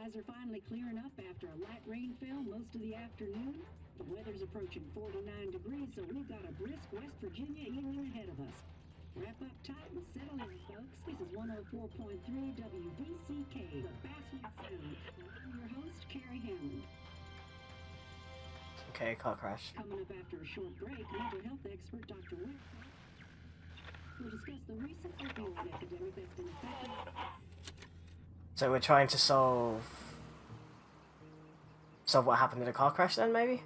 Skies are finally clearing up after a light rainfall most of the afternoon. The weather's approaching 49 degrees, so we've got a brisk West Virginia evening ahead of us. Wrap up tight and settle in, folks. This is 104.3 WVCK, the Basswood Sound. I'm your host, Carrie Hammond. Okay, car crash. Coming up after a short break, mental health expert Dr. Wick will discuss the recent opioid epidemic that's been affecting. So we're trying to solve what happened in the car crash then, maybe?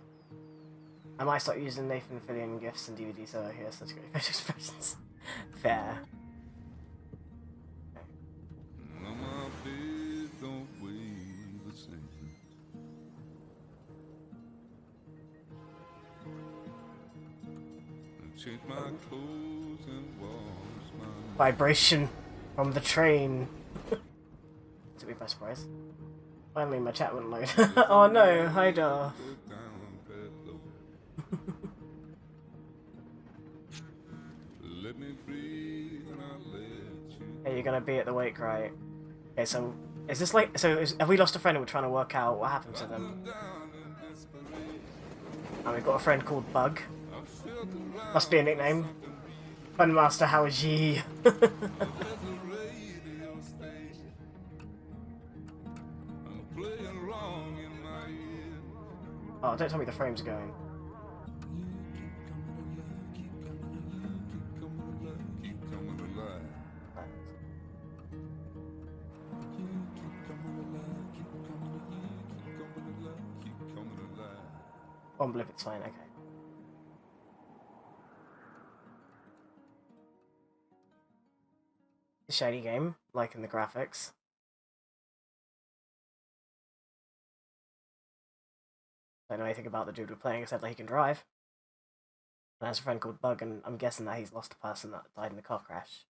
I might start using Nathan Fillion gifts and DVDs so I hear such great facial expressions. Fair. Vibration from the train. Took me by surprise. Finally, my chat wouldn't load. Oh no, hi Dar. Hey, you're gonna be at the wake, right? Okay, so is this like have we lost a friend and we're trying to work out what happened to them? And we've got a friend called Bug. Must be a nickname. Funmaster, how is ye? Oh, don't tell me the frames are going. One blip, it's fine, okay. A shiny game, liking the graphics. I don't know anything about the dude we're playing except that he can drive. And has a friend called Bug, and I'm guessing that he's lost a person that died in the car crash.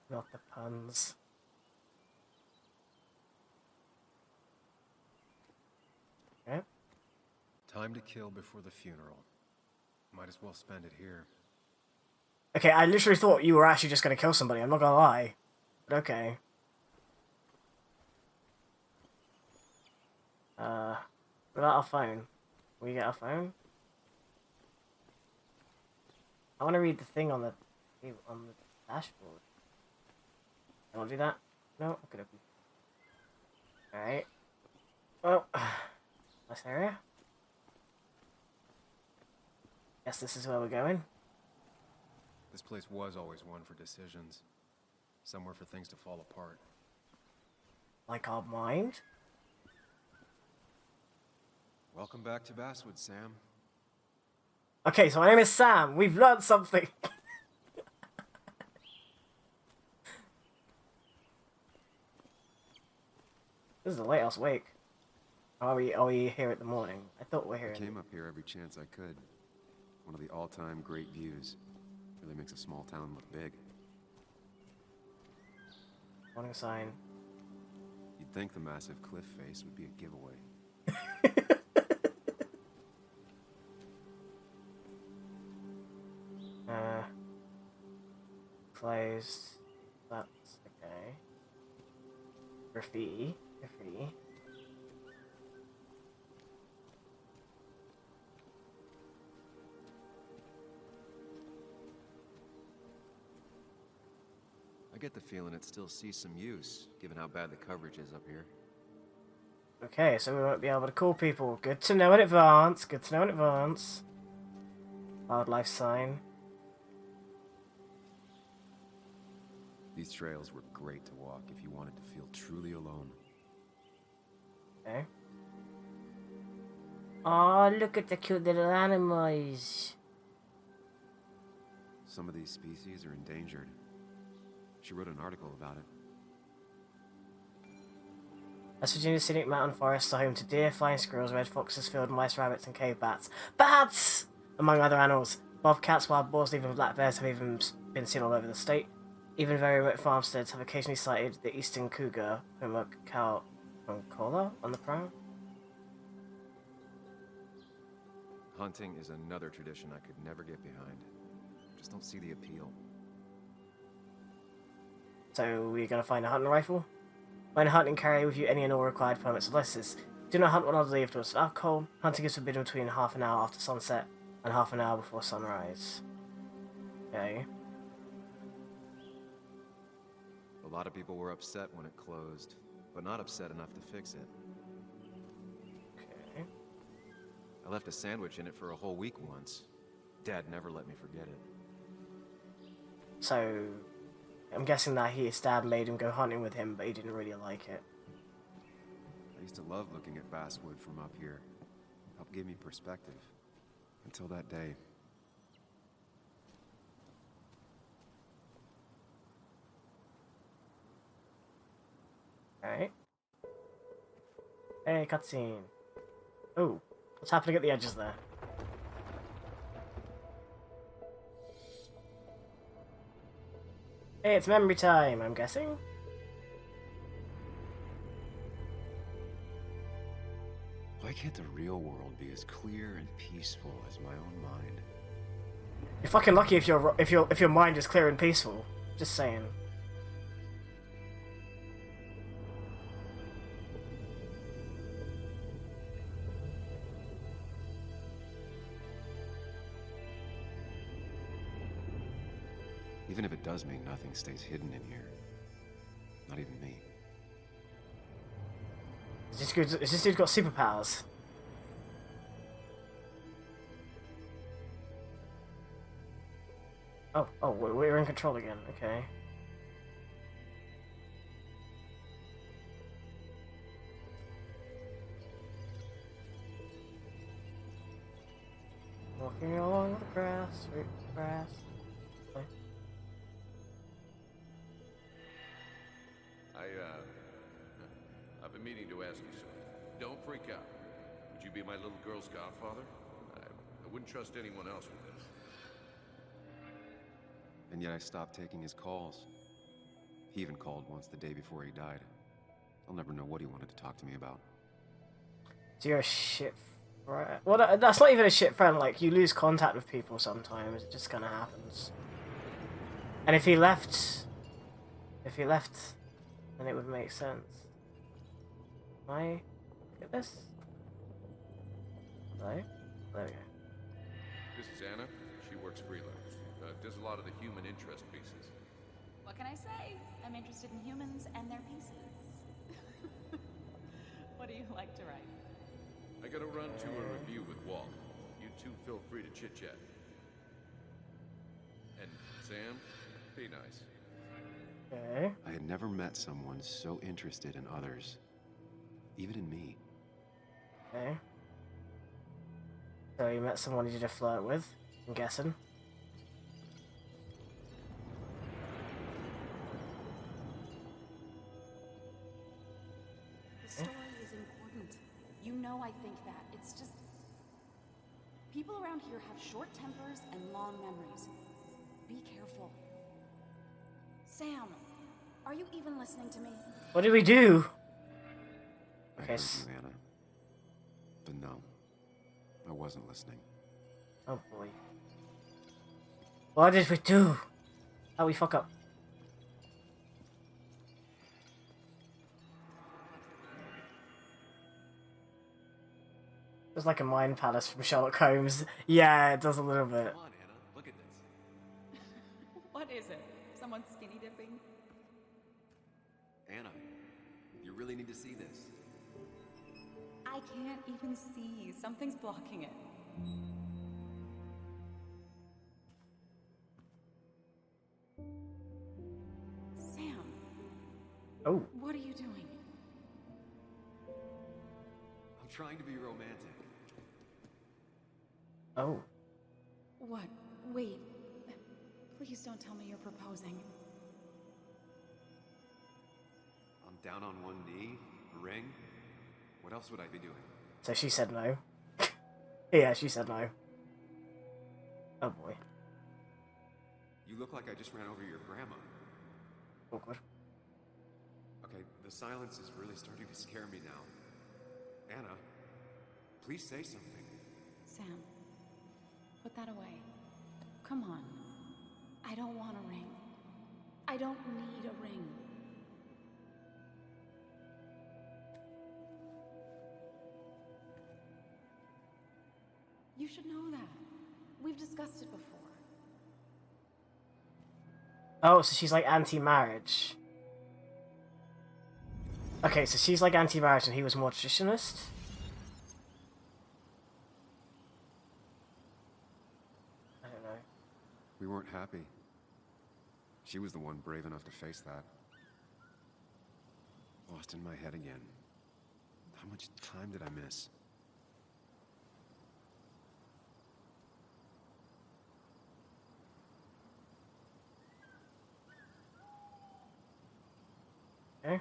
Not the puns. Okay. Time to kill before the funeral. Might as well spend it here. Okay, I literally thought you were actually just gonna kill somebody, I'm not gonna lie. But okay. What about our phone? Will we get our phone? I wanna read the thing on the dashboard. I wanna do that? No? Okay, okay. Alright. Well, nice area. Guess this is where we're going. This place was always one for decisions. Somewhere for things to fall apart. Like our mind? Welcome back to Basswood, Sam. Okay, so my name is Sam. We've learned something. This is a lighthouse wake. Are we here at the morning? I thought we're here. I came up here every chance I could. One of the all-time great views. Really makes a small town look big. Warning sign. You'd think the massive cliff face would be a giveaway. Closed. That's okay. Graffiti. Graffiti. I get the feeling it still sees some use, given how bad the coverage is up here. Okay, so we won't be able to call people. Good to know in advance. Good to know in advance. Wildlife sign. These trails were great to walk if you wanted to feel truly alone. Okay. Oh, look at the cute little animals. Some of these species are endangered. She wrote an article about it. West Virginia's scenic mountain forests are home to deer, flying squirrels, red foxes, field mice, rabbits, and cave bats. Bats! Among other animals. Bobcats, wild boars, even black bears have even been seen all over the state. Even very remote farmsteads have occasionally sighted the eastern cougar, Puma Concola, on the prowl. Hunting is another tradition I could never get behind. Just don't see the appeal. So we're gonna find a hunting rifle? When hunting, carry with you any and all required permits and licenses. Do not hunt when on leave towards alcohol. Hunting is forbidden between half an hour after sunset and half an hour before sunrise. Okay. A lot of people were upset when it closed, but not upset enough to fix it. Okay. I left a sandwich in it for a whole week once. Dad never let me forget it. So, I'm guessing that his dad made him go hunting with him, but he didn't really like it. I used to love looking at basswood from up here. Helped give me perspective. Until that day. Alright. Hey, cutscene. Oh, what's happening at the edges there? Hey, it's memory time, I'm guessing? Why can't the real world be as clear and peaceful as my own mind? You're fucking lucky if your mind is clear and peaceful. Just saying. Even if it does mean nothing stays hidden in here. Not even me. Is this dude got superpowers? Oh, we're in control again. Okay. Walking along the grass, sweet grass. Okay. I've been meaning to ask you something. Don't freak out. Would you be my little girl's godfather? I wouldn't trust anyone else with this. And yet I stopped taking his calls. He even called once the day before he died. I'll never know what he wanted to talk to me about. So you're a shit friend. Well, that's not even a shit friend. Like, you lose contact with people sometimes. It just kind of happens. And if he left, then it would make sense. Am I? Look at this. Hello? There we go. This is Anna. She works freelance. Does a lot of the human interest pieces. What can I say? I'm interested in humans and their pieces. What do you like to write? I gotta run to a review with Walt. You two feel free to chit-chat. And Sam, be nice. Okay. I had never met someone so interested in others. Even in me. Okay. So you met someone you did a flirt with, I'm guessing. The story is important. You know I think that. It's just... people around here have short tempers and long memories. Be careful. Sam, are you even listening to me? What did we do? I Okay. heard you, Anna. But no. I wasn't listening. Oh boy. What did we do? How we fuck up? It's like a mind palace from Sherlock Holmes. Yeah, it does a little bit. Come on, Anna. Look at this. What is it? Someone skinny dipping? Anna, you really need to see this. I can't even see. Something's blocking it. Sam, Oh, what are you doing? I'm trying to be romantic. oh. What? Wait. Please don't tell me you're proposing. I'm down on one knee, a ring. What else would I be doing? So she said no. Yeah, she said no. Oh boy. You look like I just ran over your grandma. Awkward. Okay, the silence is really starting to scare me now. Anna, please say something. Sam, put that away. Come on. I don't want a ring. I don't need a ring. You should know that. We've discussed it before. Oh, so she's like anti-marriage. Okay, so she's like anti-marriage and he was more traditionalist? I don't know. We weren't happy. She was the one brave enough to face that. Lost in my head again. How much time did I miss? Okay.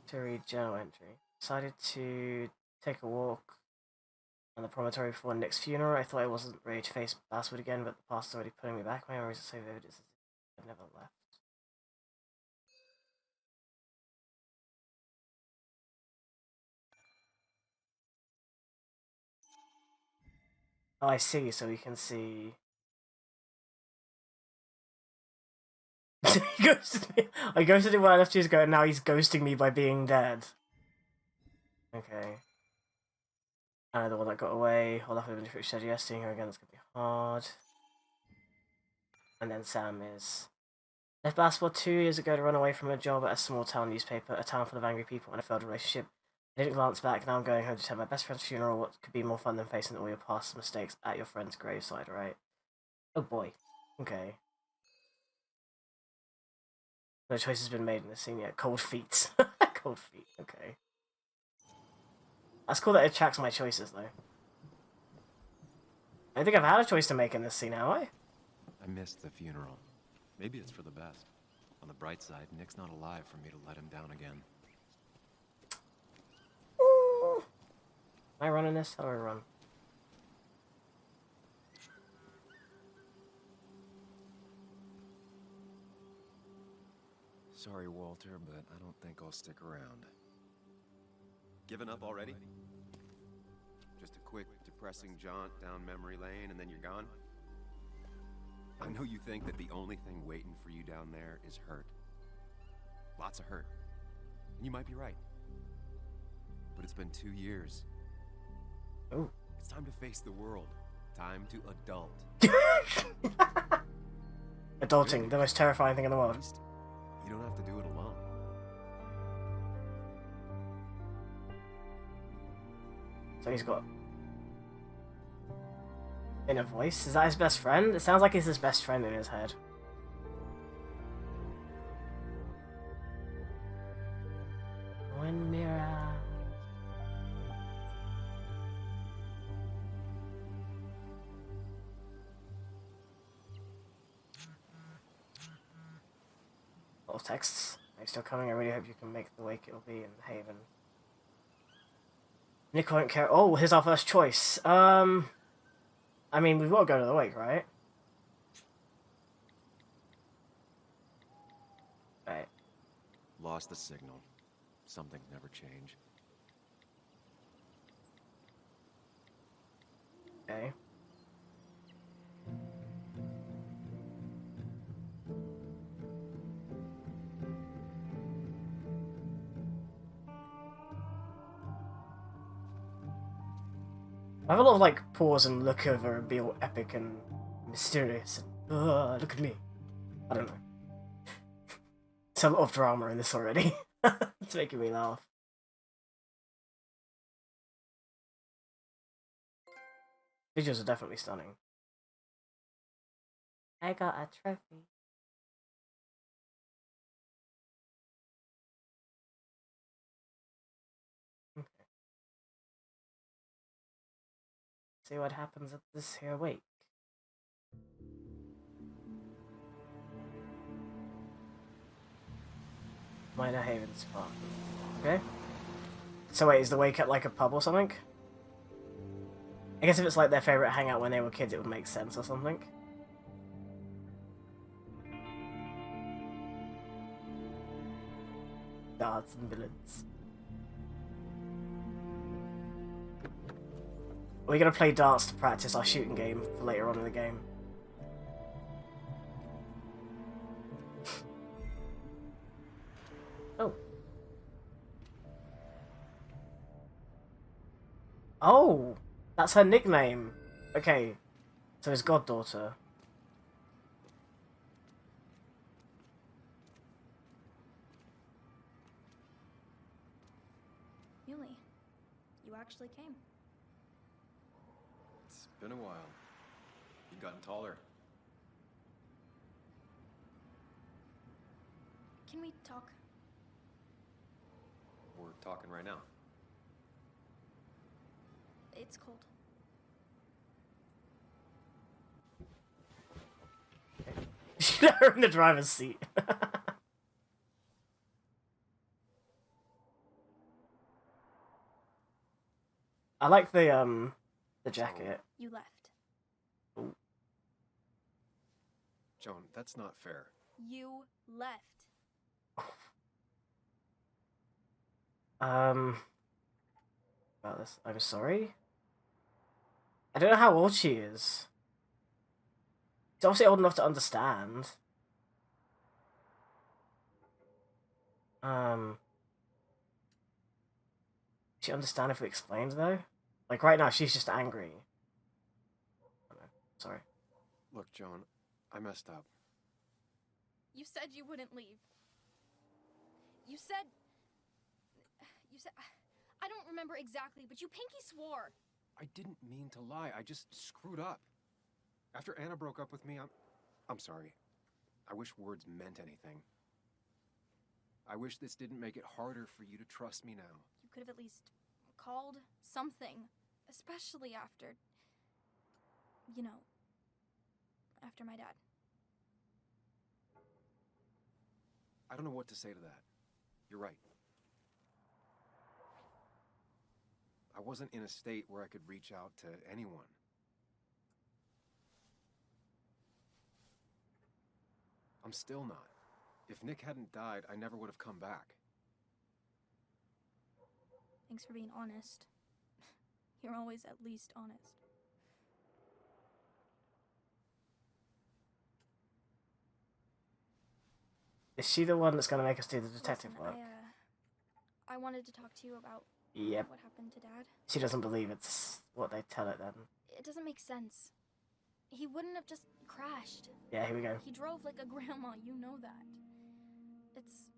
To read journal entry. Decided to take a walk on the promontory before Nick's funeral. I thought I wasn't ready to face Basswood again, but the past is already pulling me back. My memories are so vivid, it's as if I've never left. Oh, I see, so we can see... He ghosted me. I ghosted him when I left years ago, and now he's ghosting me by being dead. Okay. The one that got away. I'll have to finish said yes, seeing her again, it's gonna be hard. And then Sam is... Left basketball 2 years ago to run away from a job at a small town newspaper, a town full of angry people and a failed relationship. I didn't glance back, now I'm going home to attend my best friend's funeral. What could be more fun than facing all your past mistakes at your friend's graveside, right? Oh boy. Okay. No choice has been made in this scene yet. Cold feet. Cold feet, okay. That's cool that it tracks my choices, though. I don't think I've had a choice to make in this scene, have I? I missed the funeral. Maybe it's for the best. On the bright side, Nick's not alive for me to let him down again. Ooh. Am I running this? How do I run? Sorry, Walter, but I don't think I'll stick around. Given up already? Just a quick, depressing jaunt down memory lane and then you're gone? I know you think that the only thing waiting for you down there is hurt. Lots of hurt. And you might be right. But it's been 2 years. Oh. It's time to face the world. Time to adult. Adulting, the most terrifying thing in the world. You don't have to do it alone. So he's got... inner voice? Is that his best friend? It sounds like it's his best friend in his head. One mirror. Little texts. Are you still coming? I really hope you can make the wake it'll be in Haven. Nick won't care. Oh, here's our first choice. I mean, we've got to go to the wake, right? Right. Lost the signal. Some things never change. Okay. I have a lot of, like, pause and look over and be all epic and mysterious and, look at me. I don't know. There's a lot of drama in this already. It's making me laugh. Visuals are definitely stunning. I got a trophy. See what happens at this here wake. Minor Haven's Park. Okay. So wait, is the wake at like a pub or something? I guess if it's like their favourite hangout when they were kids, it would make sense or something. Darts and villains. We're gonna play darts to practice our shooting game for later on in the game. Oh. Oh! That's her nickname! Okay. So his goddaughter. Muley, you actually came. It's been a while. You've gotten taller. Can we talk? We're talking right now. It's cold. She's her in the driver's seat. I like the jacket. You left. Joan, that's not fair. You left. About this, I'm sorry. I don't know how old she is. She's obviously old enough to understand. She understand if we explained though? Like right now, she's just angry. Sorry. Look, Joan, I messed up. You said you wouldn't leave. You said... I don't remember exactly, but you pinky swore. I didn't mean to lie. I just screwed up. After Anna broke up with me, I'm sorry. I wish words meant anything. I wish this didn't make it harder for you to trust me now. You could have at least called something, especially after... You know, after my dad. I don't know what to say to that. You're right. I wasn't in a state where I could reach out to anyone. I'm still not. If Nick hadn't died, I never would have come back. Thanks for being honest. You're always at least honest. Is she the one that's going to make us do the detective Listen, work? I wanted to talk to you about Yep. what happened to Dad. She doesn't believe it's what they tell it then. It doesn't make sense. He wouldn't have just crashed. Yeah, here we go. He drove like a grandma, you know that. It's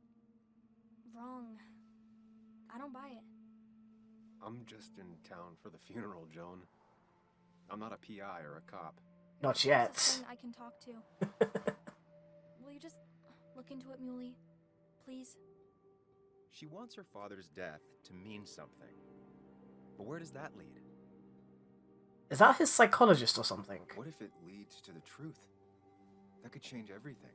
wrong. I don't buy it. I'm just in town for the funeral, Joan. I'm not a PI or a cop. Not It's yet. something I can talk to. Will you just look into it, Muley? Please? She wants her father's death to mean something. But where does that lead? Is that his psychologist or something? What if it leads to the truth? That could change everything.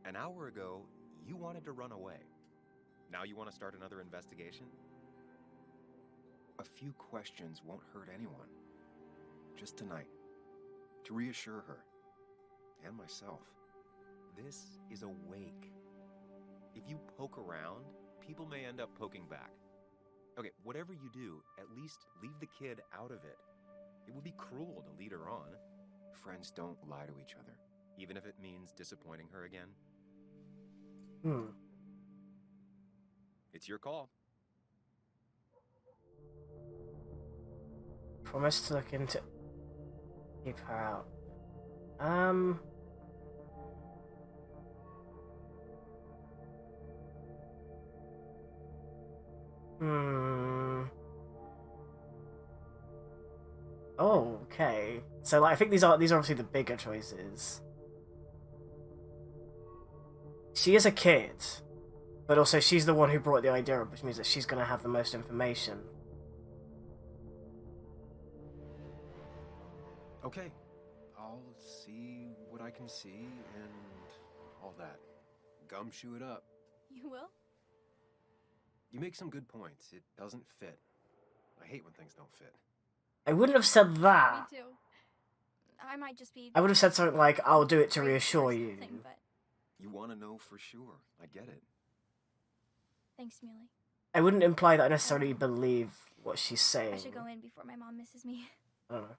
An hour ago, you wanted to run away. Now you want to start another investigation? A few questions won't hurt anyone. Just tonight. To reassure her. And myself. This is a wake. If you poke around, people may end up poking back. Okay, whatever you do, at least leave the kid out of it. It would be cruel to lead her on. Friends don't lie to each other, even if it means disappointing her again. It's your call. Promise to look into... Keep her out. Oh, okay. So, like, I think these are obviously the bigger choices. She is a kid, but also she's the one who brought the idea up, which means that she's going to have the most information. Okay. I'll see what I can see and all that. Gumshoe it up. You will? You make some good points. It doesn't fit. I hate when things don't fit. I wouldn't have said that. Me too. I might just be... I would have said something like, I'll do it to crazy or reassure you. something, but You want to know for sure. I get it. Thanks, Muley. I wouldn't imply that I necessarily believe what she's saying. I should go in before my mom misses me. I don't know.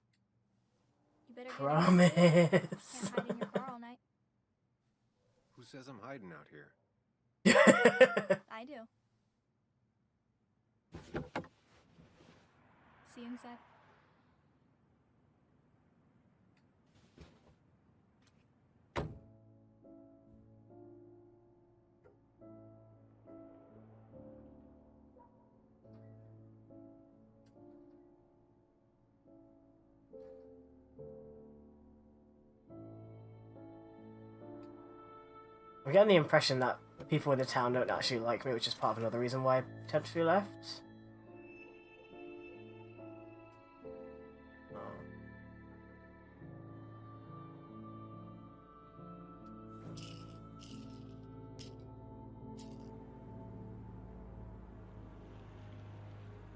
You better Promise. get in. Can't hide in your car all night. Who says I'm hiding out here? I do. See you inside. I'm getting the impression that people in the town don't actually like me, which is part of another reason why I potentially left. Oh.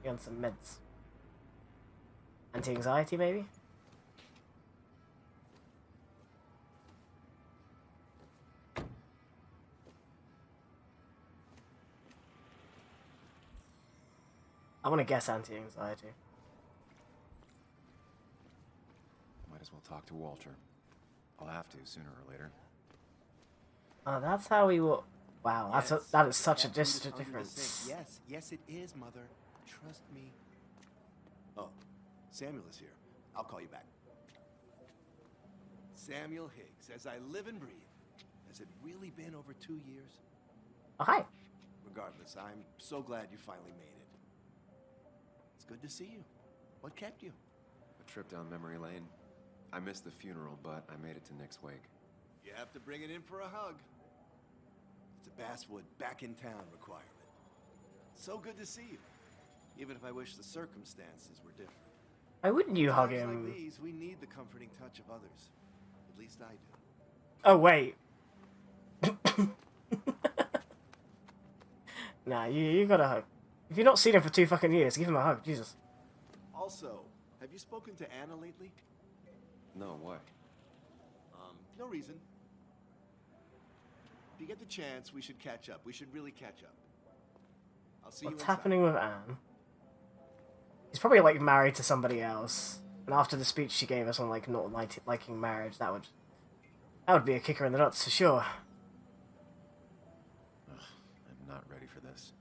Get on some meds. Anti-anxiety, maybe? I want to guess anti-anxiety. Might as well talk to Walter. I'll have to sooner or later. Oh, that's how we will. Wow, Yes, that is such a that food is distant under the difference. sink. Yes, yes, it is, Mother. Trust me. Oh, Samuel is here. I'll call you back. Samuel Higgs, as I live and breathe. Has it really been over 2 years? Oh, hi. Regardless, I'm so glad you finally made it. It's good to see you. What kept you? A trip down memory lane. I missed the funeral, but I made it to Nick's wake. You have to bring it in for a hug. It's a Basswood back in town requirement. So good to see you. Even if I wish the circumstances were different. Why wouldn't you hug Times him? like these, we need the comforting touch of others. At least I do. Oh, wait. Nah, you gotta hug. If you've not seen him for 2 fucking years, give him a hug, Jesus. Also, have you spoken to Anna lately? No, why? No reason. If you get the chance, we should catch up. We should really catch up. I'll see you What's inside. happening with Anne? He's probably, like, married to somebody else. And after the speech she gave us on, like, not liking marriage, that would be a kicker in the nuts for sure. Ugh, I'm not ready for this.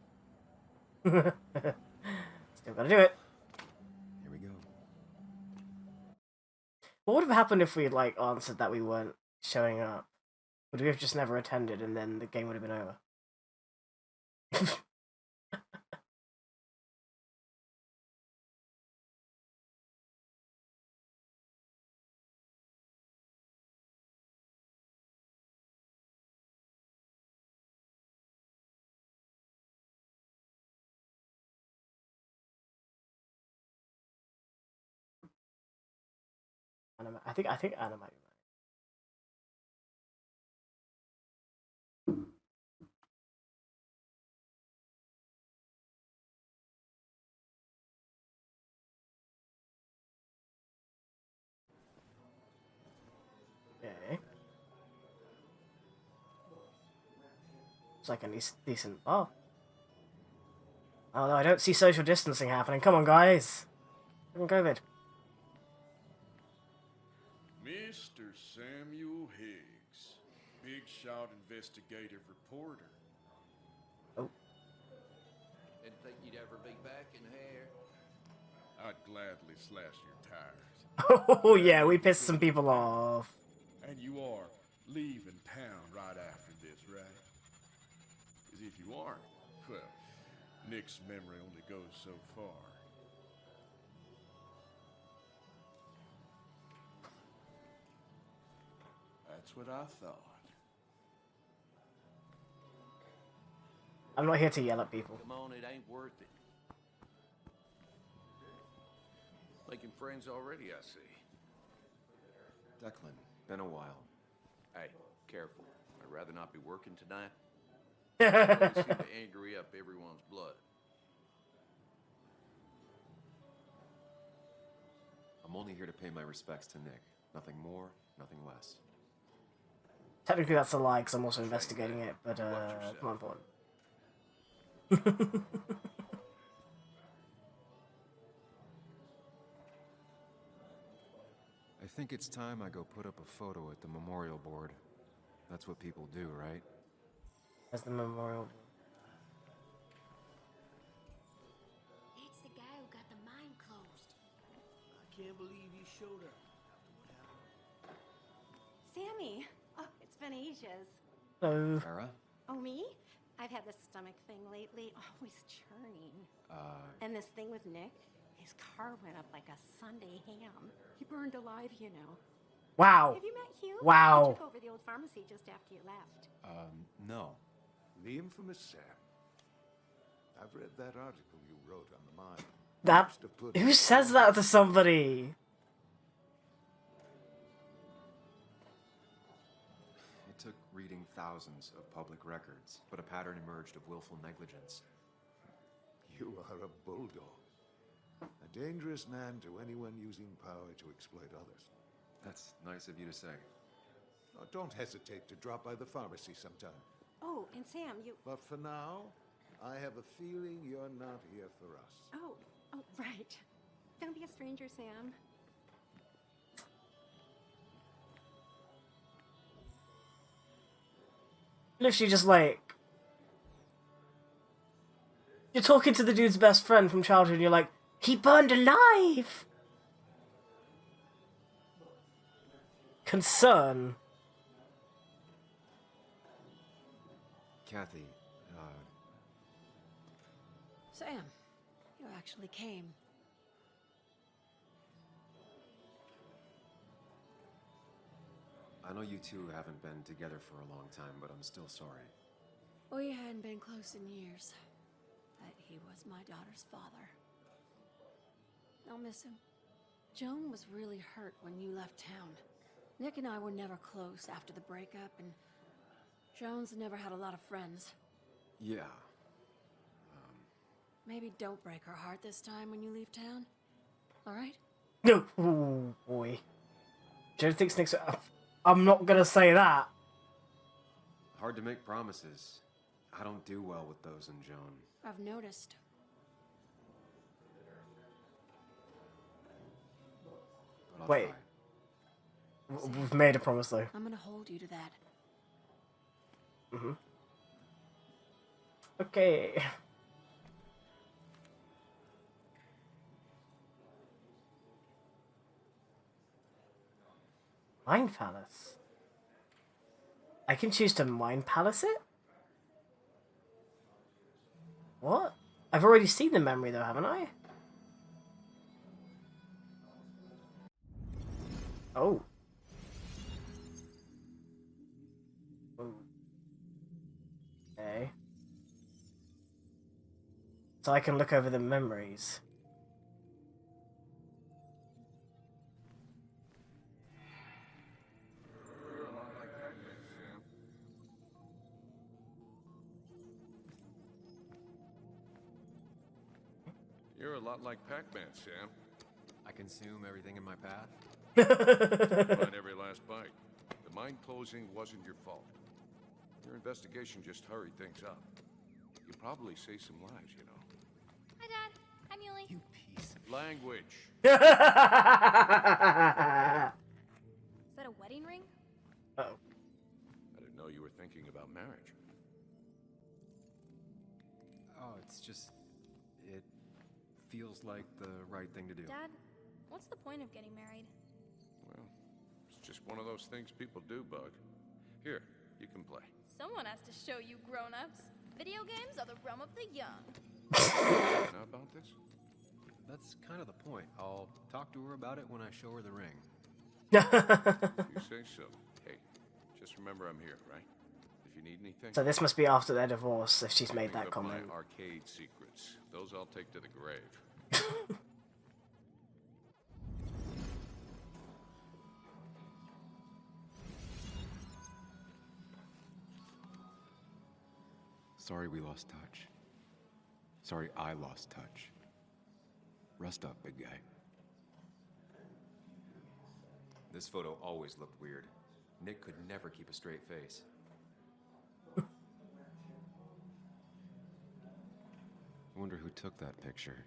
Still gotta do it. Here we go. What would have happened if we had, like, answered that we weren't showing up? Would we have just never attended and then the game would have been over? I think Anna might be married. Okay. It's like a decent bar. Although I don't see social distancing happening. Come on, guys. Fucking COVID. Mr. Samuel Higgs, big shot investigative reporter. Oh. Didn't think you'd ever be back in here. I'd gladly slash your tires. Oh yeah, we pissed some people off. And you are leaving town right after this, right? Because if you aren't, well, Nick's memory only goes so far. That's what I thought. I'm not here to yell at people. Come on, it ain't worth it. Making friends already, I see. Declan, been a while. Hey, careful. I'd rather not be working tonight. I always seem to angry up everyone's blood. I'm only here to pay my respects to Nick. Nothing more, nothing less. Technically that's a lie because I'm also investigating it, but it's not important. I think it's time I go put up a photo at the memorial board. That's what people do, right? As the memorial. It's the guy who got the mine closed. I can't believe you showed up. Sammy! Oh, it's been ages. Hello. Farah? Oh, me? I've had this stomach thing lately, always churning. And this thing with Nick, his car went up like a Sunday ham. He burned alive, you know. Wow. Have you met Hugh? Wow. He took over the old pharmacy just after you left. No. The infamous Sam. I've read that article you wrote on the mine. That. Must have put Who it- says that to somebody? It took reading thousands of public records, but a pattern emerged of willful negligence. You are a bulldog. A dangerous man to anyone using power to exploit others. That's nice of you to say. Oh, don't hesitate to drop by the pharmacy sometime. Oh, and Sam, you... But for now, I have a feeling you're not here for us. Oh, right. Don't be a stranger, Sam. Literally just like... You're talking to the dude's best friend from childhood and you're like, he burned alive! Concern. Kathy, Sam, you actually came. I know you two haven't been together for a long time, but I'm still sorry. We hadn't been close in years, but he was my daughter's father. I'll miss him. Joan was really hurt when you left town. Nick and I were never close after the breakup, and Joan's never had a lot of friends. Yeah. Maybe don't break her heart this time when you leave town. All right? No. Oh, boy. Joe thinks Nick's... I'm not gonna say that. Hard to make promises. I don't do well with those in Joan. I've noticed. But I'll Wait. try. We've made a promise, though. I'm gonna hold you to that. Mm-hmm. Okay. Mind Palace. I can choose to Mind Palace it? What? I've already seen the memory though, haven't I? Oh. Okay. So I can look over the memories. You're a lot like Pac-Man, Sam. I consume everything in my path? Find every last bite. The mine closing wasn't your fault. Your investigation just hurried things up. You probably saved some lives, you know. Hi, Dad. Hi, Muley. You piece of... Language. Is that a wedding ring? Oh. I didn't know you were thinking about marriage. Oh, it's just... It feels like the right thing to do. Dad, what's the point of getting married? Well, it's just one of those things people do, Bug. Here, you can play. Someone has to show you grown-ups. Video games are the realm of the young. Know about this? That's kind of the point. I'll talk to her about it when I show her the ring. You say so. Hey, just remember I'm here, right? If you need anything. So this must be after their divorce if she's made pick that up comment. My arcade secrets. Those I'll take to the grave. Sorry we lost touch. Sorry I lost touch. Rest up, big guy. This photo always looked weird. Nick could never keep a straight face. I wonder who took that picture.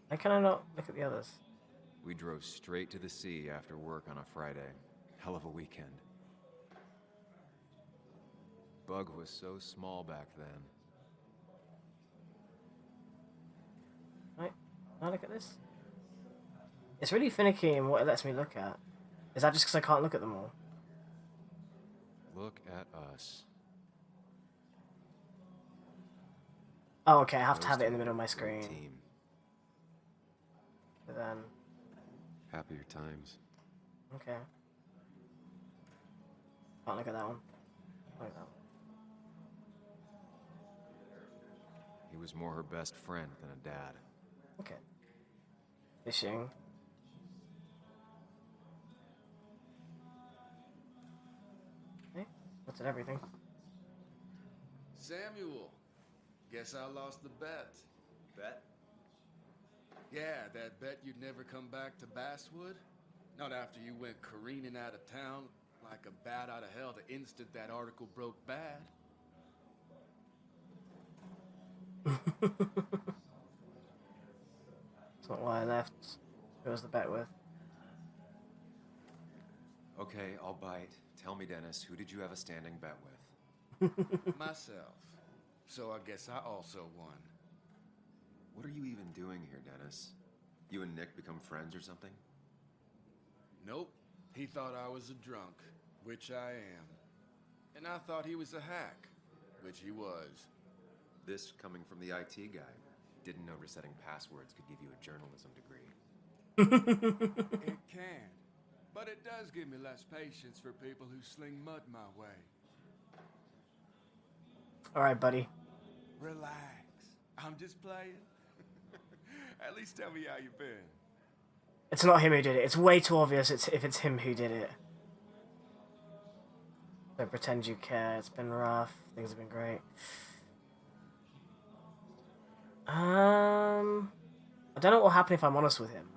Why can I not look at the others? We drove straight to the sea after work on a Friday. Hell of a weekend. Bug was so small back then. Right, can I look at this? It's really finicky in what it lets me look at. Is that just because I can't look at them all? Look at us. Oh, okay, I have to Those have it in two the middle of my are a great screen. Team. But then, Happier times. okay. Can't look at that one. Look at that one. He was more her best friend than a dad. Okay. Fishing. Okay, that's at everything. Samuel, guess I lost the bet. Bet? Yeah, that bet you'd never come back to Basswood? Not after you went careening out of town like a bat out of hell the instant that article broke bad. That's not why I left. Who was the bet with? Okay, I'll bite. Tell me, Dennis, who did you have a standing bet with? Myself. So I guess I also won. What are you even doing here, Dennis? You and Nick become friends or something? Nope. He thought I was a drunk, which I am. And I thought he was a hack, which he was. This coming from the IT guy. Didn't know resetting passwords could give you a journalism degree. It can. But it does give me less patience for people who sling mud my way. Alright, buddy. Relax. I'm just playing. At least tell me how you been. It's not him who did it. It's way too obvious if it's him who did it. Don't pretend you care. It's been rough. Things have been great. I don't know what will happen if I'm honest with him.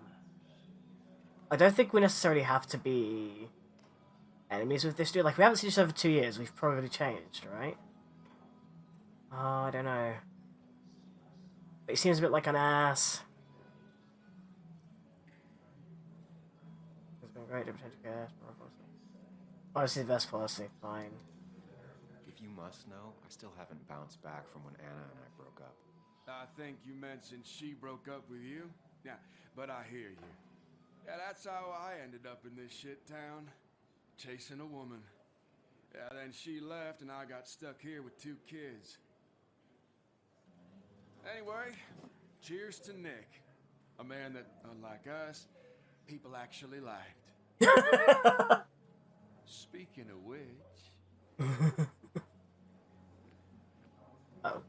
I don't think we necessarily have to be enemies with this dude. Like, we haven't seen each other for 2 years. We've probably changed, right? Oh, I don't know. But he seems a bit like an ass. It's been great to pretend to care. Honestly, the best policy. Fine. If you must know, I still haven't bounced back from when Anna and I broke up. I think you mentioned she broke up with you. Yeah, but I hear you. Yeah, that's how I ended up in this shit town. Chasing a woman. Yeah, then she left and I got stuck here with 2 kids. Anyway, cheers to Nick. A man that, unlike us, people actually liked. Speaking of which... Oh.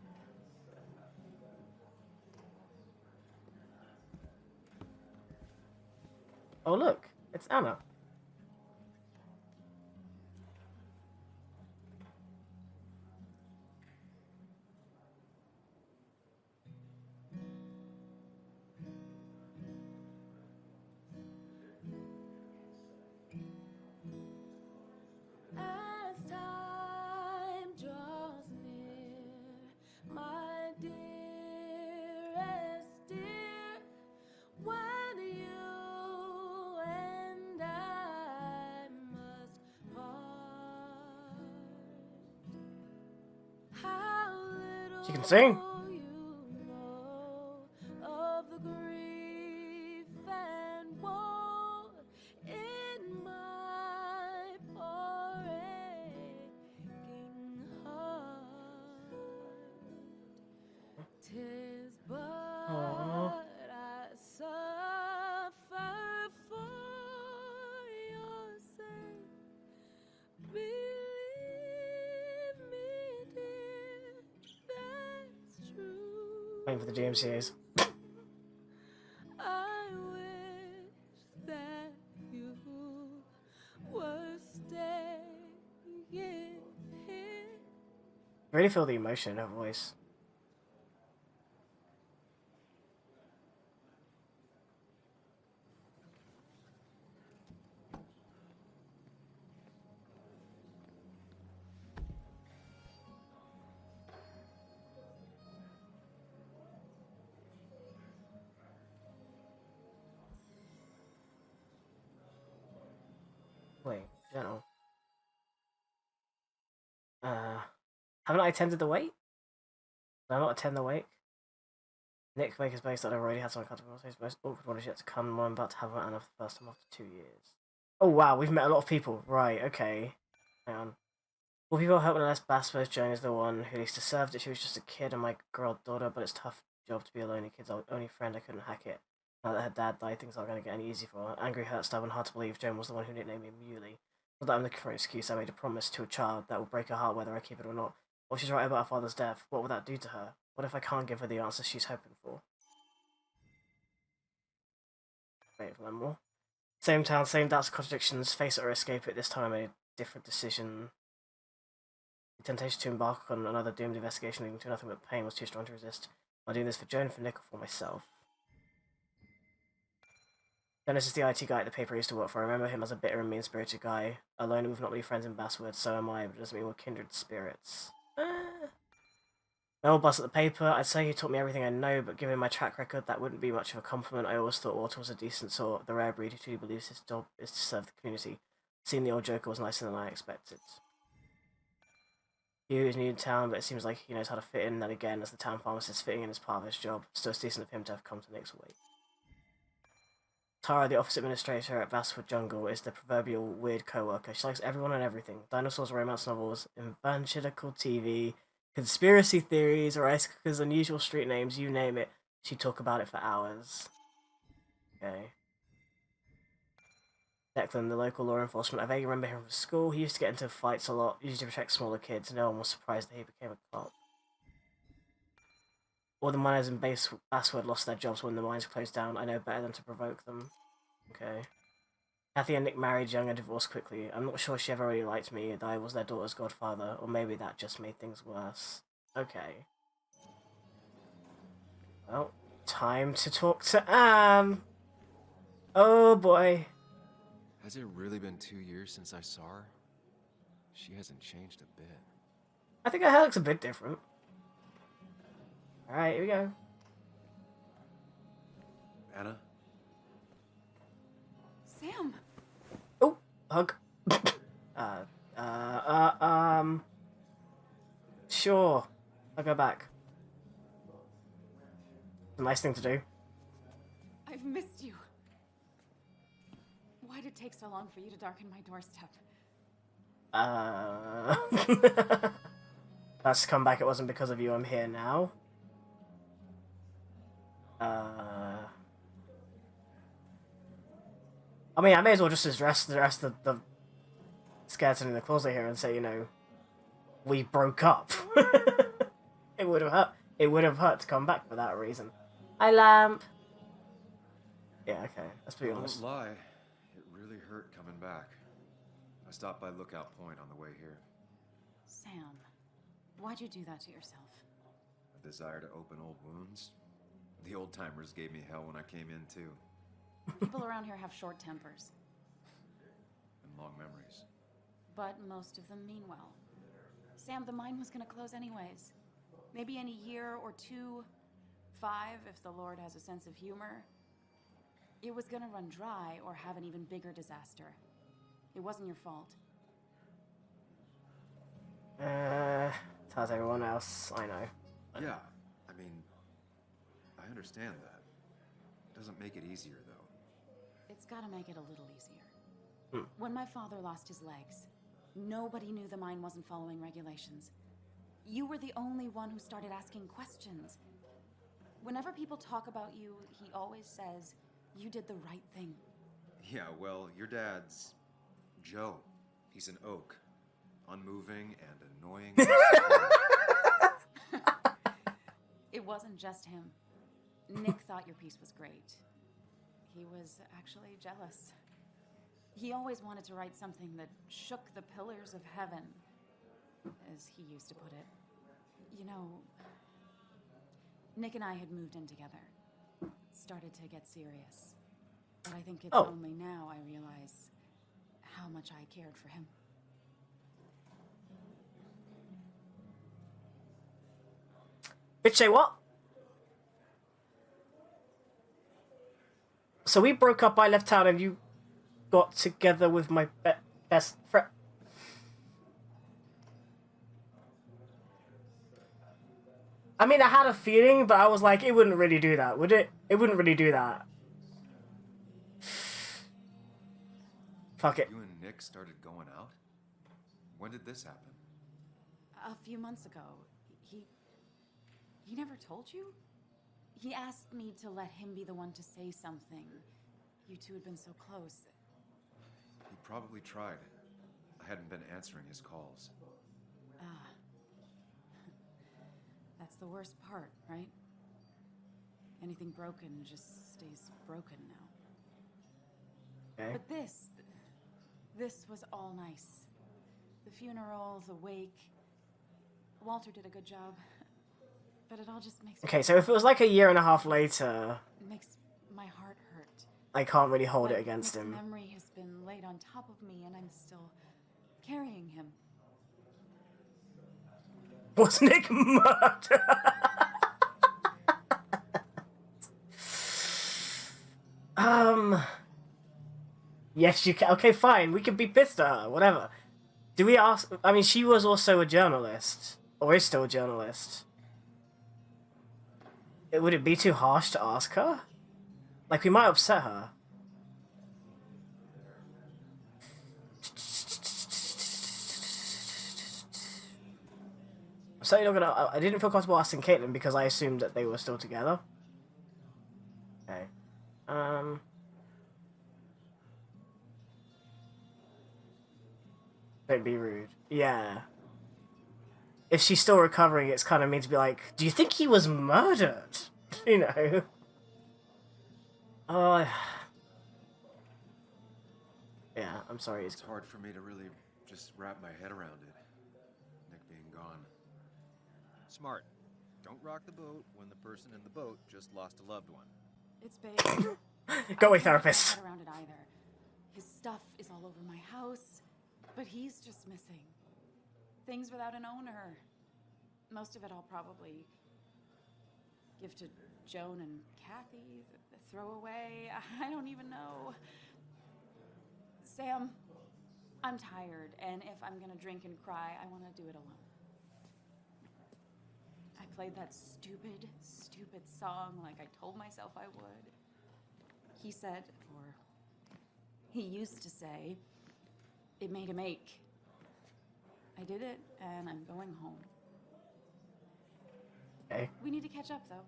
Oh, look. It's Anna. As time draws near, my dearest dear, when you and I must part, how little She can sing. you know of the grief and woe in my poor aching heart. 'Tis but I suffer for your sake. Believe me, dear, that's true. Waiting for the DMCAs. I wish that you were staying here. I really feel the emotion in her voice. Journal. Haven't I attended the wake? Did I not attend the wake? Nick Baker's base that I've already had some uncomfortable conversations. Most awkward one is yet to come. I'm about to have one Anna for the first time after 2 years. Oh wow, we've met a lot of people. Right, okay. Hang on. Will people help unless Baspo's Joan is the one who needs to serve that she was just a kid and my girl daughter, but it's a tough job to be a lonely kid's only friend. I couldn't hack it. Now that her dad died, things aren't going to get any easier for her. Angry, hurt, stubborn, hard to believe Joan was the one who nicknamed me Muley. Not that I'm looking for an excuse. I made a promise to a child that will break her heart whether I keep it or not. Or she's right about her father's death. What will that do to her? What if I can't give her the answer she's hoping for? Wait for more. Same town, same doubts and contradictions. Face it or escape it. This time I made a different decision. The temptation to embark on another doomed investigation leading to nothing but pain was too strong to resist. I'll do this for Joan, for Nick, or for myself. Dennis is the IT guy at the paper I used to work for. I remember him as a bitter and mean-spirited guy. Alone with not many friends in Basswood, so am I, but it doesn't mean we're kindred spirits. My old boss at the paper, I'd say he taught me everything I know, but given my track record, that wouldn't be much of a compliment. I always thought Walter was a decent sort, the rare breed who truly believes his job is to serve the community. Seeing the old Joker was nicer than I expected. Hugh is new to town, but it seems like he knows how to fit in. Then again, as the town pharmacist, fitting in is part of his job. Still, it's decent of him to have come to Nick's wake. Tara, the office administrator at Basswood Jungle, is the proverbial weird co-worker. She likes everyone and everything. Dinosaurs, romance novels, evangelical TV, conspiracy theories, rice cookers, unusual street names, you name it. She'd talk about it for hours. Okay. Declan, the local law enforcement. I vaguely remember him from school. He used to get into fights a lot, usually to protect smaller kids. No one was surprised that he became a cop. All the miners in Basswood lost their jobs when the mines closed down. I know better than to provoke them. Okay. Kathy and Nick married young and divorced quickly. I'm not sure she ever really liked me, that I was their daughter's godfather, or maybe that just made things worse. Okay. Well, time to talk to Anne! Oh boy. Has it really been 2 years since I saw her? She hasn't changed a bit. I think her hair looks a bit different. Alright, here we go. Anna? Sam! Oh, hug. Sure. I'll go back. It's a nice thing to do. I've missed you. Why did it take so long for you to darken my doorstep? That's come back. It wasn't because of you. I'm here now. I mean, I may as well just address the rest of the skeleton in the closet here and say, you know, we broke up. It would have hurt. It would have hurt to come back for that reason. Hi, Lamp. Yeah, okay. Let's be honest. Don't lie. It really hurt coming back. I stopped by Lookout Point on the way here. Sam, why'd you do that to yourself? A desire to open old wounds. The old-timers gave me hell when I came in, too. People around here have short tempers. And long memories. But most of them mean well. Sam, the mine was gonna close anyways. Maybe in a year or 2, 5, if the Lord has a sense of humor. It was gonna run dry or have an even bigger disaster. It wasn't your fault. Tells everyone else, I know. Yeah, I mean, I understand that. It doesn't make it easier, though. It's gotta make it a little easier. When my father lost his legs, nobody knew the mine wasn't following regulations. You were the only one who started asking questions. Whenever people talk about you, he always says, you did the right thing. Yeah, well, your dad's Joe. He's an oak. Unmoving and annoying. It wasn't just him. Nick thought your piece was great. He was actually jealous. He always wanted to write something that shook the pillars of heaven, as he used to put it. You know, Nick and I had moved in together. Started to get serious. But I think it's only now I realize how much I cared for him. Bitch, say what? So we broke up, I left town, and you got together with my best friend. I mean, I had a feeling, but I was like, it wouldn't really do that, would it? It wouldn't really do that. Fuck it. You and Nick started going out? When did this happen? A few months ago. He never told you? He asked me to let him be the one to say something. You two had been so close. He probably tried. I hadn't been answering his calls. Ah. That's the worst part, right? Anything broken just stays broken now. Okay. But this was all nice. The funeral, the wake. Walter did a good job. But it all just makes Okay, so if it was like a year and a half later, it makes my heart hurt. I can't really hold it Like against Nick's him. memory has been laid on top of me, and I'm still carrying him. Was Nick murdered? Yes, you can. Okay, fine. We can be pissed at her. Whatever. Do we ask? I mean, she was also a journalist, or is still a journalist. Would it be too harsh to ask her? Like, we might upset her. I'm certainly not gonna. I didn't feel comfortable asking Caitlin because I assumed that they were still together. Okay. Don't be rude. Yeah. If she's still recovering, it's kind of mean to be like, do you think he was murdered? You know? Oh. Yeah, I'm sorry. It's hard for me to really just wrap my head around it. Nick being gone. Smart. Don't rock the boat when the person in the boat just lost a loved one. It's big. Go away, I can't therapist. get around it either. His stuff is all over my house, but he's just missing. Things without an owner. Most of it I'll probably give to Joan and Kathy, throw away. I don't even know. Sam, I'm tired, and if I'm gonna drink and cry, I want to do it alone. I played that stupid song like I told myself I would. He said, or he used to say, it made him ache. I did it, and I'm going home. Okay. We need to catch up, though.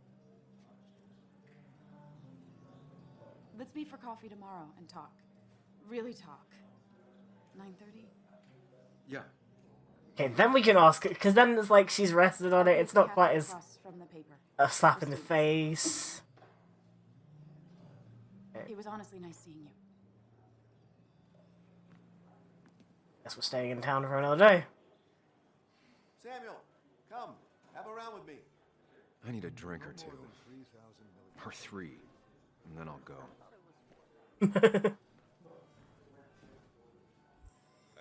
Let's meet for coffee tomorrow and talk. Really talk. 9:30? Yeah. Okay, then we can ask it, because then it's like she's rested on it. It's not Kathy quite as across from the paper. a slap in the face. It was honestly nice seeing you. Guess we're staying in town for another day. Samuel, come. Have a round with me. I need a drink or two. Or 3. And then I'll go. I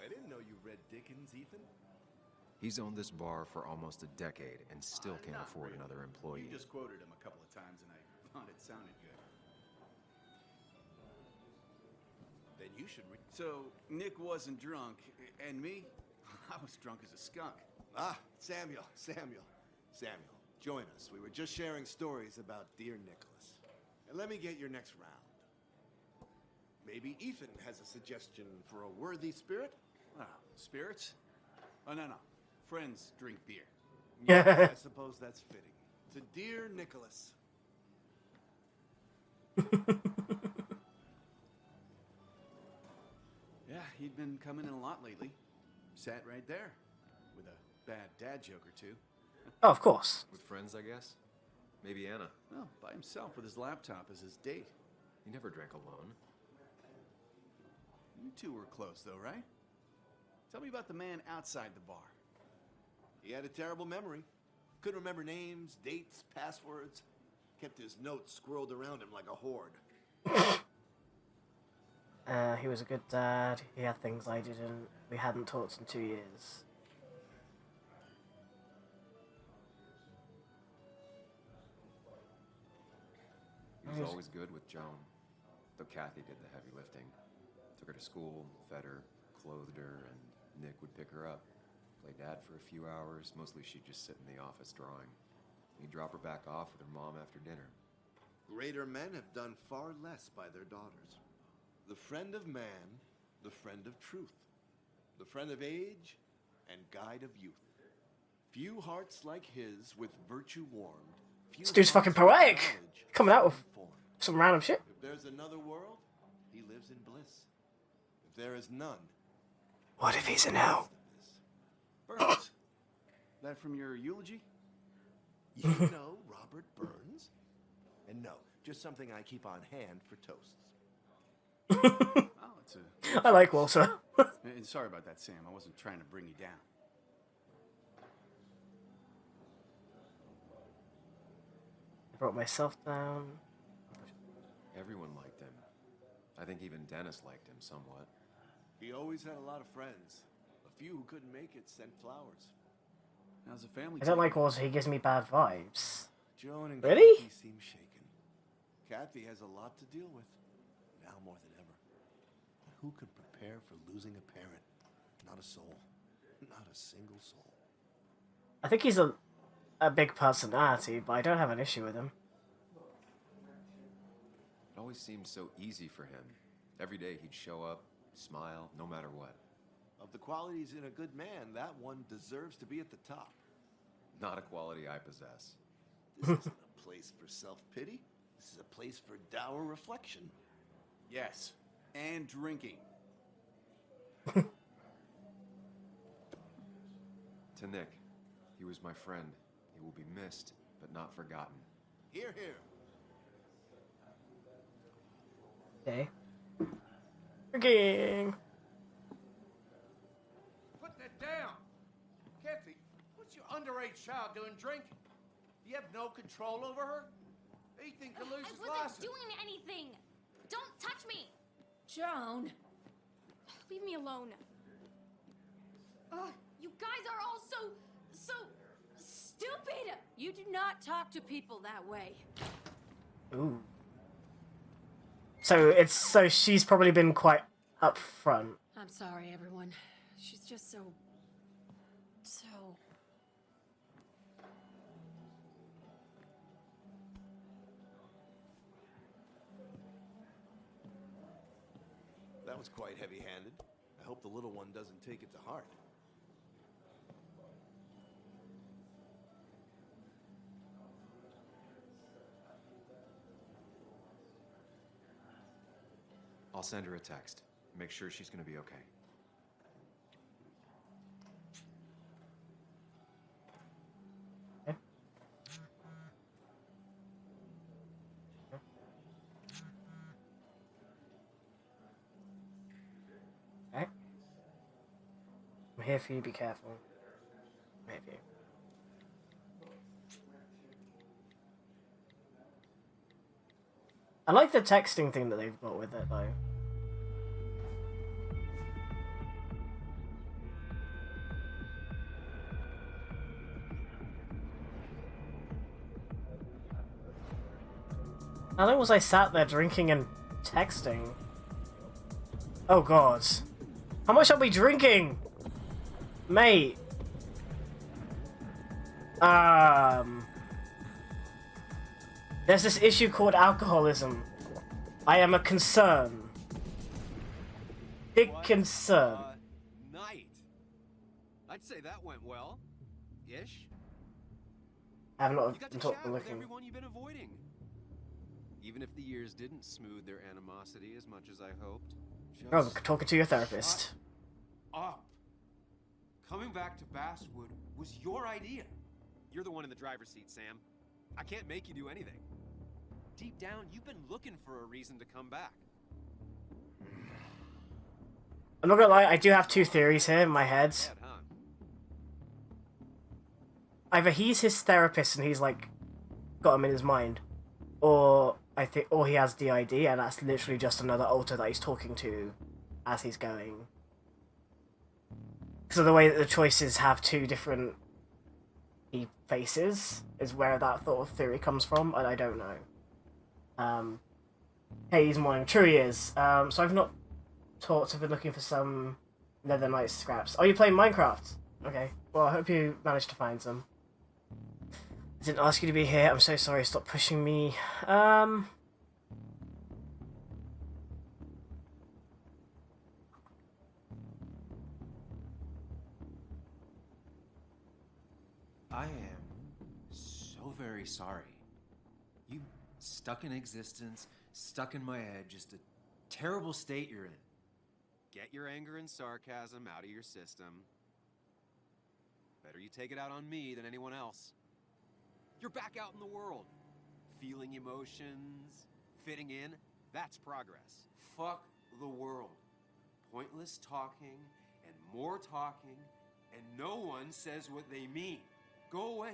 didn't know you read Dickens, Ethan. He's owned this bar for almost a decade and still can't afford another employee. You just quoted him a couple of times, and I thought it sounded good. Then you should read. So, Nick wasn't drunk, and me? I was drunk as a skunk. Ah, Samuel. Join us. We were just sharing stories about dear Nicholas. And let me get your next round. Maybe Ethan has a suggestion for a worthy spirit? Ah, spirits? Oh, no. Friends drink beer. Yeah, I suppose that's fitting. To dear Nicholas. Yeah, he'd been coming in a lot lately. Sat right there. With a bad dad joke or two. Oh, of course. With friends, I guess? Maybe Anna. Well, by himself with his laptop as his date. He never drank alone. You two were close, though, right? Tell me about the man outside the bar. He had a terrible memory. Couldn't remember names, dates, passwords. Kept his notes squirreled around him like a hoard. He was a good dad. He had things I didn't. We hadn't talked in 2 years. He was always good with Joan. Though Kathy did the heavy lifting. Took her to school, fed her, clothed her, and Nick would pick her up, play dad for a few hours. Mostly she'd just sit in the office drawing. He'd drop her back off with her mom after dinner. Greater men have done far less by their daughters. The friend of man, the friend of truth, the friend of age, and guide of youth. Few hearts like his with virtue warmed. This dude's fucking poetic. Coming out with some random shit. If there's another world, he lives in bliss. If there is none, what if he's in hell? Burns. That from your eulogy? You know Robert Burns? And no, just something I keep on hand for toasts. Oh, it's a... I like Walter. And sorry about that, Sam. I wasn't trying to bring you down. I brought myself down. Everyone liked him. I think even Dennis liked him somewhat. He always had a lot of friends. A few who couldn't make it sent flowers. How's the family? I don't like Walter. He gives me bad vibes. Joan and Really? Kathy seem shaken. Kathy has a lot to deal with, now more than ever. And who could prepare for losing a parent? Not a soul. Not a single soul. I think he's a big personality, but I don't have an issue with him. It always seemed so easy for him. Every day he'd show up, smile, no matter what. Of the qualities in a good man, that one deserves to be at the top. Not a quality I possess. This isn't a place for self-pity. This is a place for dour reflection. Yes, and drinking. To Nick, he was my friend. He will be missed, but not forgotten. Hear, hear. Okay. Drinking. Put that down! Kathy, what's your underage child doing drinking? You have no control over her? Ethan can lose his I wasn't license. doing anything! Don't touch me! Joan! Leave me alone. You guys are all so stupid! You do not talk to people that way. Ooh. So she's probably been quite upfront. I'm sorry, everyone. She's just so... That was quite heavy-handed. I hope the little one doesn't take it to heart. I'll send her a text. Make sure she's gonna be okay. Okay. I'm here for you, be careful. Maybe. I like the texting thing that they've got with it, though. How long was I sat there drinking and texting? Oh god. How much are we drinking? Mate. There's this issue called alcoholism. I am a concern. Big concern. Night. I'd say that went well. Ish. I have not You got to been chat with looking. everyone you've been avoiding. Even if the years didn't smooth their animosity as much as I hoped. Oh, talking to your therapist. Up. Coming back to Basswood was your idea. You're the one in the driver's seat, Sam. I can't make you do anything. Deep down, you've been looking for a reason to come back. I'm not gonna lie, I do have two theories here in my head. Bad, huh? Either he's his therapist and he's like got him in his mind, or he has DID and that's literally just another alter that he's talking to as he's going. So the way that the choices have two different faces is where that sort of theory comes from, and I don't know. Hey, he's morning. True he is. So I've not talked. I've been looking for some Netherite scraps. Oh, you play Minecraft? Okay. Well, I hope you managed to find some. I didn't ask you to be here. I'm so sorry. Stop pushing me. I am so very sorry. You stuck in existence, stuck in my head, just a terrible state you're in. Get your anger and sarcasm out of your system. Better you take it out on me than anyone else. You're back out in the world. Feeling emotions, fitting in, that's progress. Fuck the world. Pointless talking and more talking, and no one says what they mean. Go away.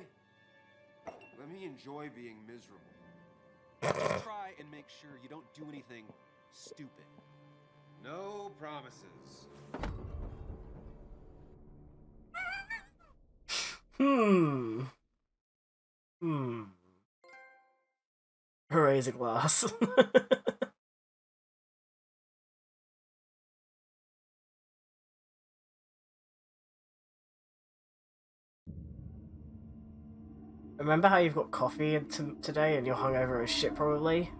Let me enjoy being miserable. Just try and make sure you don't do anything stupid. No promises. Raise a glass. Remember how you've got coffee today and you're hungover as shit, probably?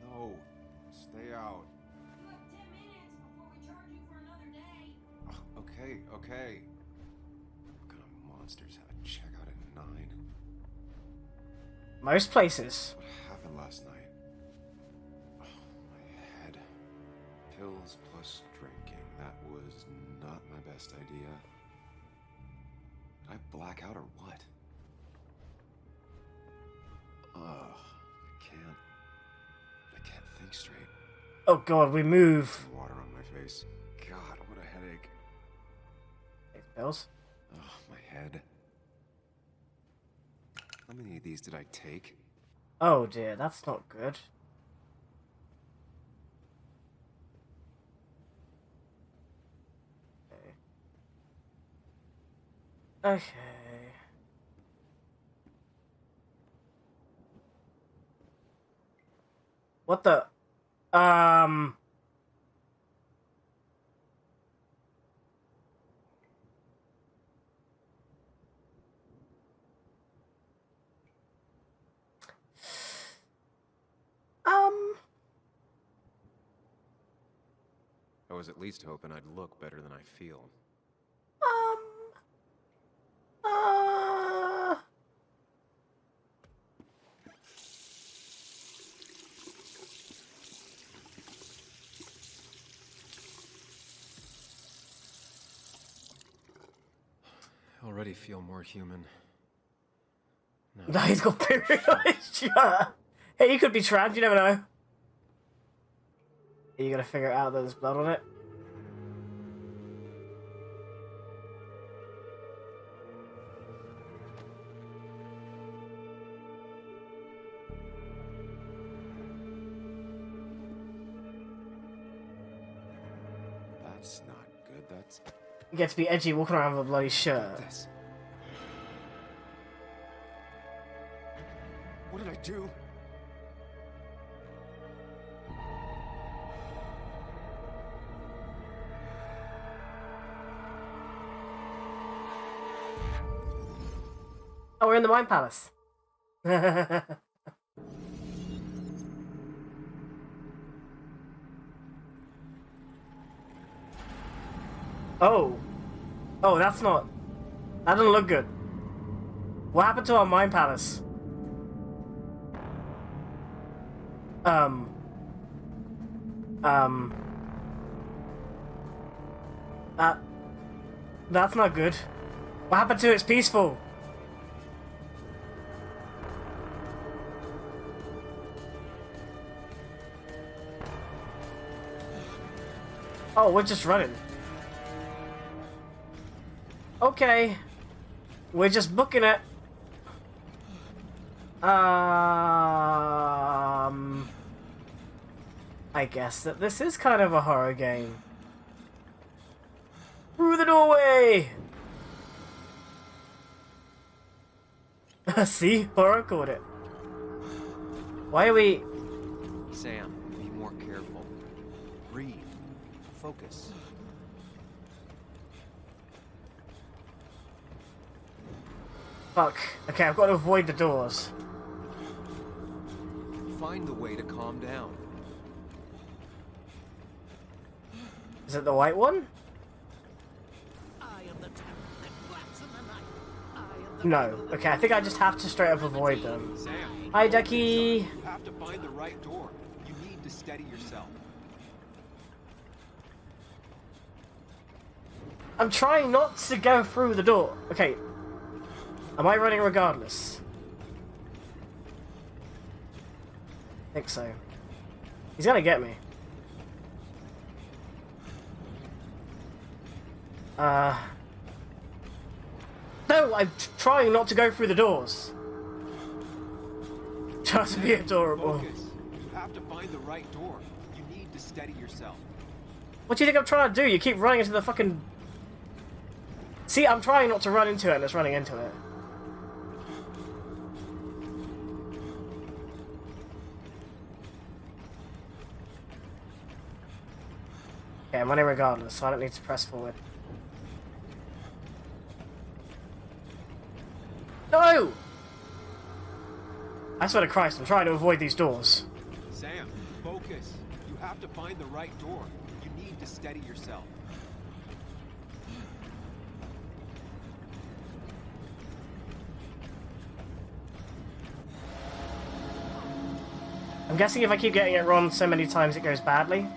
No, stay out. You have 10 minutes before we charge you for another day. Okay, okay. What kind of monsters have a checkout at 9? Most places. What happened last night? Oh, my head. Pills plus drinking. That was not my best idea. Did I black out or what? Ugh, I can't think straight. Oh god, we move. Water on my face. God, what a headache. Pills? Oh, my head. How many of these did I take? Oh dear, that's not good. Okay. What the? I was at least hoping I'd look better than I feel. I already feel more human. No, he's got period on his shirt. Hey, you could be trans, you never know. You gotta figure out that there's blood on it. That's not good. That's... You get to be edgy walking around with a bloody shirt. This. What did I do? Oh, we're in the Wine Palace. Oh. Oh, that's not... That doesn't look good. What happened to our Wine Palace? That's not good. What happened to It's Peaceful? Oh, we're just running. Okay. We're just booking it. I guess that this is kind of a horror game. Through the doorway! See? Horror called it. Why are we... Sam, be more careful. Breathe. Focus. Fuck. Okay, I've got to avoid the doors. Find the way to calm down. Is it the white one? No. Okay, I think I just have to straight up avoid them. Sam. Hi, Ducky. You have to find the right door. You need to steady yourself. I'm trying not to go through the door. Okay. Am I running regardless? I think so. He's gonna get me. No, I'm trying not to go through the doors. Try to be adorable. Focus. You have to find the right door. You need to steady yourself. What do you think I'm trying to do? You keep running into the fucking... See, I'm trying not to run into it and it's running into it. Okay, I'm running regardless, so I don't need to press forward. No! I swear to Christ, I'm trying to avoid these doors. Sam, focus. You have to find the right door. You need to steady yourself. I'm guessing if I keep getting it wrong so many times it goes badly.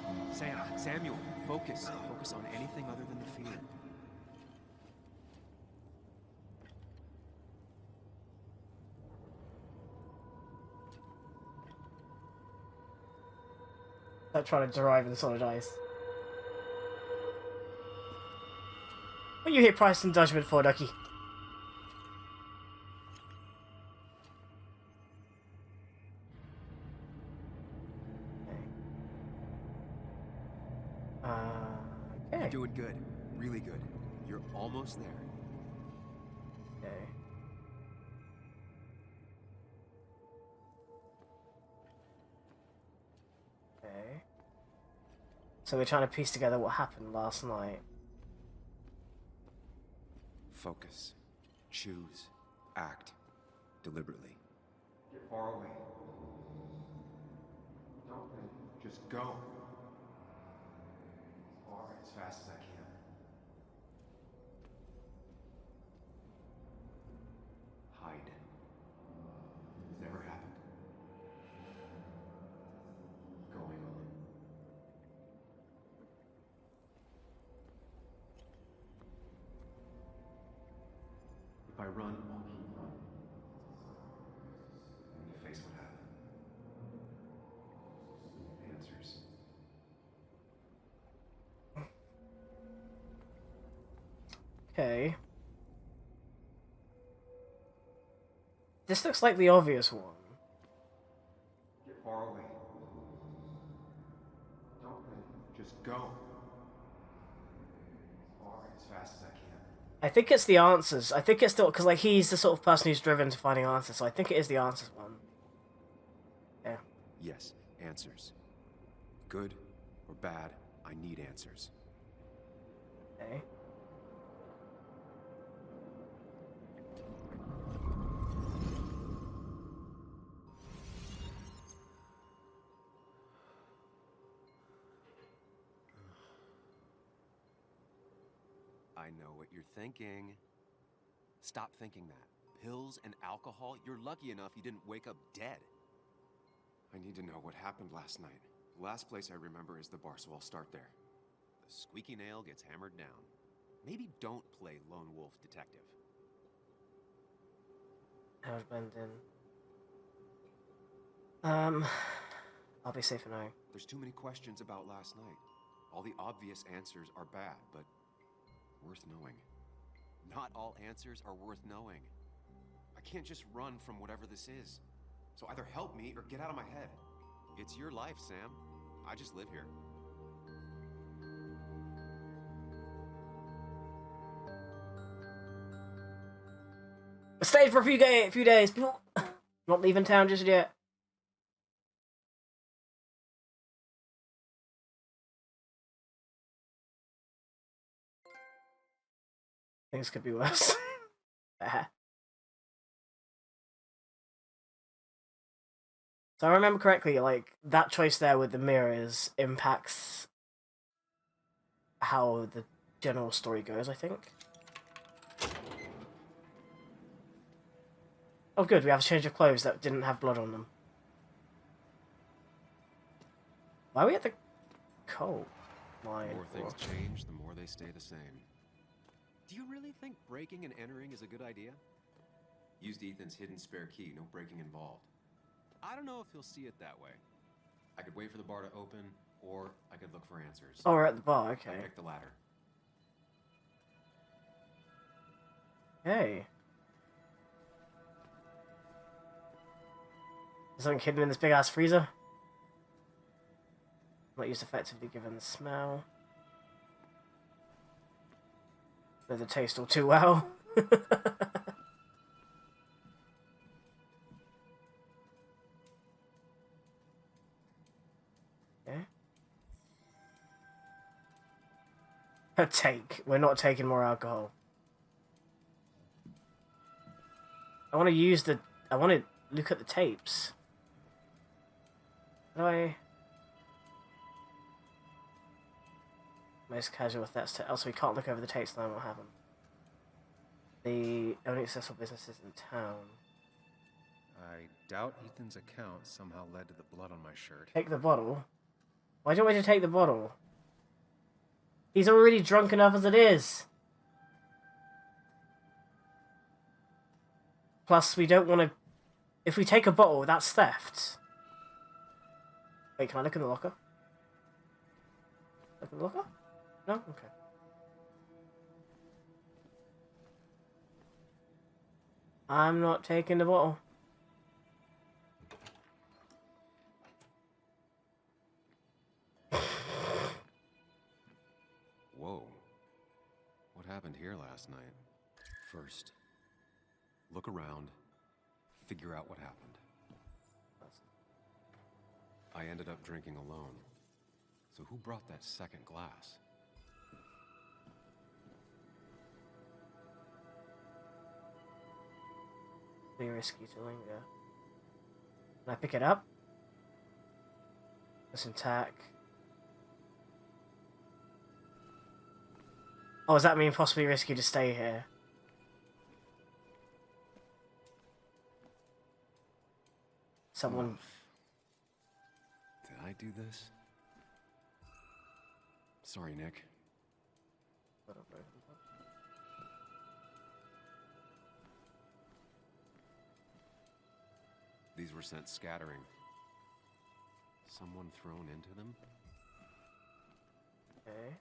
Samuel, focus. Focus on anything other than the fear. I'm trying to derive in solid ice. What you hit Price and Judgment for, Ducky? Okay. You're doing good. Really good. You're almost there. Okay. Okay. So we're trying to piece together what happened last night. Focus. Choose. Act. Deliberately. Get far away. Don't think. Just go. As far, as fast as I can. Hide. It's never happened. Going on. If I run, I'll keep running. When you face what happened. Answers. Okay. This looks like the obvious one. Get far away. Don't think. Just go. As far, as fast as I can. I think it's the answers. I think it's still because like he's the sort of person who's driven to finding answers. So I think it is the answers one. Yeah. Yes, answers. Good or bad, I need answers. Okay. I know what you're thinking. Stop thinking that. Pills and alcohol, you're lucky enough you didn't wake up dead. I need to know what happened last night. The last place I remember is the bar, so I'll start there. The squeaky nail gets hammered down. Maybe don't play lone wolf detective. How to blend in. I'll be safe for now. There's too many questions about last night. All the obvious answers are bad, but worth knowing. Not all answers are worth knowing. I can't just run from whatever this is. So either help me or get out of my head. It's your life, Sam. I just live here. Stayed for a few days. Not leaving town just yet. Things could be worse. So I remember correctly, like, that choice there with the mirrors impacts how the general story goes, I think. Oh good, we have a change of clothes that didn't have blood on them. Why are we at the coal mine? The more things change, the more they stay the same. Do you really think breaking and entering is a good idea? Used Ethan's hidden spare key, no breaking involved. I don't know if he'll see it that way. I could wait for the bar to open, or I could look for answers. Oh, we're at the bar, okay. I picked the latter. Hey. There's something hidden in this big ass freezer. Not used effectively given the smell. Know the taste all too well. Take. We're not taking more alcohol. I want to use the... I want to look at the tapes. How do I... Most casual thefts. Also, we can't look over the tapes now. What happened? The only accessible businesses in town. I doubt Ethan's account somehow led to the blood on my shirt. Take the bottle? Why don't we just take the bottle? He's already drunk enough as it is. Plus, we don't want to... If we take a bottle, that's theft. Wait, can I look in the locker? Look in the locker? No? Okay. I'm not taking the bottle. Whoa. What happened here last night? First, look around, figure out what happened. I ended up drinking alone. So who brought that second glass? Be risky to linger. Can I pick it up? It's intact. Oh, does that mean possibly risky to stay here? Someone... Did I do this? Sorry, Nick. These were sent scattering. Someone thrown into them? Okay.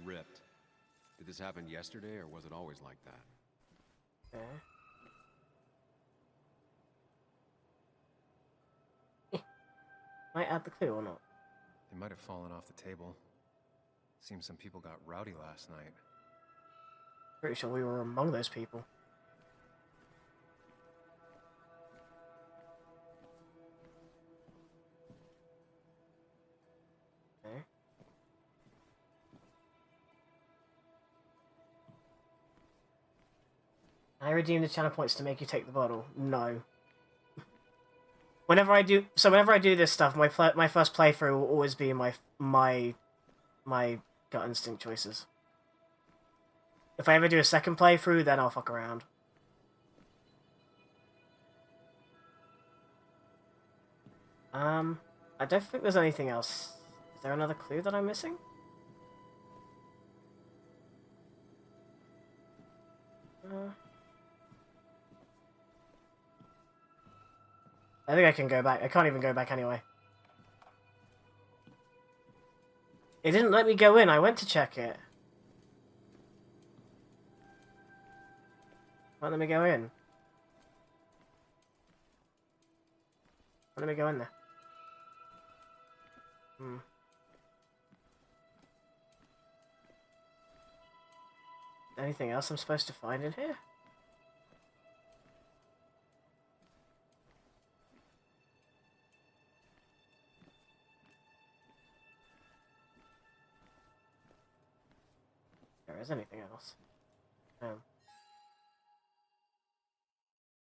Ripped. Did this happen yesterday, or was it always like that? Okay. Might add the clue or not? They might have fallen off the table. Seems some people got rowdy last night. Pretty sure we were among those people. Okay. Can I redeem the channel points to make you take the bottle? No. Whenever I do this stuff, my first playthrough will always be my gut instinct choices. If I ever do a second playthrough, then I'll fuck around. I don't think there's anything else. Is there another clue that I'm missing? I think I can go back. I can't even go back anyway. It didn't let me go in. I went to check it. Won't let me go in. Won't let me go in there. anything else I'm supposed to find in here? There is anything else.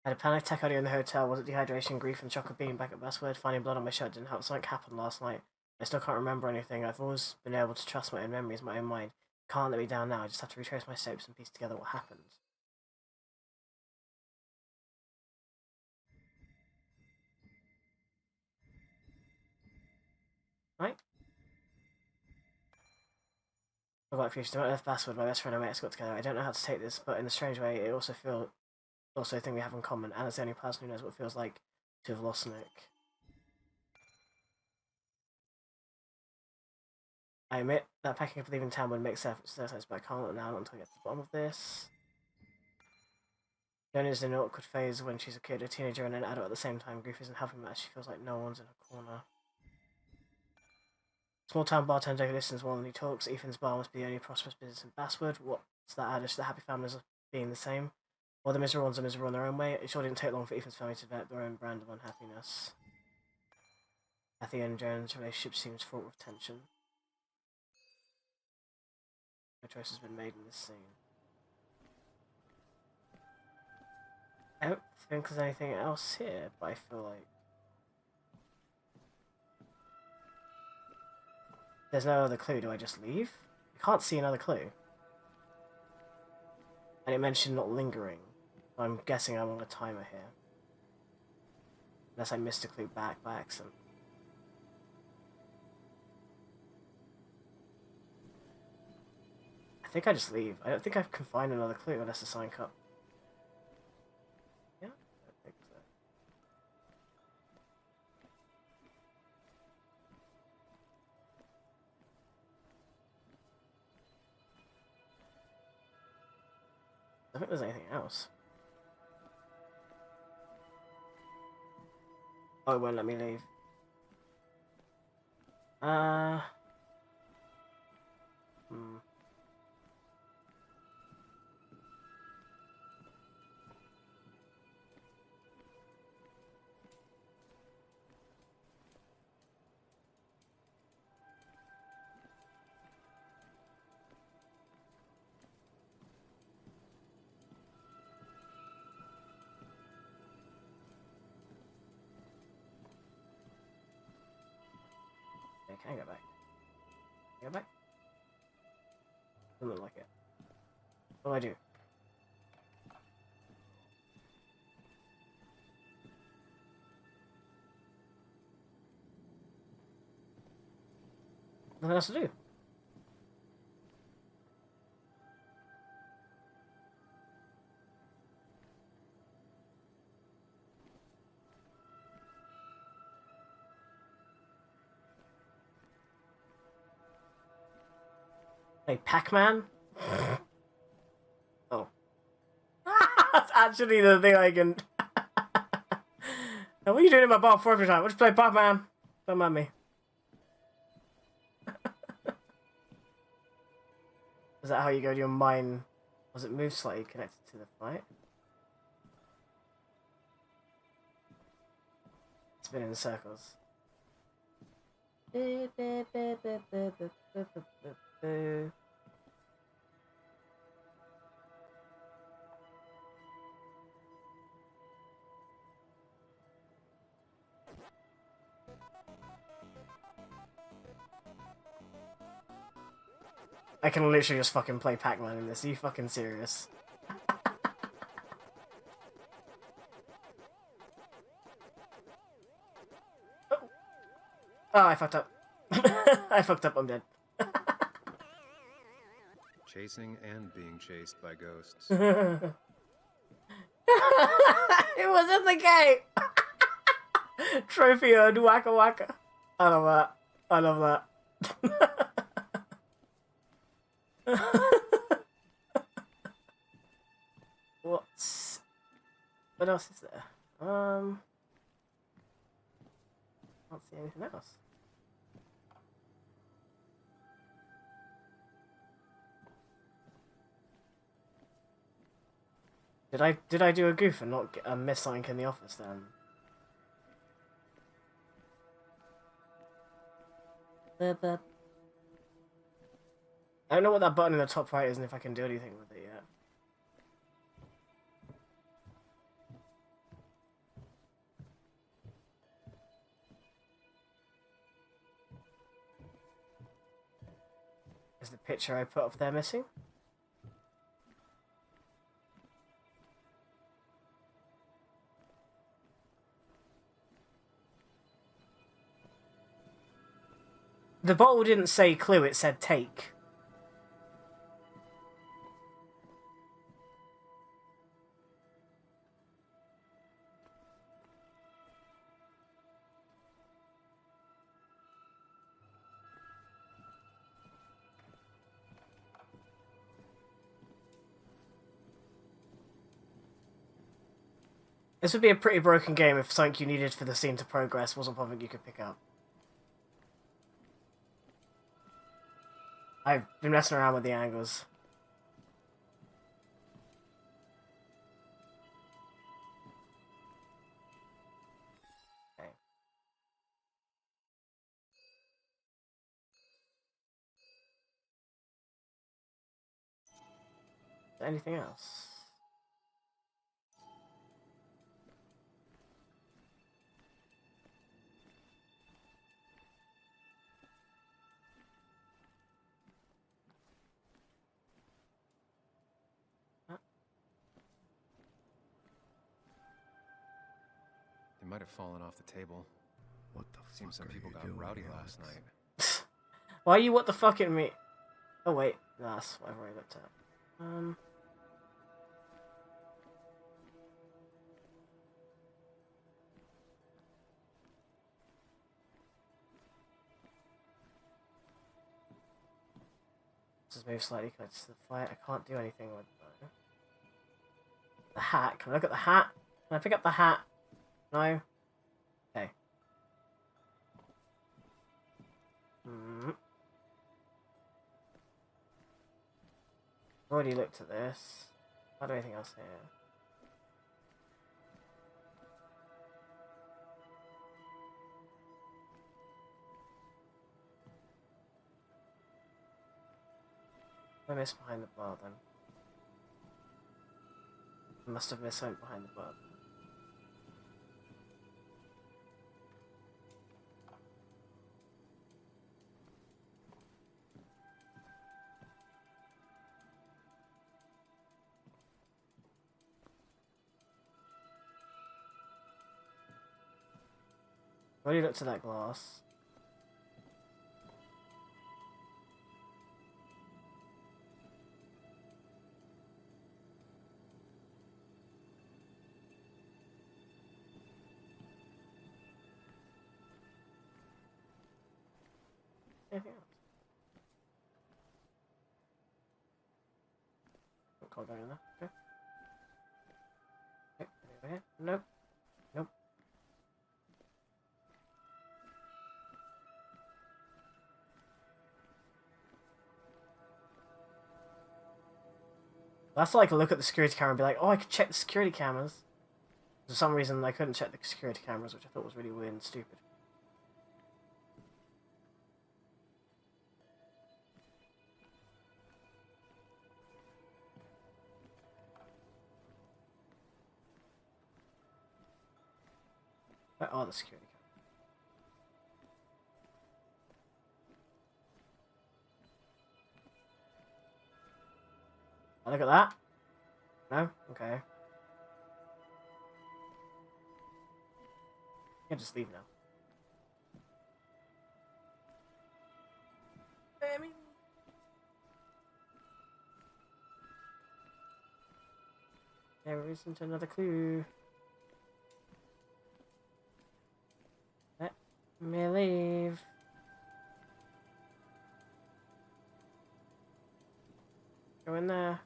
I had a panic attack earlier in the hotel. Was it dehydration, grief, and shock of being back at Basswood? Finding blood on my shirt didn't help. Something happened last night. I still can't remember anything. I've always been able to trust my own memories, my own mind. Can't let me down now. I just have to retrace my steps and piece together what happened. Right? I've got a future. I left Basswood. My best friend and my ex got together. I don't know how to take this, but in a strange way, it also a thing we have in common. Anna's the only person who knows what it feels like to have lost Nick. I admit that packing up and leaving town would make sense, but I can't let now until I get to the bottom of this. Joan is in an awkward phase when she's a kid, a teenager, and an adult at the same time. Grief isn't helping much. She feels like no one's in her corner. Small town bartender who listens more than he talks. Ethan's bar must be the only prosperous business in Basswood. What's that adage? The happy families are being the same. While the miserable ones are miserable in their own way, it sure didn't take long for Ethan's family to develop their own brand of unhappiness. Kathy and Joan's relationship seems fraught with tension. No choice has been made in this scene. I don't think there's anything else here, but I feel like there's no other clue. Do I just leave? I can't see another clue. And it mentioned not lingering. I'm guessing I'm on a timer here. Unless I missed a clue back by accident. I think I just leave. I don't think I can find another clue unless the sign cut. Yeah? I don't think so. I don't think there's anything else. Oh, it won't let me leave. Can I go back? Can I go back? Doesn't look like it. What do I do? Nothing else to do. Like Pac-Man? Oh. That's actually the thing I can... Now, what are you doing in my bar for every time? Let's play Pac-Man. Don't mind me. Is that how you go to your mind? Was it move slightly connected to the fight? Spin in circles. I can literally just fucking play Pac-Man in this. Are you fucking serious? Oh, I fucked up. I fucked up, I'm dead. Chasing and being chased by ghosts. It was in the game! Trophy earned, waka waka. I love that. I love that. What else is there? Can't see anything else. Did I do a goof and not miss something in the office then? I don't know what that button in the top right is and if I can do anything with it yet. Is the picture I put up there missing? The bottle didn't say clue, it said take. This would be a pretty broken game if something you needed for the scene to progress wasn't something you could pick up. I've been messing around with the angles. Okay. Is there anything else? They might have fallen off the table. What the Seems some fuck are people you got doing, rowdy Alex? last night. Why are you what the fuck at me? Oh wait, that's whatever I looked at. Just move slightly closer to the fire. I can't do anything with that. The hat. Can I look at the hat? Can I pick up the hat? No? Okay. I've already looked at this. Can't do anything else here. I missed behind the bar then. I must have missed something behind the bar. I already looked at that glass. Anything else? Can't go in there. Okay. Okay, over here. Nope. Nope. That's like a look at the security camera and be like, oh, I could check the security cameras. For some reason, I couldn't check the security cameras, which I thought was really weird and stupid. Where are the security cameras? Oh, look at that. No? Okay. I can just leave now. There isn't another clue. Let me leave. Go in there.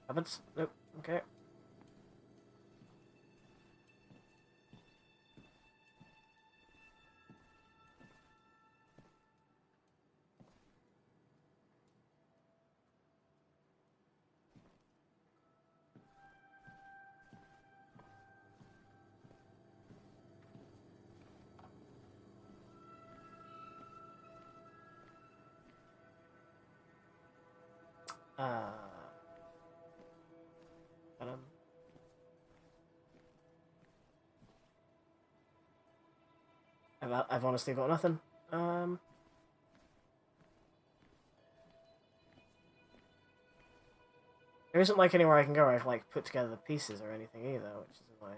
Cupboards? Nope. Okay. Um, I've honestly got nothing. There isn't like anywhere I can go where I can like put together the pieces or anything either, which is annoying.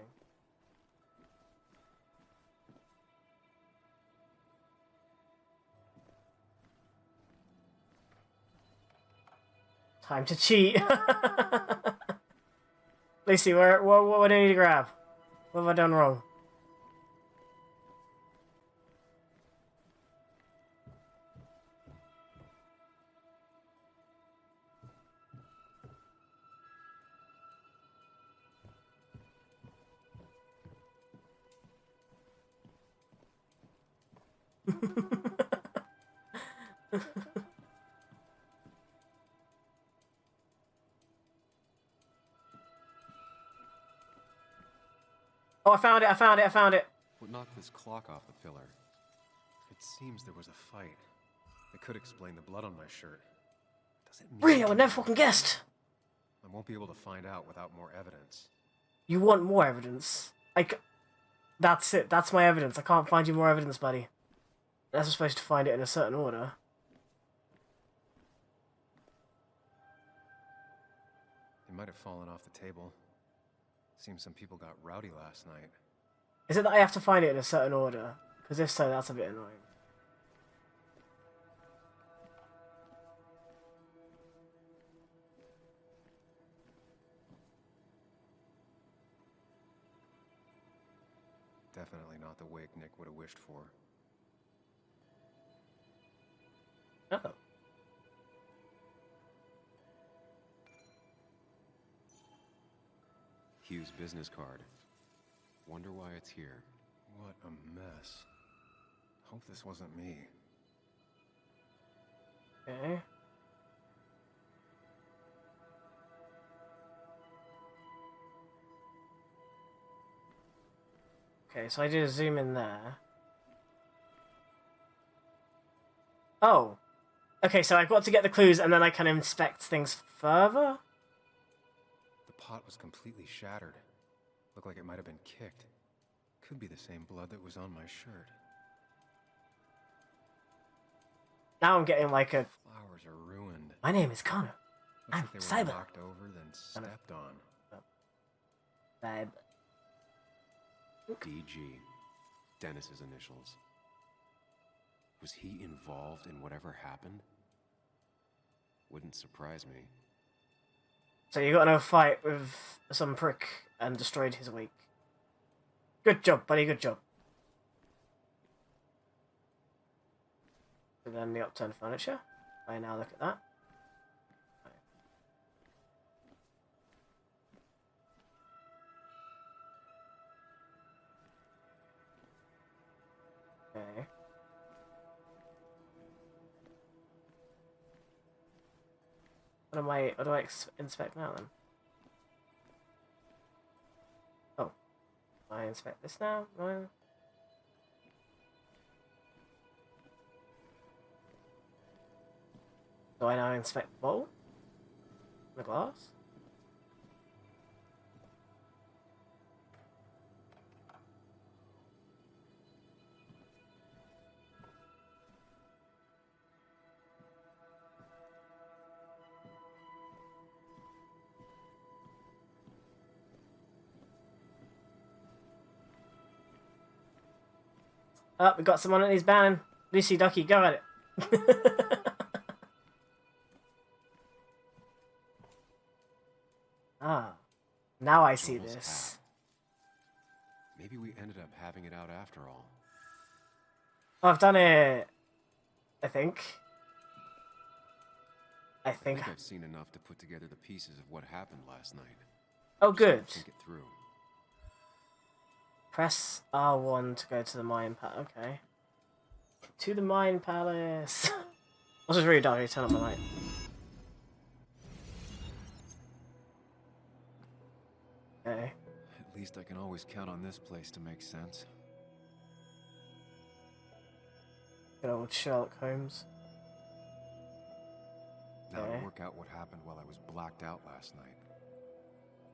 Time to cheat. Lucy, what do I need to grab? What have I done wrong? Oh, I found it, I found it, I found it. What knocked this clock off the pillar? It seems there was a fight. It could explain the blood on my shirt. Does it mean Really, I would never fucking guessed. I won't be able to find out without more evidence. You want more evidence? That's it, that's my evidence. I can't find you more evidence, buddy. Unless I'm supposed to find it in a certain order. It might have fallen off the table. Seems some people got rowdy last night. Is it that I have to find it in a certain order? Because if so, that's a bit annoying. Definitely not the wake Nick would have wished for. Oh. Hugh's business card. Wonder why it's here. What a mess. Hope this wasn't me. Okay. Okay, so I did a zoom in there. Oh. Okay, so I've got to get the clues and then I can inspect things further? The pot was completely shattered. Looked like it might have been kicked. Could be the same blood that was on my shirt. Now I'm getting like a... Flowers are ruined. My name is Connor. Looks I'm like they were Cyber. knocked over, then stepped on. Cyber. DG. Dennis's initials. Was he involved in whatever happened? Wouldn't surprise me. So you got in a fight with some prick and destroyed his wake. Good job, buddy, good job. And then the upturned furniture. I now look at that. Okay. What do I inspect now then? Oh. I inspect this now? No. Do I now inspect the bowl? The glass? Oh, we got someone that needs banning. Lucy Ducky, go at it. Ah, now I see Almost this. half. Maybe we ended up having it out after all. Oh, I've done it. I think I think I've seen enough to put together the pieces of what happened last night. Oh, good. Think it through. Press R1 to go to the mine palace. Okay. To the mine palace. This is really dark. Turn on my light. Okay. At least I can always count on this place to make sense. Good old Sherlock Holmes. Now Okay. to work out what happened while I was blacked out last night.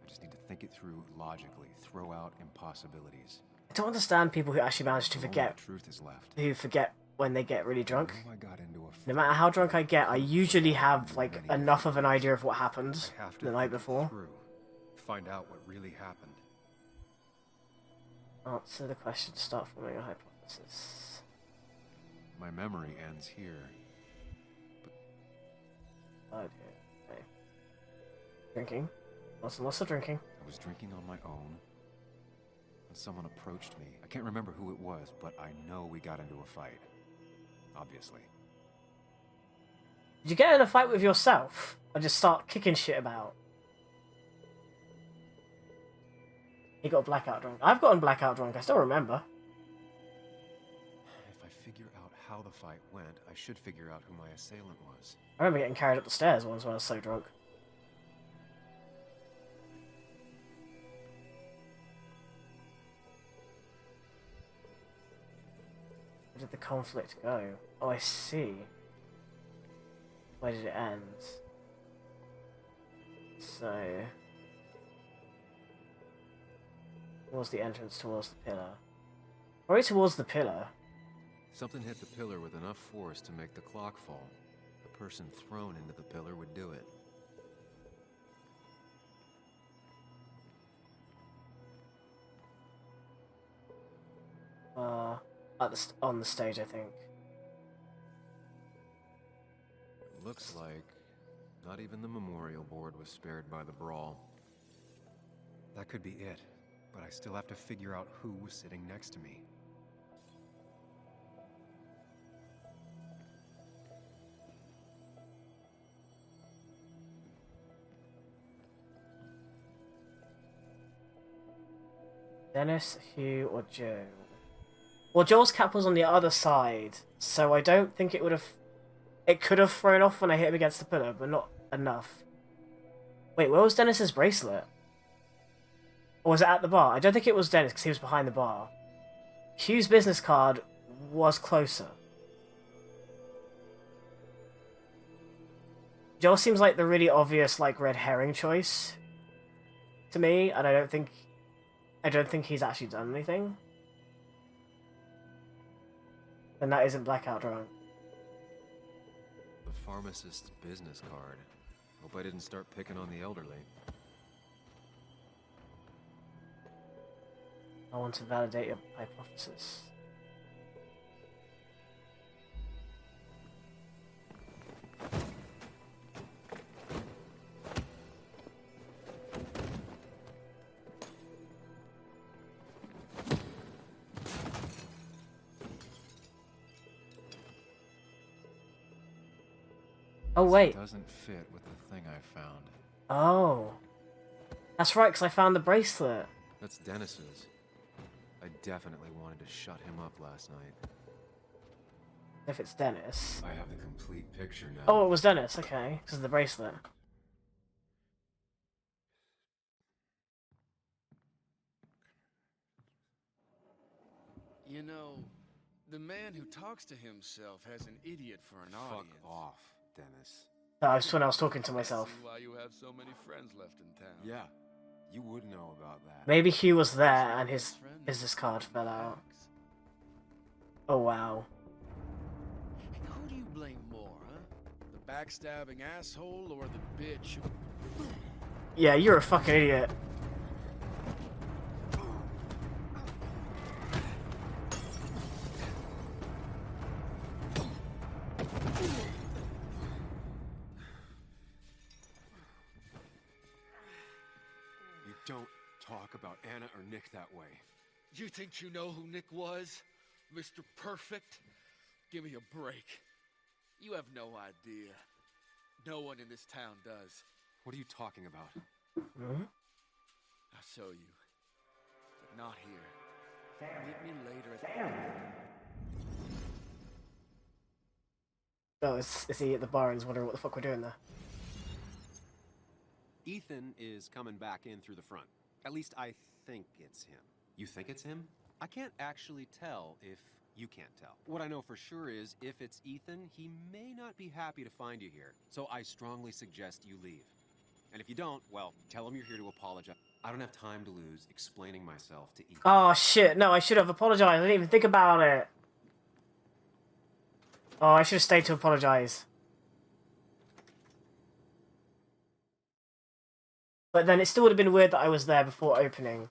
I just need to think it through logically, throw out impossibilities. I don't understand people who actually manage to Only forget, the truth is left. who forget when they get really drunk. I know I got into a No matter how drunk I get, I usually have like Many enough of an idea of what happened I have to the night think it before. through, find out what really happened. Answer the question, start forming a hypothesis. My memory ends here. Oh dear. Okay. Drinking. Lots and lots of drinking. I was drinking on my own when someone approached me. I can't remember who it was, but I know we got into a fight. Obviously. Did you get in a fight with yourself? Or just start kicking shit about? He got blackout drunk. I've gotten blackout drunk, I still remember. If I figure out how the fight went, I should figure out who my assailant was. I remember getting carried up the stairs once when I was so drunk. Where did the conflict go? Oh, I see. Where did it end? So... towards the entrance, towards the pillar. Probably towards the pillar. Something hit the pillar with enough force to make the clock fall. The person thrown into the pillar would do it. On the stage, I think. It looks like not even the memorial board was spared by the brawl. That could be it, but I still have to figure out who was sitting next to me. Dennis, Hugh, or Joe? Well, Joel's cap was on the other side, so I don't think it would have... It could have thrown off when I hit him against the pillar, but not enough. Wait, where was Dennis's bracelet? Or was it at the bar? I don't think it was Dennis, because he was behind the bar. Hugh's business card was closer. Joel seems like the really obvious, like, red herring choice to me, and I don't think he's actually done anything. Then that isn't blackout drunk. The pharmacist's business card. Hope I didn't start picking on the elderly. I want to validate your hypothesis. Oh, wait. It doesn't fit with the thing I found. Oh. That's right, because I found the bracelet. That's Dennis's. I definitely wanted to shut him up last night. If it's Dennis. I have the complete picture now. Oh, it was Dennis, okay. Because of the bracelet. You know, the man who talks to himself has an idiot for an audience. Fuck off, Dennis. That was when I was talking to myself. See why you have so many friends left in town. Yeah, you would know about that. Maybe Hugh was there and his business card fell out. Oh, wow. Who do you blame more, huh? The backstabbing asshole or the bitch who... Yeah, you're a fucking idiot. You don't talk about Anna or Nick that way. You think you know who Nick was? Mr. Perfect? Give me a break. You have no idea. No one in this town does. What are you talking about? I'll show you. But not here. Meet me later at Oh, is he at the bar and he's wondering what the fuck we're doing there? Ethan is coming back in through the front. At least I think it's him. You think it's him? I can't actually tell if You can't tell. What I know for sure is, if it's Ethan, he may not be happy to find you here. So I strongly suggest you leave. And if you don't, well, tell him you're here to apologize. I don't have time to lose explaining myself to Ethan. Oh shit, no, I should have apologized. I didn't even think about it. Oh, I should have stayed to apologize. But then it still would have been weird that I was there before opening.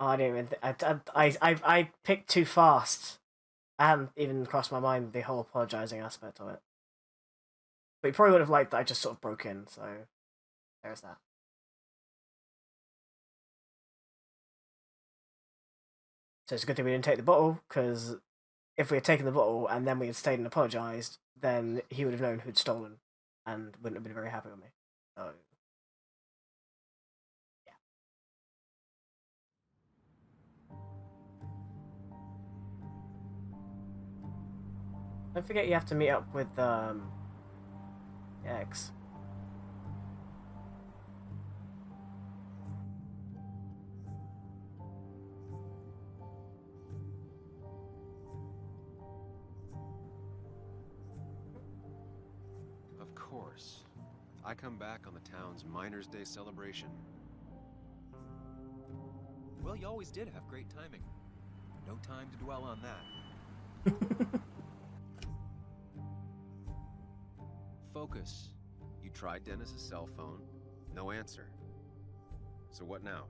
Oh, I didn't even. I picked too fast. I hadn't even crossed my mind the whole apologizing aspect of it. But you probably would have liked that I just sort of broke in, so there's that. So it's a good thing we didn't take the bottle, because if we had taken the bottle and then we had stayed and apologized, then he would have known who'd stolen and wouldn't have been very happy with me. So, yeah. Don't forget you have to meet up with X. Of course. I come back on the town's Miners' Day celebration. Well, you always did have great timing. No time to dwell on that. Focus. You tried Dennis's cell phone. No answer. So what now?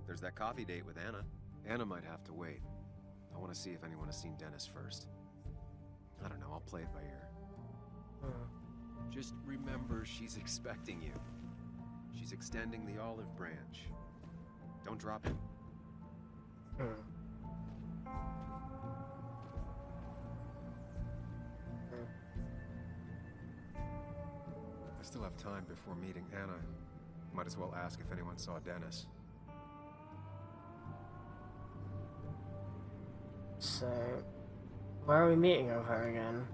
There's that coffee date with Anna. Anna might have to wait. I want to see if anyone has seen Dennis first. I don't know, I'll play it by ear. Just remember she's expecting you. She's extending the olive branch. Don't drop it. I still have time before meeting Anna. Might as well ask if anyone saw Dennis. So, where are we meeting over again?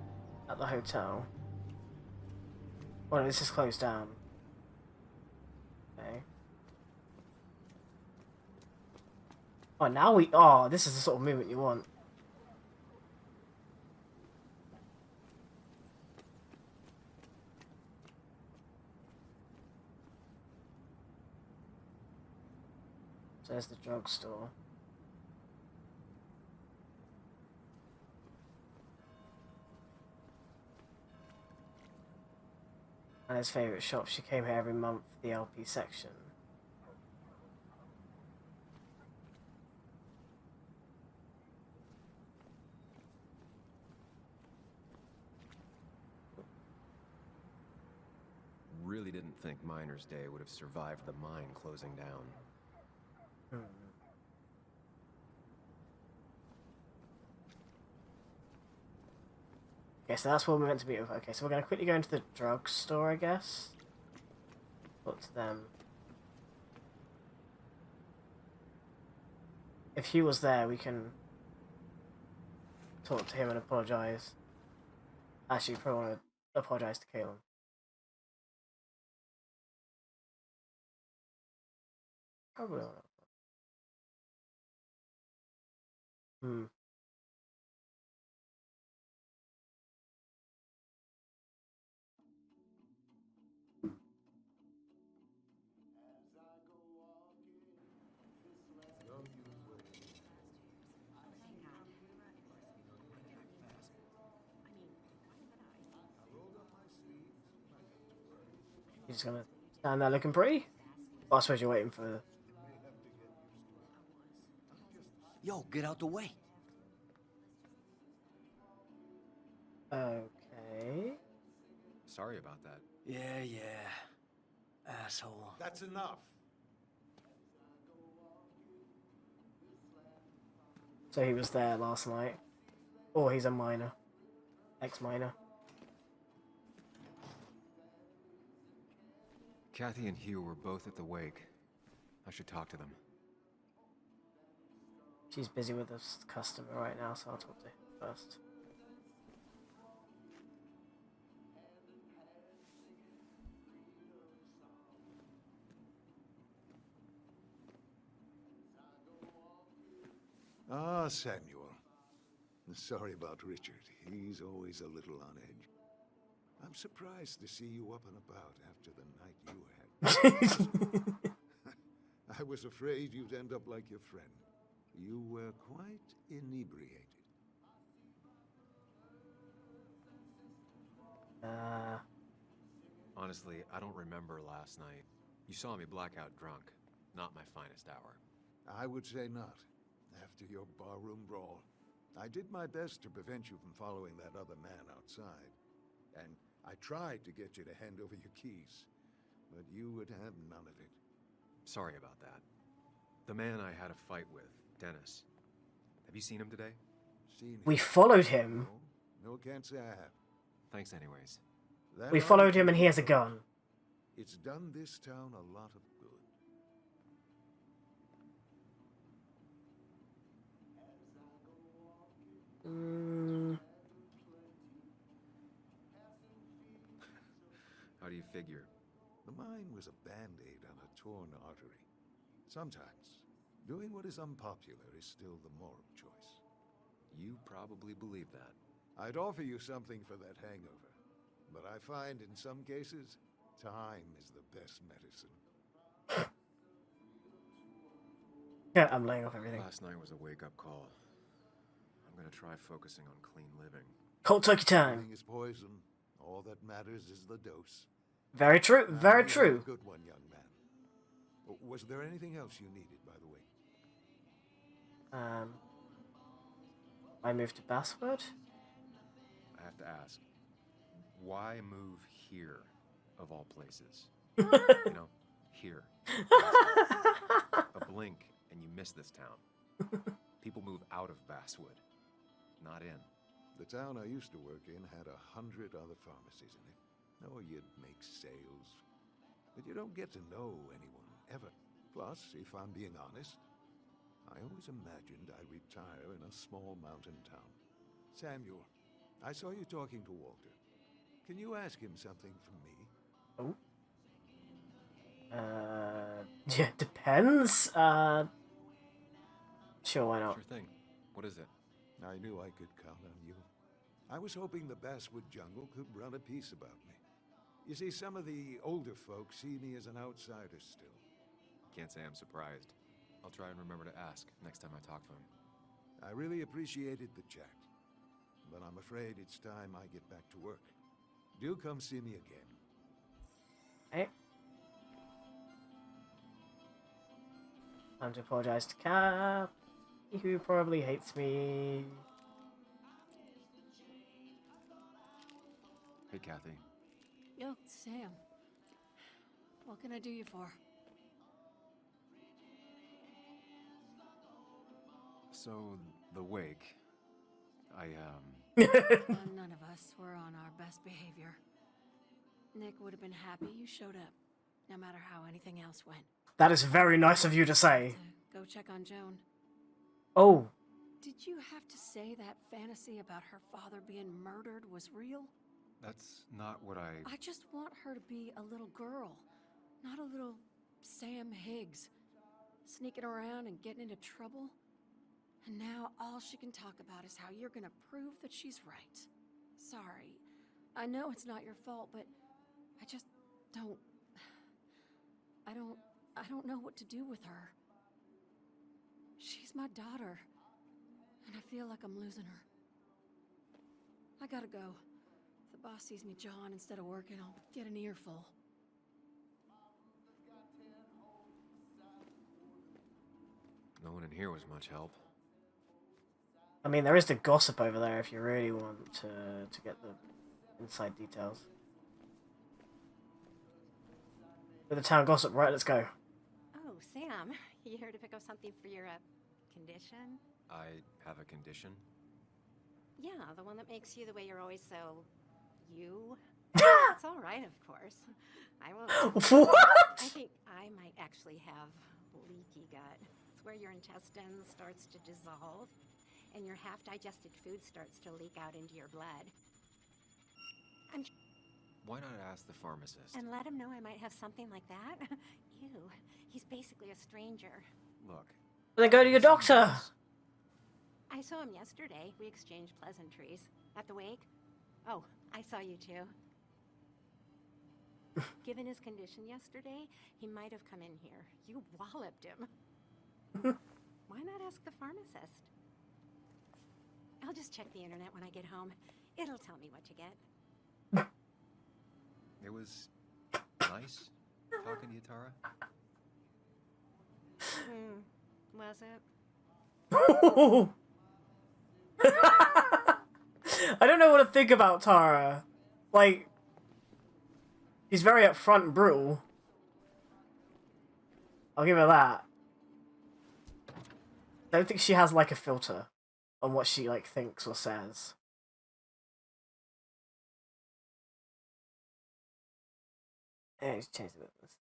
At the hotel. Oh, no, this is closed down. Okay. Oh, now we... Oh, this is the sort of movement you want. So there's the drugstore. And his favourite shop. She came here every month, the LP section. Really didn't think Miners' Day would have survived the mine closing down. Okay, so that's what we're meant to be with. Okay, so we're going to quickly go into the drugstore, I guess. Talk to them. If Hugh was there, we can talk to him and apologise. Actually, we probably want to apologise to Caitlin. Probably not. He's just gonna stand there looking pretty? Well, I suppose you're waiting for... Yo, get out the way. Okay... Sorry about that. Yeah. Asshole. That's enough. So he was there last night. Or he's a miner. Ex-miner. Kathy and Hugh were both at the wake. I should talk to them. She's busy with this customer right now, so I'll talk to her first. Ah, Samuel. Sorry about Richard. He's always a little on edge. I'm surprised to see you up and about after the night you had. I was afraid you'd end up like your friend. You were quite inebriated. Honestly, I don't remember last night. You saw me blackout drunk. Not my finest hour. I would say not. After your barroom brawl, I did my best to prevent you from following that other man outside. And I tried to get you to hand over your keys, but you would have none of it. Sorry about that. The man I had a fight with, Dennis. Have you seen him today? Seen him? We followed him. No, can't say I have. Thanks anyways. That We followed him and he has a gun. It's done this town a lot of good. How do you figure? The mine was a band-aid on a torn artery. Sometimes, doing what is unpopular is still the moral choice. You probably believe that. I'd offer you something for that hangover, but I find in some cases, time is the best medicine. Yeah, I'm laying off everything. Last night was a wake-up call. I'm gonna try focusing on clean living. Cold turkey time. Everything is poison. All that matters is the dose. Very true. Very You're true. a good one, young man. Was there anything else you needed, by the way? I moved to Basswood. I have to ask, why move here, of all places? Here. A blink and you miss this town. People move out of Basswood, not in. The town I used to work in had 100 other pharmacies in it. Oh, you'd make sales. But you don't get to know anyone, ever. Plus, if I'm being honest, I always imagined I'd retire in a small mountain town. Samuel, I saw you talking to Walter. Can you ask him something from me? Oh. Yeah, depends. Sure, why not? Sure thing. What is it? I knew I could count on you. I was hoping the Basswood jungle could run a piece about me. You see, some of the older folks see me as an outsider still. Can't say I'm surprised. I'll try and remember to ask next time I talk to him. I really appreciated the chat, but I'm afraid it's time I get back to work. Do come see me again. Hey. Time to apologize to Cap, who probably hates me. Hey, Kathy. Yo, Sam. What can I do you for? So, the wake. None of us were on our best behavior. Nick would have been happy you showed up, no matter how anything else went. That is very nice of you to say. Go check on Joan. Oh. Did you have to say that fantasy about her father being murdered was real? That's not what I just want her to be a little girl, not a little Sam Higgs, sneaking around and getting into trouble. And now all she can talk about is how you're gonna prove that she's right. Sorry. I know it's not your fault, but I just don't... I don't know what to do with her. She's my daughter, and I feel like I'm losing her. I gotta go. If the boss sees me jawing instead of working, I'll get an earful. No one in here was much help. I mean, there is the gossip over there if you really want to get the inside details. With the town gossip, right? Let's go. Oh, Sam, you here to pick up something for your condition? I have a condition? Yeah, the one that makes you the way you're always so... you? It's all right, of course. I won't... What? I think I might actually have leaky gut. It's where your intestine starts to dissolve, and your half-digested food starts to leak out into your blood. Why not ask the pharmacist? And let him know I might have something like that? Ew, he's basically a stranger. Look. Then go to your doctor. I saw him yesterday. We exchanged pleasantries. At the wake? Oh, I saw you too. Given his condition yesterday, he might have come in here. You walloped him. Why not ask the pharmacist? I'll just check the internet when I get home. It'll tell me what to get. It was nice talking to you, Tara. Was it? I don't know what to think about Tara. Like, she's very upfront and brutal. I'll give her that. I don't think she has, like, a filter on what she, like, thinks or says. Yeah, he's changed a bit of this.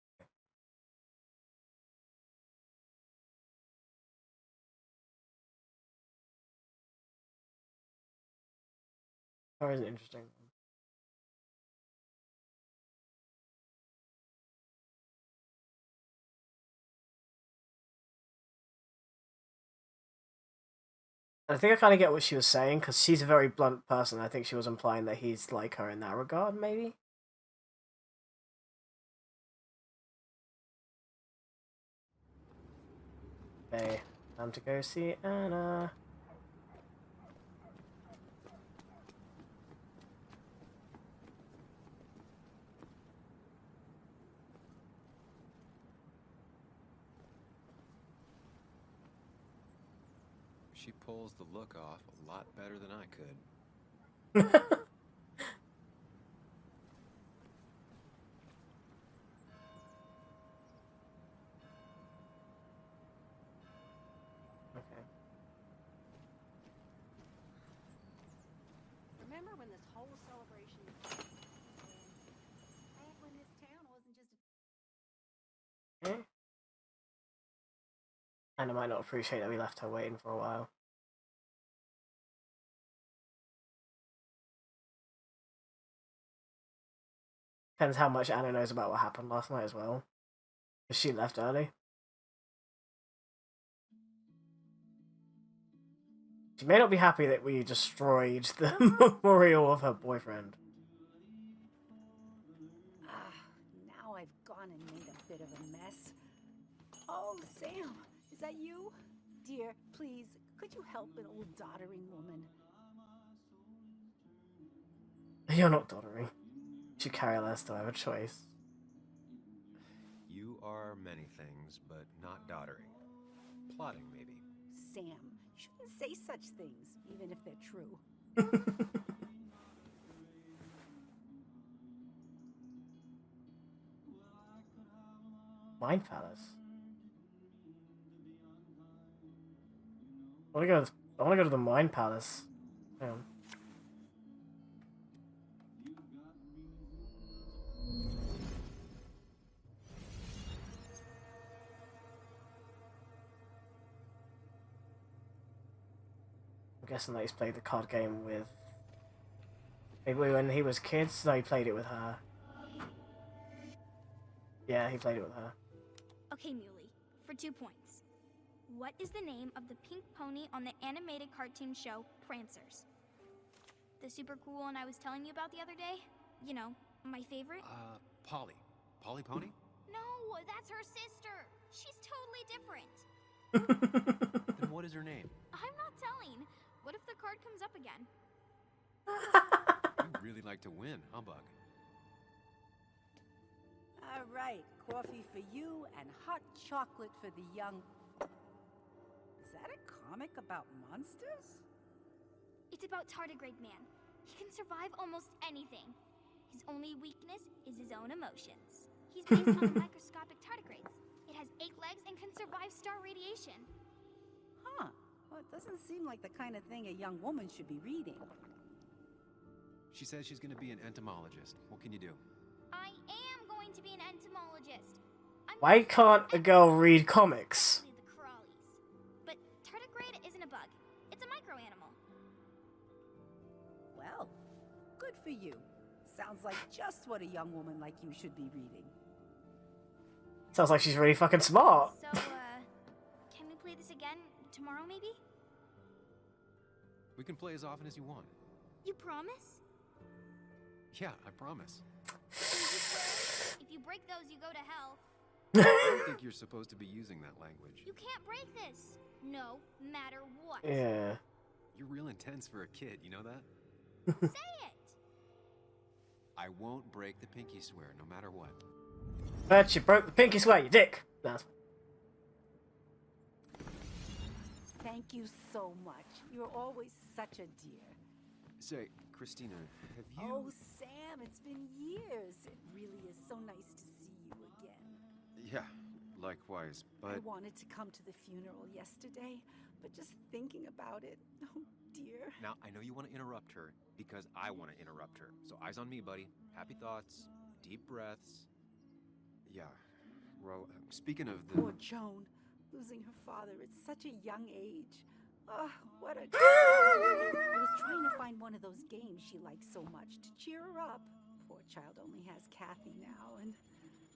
Or is it interesting? I think I kind of get what she was saying, because she's a very blunt person. I think she was implying that he's like her in that regard, maybe? Okay, time to go see Anna. She pulls the look off a lot better than I could. Okay. Remember when this whole celebration back when this town wasn't just a Okay. Anna might not appreciate that we left her waiting for a while. Depends how much Anna knows about what happened last night as well. Because she left early. She may not be happy that we destroyed the memorial of her boyfriend. Now I've gone and made a bit of a mess. Oh, Sam, is that you? Dear, please, could you help an old doddering woman? You're not doddering. You carry less to have a choice. You are many things, but not doddering. Plotting, maybe. Sam, you shouldn't say such things, even if they're true. Mind Palace. I want to go to the Mind Palace. Hang on. I'm guessing that he's played the card game with... Maybe when he was kids? No, he played it with her. Yeah, he played it with her. Okay, Muley, for 2 points. What is the name of the pink pony on the animated cartoon show Prancers? The super cool one I was telling you about the other day? You know, my favorite? Polly. Polly Pony? No, that's her sister. She's totally different. Then what is her name? I'm not telling. What if the card comes up again? You really like to win, humbug. All right, coffee for you and hot chocolate for the young... Is that a comic about monsters? It's about Tardigrade Man. He can survive almost anything. His only weakness is his own emotions. He's based on the microscopic tardigrades. It has 8 legs and can survive star radiation. Huh. Well, it doesn't seem like the kind of thing a young woman should be reading. She says she's going to be an entomologist. What can you do? I am going to be an entomologist. Why can't a girl read comics? The crawlies. But tardigrade isn't a bug. It's a microanimal. Well, good for you. Sounds like just what a young woman like you should be reading. Sounds like she's really fucking smart. So, can we play this again tomorrow, maybe? We can play as often as you want. You promise? Yeah, I promise. If you break those, you go to hell. I don't think you're supposed to be using that language. You can't break this. No matter what. Yeah. You're real intense for a kid, you know that? Say it. I won't break the pinky swear, no matter what. But you broke the pinky swear, you dick. That's... Thank you so much. You're always such a dear. Say, Christina, have you... Oh, Sam, it's been years. It really is so nice to see you again. Yeah, likewise, but... I wanted to come to the funeral yesterday, but just thinking about it, oh dear. Now, I know you want to interrupt her, because I want to interrupt her. So eyes on me, buddy. Happy thoughts, deep breaths. Yeah, well, speaking of the... Poor Joan, losing her father at such a young age. Oh, what a... I was trying to find one of those games she likes so much to cheer her up. Poor child only has Kathy now, and,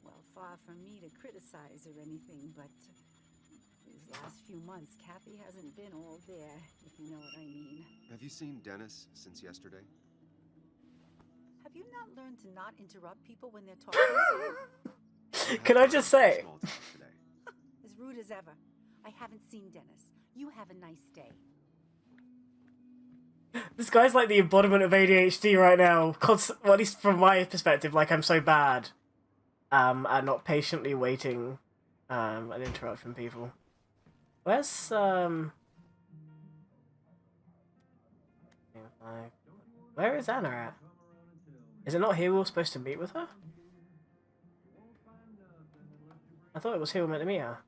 well, far from me to criticize or anything, but these last few months, Kathy hasn't been all there, if you know what I mean. Have you seen Dennis since yesterday? Have you not learned to not interrupt people when they're talking? Can I just say? As rude as ever. I haven't seen Dennis. You have a nice day. This guy's like the embodiment of ADHD right now. Well, at least from my perspective, like I'm so bad at not patiently waiting and interrupting people. Where's where is Anna at? Is it not here we're supposed to meet with her? I thought it was here we're meant to meet her.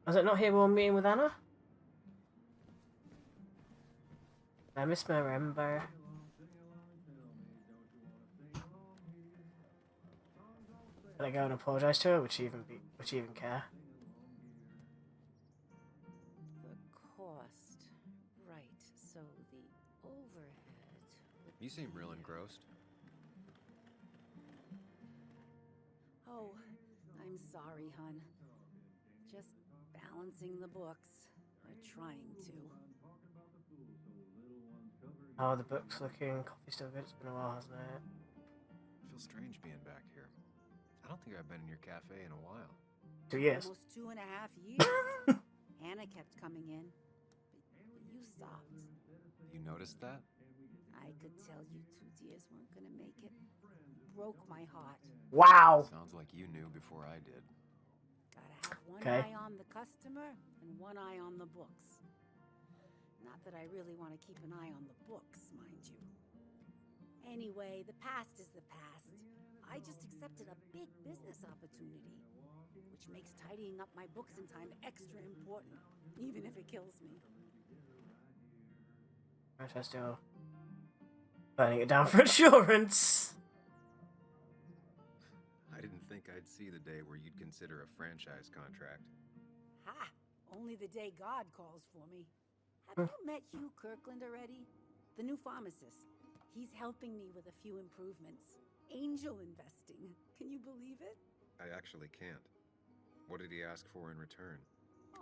Was it not here we're meeting with Anna? I misremember. Can I go and apologise to her? Would she even care? The cost. Right, so the overhead would... You seem real engrossed. Oh, I'm sorry, hun. Just balancing the books. Or trying to. Oh, the book's looking. Coffee's still good. It's been a while, hasn't it? I feel strange being back here. I don't think I've been in your cafe in a while. 2 years. Almost 2.5 years. Anna kept coming in, but you stopped. You noticed that? I could tell you two dears weren't gonna make it. Broke my heart. Wow. Sounds like you knew before I did. Gotta have one Okay. eye on the customer and one eye on the books. Not that I really want to keep an eye on the books, mind you. Anyway, the past is the past. I just accepted a big business opportunity, which makes tidying up my books in time extra important, even if it kills me. Right, I still burning it down for insurance. I didn't think I'd see the day where you'd consider a franchise contract. Ha! Only the day God calls for me. Have you met Hugh Kirkland already? The new pharmacist. He's helping me with a few improvements. Angel investing. Can you believe it? I actually can't. What did he ask for in return?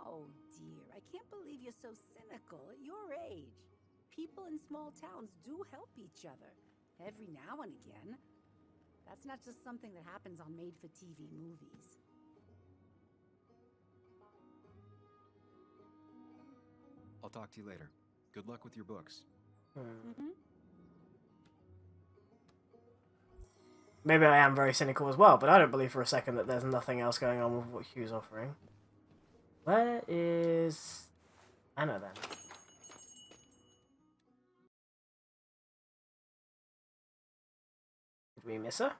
Oh dear, I can't believe you're so cynical at your age. People in small towns do help each other, every now and again. That's not just something that happens on made-for-TV movies. I'll talk to you later. Good luck with your books. Maybe I am very cynical as well, but I don't believe for a second that there's nothing else going on with what Hugh's offering. Where is Anna then? Did we miss her?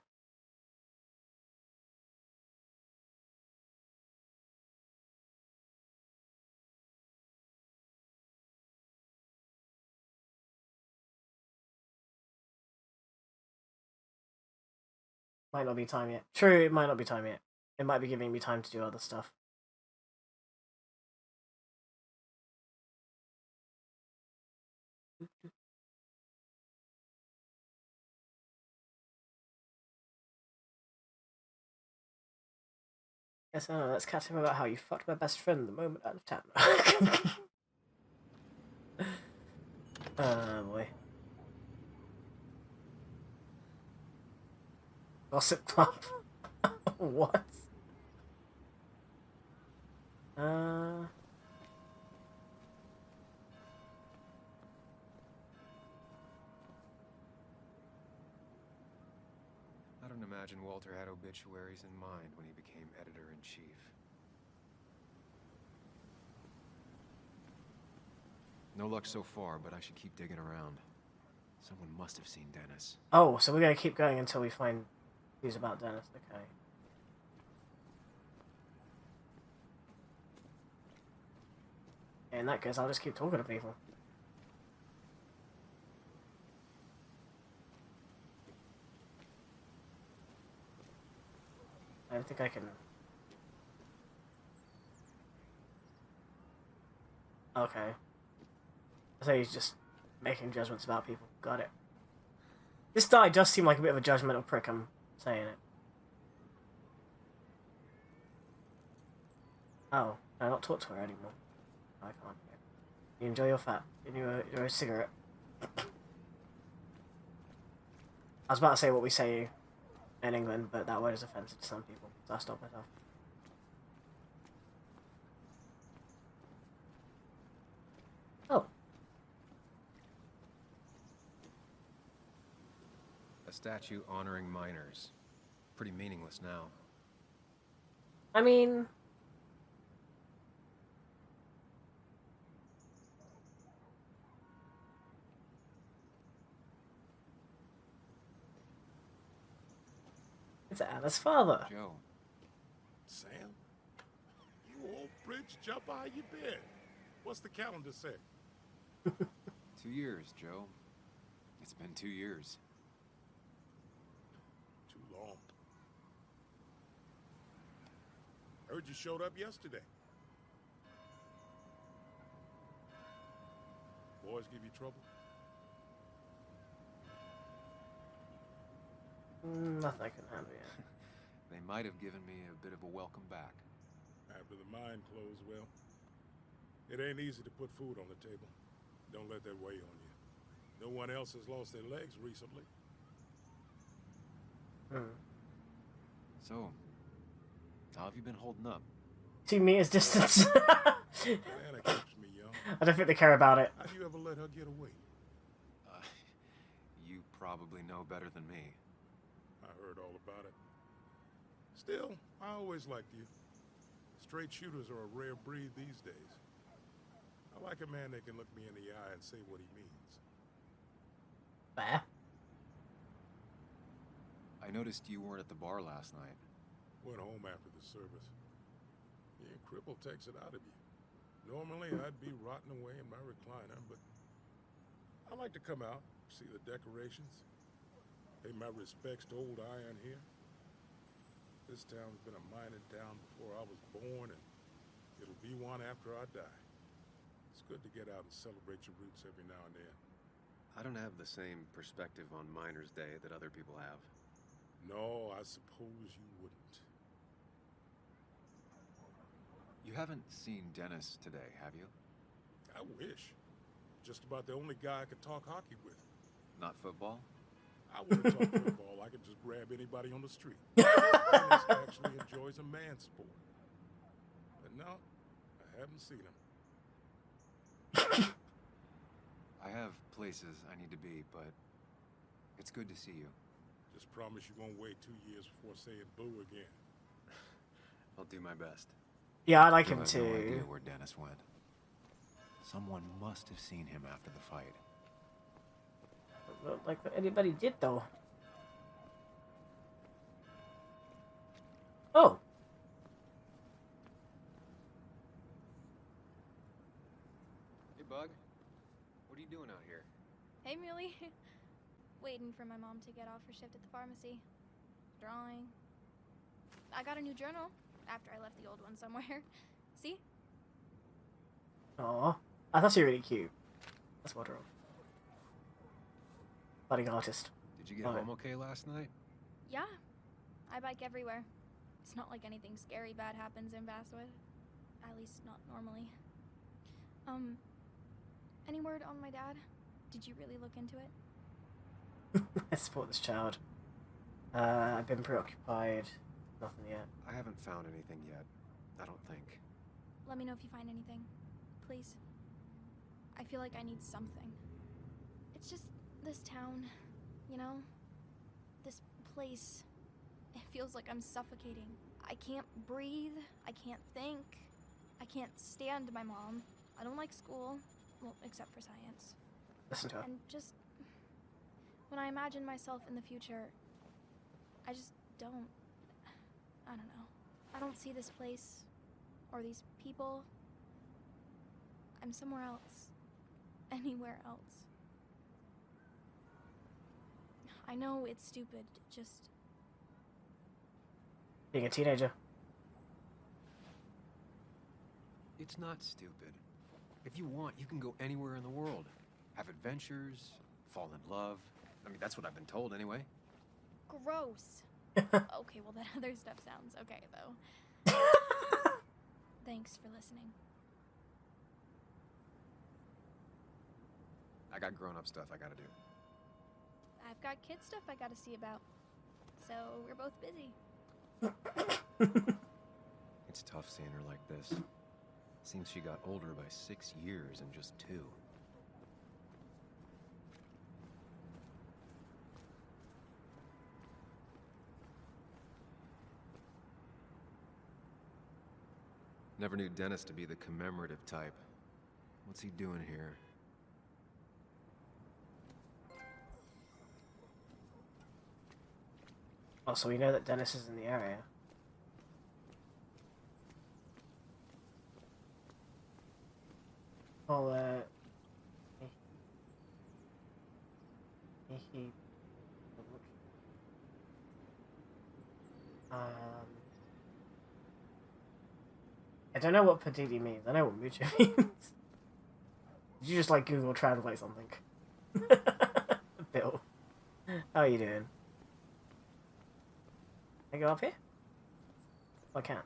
Might not be time yet. True, it might not be time yet. It might be giving me time to do other stuff. Yes, let's catch him about how you fucked my best friend the moment out of town. Oh boy. Gossip Club. What? I don't imagine Walter had obituaries in mind when he became editor-in-chief. No luck so far, but I should keep digging around. Someone must have seen Dennis. Oh, so we're gonna keep going until we find who's about Dennis. Okay. In that case, I'll just keep talking to people. I don't think I can... Okay. So he's just making judgments about people. Got it. This guy does seem like a bit of a judgmental prick, I'm saying it. Oh, can I not talk to her anymore? I can't. You enjoy your fat. You enjoy a cigarette. I was about to say what we say in England, but that word is offensive to some people, so I stopped myself. Oh. A statue honoring miners. Pretty meaningless now. I mean... It's Anna's father. Joe. Sam? You old bridge jumper, how you been? What's the calendar say? 2 years, Joe. It's been 2 years. Too long. Heard you showed up yesterday. Boys give you trouble? Nothing I can handle yet. They might have given me a bit of a welcome back. After the mine closed, well, it ain't easy to put food on the table. Don't let that weigh on you. No one else has lost their legs recently. So, how have you been holding up? 2 meters distance. Diana keeps me young. I don't think they care about it. How do you ever let her get away? You probably know better than me. I heard all about it. Still, I always liked you. Straight shooters are a rare breed these days. I like a man that can look me in the eye and say what he means. Fair. I noticed you weren't at the bar last night. Went home after the service. Yeah, cripple takes it out of you. Normally, I'd be rotting away in my recliner, but I like to come out, see the decorations, pay my respects to old Iron here. This town's been a mining town before I was born, and it'll be one after I die. It's good to get out and celebrate your roots every now and then. I don't have the same perspective on Miners' Day that other people have. No, I suppose you wouldn't. You haven't seen Dennis today, have you? I wish. Just about the only guy I could talk hockey with. Not football? I wouldn't talk football. I could just grab anybody on the street. Dennis actually enjoys a man's sport. But no, I haven't seen him. I have places I need to be, but it's good to see you. Just promise you won't wait 2 years before saying boo again. I'll do my best. Yeah, I like You him have too. No idea where Dennis went. Someone must have seen him after the fight. Not like what anybody did though. Oh. Hey, Bug. What are you doing out here? Hey, Muley. Waiting for my mom to get off her shift at the pharmacy. Drawing. I got a new journal after I left the old one somewhere. See? Aw. That's actually really cute. That's wonderful. Budding artist. Did you get Love it. home okay last night? Yeah. I bike everywhere. It's not like anything scary bad happens in Basswood. At least not normally. Any word on my dad? Did you really look into it? I support this child. I've been preoccupied. Nothing yet. I haven't found anything yet. I don't think. Let me know if you find anything. Please. I feel like I need something. It's just this town, you know? This place. It feels like I'm suffocating. I can't breathe. I can't think. I can't stand my mom. I don't like school. Well, except for science. Listen to her. And just... when I imagine myself in the future, I just don't... I don't know. I don't see this place or these people. I'm somewhere else. Anywhere else. I know it's stupid, just... Being a teenager. It's not stupid. If you want, you can go anywhere in the world. Have adventures, fall in love. I mean, that's what I've been told anyway. Gross. Okay, well, that other stuff sounds okay, though. Thanks for listening. I got grown-up stuff I gotta do. I've got kid stuff I gotta see about. So, we're both busy. It's tough seeing her like this. Seems she got older by 6 years in just 2. Never knew Dennis to be the commemorative type. What's he doing here? Oh, so we know that Dennis is in the area. Oh, I don't know what Padidi means. I know what Mucha means. Did you just like Google Translate something? Bill, how are you doing? Can I go up here? Oh, I can't.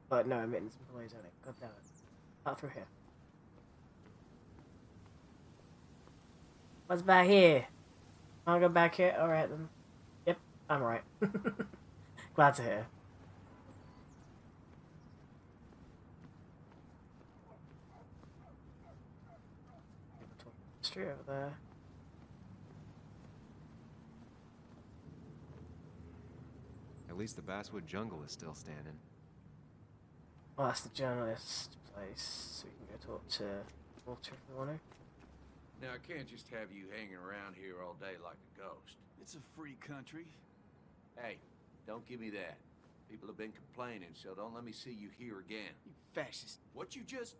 But no, admittance employees only. God damn it. Out through here. What's back here? I'll go back here? Alright then. Yep, I'm right. Glad to hear. Street over there. At least the Basswood jungle is still standing. Well, that's the journalist place, so we can go talk to Walter if we want to. Now, I can't just have you hanging around here all day like a ghost. It's a free country. Hey, don't give me that. People have been complaining, so don't let me see you here again. You fascist. What you just...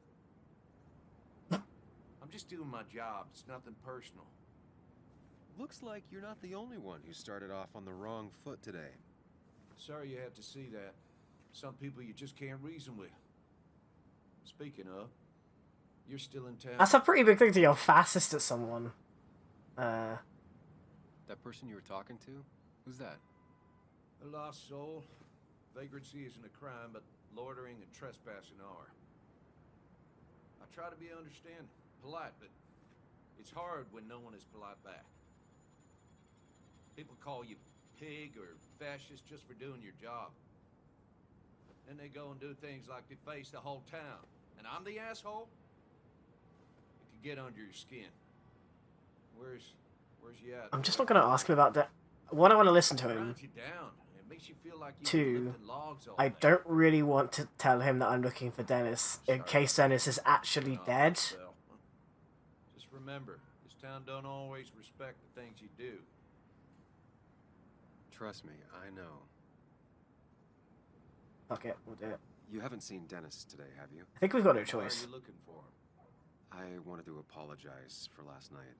I'm just doing my job. It's nothing personal. Looks like you're not the only one who started off on the wrong foot today. Sorry you have to see that. Some people you just can't reason with. Speaking of, you're still in town. That's a pretty big thing to yell fascist at someone. That person you were talking to? Who's that? A lost soul. Vagrancy isn't a crime, but loitering and trespassing are. I try to be understanding, polite, but it's hard when no one is polite back. People call you pig or fascist just for doing your job. Then they go and do things like deface the whole town. And I'm the asshole? It can get under your skin. Where's you at? I'm just not going to ask him about that. One, I want to listen to him. Ground you down. It makes you feel like you've Two, been lifting logs all I day. don't really want to tell him that I'm looking for Dennis in case Dennis is actually dead. Well, just remember, this town don't always respect the things you do. Trust me, I know. Fuck it, we'll do it. You haven't seen Dennis today, have you? I think we've got no Why choice. are you looking for him? I wanted to apologize for last night.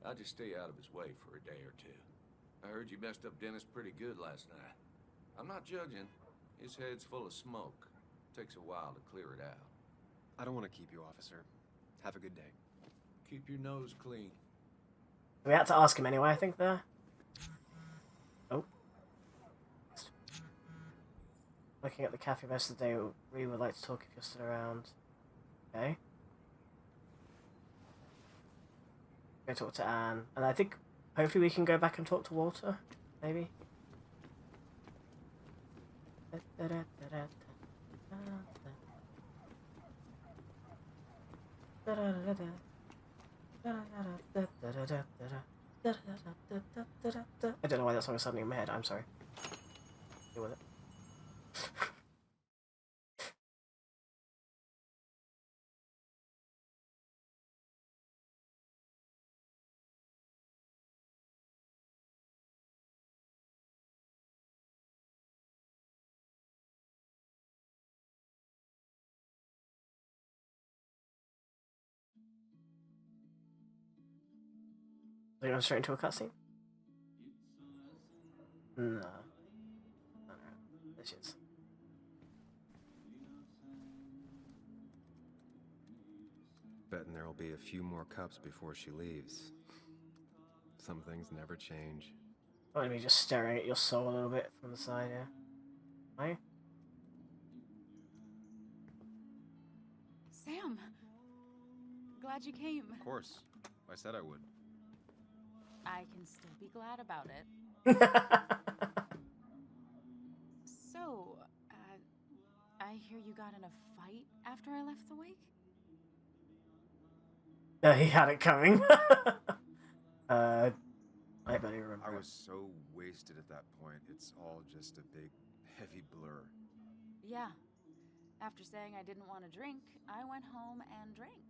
I'll just stay out of his way for a day or two. I heard you messed up Dennis pretty good last night. I'm not judging. His head's full of smoke. Takes a while to clear it out. I don't want to keep you, officer. Have a good day. Keep your nose clean. We had to ask him anyway, I think, there. Looking at the cafe most of the day, we would like to talk if you're still around. Okay. Go talk to Anne. And I think hopefully we can go back and talk to Walter. Maybe. I don't know why that song is suddenly in my head. I'm sorry. Deal with it. Are you going straight into a cutscene? No. This is. Betting there'll be a few more cups before she leaves. Some things never change. I'm me just staring at your soul a little bit from the side here. Are you? Sam! Glad you came. Of course. I said I would. I can still be glad about it. So, I hear you got in a fight after I left the wake? He had it coming. I barely remember. I was so wasted at that point, it's all just a big, heavy blur. Yeah. After saying I didn't want to drink, I went home and drank.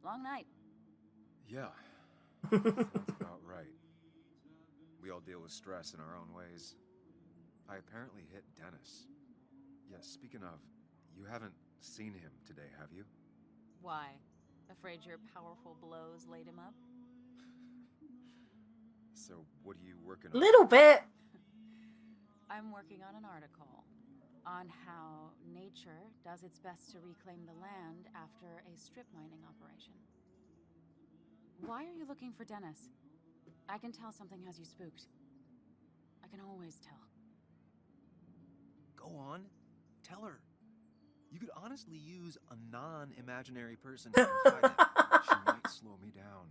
Long night. Yeah. Sounds about right. We all deal with stress in our own ways. I apparently hit Dennis. Yes, speaking of, you haven't seen him today, have you? Why? Afraid your powerful blows laid him up? So, what are you working on? Little bit! I'm working on an article on how nature does its best to reclaim the land after a strip mining operation. Why are you looking for Dennis? I can tell something has you spooked. I can always tell. Go on. Tell her. You could honestly use a non-imaginary person to confide in. She might slow me down.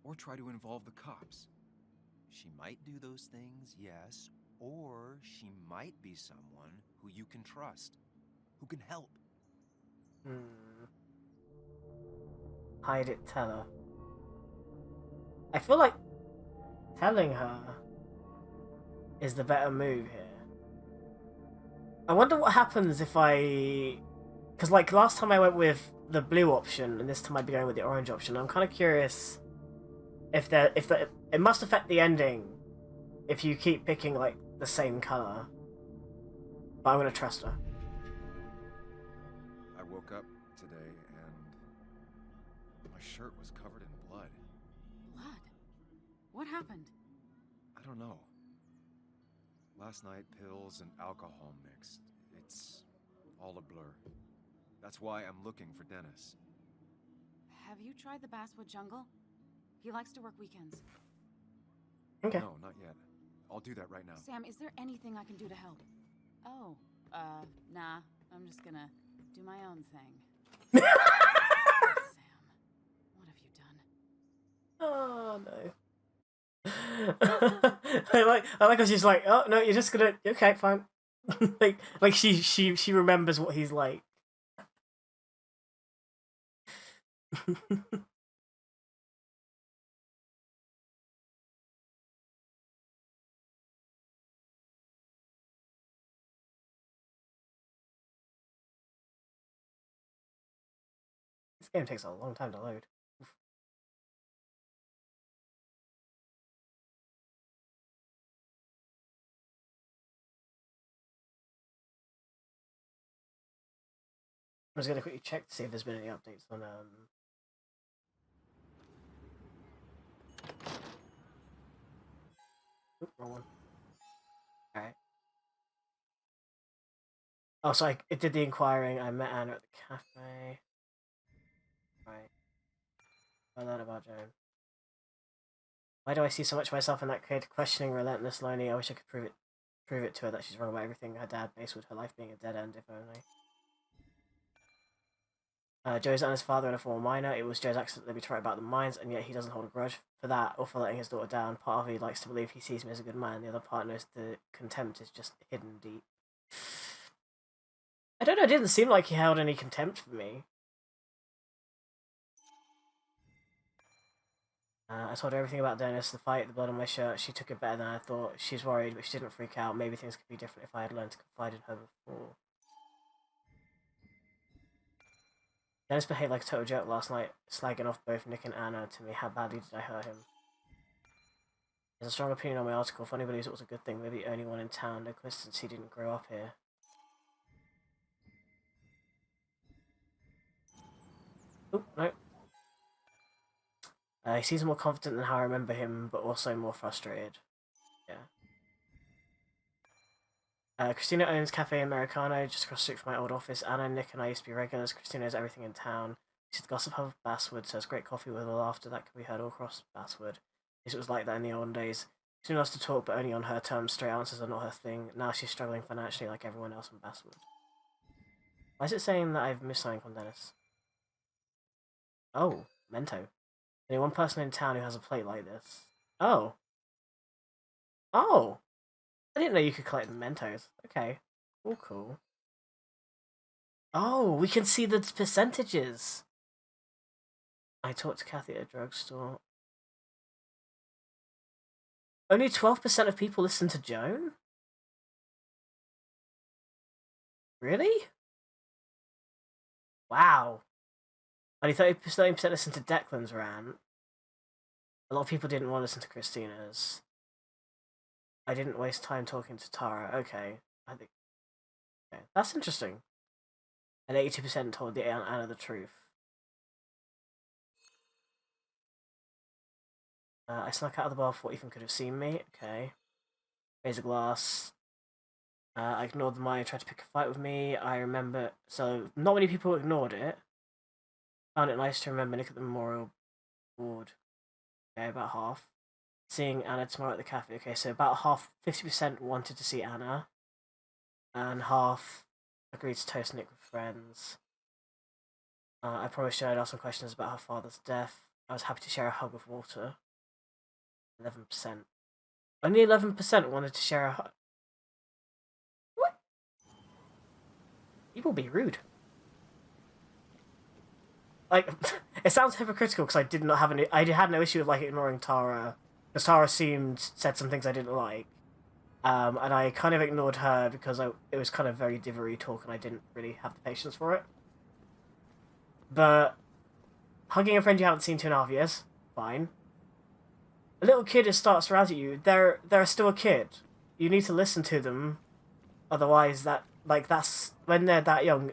Or try to involve the cops. She might do those things, yes. Or she might be someone who you can trust. Who can help. Hide it, tell her. I feel like telling her is the better move here. I wonder what happens if I... Because, like, last time I went with the blue option, and this time I'd be going with the orange option. I'm kind of curious if it must affect the ending if you keep picking, like, the same colour. But I'm going to trust her. I woke up today and my shirt was covered in blood. Blood? What happened? I don't know. Last night, pills and alcohol mixed. It's all a blur. That's why I'm looking for Dennis. Have you tried the Basswood Jungle? He likes to work weekends. Okay. No, not yet. I'll do that right now. Sam, is there anything I can do to help? Oh, nah. I'm just gonna do my own thing. Sam, what have you done? Oh no. I like how she's like, oh no, you're just gonna okay, fine. like she remembers what he's like. This game takes a long time to load. I was gonna quickly check to see if there's been any updates on Oop, wrong one. Alright. Oh, so it did the inquiring. I met Anna at the cafe. Right. I learned about Joan. Why do I see so much of myself in that kid? Questioning, relentless, lonely. I wish I could prove it to her that she's wrong about everything her dad based with her life being a dead end, if only. Joe's Anna's father and a former miner. It was Joe's accident to be right about the mines, and yet he doesn't hold a grudge for that or for letting his daughter down. Part of me likes to believe he sees me as a good man. The other part knows the contempt is just hidden deep. I don't know, it didn't seem like he held any contempt for me. I told her everything about Dennis, the fight, the blood on my shirt. She took it better than I thought. She's worried, but she didn't freak out. Maybe things could be different if I had learned to confide in her before. Dennis behaved like a total jerk last night, slagging off both Nick and Anna to me. How badly did I hurt him? He has a strong opinion on my article. If anybody believes it was a good thing, maybe the only one in town. No coincidence he didn't grow up here. Oop, no. He seems more confident than how I remember him, but also more frustrated. Yeah. Christina owns Cafe Americano, just across the street from my old office. Anna, Nick, and I used to be regulars. Christina knows everything in town. She's the gossip hub of Basswood, so it's great coffee with a laughter that can be heard all across Basswood. It was like that in the olden days. Christina loves to talk, but only on her terms. Straight answers are not her thing. Now she's struggling financially like everyone else in Basswood. Why is it saying that I've missed something on Dennis? Oh, Mento. Only one person in town who has a plate like this. Oh. Oh! I didn't know you could collect the Mentos. Okay. Cool, cool. Oh, we can see the percentages! I talked to Kathy at a drugstore. Only 12% of people listen to Joan? Really? Wow. Only 30% listen to Declan's rant. A lot of people didn't want to listen to Christina's. I didn't waste time talking to Tara. Okay. I think... Okay. That's interesting. And 82% told the Anna the truth. I snuck out of the bar before Ethan could have seen me. Okay. Raise a glass. I ignored the mine, tried to pick a fight with me. I remember... So, not many people ignored it. Found it nice to remember Nick at the memorial board. Okay, about half. Seeing Anna tomorrow at the cafe. Okay, so about half, 50% wanted to see Anna. And half agreed to toast Nick with friends. I promised her I'd ask some questions about her father's death. I was happy to share a hug with Walter. 11%. Only 11% wanted to share a hug. What? People be rude. Like, it sounds hypocritical because I did not have I had no issue with, like, ignoring Tara. Because Tara said some things I didn't like. And I kind of ignored her because it was kind of very divery talk and I didn't really have the patience for it. But hugging a friend you haven't seen 2.5 years, fine. A little kid who starts to rouse at you, they're still a kid. You need to listen to them. Otherwise, that's when they're that young,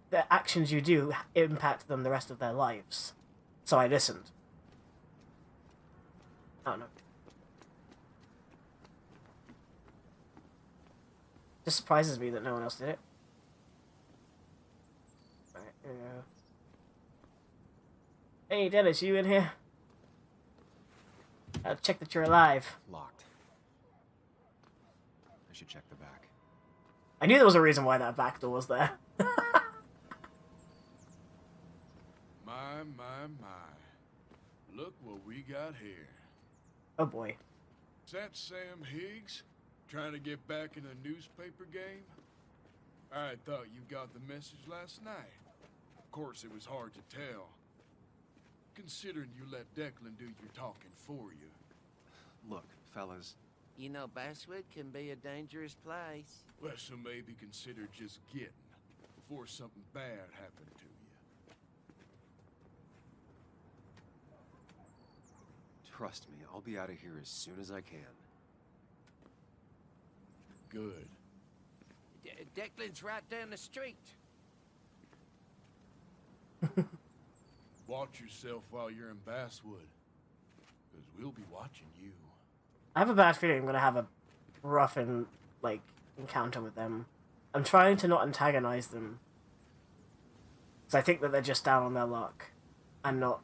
the actions you do impact them the rest of their lives. So I listened. I don't know. Just surprises me that no one else did it. Alright, here we go. Hey Dennis, you in here? Check that you're alive. Locked. I should check the back. I knew there was a reason why that back door was there. My. Look what we got here. Oh boy. Is that Sam Higgs? Trying to get back in a newspaper game? I thought you got the message last night. Of course, it was hard to tell. Considering you let Declan do your talking for you. Look, fellas. You know, Basswood can be a dangerous place. Well, so maybe consider just getting before something bad happened to you. Trust me, I'll be out of here as soon as I can. Good. Declan's right down the street. Watch yourself while you're in Basswood, because we'll be watching you. I have a bad feeling I'm going to have a rough encounter with them. I'm trying to not antagonize them. Because I think that they're just down on their luck. And not...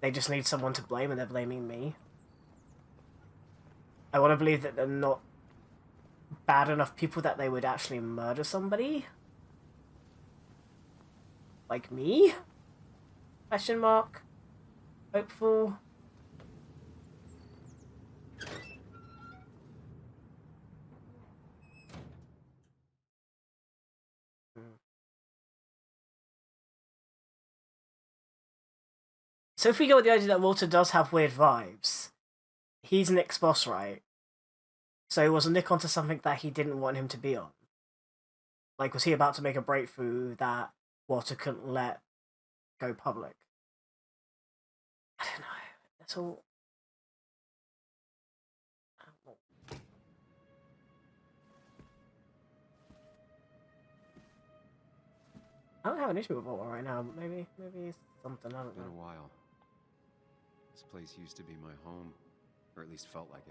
They just need someone to blame and they're blaming me. I want to believe that they're not bad enough people that they would actually murder somebody? Like me? Question mark? Hopeful? So if we go with the idea that Walter does have weird vibes, he's Nick's boss, right? So was Nick onto something that he didn't want him to be on? Like, was he about to make a breakthrough that Walter couldn't let go public? I don't know. That's all. I don't have an issue with Walter right now, but maybe it's something, I don't know. Been a while. This place used to be my home, or at least felt like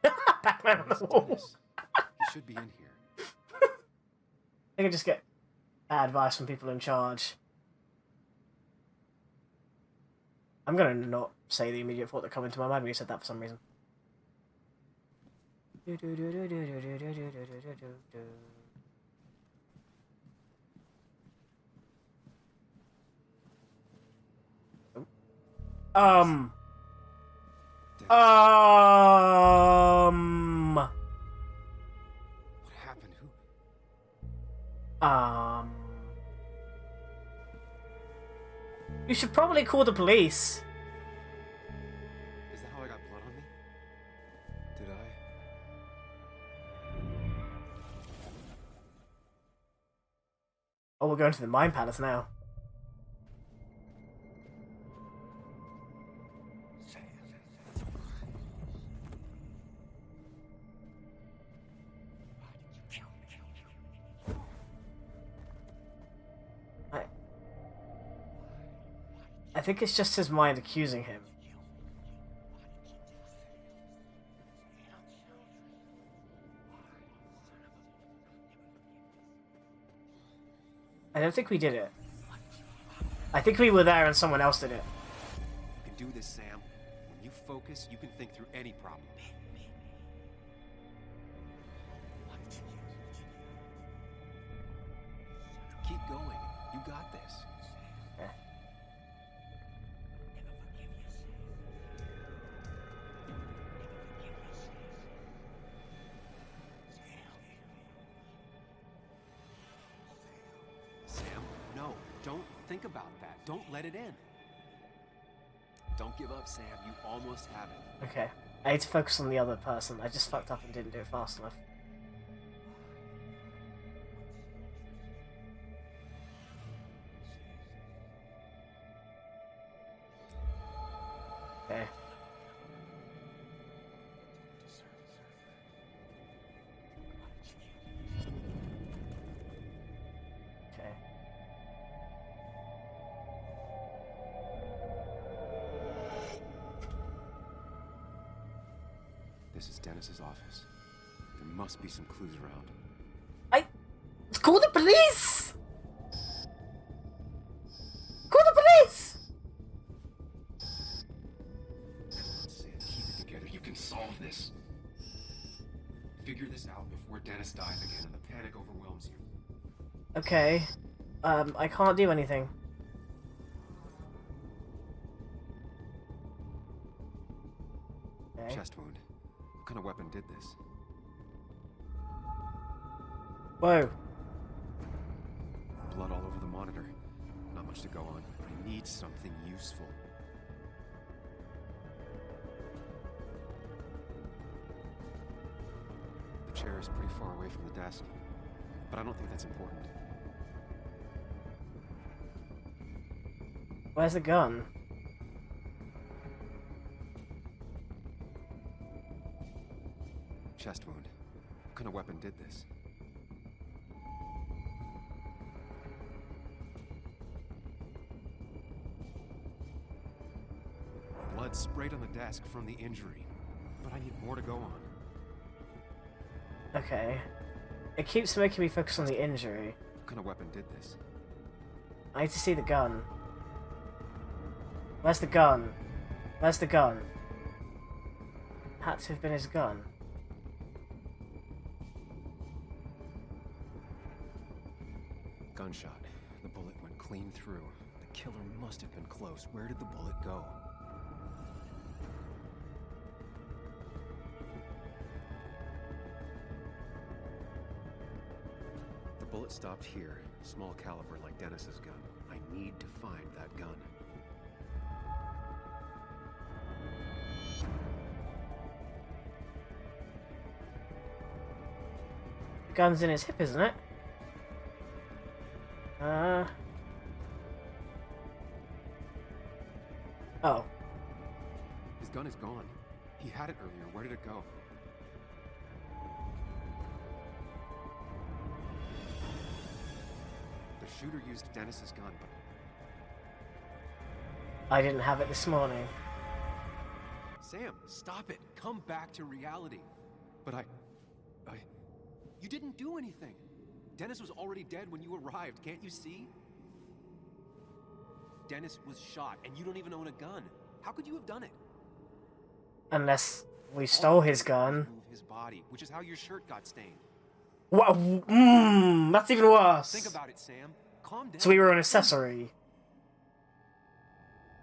it. Batman on the wall. He should be in here. I can just get bad advice from people in charge. I'm gonna not say the immediate thought that come into my mind when you said that for some reason. What happened? Who? You should probably call the police. Is that how I got blood on me? Did I? Oh, we're going to the Mind Palace now. I think it's just his mind accusing him. I don't think we did it. I think we were there and someone else did it. You can do this, Sam. When you focus, you can think through any problem. Keep going. You got this. Don't think about that. Don't let it in. Don't give up, Sam. You almost have it. Okay. I need to focus on the other person. I just fucked up and didn't do it fast enough. Okay. This is Dennis's office. There must be some clues around. Call the police! Call the police! Sam, keep it together. You can solve this. Figure this out before Dennis dies again and the panic overwhelms you. Okay. I can't do anything. Okay. Chest wound. What kind of weapon did this? Whoa. Blood all over the monitor. Not much to go on. I need something useful. The chair is pretty far away from the desk, but I don't think that's important. Where's the gun? Chest wound. What kind of weapon did this? Blood sprayed on the desk from the injury, but I need more to go on. Okay. It keeps making me focus on the injury. What kind of weapon did this? I need to see the gun. Where's the gun? Where's the gun? Had to have been his gun. gunshot. The bullet went clean through. The killer must have been close. Where did the bullet go? The bullet stopped here. Small caliber like Dennis's gun. I need to find that gun. The gun's in his hip, isn't it? Oh. His gun is gone. He had it earlier. Where did it go? The shooter used Dennis's gun, but I didn't have it this morning. Sam, stop it. Come back to reality. But you didn't do anything. Dennis was already dead when you arrived. Can't you see? Dennis was shot, and you don't even own a gun. How could you have done it? Unless we stole his gun. Move his body, which is how your shirt got stained. What? That's even worse. Think about it, Sam. Calm down. So we were an accessory.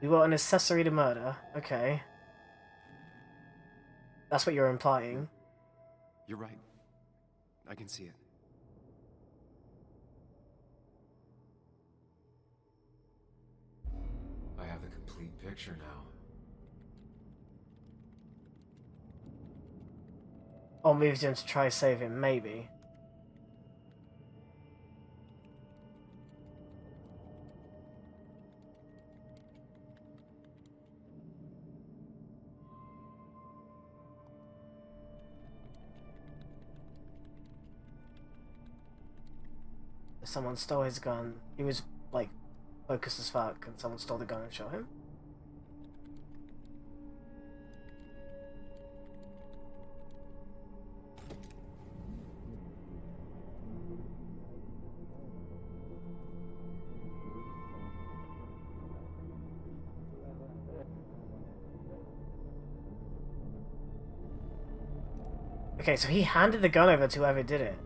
We were an accessory to murder. Okay. That's what you're implying. You're right. I can see it. I have the complete picture now. Or moved him to try save him, maybe. Someone stole his gun. He was, like, focused as fuck, and someone stole the gun and shot him. Okay, so he handed the gun over to whoever did it.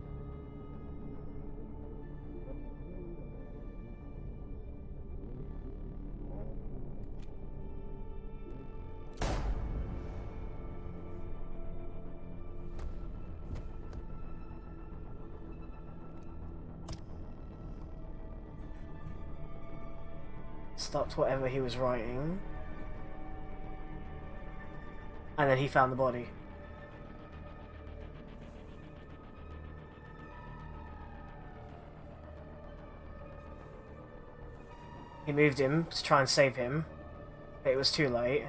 Stopped whatever he was writing. And then he found the body. He moved him to try and save him, but it was too late.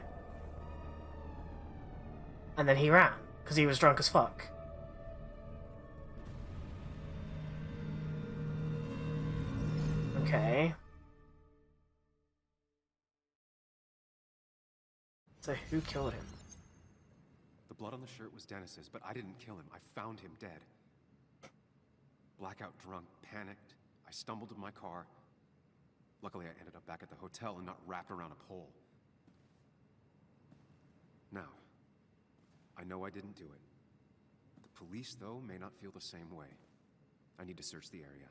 And then he ran, because he was drunk as fuck. Okay. So who killed him? The blood on the shirt was Dennis's, but I didn't kill him. I found him dead. Blackout drunk, panicked. I stumbled to my car. Luckily, I ended up back at the hotel and not wrapped around a pole. Now, I know I didn't do it. The police, though, may not feel the same way. I need to search the area.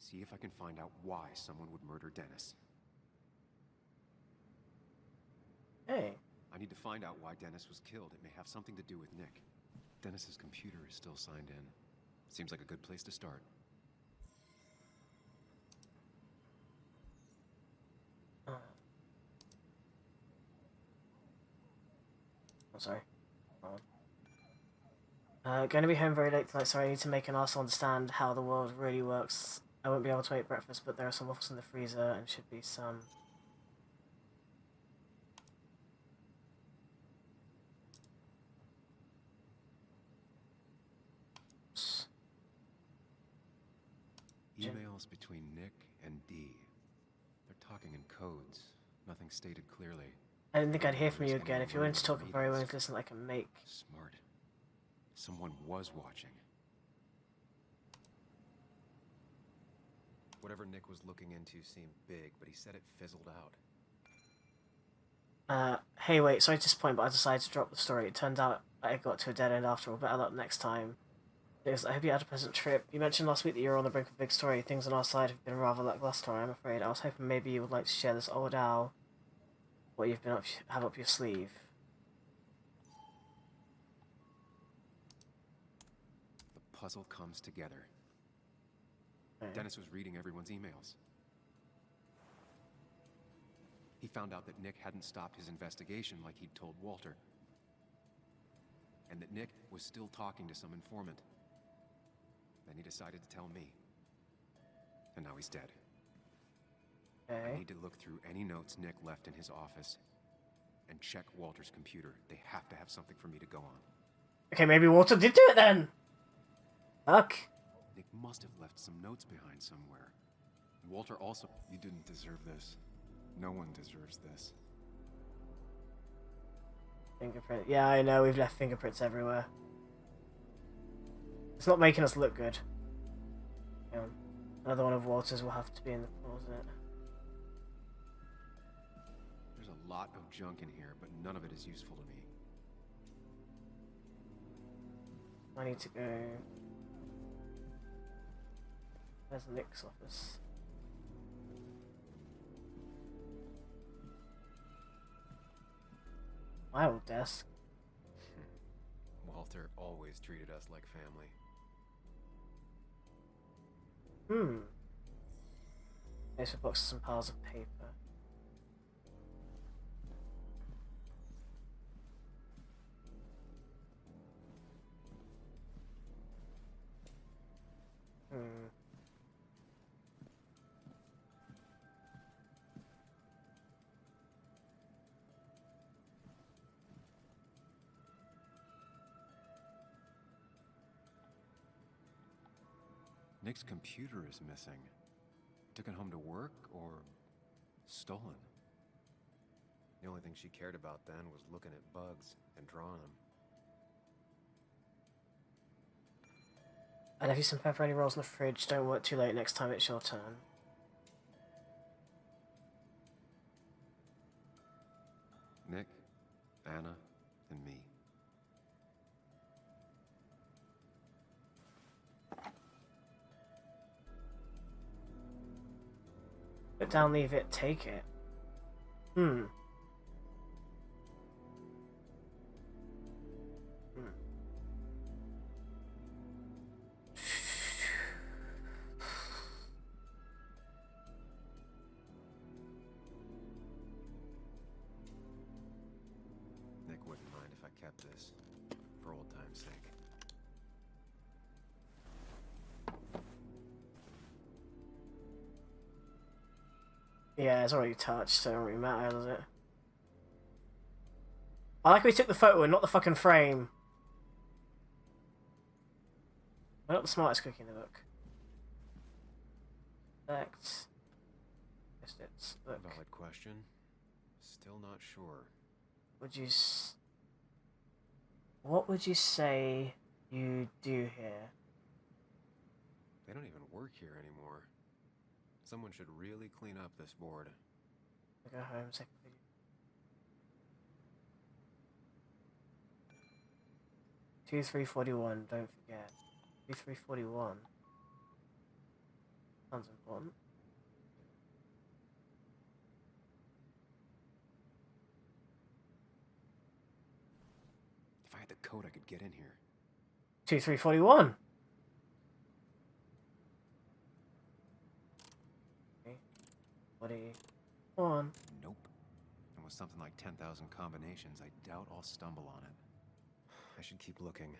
See if I can find out why someone would murder Dennis. Hey. I need to find out why Dennis was killed. It may have something to do with Nick. Dennis's computer is still signed in. Seems like a good place to start. Oh, sorry. Going to be home very late tonight, so I need to make an arsehole understand how the world really works. I won't be able to eat breakfast, but there are some waffles in the freezer and should be some... Emails between Nick and Dee. They're talking in codes. Nothing stated clearly. I didn't think I'd hear from you again. If you're willing to talk, I'm very willing to listen. I can make... Smart. Someone was watching. Whatever Nick was looking into seemed big, but he said it fizzled out. Hey, wait, sorry to disappoint, but I decided to drop the story. It turned out I got to a dead end after all. Better luck next time. Yes, I hope you had a pleasant trip. You mentioned last week that you were on the brink of a big story. Things on our side have been rather lackluster, I'm afraid. I was hoping maybe you would like to share this old owl, what you've been have up your sleeve. The puzzle comes together. Okay. Dennis was reading everyone's emails. He found out that Nick hadn't stopped his investigation like he'd told Walter. And that Nick was still talking to some informant. Then he decided to tell me. And now he's dead. Okay. I need to look through any notes Nick left in his office and check Walter's computer. They have to have something for me to go on. Okay, maybe Walter did do it then! Fuck. Nick must have left some notes behind somewhere. Walter also... You didn't deserve this. No one deserves this. Fingerprint. Yeah, I know, we've left fingerprints everywhere. It's not making us look good. Another one of Walter's will have to be in the closet. There's a lot of junk in here, but none of it is useful to me. I need to go... Where's Nick's office? My old desk. Walter always treated us like family. There's a box of some piles of paper. Nick's computer is missing. Took it home to work or stolen. The only thing she cared about then was looking at bugs and drawing them. I left you some pepperoni rolls in the fridge. Don't work too late. Next time it's your turn. Nick, Anna, and me. Put down, leave it, take it. Nick wouldn't mind if I kept this, for old time's sake. Yeah, it's already touched, so it don't really matter, does it? I like we took the photo and not the fucking frame. We're not the smartest cookie in the book. Select. It's look. Valid question. Still not sure. What would you say you do here? They don't even work here anymore. Someone should really clean up this board. Go home, second video. Two 341, don't forget. 2341. Sounds important. If I had the code, I could get in here. 2341. Okay. 41. Nope. And with something like 10,000 combinations, I doubt I'll stumble on it. I should keep looking.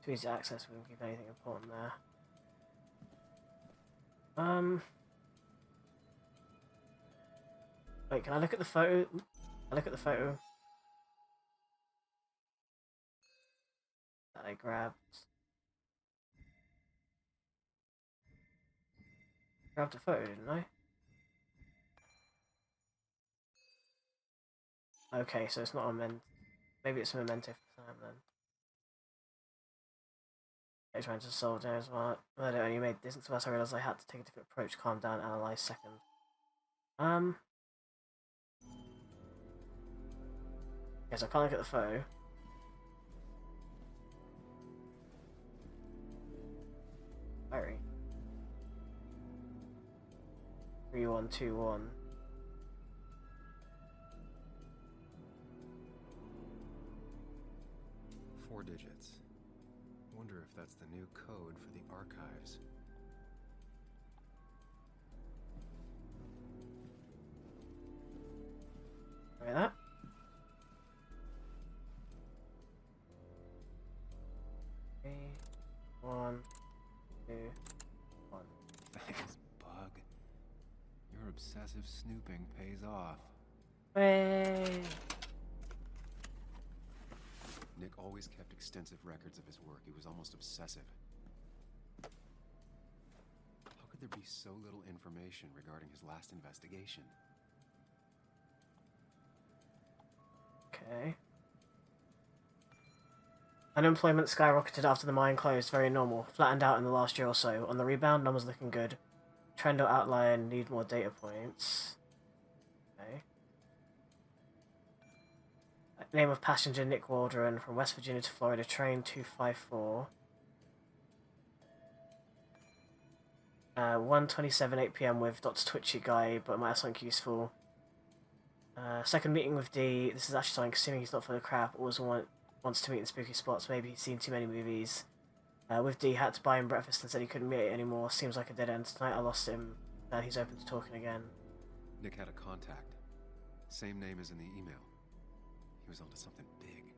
Too easy to access, we don't keep anything important there. Wait, can I look at the photo? Can I look at the photo that I grabbed? Grabbed a photo, didn't I? Okay, so it's not a maybe it's a memento for Sam then. you're trying to solve James murder only made distance worse. I realized I had to take a different approach, calm down, analyze second. Okay, so I can't look at the photo. Very. 3121. Four digits. Wonder if that's the new code for the archives. Try that. Three, 1, 2, 1. Thanks, Bug. Your obsessive snooping pays off. Hey. Nick always kept extensive records of his work. He was almost obsessive. How could there be so little information regarding his last investigation? Okay. Unemployment skyrocketed after the mine closed, very normal. Flattened out in the last year or so. On the rebound, numbers looking good. Trend or outlier, need more data points. Okay. Name of passenger Nick Waldron from West Virginia to Florida, train 254. 1:27, 8 PM with Dr. Twitchy guy, but might have something useful. Second meeting with D. This is actually something, assuming he's not full of crap, always wants to meet in spooky spots. Maybe he's seen too many movies. With D, had to buy him breakfast and said he couldn't meet it anymore. Seems like a dead end. Tonight I lost him. Glad he's open to talking again. Nick had a contact. Same name as in the email. He was onto something big.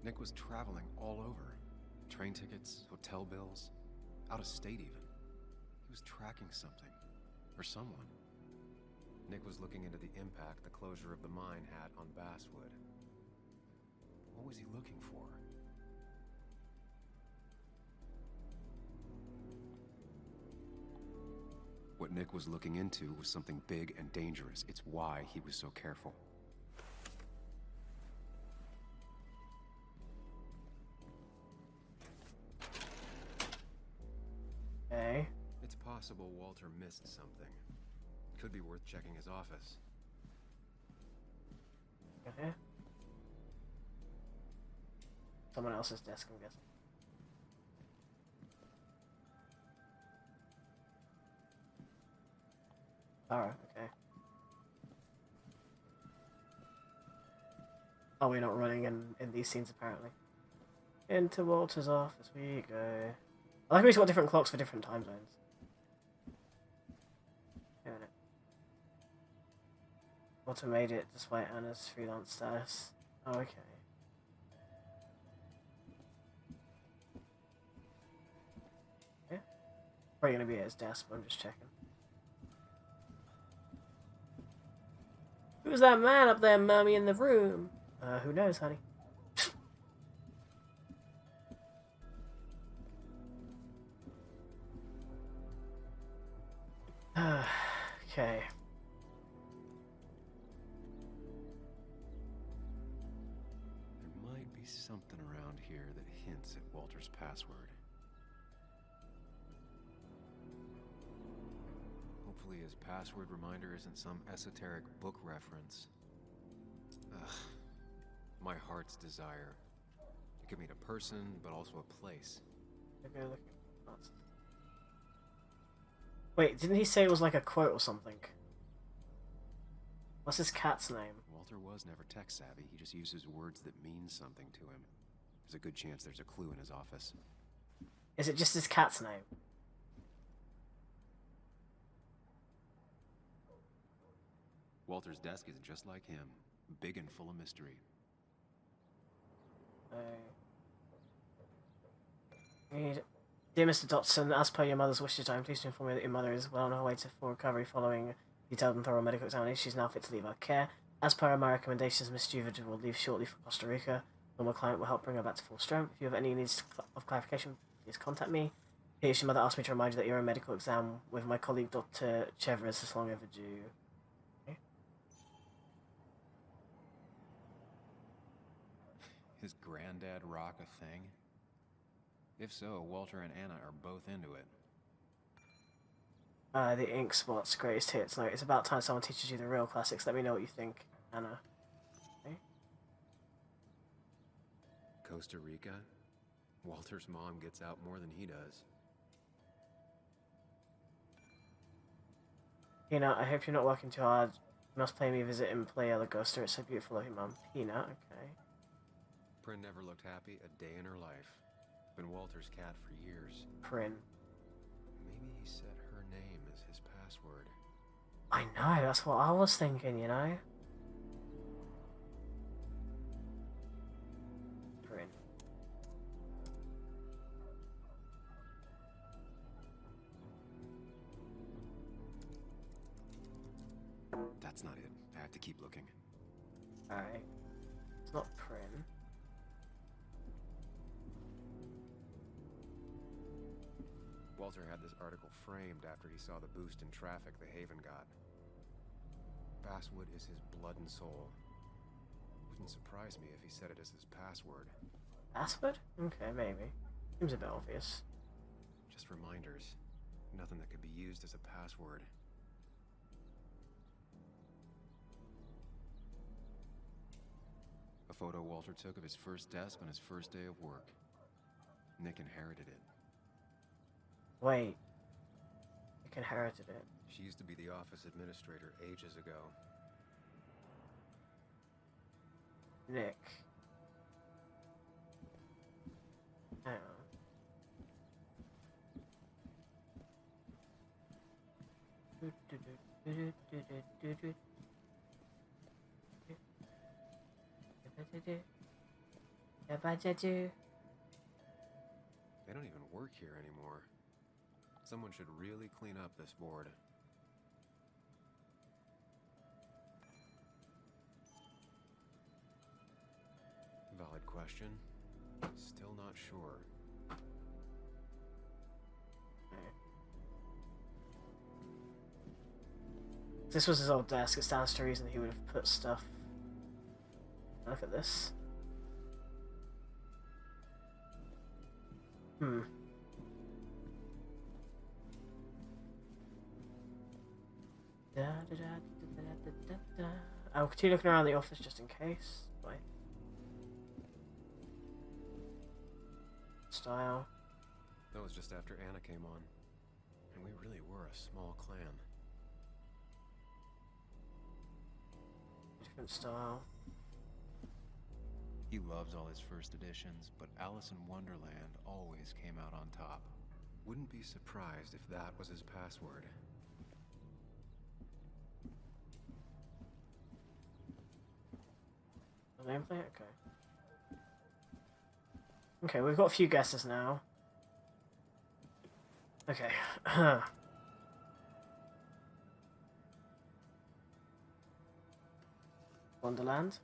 Nick was traveling all over. Train tickets, hotel bills, out of state even. He was tracking something. Or someone. Nick was looking into the impact the closure of the mine had on Basswood. What was he looking for? What Nick was looking into was something big and dangerous. It's why he was so careful. Okay. It's possible Walter missed something. Could be worth checking his office. Okay. Someone else's desk, I'm guessing. Alright, okay. Oh, we're not running in these scenes, apparently. Into Walter's office we go. I like we've got different clocks for different time zones. Walter made it despite Anna's freelance status. Oh, okay. Yeah. Probably gonna be at his desk, but I'm just checking. Who's that man up there, Mommy, in the room? Who knows, honey? Okay. There might be something around here that hints at Walter's password. Hopefully his password reminder isn't some esoteric book reference. Ugh. My heart's desire. It could mean a person, but also a place. Okay, look. Wait, didn't he say it was like a quote or something? What's his cat's name? Walter was never tech savvy. He just uses words that mean something to him. There's a good chance there's a clue in his office. Is it just his cat's name? Walter's desk is just like him. Big and full of mystery. Dear Mr. Dotson, as per your mother's wishes, I am pleased to inform you that your mother is well on her way to full recovery following detailed and thorough medical examination. She's now fit to leave our care. As per my recommendations, Miss Juvid will leave shortly for Costa Rica. My client will help bring her back to full strength. If you have any needs of clarification, please contact me. Here's your mother asked me to remind you that your own medical exam with my colleague Dr. Chevres is long overdue. Okay. His granddad rock a thing? If so, Walter and Anna are both into it. The Ink Spot's greatest hits. No, it's about time someone teaches you the real classics. Let me know what you think, Anna. Okay. Costa Rica? Walter's mom gets out more than he does. Peanut, I hope you're not working too hard. You must pay me a visit and play other Ghoster. It's so beautiful of you, Mum. Peanut, okay. Prin never looked happy a day in her life. Been Walter's cat for years. Prin. Maybe he set her name as his password. I know, that's what I was thinking, you know? Prin. That's not it. I have to keep looking. Alright. It's not Prin. Walter had this article framed after he saw the boost in traffic the Haven got. Basswood is his blood and soul. Wouldn't surprise me if he said it as his password. Password? Okay, maybe. Seems a bit obvious. Just reminders. Nothing that could be used as a password. A photo Walter took of his first desk on his first day of work. Nick inherited it. Wait. Nick inherited it. She used to be the office administrator ages ago. Nick. Hang on. They don't even work here anymore. Someone should really clean up this board. Valid question. Still not sure. If this was his old desk, it stands to reason he would have put stuff. Look at this. I'll continue looking around the office just in case. Right. Style. That was just after Anna came on. And we really were a small clan. Different style. He loves all his first editions, but Alice in Wonderland always came out on top. Wouldn't be surprised if that was his password. The nameplate? Okay. Okay, we've got a few guesses now. Okay. Wonderland?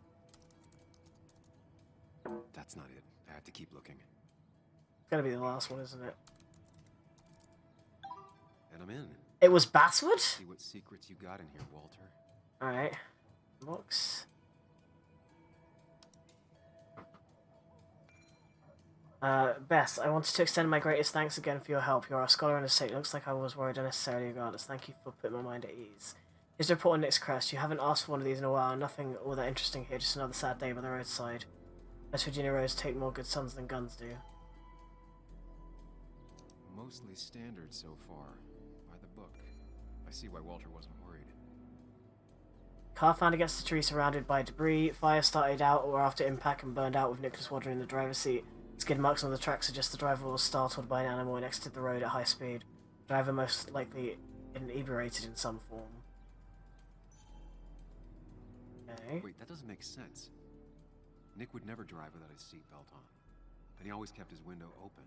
That's not it. I have to keep looking. It's gotta be the last one, isn't it? And I'm in. It was Basswood? See what secrets you got in here, Walter. Alright. Box. Beth, I wanted to extend my greatest thanks again for your help. You're a scholar and a saint. Looks like I was worried unnecessarily regardless. Thank you for putting my mind at ease. Here's a report on Nick's crest. You haven't asked for one of these in a while. Nothing all that interesting here. Just another sad day by the roadside. West Virginia roads take more good sons than guns do. Mostly standard so far. By the book. I see why Walter wasn't worried. Car found against the tree surrounded by debris. Fire started out or after impact and burned out with Nicholas Water in the driver's seat. Skid marks on the track suggest the driver was startled by an animal and exited the road at high speed. The driver most likely inebriated in some form. Okay. Wait, that doesn't make sense. Nick would never drive without his seatbelt on. And he always kept his window open.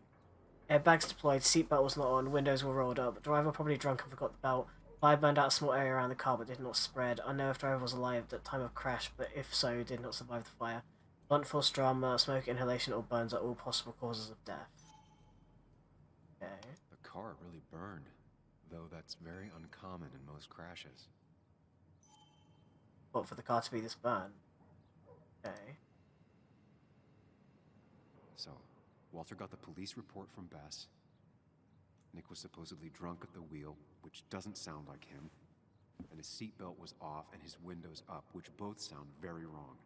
Airbags deployed, seatbelt was not on, windows were rolled up. Driver probably drunk and forgot the belt. Fire burned out a small area around the car but did not spread. I know if driver was alive at the time of crash, but if so, did not survive the fire. Blunt force trauma, smoke inhalation, or burns are all possible causes of death. Okay. The car really burned, though that's very uncommon in most crashes. What, for the car to be this burned? Okay. So, Walter got the police report from Bess. Nick was supposedly drunk at the wheel, which doesn't sound like him. And his seatbelt was off and his windows up, which both sound very wrong.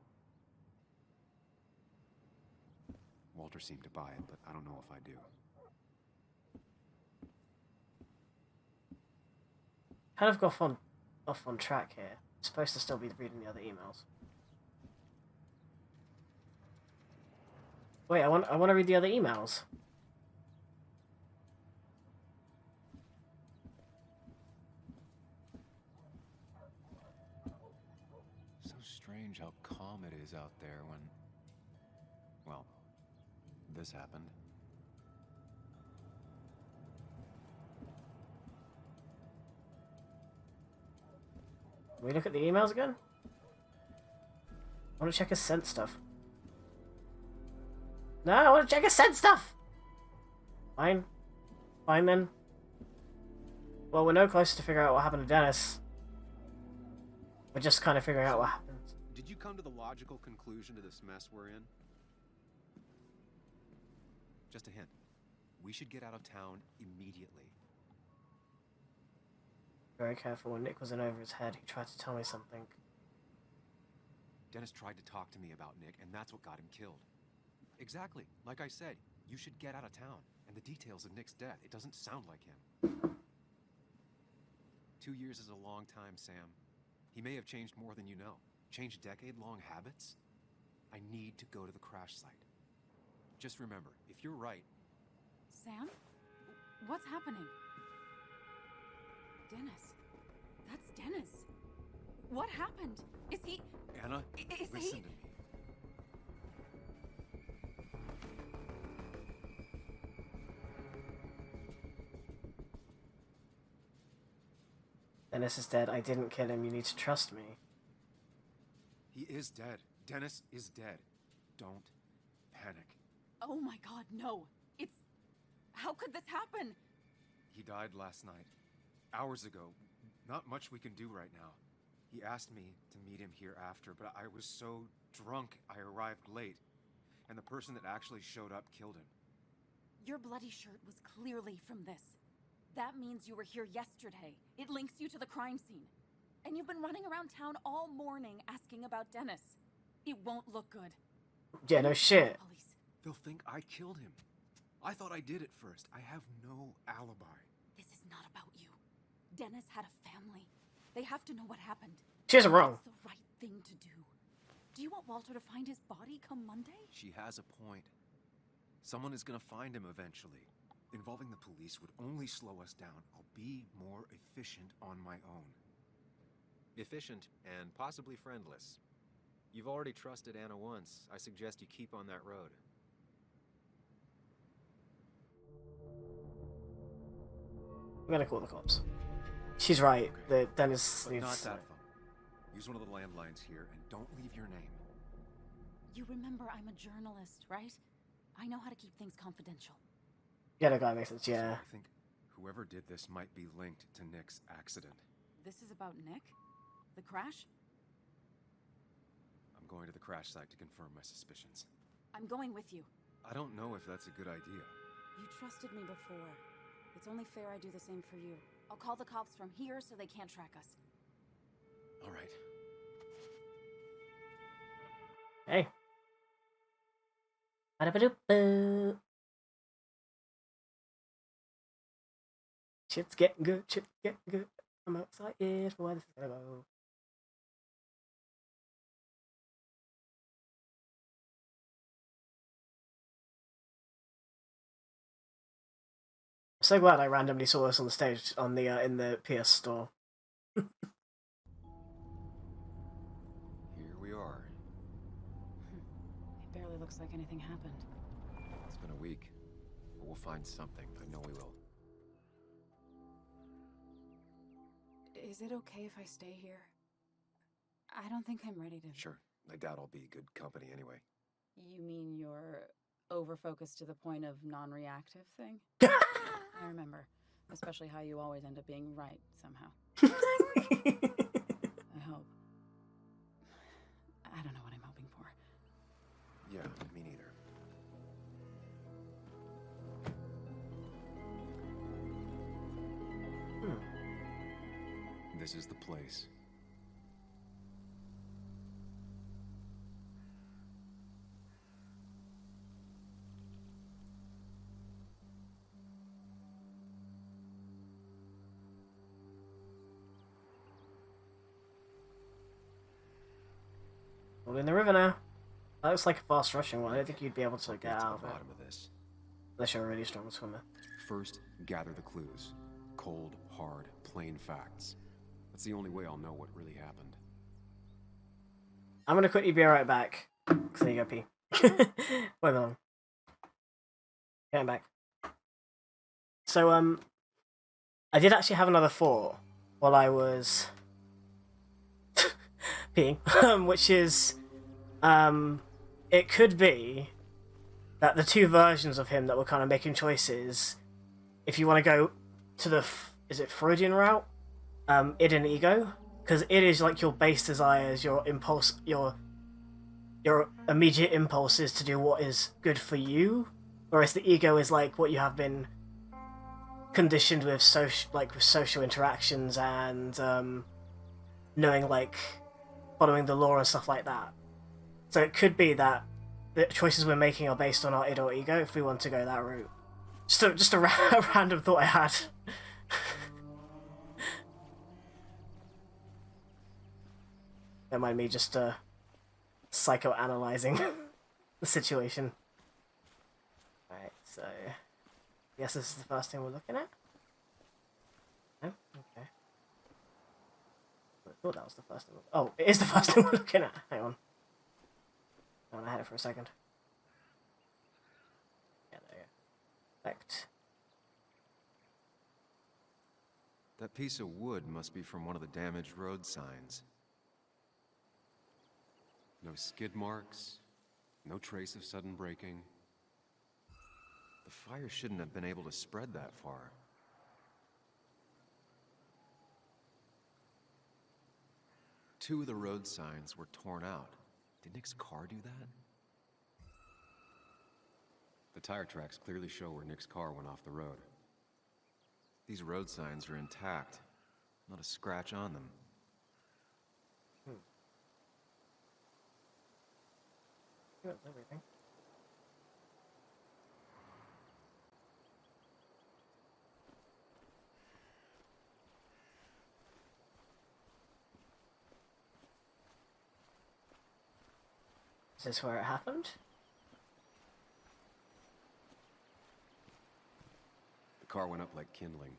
Walter seemed to buy it, but I don't know if I do. Kind of off on track here. I'm supposed to still be reading the other emails. Wait, I want to read the other emails. So strange how calm it is out there when, well, this happened. Can we look at the emails again? I want to check his scent stuff. No, I want to check his scent stuff! Fine. Fine then. Well, we're no closer to figure out what happened to Dennis. We're just kind of figuring out what happened. Did you come to the logical conclusion to this mess we're in? Just a hint. We should get out of town immediately. Very careful. When Nick was in over his head, he tried to tell me something. Dennis tried to talk to me about Nick, and that's what got him killed. Exactly. Like I said, you should get out of town. And the details of Nick's death, it doesn't sound like him. 2 years is a long time, Sam. He may have changed more than you know. Changed decade-long habits? I need to go to the crash site. Just remember, if you're right... Sam? What's happening? Dennis. That's Dennis. What happened? Is he... Anna, Is listen he... to me. Dennis is dead. I didn't kill him. You need to trust me. He is dead. Dennis is dead. Don't panic. Oh my god, no. It's... How could this happen? He died last night. Hours ago. Not much we can do right now. He asked me to meet him here after, but I was so drunk I arrived late. And the person that actually showed up killed him. Your bloody shirt was clearly from this. That means you were here yesterday. It links you to the crime scene. And you've been running around town all morning asking about Dennis. It won't look good. Yeah, no shit. They'll think I killed him. I thought I did at first. I have no alibi. This is not about you. Dennis had a family. They have to know what happened. She isn't wrong. It's the right thing to do. Do you want Walter to find his body come Monday? She has a point. Someone is gonna find him eventually. Involving the police would only slow us down. I'll be more efficient on my own. Efficient and possibly friendless. You've already trusted Anna once. I suggest you keep on that road. I'm gonna call the cops. She's right. Okay. Dennis But needs... not that phone. Use one of the landlines here and don't leave your name. You remember I'm a journalist, right? I know how to keep things confidential. Yeah, that guy makes sense, yeah. So I think whoever did this might be linked to Nick's accident. This is about Nick? The crash? I'm going to the crash site to confirm my suspicions. I'm going with you. I don't know if that's a good idea. You trusted me before. It's only fair I do the same for you. I'll call the cops from here so they can't track us. All right. Hey. Ba-da-ba-doo-boo. Shit's getting good. Shit's getting good. I'm excited for where this is gonna go. I'm so glad I randomly saw this on the stage on the in the PS store. Here we are. It barely looks like anything happened. It's been a week, but we'll find something. I know we will. Is it okay if I stay here? I don't think I'm ready to... Sure. I doubt I'll be good company anyway. You mean you're over-focused to the point of non-reactive thing? I remember. Especially how you always end up being right, somehow. I hope. I don't know what I'm hoping for. Yeah, me neither. this is the place. All in the river now. That looks like a fast rushing one. I don't think you'd be able to get out of it. Bottom of this. Unless you're a really strong swimmer. First, gather the clues. Cold, hard, plain facts. That's the only way I'll know what really happened. I'm gonna quickly be right back. So there you go, P. Wait a minute. Getting back. So, I did actually have another thought while I was peeing, which is, it could be that the two versions of him that were kind of making choices, if you want to go to the, is it Freudian route? Id and ego? Because id is like your base desires, your impulse, your immediate impulse is to do what is good for you, whereas the ego is like what you have been conditioned with social interactions and knowing, like, following the law and stuff like that. So it could be that the choices we're making are based on our id or ego if we want to go that route. Just a random thought I had. Don't mind me just psychoanalyzing the situation. Alright, so yes, this is the first thing we're looking at. No? Okay. I thought that was the first thing. Oh, it is the first thing we're looking at. Hang on. I had it for a second. Yeah, there you go. Perfect. That piece of wood must be from one of the damaged road signs. No skid marks, no trace of sudden braking. The fire shouldn't have been able to spread that far. Two of the road signs were torn out. Did Nick's car do that? The tire tracks clearly show where Nick's car went off the road. These road signs are intact. Not a scratch on them. That's everything. Is this where it happened? The car went up like kindling.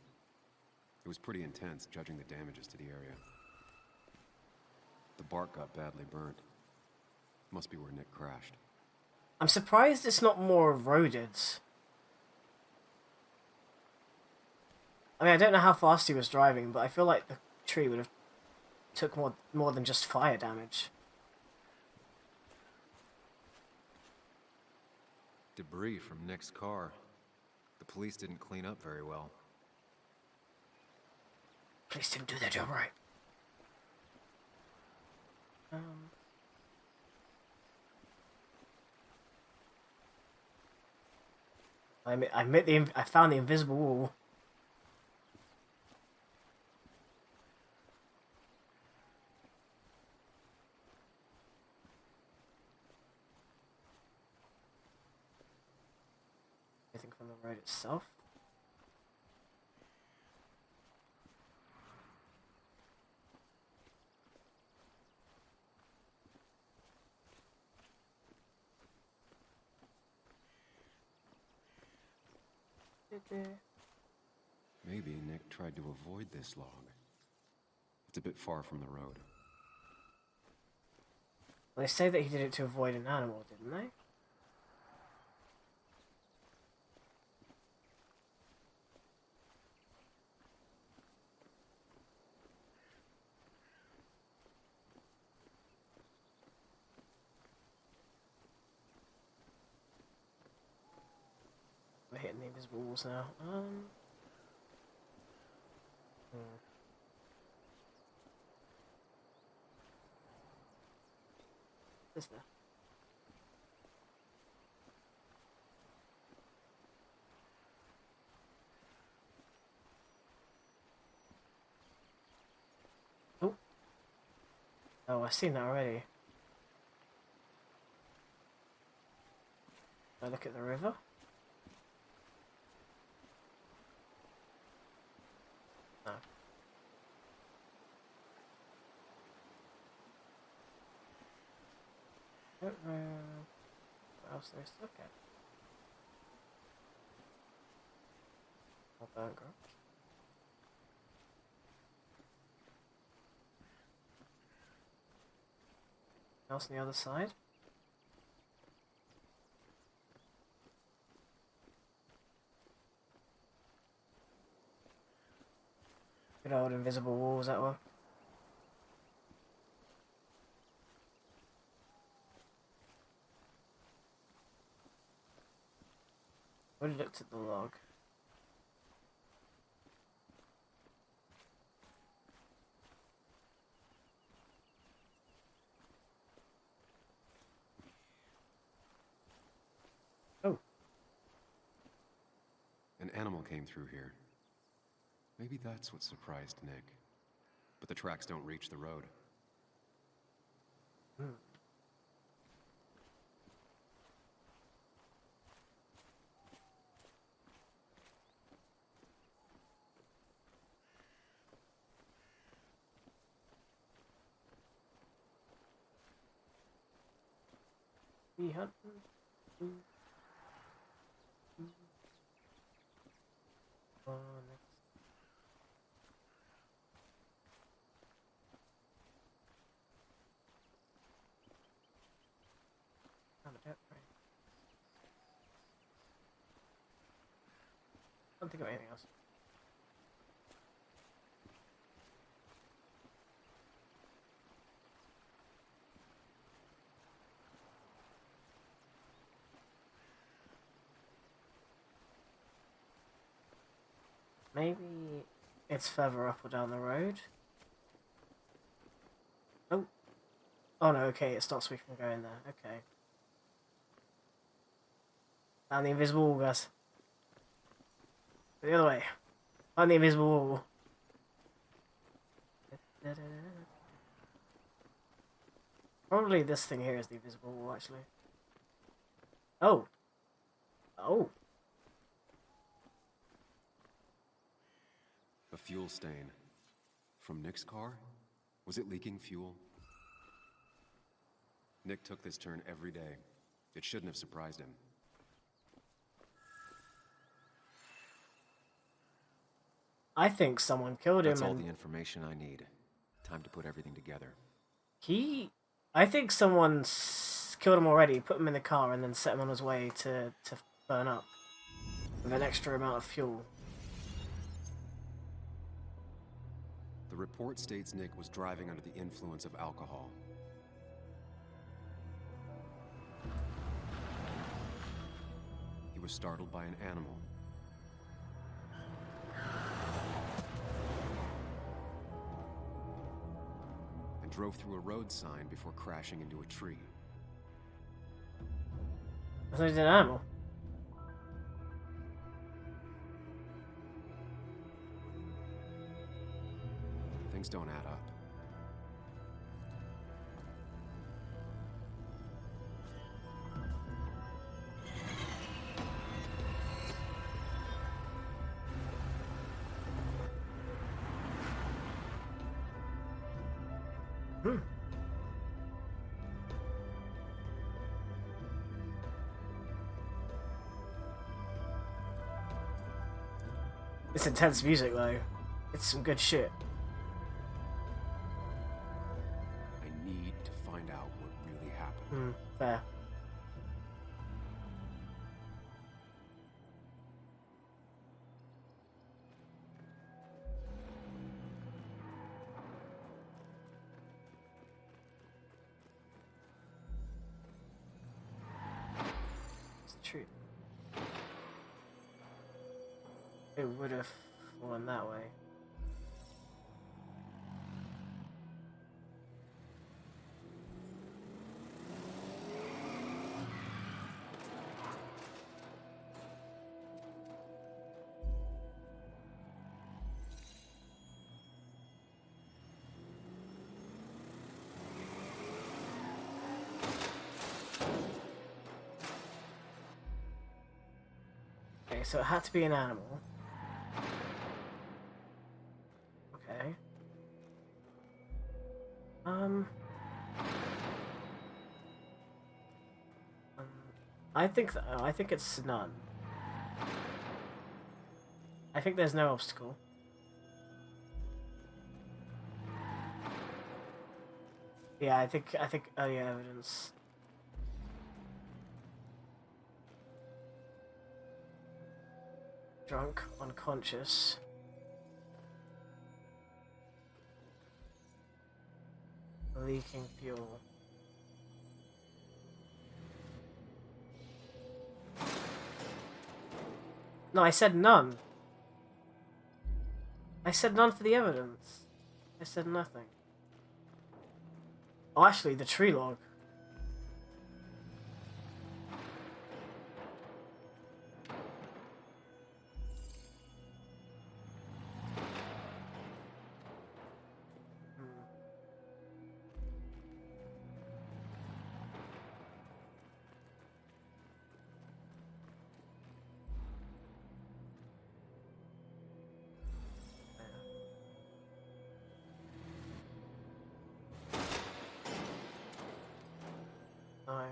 It was pretty intense, judging the damages to the area. The bark got badly burnt. Must be where Nick crashed. I'm surprised it's not more eroded. I mean, I don't know how fast he was driving, but I feel like the tree would have took more than just fire damage. Debris from Nick's car. The police didn't clean up very well. Police didn't do their job right. I found the invisible wall. Anything from the road itself? Maybe Nick tried to avoid this log. It's a bit far from the road. Well, they say that he did it to avoid an animal, didn't they? We're hitting the invisible walls now. What's there? Oh, I've seen that already. I look at the river. No. Don't know what else there is to look at. More burnt grass. Else on the other side? Good old invisible walls that were. Already looked at the log. Oh. An animal came through here. Maybe that's what surprised Nick. But the tracks don't reach the road. Hmm. We hunt. Next. Can't think of anything else. Maybe it's further up or down the road. Oh. Oh no, okay, it stops me from going there. Okay. Down the invisible wall, guys. The other way. On the invisible wall. Probably this thing here is the invisible wall, actually. Oh. Oh. A fuel stain. From Nick's car? Was it leaking fuel? Nick took this turn every day. It shouldn't have surprised him. I think someone killed him. That's all the information I need. Time to put everything together. I think someone killed him already, put him in the car, and then set him on his way to burn up with an extra amount of fuel. The report states Nick was driving under the influence of alcohol. He was startled by an animal. And drove through a road sign before crashing into a tree. I thought he was an animal. Things don't add up. It's intense music though. It's some good shit. I need to find out what really happened. Fair. It's the truth. It would have fallen that way. so it had to be an animal. Okay. I think I think it's none. I think there's no obstacle. Yeah, I think earlier evidence. Drunk, unconscious. Leaking fuel. No, I said none. I said none for the evidence. I said nothing. Oh, actually, the tree log. No.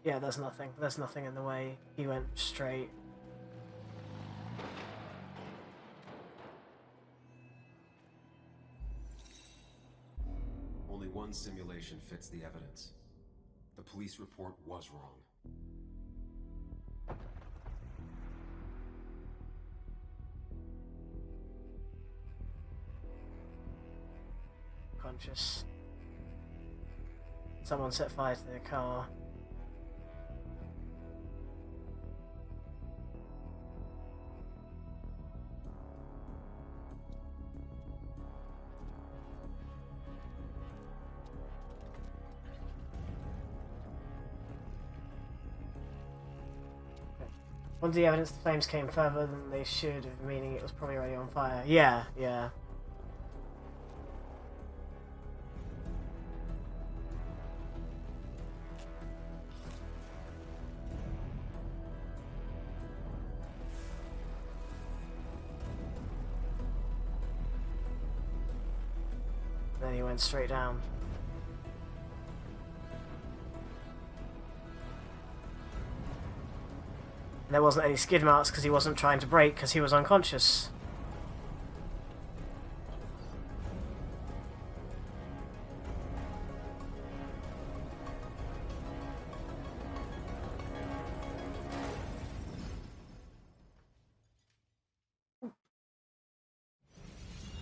Yeah, there's nothing. There's nothing in the way. He went straight. Only one simulation fits the evidence. The police report was wrong. Conscious. Someone set fire to their car. Once the evidence, the flames came further than they should have, meaning it was probably already on fire. Yeah, yeah. Then he went straight down. There wasn't any skid marks because he wasn't trying to brake because he was unconscious.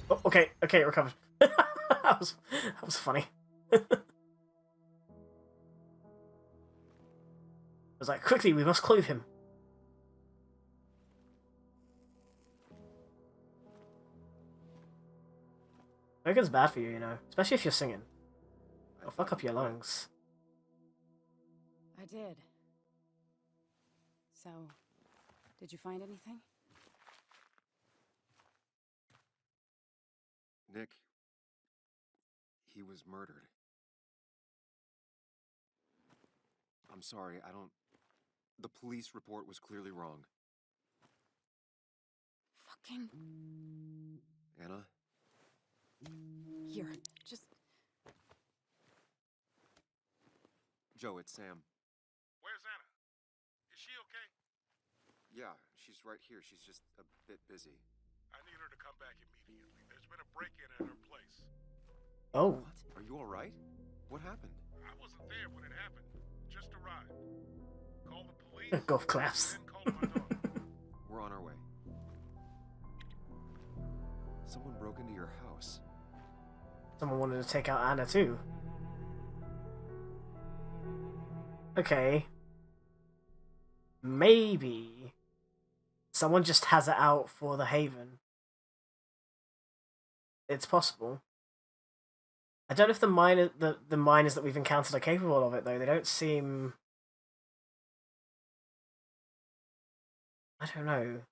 Oh, okay, it recovered. that was funny. I was like, quickly, we must clothe him. Smoking's bad for you, you know, especially if you're singing. It'll fuck up your lungs. I did. So, did you find anything? Nick, he was murdered. I'm sorry, the police report was clearly wrong. Fucking... Anna? Here, just... Joe, it's Sam. Where's Anna? Is she okay? Yeah, she's right here. She's just a bit busy. I need her to come back immediately. There's been a break-in at her place. Oh. What? Are you alright? What happened? I wasn't there when it happened. Just arrived. Call the police. Golf claps. Then call my daughter. We're on our way. Someone broke into your house. Someone wanted to take out Anna too. Okay. Maybe someone just has it out for the Haven. It's possible. I don't know if the miners that we've encountered are capable of it though. They don't seem... I don't know.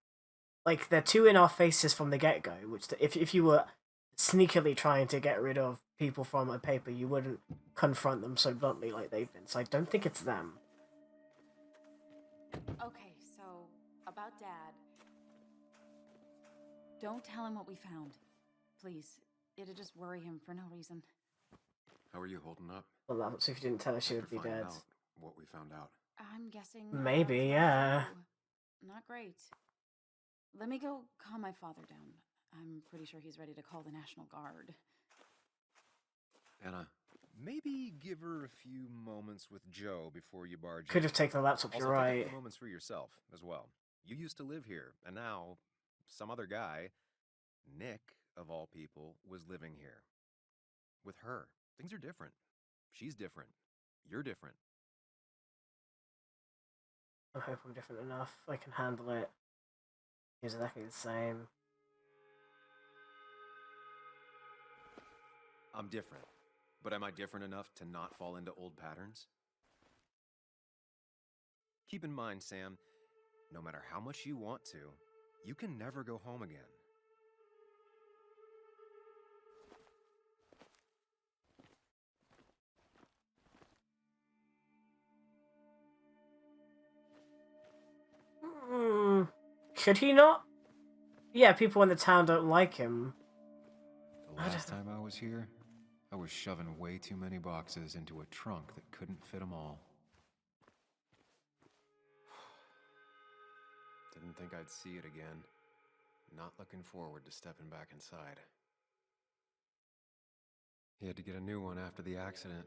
Like, they're too in our faces from the get-go, which if you were sneakily trying to get rid of people from a paper, you wouldn't confront them so bluntly like they've been. So I don't think it's them. Okay, so about Dad. Don't tell him what we found. Please. It'd just worry him for no reason. How are you holding up? Well, that's if you didn't tell her she would be Find dead. out what we found out. I'm guessing. Maybe, it's yeah. not great. Let me go calm my father down. I'm pretty sure he's ready to call the National Guard. Anna, maybe give her a few moments with Joe before you barge in. Could have taken the laptop, Also, you're take a right. few moments for yourself as well. You used to live here, and now some other guy, Nick of all people, was living here. With her. Things are different. She's different. You're different. I hope I'm different enough. I can handle it. He's exactly the same. I'm different. But am I different enough to not fall into old patterns? Keep in mind, Sam, no matter how much you want to, you can never go home again. Could he not? Yeah, people in the town don't like him. The last time I was here, I was shoving way too many boxes into a trunk that couldn't fit them all. Didn't think I'd see it again. Not looking forward to stepping back inside. He had to get a new one after the accident.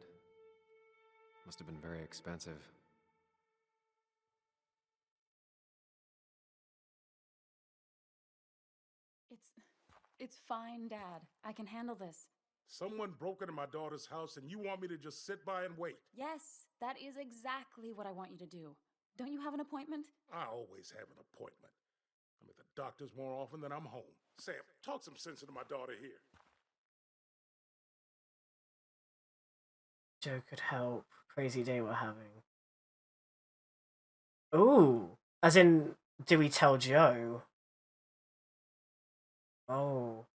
Must have been very expensive. It's fine, Dad. I can handle this. Someone broke into my daughter's house and you want me to just sit by and wait? Yes, that is exactly what I want you to do. Don't you have an appointment? I always have an appointment. I'm at the doctor's more often than I'm home. Sam, talk some sense into my daughter here. Joe could help. Crazy day we're having. Ooh. As in, do we tell Joe? Oh.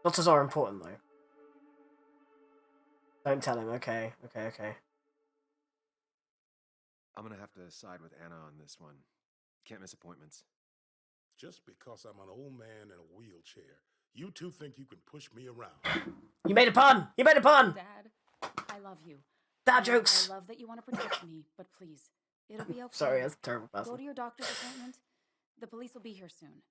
Doctors are important, though. Don't tell him. Okay. I'm gonna have to side with Anna on this one. Can't miss appointments. Just because I'm an old man in a wheelchair, you two think you can push me around. You made a pun! Dad, I love you. Dad jokes! I love that you want to protect me, but please, it'll be okay. Sorry, that's a terrible person. Go to your doctor's appointment. The police will be here soon.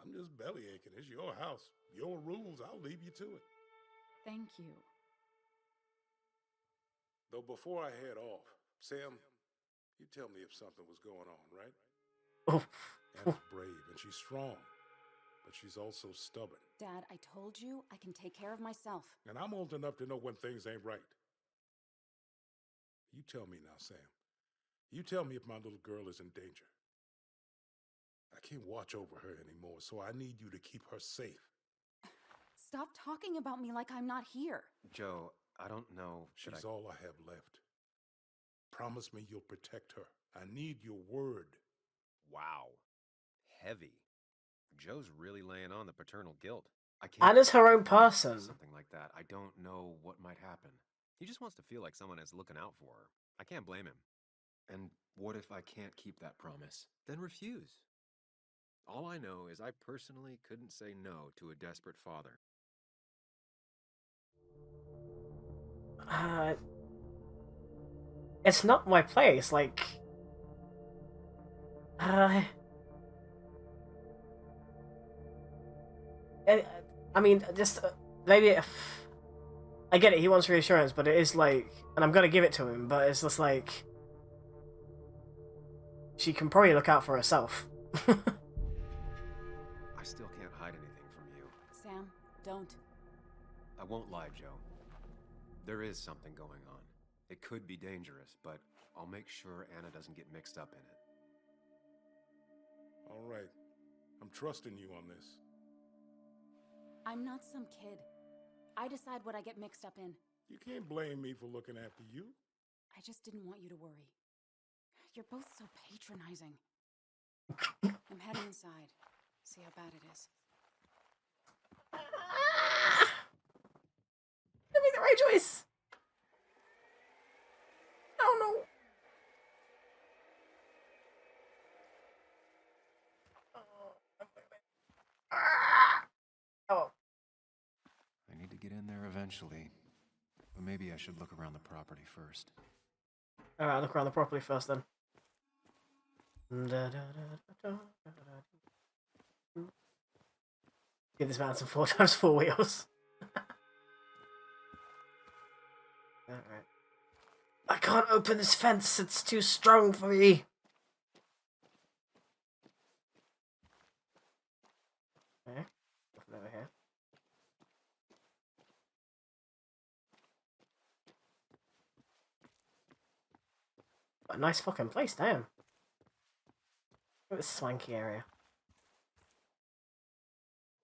I'm just belly aching. It's your house. Your rules. I'll leave you to it. Thank you. Though before I head off, Sam, you tell me if something was going on, right? Oh. Anna's brave and she's strong, but she's also stubborn. Dad, I told you I can take care of myself. And I'm old enough to know when things ain't right. You tell me now, Sam. You tell me if my little girl is in danger. I can't watch over her anymore, so I need you to keep her safe. Stop talking about me like I'm not here. Joe, I don't know. She's all I have left. Promise me you'll protect her. I need your word. Wow. Heavy. Joe's really laying on the paternal guilt. I can't. Anna's her own person. Something like that. I don't know what might happen. He just wants to feel like someone is looking out for her. I can't blame him. And what if I can't keep that promise? Then refuse. All I know is I personally couldn't say no to a desperate father. It's not my place, like... I mean, just... maybe... I get it, he wants reassurance, but it is like... And I'm gonna give it to him, but it's just like... She can probably look out for herself. I still can't hide anything from you. Sam, don't. I won't lie, Joe. There is something going on. It could be dangerous, but I'll make sure Anna doesn't get mixed up in it. All right. I'm trusting you on this. I'm not some kid. I decide what I get mixed up in. You can't blame me for looking after you. I just didn't want you to worry. You're both so patronizing. I'm heading inside. See how bad it is. Greyjoys! Oh no! Oh. I need to get in there eventually. But maybe I should look around the property first. Alright, look around the property first then. Give this man some 4x4 wheels. Alright. I can't open this fence, it's too strong for me. Okay, nothing over here. A nice fucking place, damn. Look at this swanky area.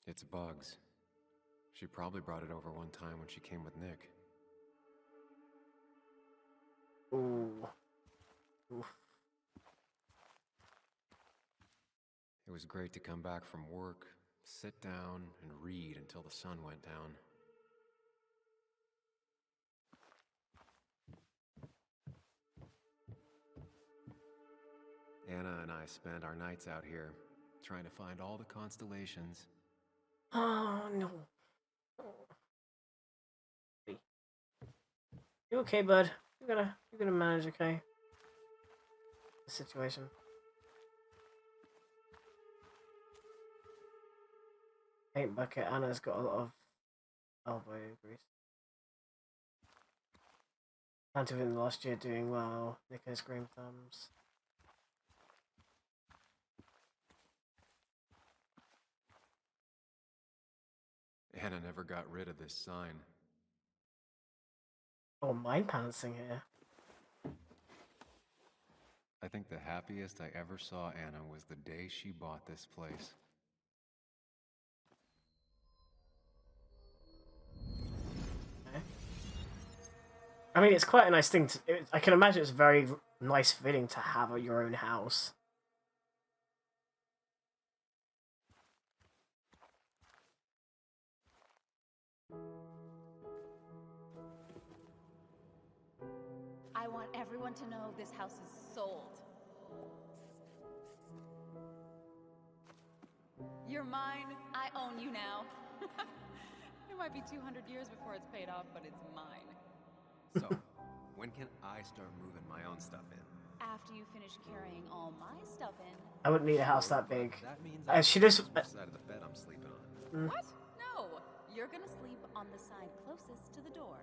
It's Bugs. She probably brought it over one time when she came with Nick. Ooh. Oof. It was great to come back from work, sit down, and read until the sun went down. Anna and I spent our nights out here, trying to find all the constellations. Oh no. You okay, bud? You're gonna manage, okay? The situation. Paint bucket. Anna's got a lot of elbow grease. Planted within the last year, doing well. Nicholas green thumbs. Anna never got rid of this sign. Oh, mind balancing here. I think the happiest I ever saw Anna was the day she bought this place. Okay. I mean, it's quite a nice thing to... I can imagine it's a very nice feeling to have your own house. I want everyone to know this house is sold. You're mine. I own you now. It might be 200 years before it's paid off, but it's mine. So, when can I start moving my own stuff in? After you finish carrying all my stuff in. I wouldn't need a house that big. That means She just... which side of the bed I'm sleeping on. What? No. You're gonna sleep on the side closest to the door.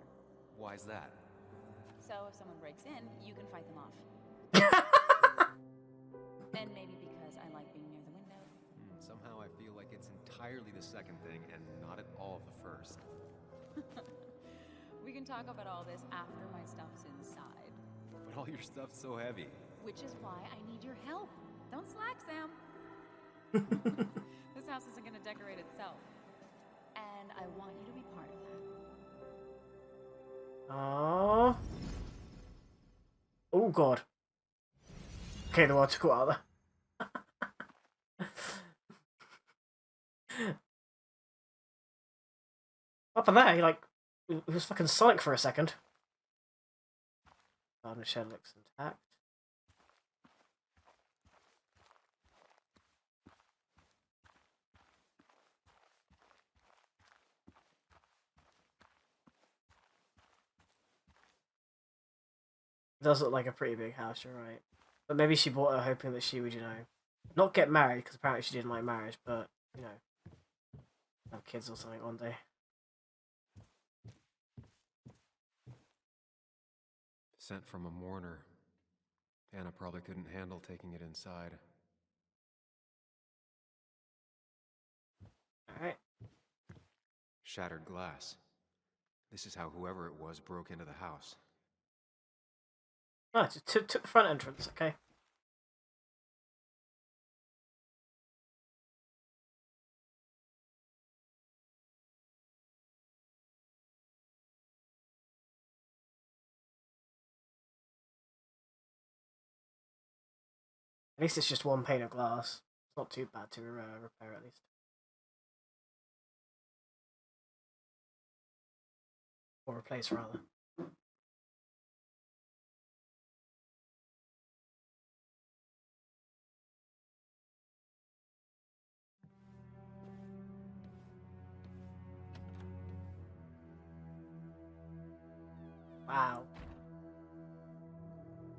Why's that? So if someone breaks in, you can fight them off. And maybe because I like being near the window. Somehow I feel like it's entirely the second thing and not at all the first. We can talk about all this after my stuff's inside. But all your stuff's so heavy. Which is why I need your help. Don't slack, Sam. This house isn't gonna decorate itself. And I want you to be part of that. Aww. Oh god. Okay, the water took out of there. What happened there? He was fucking Sonic for a second. Garden shed looks intact. It does look like a pretty big house, you're right. But maybe she bought it hoping that she would, not get married, because apparently she didn't like marriage, but, have kids or something one day. Sent from a mourner. Anna probably couldn't handle taking it inside. Alright. Shattered glass. This is how whoever it was broke into the house. Oh, it's took the front entrance, okay. At least it's just one pane of glass. It's not too bad to repair, at least. Or replace, rather. Wow.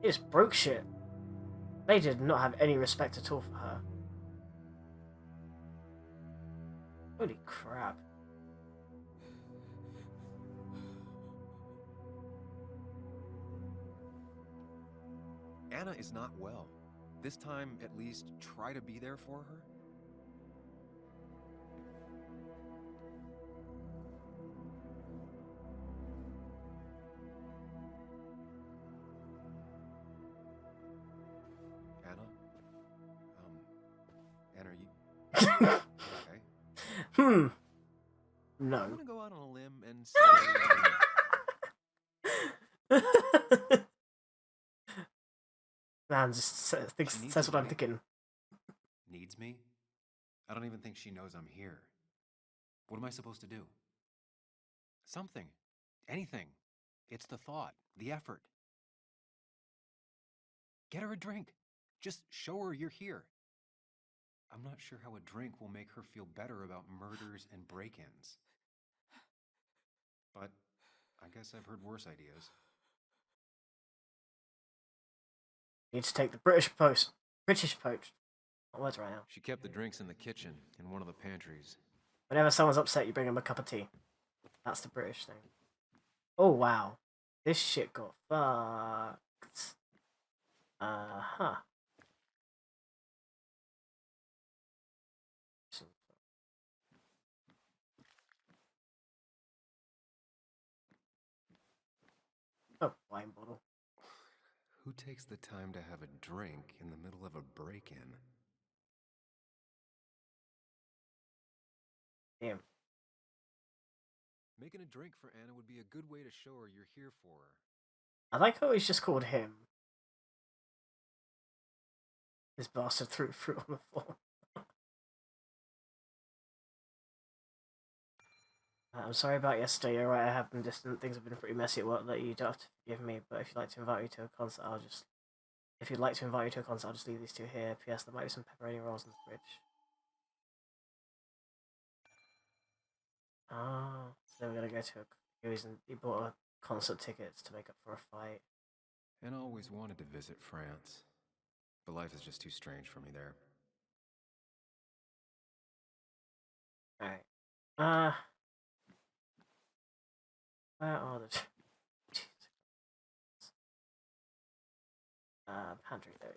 He just broke shit. They did not have any respect at all for her. Holy crap. Anna is not well. This time, at least, try to be there for her. Anna? Anna, are you okay? No. I'm gonna go out on a limb and say... Man, just says what I'm thinking. Needs me? I don't even think she knows I'm here. What am I supposed to do? Something. Anything. It's the thought, the effort. Get her a drink. Just show her you're here. I'm not sure how a drink will make her feel better about murders and break-ins. But I guess I've heard worse ideas. Need to take the British post. What words right now? She kept the drinks in the kitchen, in one of the pantries. Whenever someone's upset, you bring them a cup of tea. That's the British thing. Oh, wow. This shit got fucked. Uh-huh. Oh, wine bottle. Who takes the time to have a drink in the middle of a break-in? Damn. Making a drink for Anna would be a good way to show her you're here for her. I like how he's just called him. This bastard threw fruit on the floor. I'm sorry about yesterday. You're right, I have been distant. Things have been pretty messy at work that you don't have to forgive me, but if you'd like to invite me to a concert, I'll just leave these two here. P.S. There might be some pepperoni rolls in the fridge. Ah, so then we're gonna go to he bought a concert tickets to make up for a fight. And I always wanted to visit France, but life is just too strange for me there. Alright. Where are the... Pantry, there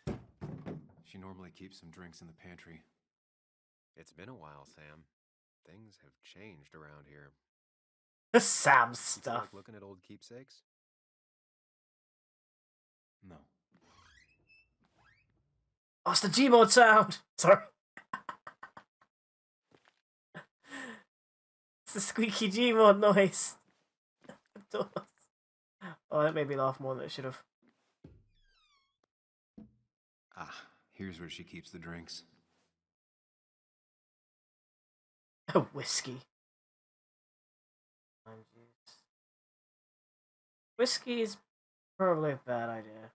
we go. She normally keeps some drinks in the pantry. It's been a while, Sam. Things have changed around here. The Sam You feel stuff. like looking at old keepsakes? No. Oh, it's the Gmod sound! Sorry. It's the squeaky Gmod noise. Oh, that made me laugh more than it should have. Ah, here's where she keeps the drinks. Whiskey. Whiskey is probably a bad idea.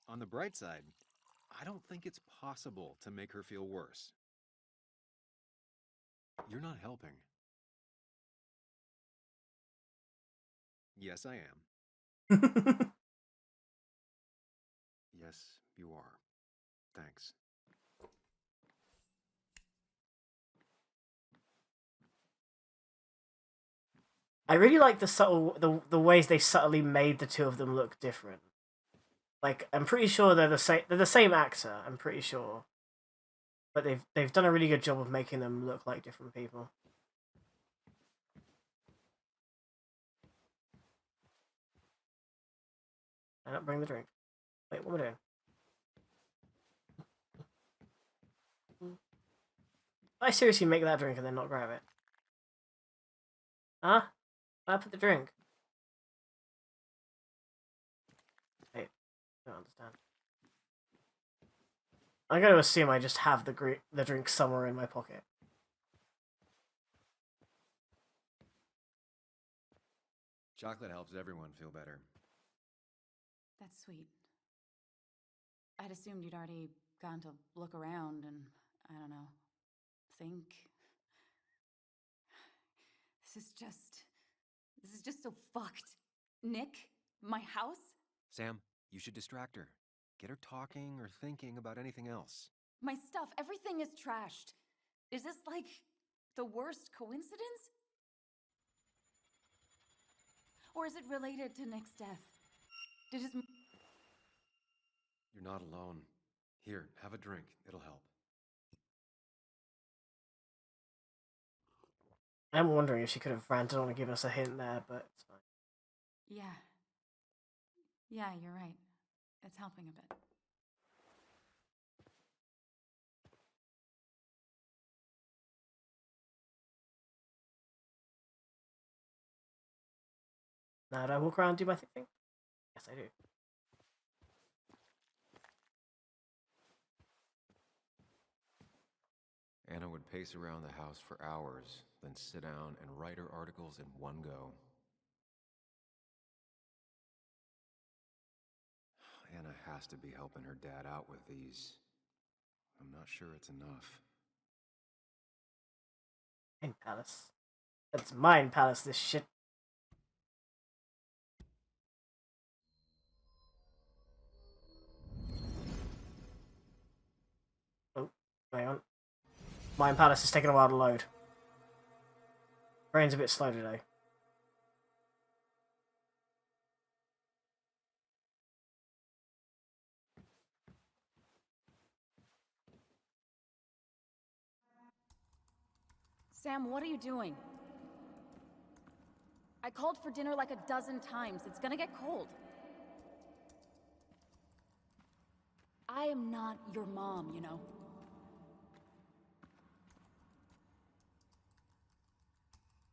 On the bright side, I don't think it's possible to make her feel worse. You're not helping. Yes, I am. Yes, you are. Thanks. I really like the ways they subtly made the two of them look different. Like, I'm pretty sure they're the same actor, I'm pretty sure. But they've done a really good job of making them look like different people. I don't bring the drink. Wait, what am I doing? Did I seriously make that drink and then not grab it? Huh? I put the drink. Wait, I don't understand. I'm going to assume I just have the drink somewhere in my pocket. Chocolate helps everyone feel better. That's sweet. I'd assumed you'd already gone to look around and, I don't know, think. This is just so fucked. Nick? My house? Sam, you should distract her. Get her talking or thinking about anything else. My stuff, everything is trashed. Is this like the worst coincidence? Or is it related to Nick's death? Did his... You're not alone. Here, have a drink. It'll help. I'm wondering if she could have ranted on and given us a hint there, but it's fine. Yeah. Yeah, you're right. It's helping a bit. Now, do I walk around and do my thing? Yes, I do. Anna would pace around the house for hours, then sit down and write her articles in one go. Anna has to be helping her dad out with these. I'm not sure it's enough. Mind Palace. That's Mind Palace, this shit. Oh, hang on. Mind Palace is taking a while to load. Brain's a bit slow today. Sam, what are you doing? I called for dinner like a dozen times. It's gonna get cold. I am not your mom, you know.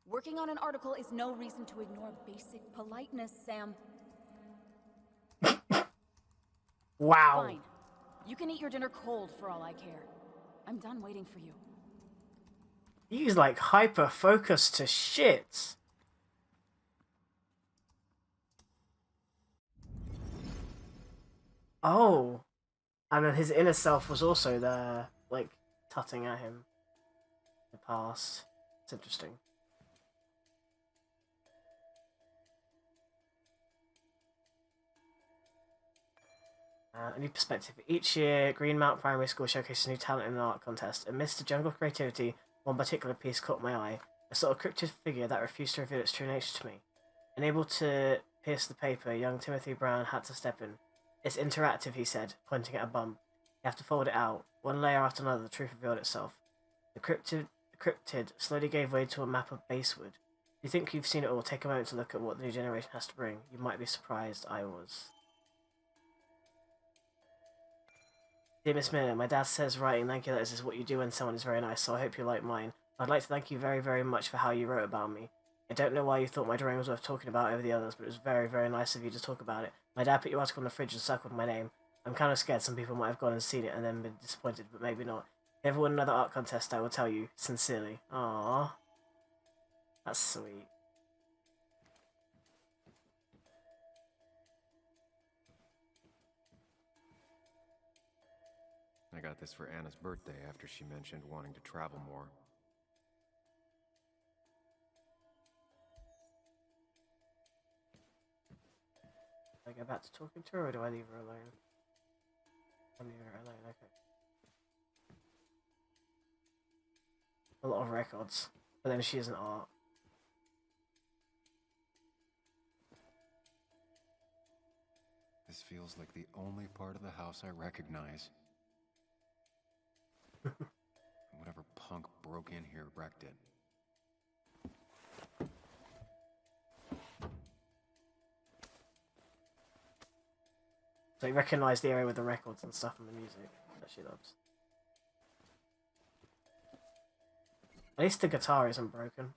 Working on an article is no reason to ignore basic politeness, Sam. Wow. Fine. You can eat your dinner cold for all I care. I'm done waiting for you. He's like hyper-focused to shit. Oh. And then his inner self was also there, like, tutting at him in the past. It's interesting. A new perspective. Each year, Greenmount Primary School showcases new talent in an art contest. Amidst the jungle of creativity, one particular piece caught my eye. A sort of cryptid figure that refused to reveal its true nature to me. Unable to pierce the paper, young Timothy Brown had to step in. It's interactive, he said, pointing at a bump. You have to fold it out. One layer after another, the truth revealed itself. The cryptid slowly gave way to a map of basewood. If you think you've seen it all, take a moment to look at what the new generation has to bring. You might be surprised. I was. Dear Miss Miller, my dad says writing thank you letters is what you do when someone is very nice, so I hope you like mine. I'd like to thank you very, very much for how you wrote about me. I don't know why you thought my drawing was worth talking about over the others, but it was very, very nice of you to talk about it. My dad put your article on the fridge and circled my name. I'm kind of scared some people might have gone and seen it and then been disappointed, but maybe not. If ever won another art contest, I will tell you. Sincerely. Aww. That's sweet. I got this for Anna's birthday after she mentioned wanting to travel more. Do I go back to talking to her, or do I leave her alone? I leave her alone, okay. A lot of records, but then she isn't art. This feels like the only part of the house I recognize. Whatever punk broke in here wrecked it. So you recognise the area with the records and stuff and the music that she loves. At least the guitar isn't broken.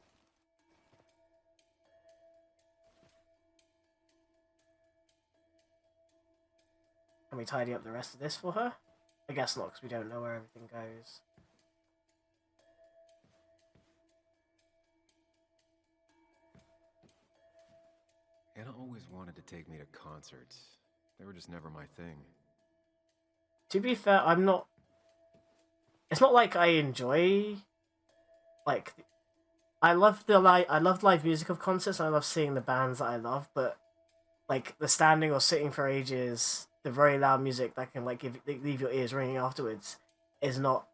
Can we tidy up the rest of this for her? I guess not, because we don't know where everything goes. Anna always wanted to take me to concerts. They were just never my thing. To be fair, I'm not... It's not like I enjoy... Like... I love live music of concerts, and I love seeing the bands that I love, but like the standing or sitting for ages, the very loud music that can like leave your ears ringing afterwards is not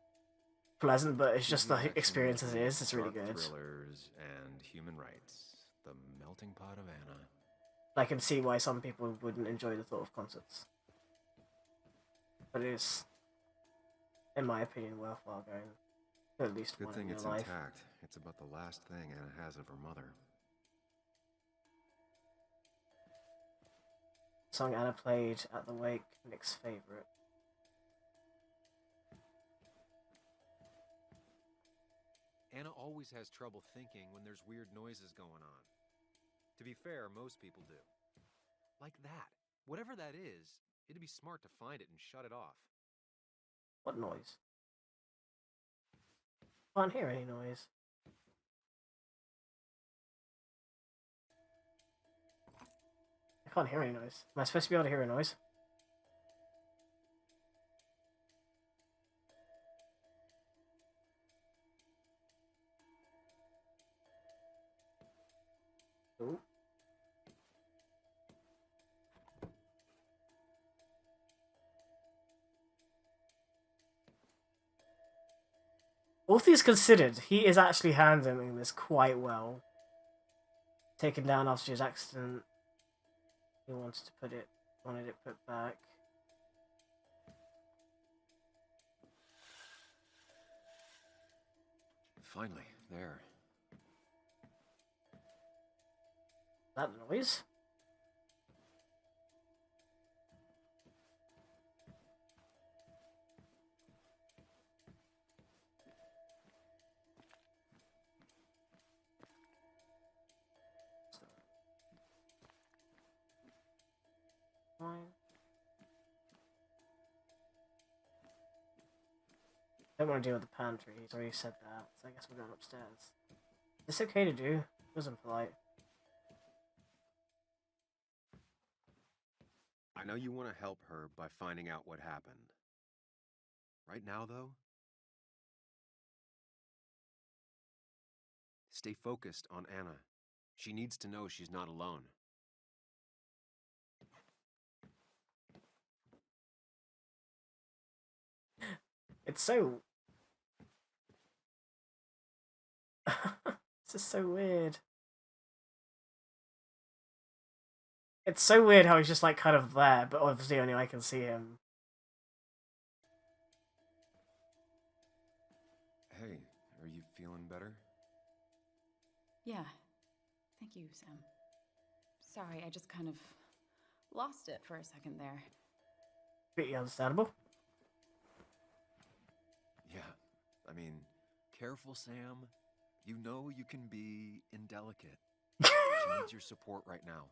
pleasant, but it's just the experience as it is. It's really good. Thrillers and human rights, the melting pot of Anna. I can see why some people wouldn't enjoy the thought of concerts, but it is, in my opinion, worthwhile going. At least Good one thing in your it's life. intact. It's about the last thing Anna has of her mother. Song Anna played at the wake, Nick's favorite. Anna always has trouble thinking when there's weird noises going on. To be fair, most people do. Like that. Whatever that is, it'd be smart to find it and shut it off. What noise? Can't hear any noise. I can't hear any noise. Am I supposed to be able to hear a noise? Ooh. All things considered, he is actually handling this quite well. Taken down after his accident. He wanted it put back. Finally, there. That noise? Fine. Don't want to deal with the pantry, he's already said that, so I guess we're going upstairs. Is this okay to do? It wasn't polite. I know you want to help her by finding out what happened. Right now, though, stay focused on Anna. She needs to know she's not alone. It's so... This is so weird. It's so weird how he's just like kind of there, but obviously only I can see him. Hey, are you feeling better? Yeah. Thank you, Sam. Sorry, I just kind of lost it for a second there. Pretty understandable. Yeah, I mean, careful, Sam. You know you can be indelicate. She needs your support right now.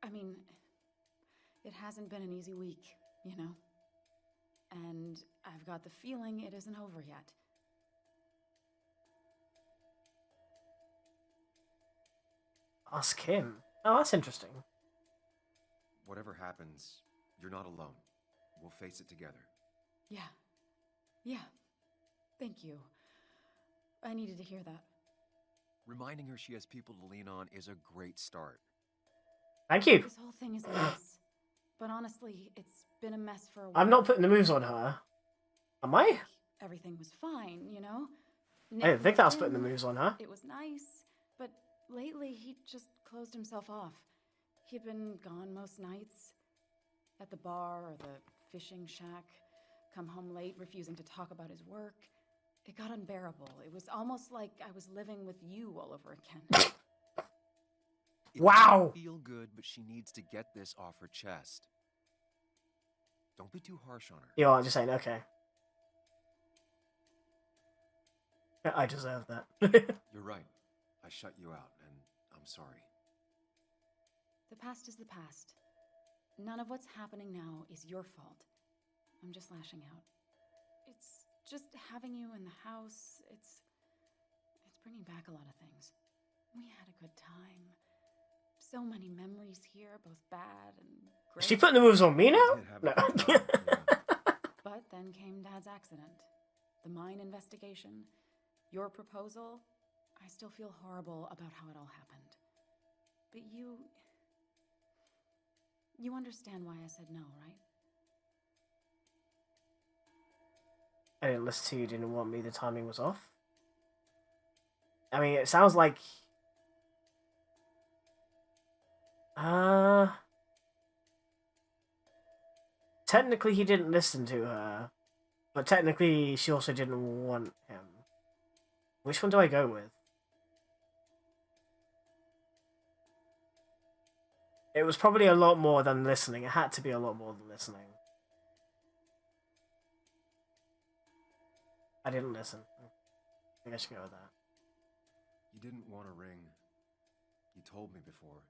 I mean, it hasn't been an easy week, you know? And I've got the feeling it isn't over yet. Ask him. Oh, that's interesting. Whatever happens, you're not alone. We'll face it together. Yeah. Yeah. Thank you. I needed to hear that. Reminding her she has people to lean on is a great start. Thank you. This whole thing is a mess. But honestly, it's been a mess for a while. I'm not putting the moves on her. Am I? Everything was fine, you know? I didn't think that was putting the moves on her. It was nice, but lately he just closed himself off. He'd been gone most nights. At the bar or the fishing shack. Come home late, refusing to talk about his work. It got unbearable. It was almost like I was living with you all over again. Wow! Feel good, but she needs to get this off her chest. Don't be too harsh on her. You know, I'm just saying, okay. I deserve that. You're right. I shut you out, and I'm sorry. The past is the past. None of what's happening now is your fault. I'm just lashing out. It's just having you in the house. It's bringing back a lot of things. We had a good time. So many memories here, both bad and great. Is she putting the moves on me now? No. But then came Dad's accident. The mine investigation. Your proposal. I still feel horrible about how it all happened. But you understand why I said no, right? I didn't listen to you, didn't want me, the timing was off. I mean, it sounds like... Technically he didn't listen to her, but technically she also didn't want him. Which one do I go with? It was probably a lot more than listening. It had to be a lot more than listening. I didn't listen. I think I should go with that. You didn't want a ring. You told me before.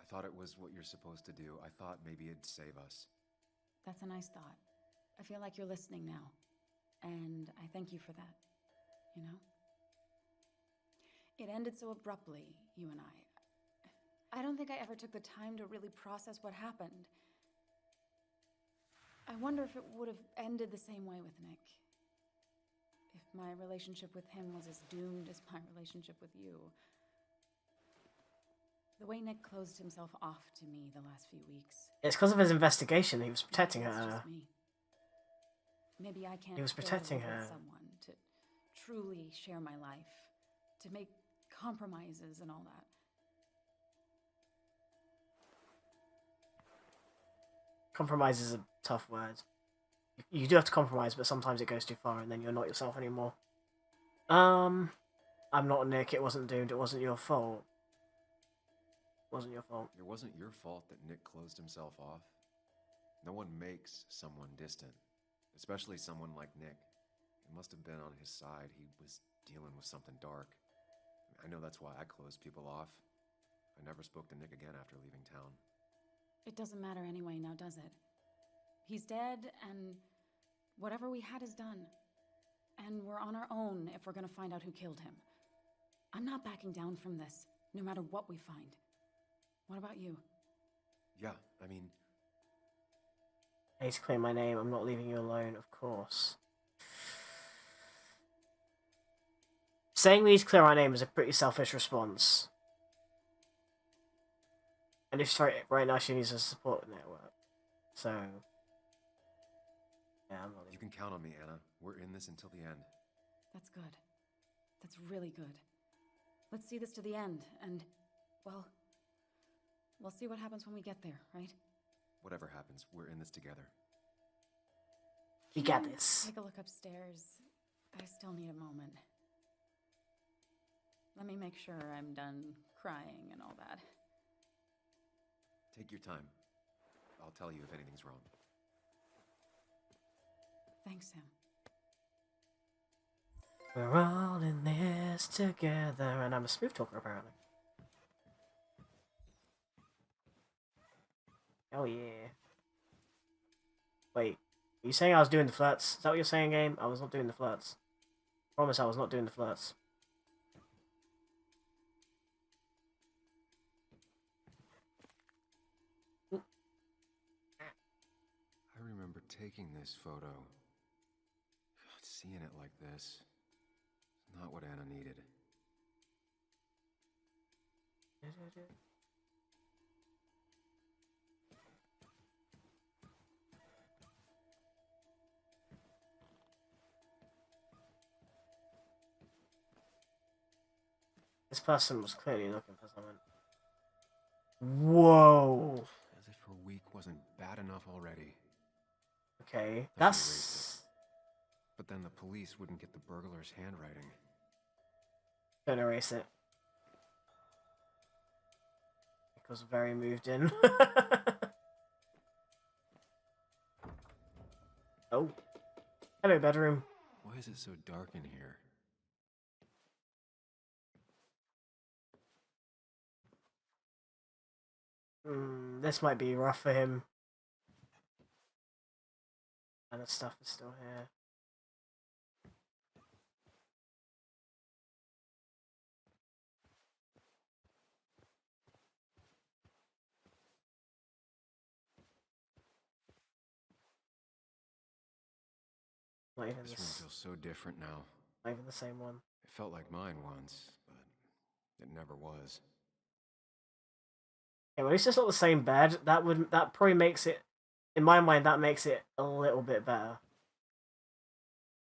I thought it was what you're supposed to do. I thought maybe it'd save us. That's a nice thought. I feel like you're listening now. And I thank you for that. You know? It ended so abruptly, you and I don't think I ever took the time to really process what happened. I wonder if it would have ended the same way with Nick. If my relationship with him was as doomed as my relationship with you. The way Nick closed himself off to me the last few weeks. It's because of his investigation. He was protecting That's her. just me. Maybe I can't He was bear to protecting live with her. someone to truly share my life, to make compromises and all that. Compromise is a tough word. You do have to compromise, but sometimes it goes too far and then you're not yourself anymore. I'm not Nick. It wasn't doomed. It wasn't your fault. It wasn't your fault. It wasn't your fault that Nick closed himself off. No one makes someone distant, especially someone like Nick. It must have been on his side. He was dealing with something dark. I know that's why I closed people off. I never spoke to Nick again after leaving town. It doesn't matter anyway now, does it? He's dead, and whatever we had is done. And we're on our own if we're gonna find out who killed him. I'm not backing down from this, no matter what we find. What about you? Yeah, I mean... I need to clear my name. I'm not leaving you alone, of course. Saying we need to clear our name is a pretty selfish response. And if right now she needs a support network. So... yeah, I'm not leaving. You can count on me, Anna. We're in this until the end. That's good. That's really good. Let's see this to the end, and, well, we'll see what happens when we get there, right? Whatever happens, we're in this together. We got this. Take a look upstairs. I still need a moment. Let me make sure I'm done crying and all that. Take your time. I'll tell you if anything's wrong. Thanks, Sam. We're all in this together, and I'm a smooth talker apparently. Oh yeah. Wait, are you saying I was doing the flirts? Is that what you're saying, game? I was not doing the flirts. Promise I was not doing the flirts. I remember taking this photo. God, seeing it like this. It's not what Anna needed. This person was clearly looking for something. Whoa. As if her week wasn't bad enough already. Okay, Thought she that's... erased it. But then the police wouldn't get the burglar's handwriting. Don't erase it. Because very moved in. Oh. Hello, bedroom. Why is it so dark in here? This might be rough for him. And the stuff is still here. Not even This room this. feels so different now. Not even the same one. It felt like mine once, but it never was. Yeah, well, it's just not the same bed. That probably makes it, in my mind, that makes it a little bit better.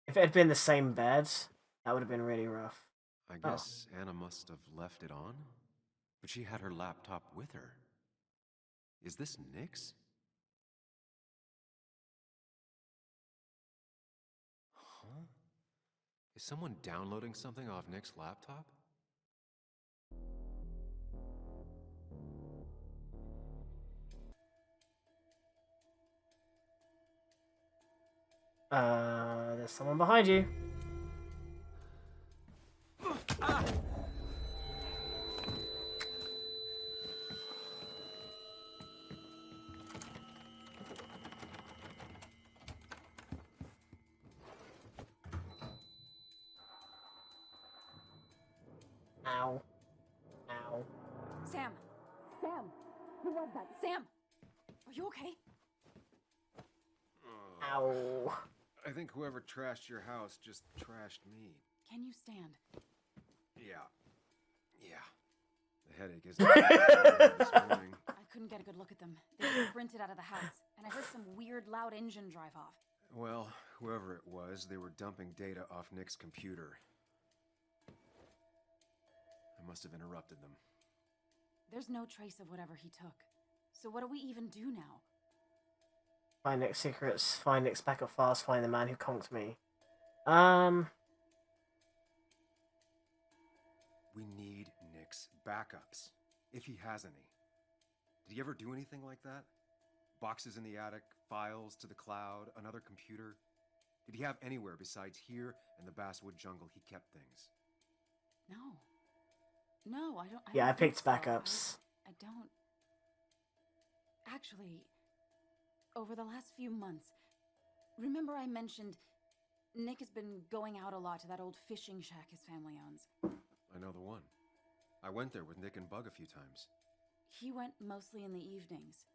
If it had been the same bed, that would have been really rough. I guess Anna must have left it on, but she had her laptop with her. Is this Nick's? Huh? Is someone downloading something off Nick's laptop? There's someone behind you. Ow. Ow. Sam! Sam! Who was that? Sam! Are you okay? Ow. I think whoever trashed your house just trashed me. Can you stand? Yeah. The headache isn't this morning. I couldn't get a good look at them. They were sprinted out of the house, and I heard some weird, loud engine drive off. Well, whoever it was, they were dumping data off Nick's computer. I must have interrupted them. There's no trace of whatever he took. So what do we even do now? Find Nick's secrets, find Nick's backup files, find the man who conked me. We need Nick's backups, if he has any. Did he ever do anything like that? Boxes in the attic, files to the cloud, another computer? Did he have anywhere besides here and the Basswood jungle he kept things? No, I don't. Yeah, I don't think picked so. backups. I don't. Actually, over the last few months, remember I mentioned Nick has been going out a lot to that old fishing shack his family owns. I know the one. I went there with Nick and Bug a few times. He went mostly in the evenings.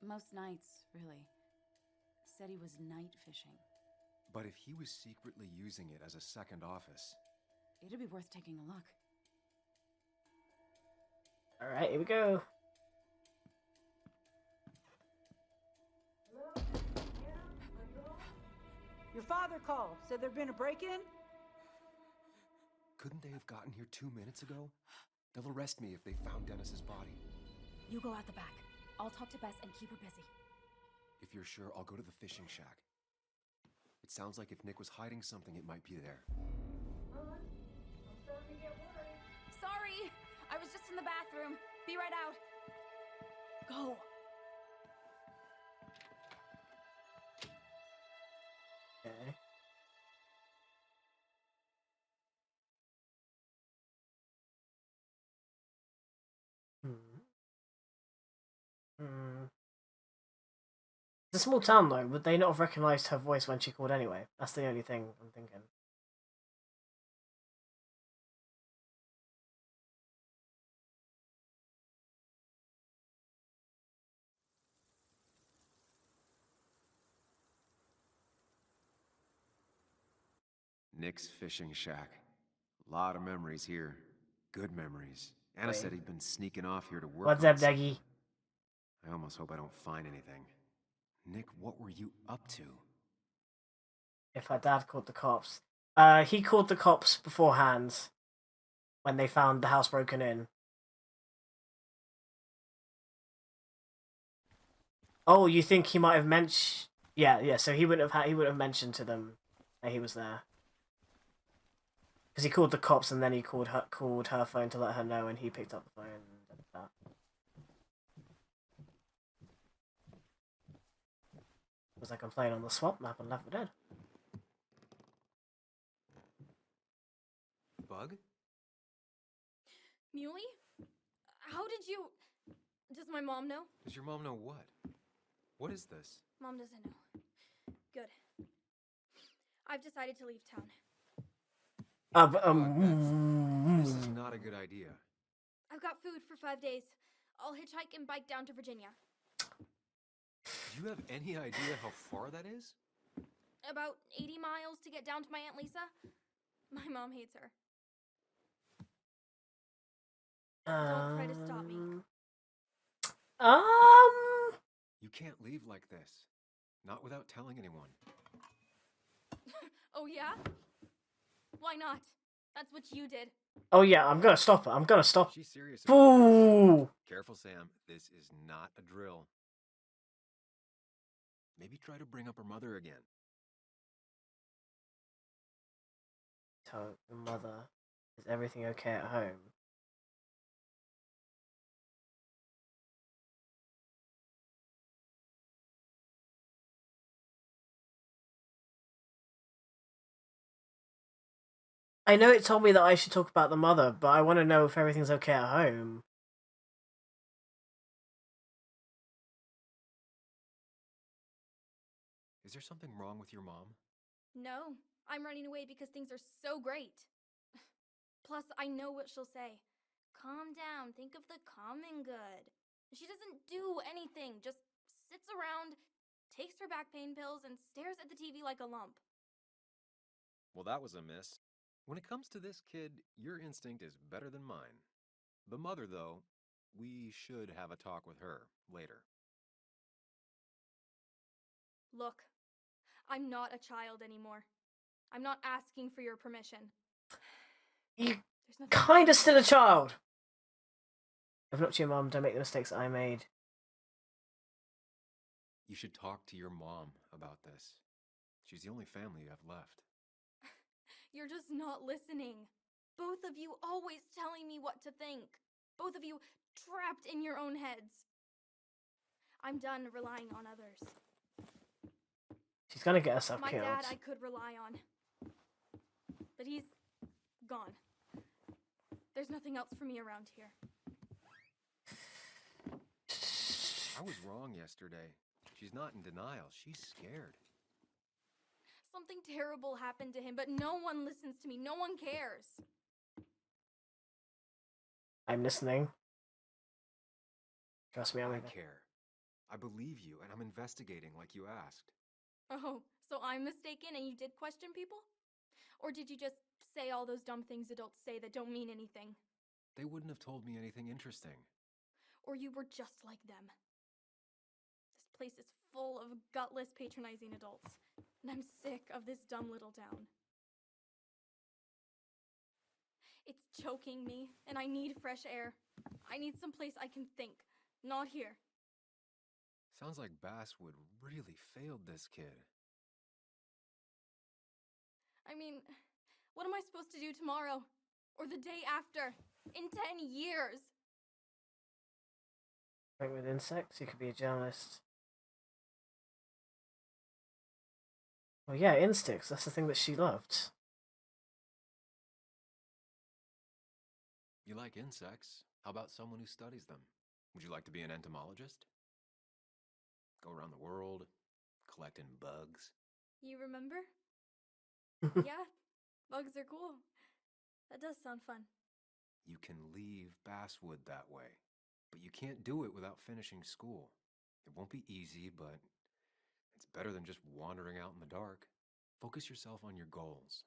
Most nights, really. Said he was night fishing. But if he was secretly using it as a second office... It'd be worth taking a look. Alright, here we go. Your father called. Said there'd been a break-in? Couldn't they have gotten here 2 minutes ago? They'll arrest me if they found Dennis's body. You go out the back. I'll talk to Bess and keep her busy. If you're sure, I'll go to the fishing shack. It sounds like if Nick was hiding something, it might be there. Sorry! I was just in the bathroom. Be right out. Go. Okay. It's a small town though, would they not have recognised her voice when she called anyway? That's the only thing I'm thinking. Nick's fishing shack. A lot of memories here. Good memories. Anna Wait. said he'd been sneaking off here to work. What's on up, something. Dougie? I almost hope I don't find anything. Nick, what were you up to? If her dad called the cops. He called the cops beforehand when they found the house broken in. Oh, you think he might have mentioned? Yeah. So he wouldn't have mentioned to them that he was there. Because he called the cops and then he called her phone to let her know, and he picked up the phone and did that. Was like I'm playing on the swap map on Left 4 Dead. Bug? Muley? How did you... Does my mom know? Does your mom know what? What is this? Mom doesn't know. Good. I've decided to leave town. This is not a good idea. I've got food for 5 days. I'll hitchhike and bike down to Virginia. Do you have any idea how far that is? About 80 miles to get down to my Aunt Lisa. My mom hates her. Don't try to stop me. You can't leave like this. Not without telling anyone. Oh, yeah? Why not? That's what you did. Oh yeah, I'm gonna stop her. I'm gonna stop. She's serious. Boo! Careful, Sam. This is not a drill. Maybe try to bring up her mother again. Tell your mother, is everything okay at home? I know it told me that I should talk about the mother, but I want to know if everything's okay at home. Is there something wrong with your mom? No, I'm running away because things are so great. Plus, I know what she'll say. Calm down, think of the common good. She doesn't do anything, just sits around, takes her back pain pills, and stares at the TV like a lump. Well, that was a miss. When it comes to this kid, your instinct is better than mine. The mother, though, we should have a talk with her later. Look, I'm not a child anymore. I'm not asking for your permission. You kind of still a child. If not to your mom, don't make the mistakes I made. You should talk to your mom about this. She's the only family you have left. You're just not listening. Both of you always telling me what to think. Both of you trapped in your own heads. I'm done relying on others. She's gonna get herself killed. My dad I could rely on. But he's gone. There's nothing else for me around here. I was wrong yesterday. She's not in denial. She's scared. Something terrible happened to him, but no one listens to me. No one cares. I'm listening. Trust me, I care. I believe you, and I'm investigating like you asked. Oh, so I'm mistaken and you did question people? Or did you just say all those dumb things adults say that don't mean anything? They wouldn't have told me anything interesting. Or you were just like them. This place is full of gutless, patronizing adults. And I'm sick of this dumb little town. It's choking me, and I need fresh air. I need some place I can think, not here. Sounds like Basswood really failed this kid. I mean, what am I supposed to do tomorrow? Or the day after? In 10 years? Work with insects, you could be a journalist. Well, yeah, insects, that's the thing that she loved. You like insects? How about someone who studies them? Would you like to be an entomologist? Go around the world, collecting bugs? You remember? Yeah, bugs are cool. That does sound fun. You can leave Basswood that way, but you can't do it without finishing school. It won't be easy, but it's better than just wandering out in the dark. Focus yourself on your goals.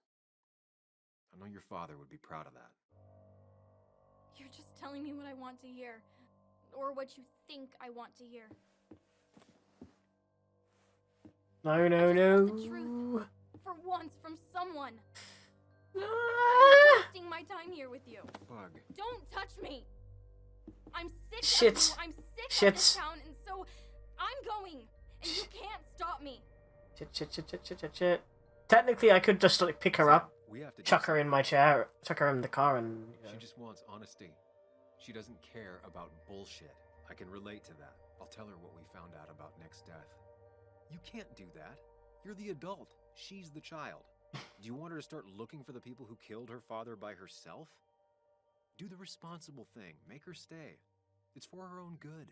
I know your father would be proud of that. You're just telling me what I want to hear. Or what you think I want to hear. No, no, no. The truth. For once, from someone. I'm wasting my time here with you. Bug. Don't touch me. I'm sick Shit. of you. I'm sick Shit. of this town, and so I'm going. And you can't stop me. Shit. Technically, I could just like pick her up, We have to chuck her in my chair, chuck her in the car, and you know. She just wants honesty. She doesn't care about bullshit. I can relate to that. I'll tell her what we found out about Nick's death. You can't do that. You're the adult. She's the child. Do you want her to start looking for the people who killed her father by herself? Do the responsible thing. Make her stay. It's for her own good.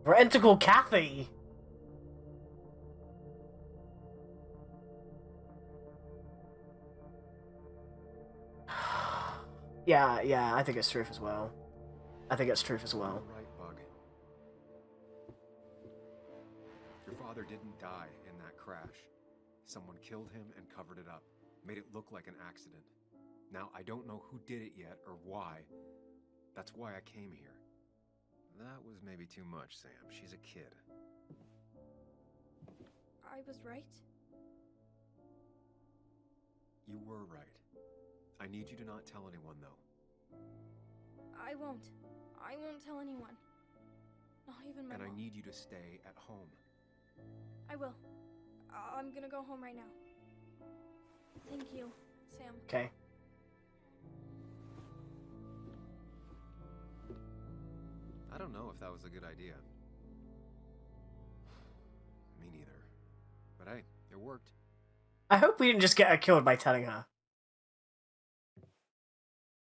Renticle Kathy! Yeah, I think it's truth as well. I think it's truth as well. Right, Bug. Your father didn't die in that crash. Someone killed him and covered it up. Made it look like an accident. Now, I don't know who did it yet or why. That's why I came here. That was maybe too much, Sam. She's a kid. I was right? You were right. I need you to not tell anyone, though. I won't. I won't tell anyone. Not even my And mom. I need you to stay at home. I will. I'm gonna go home right now. Thank you, Sam. Okay. I don't know if that was a good idea. Me neither. But hey, it worked. I hope we didn't just get her killed by telling her.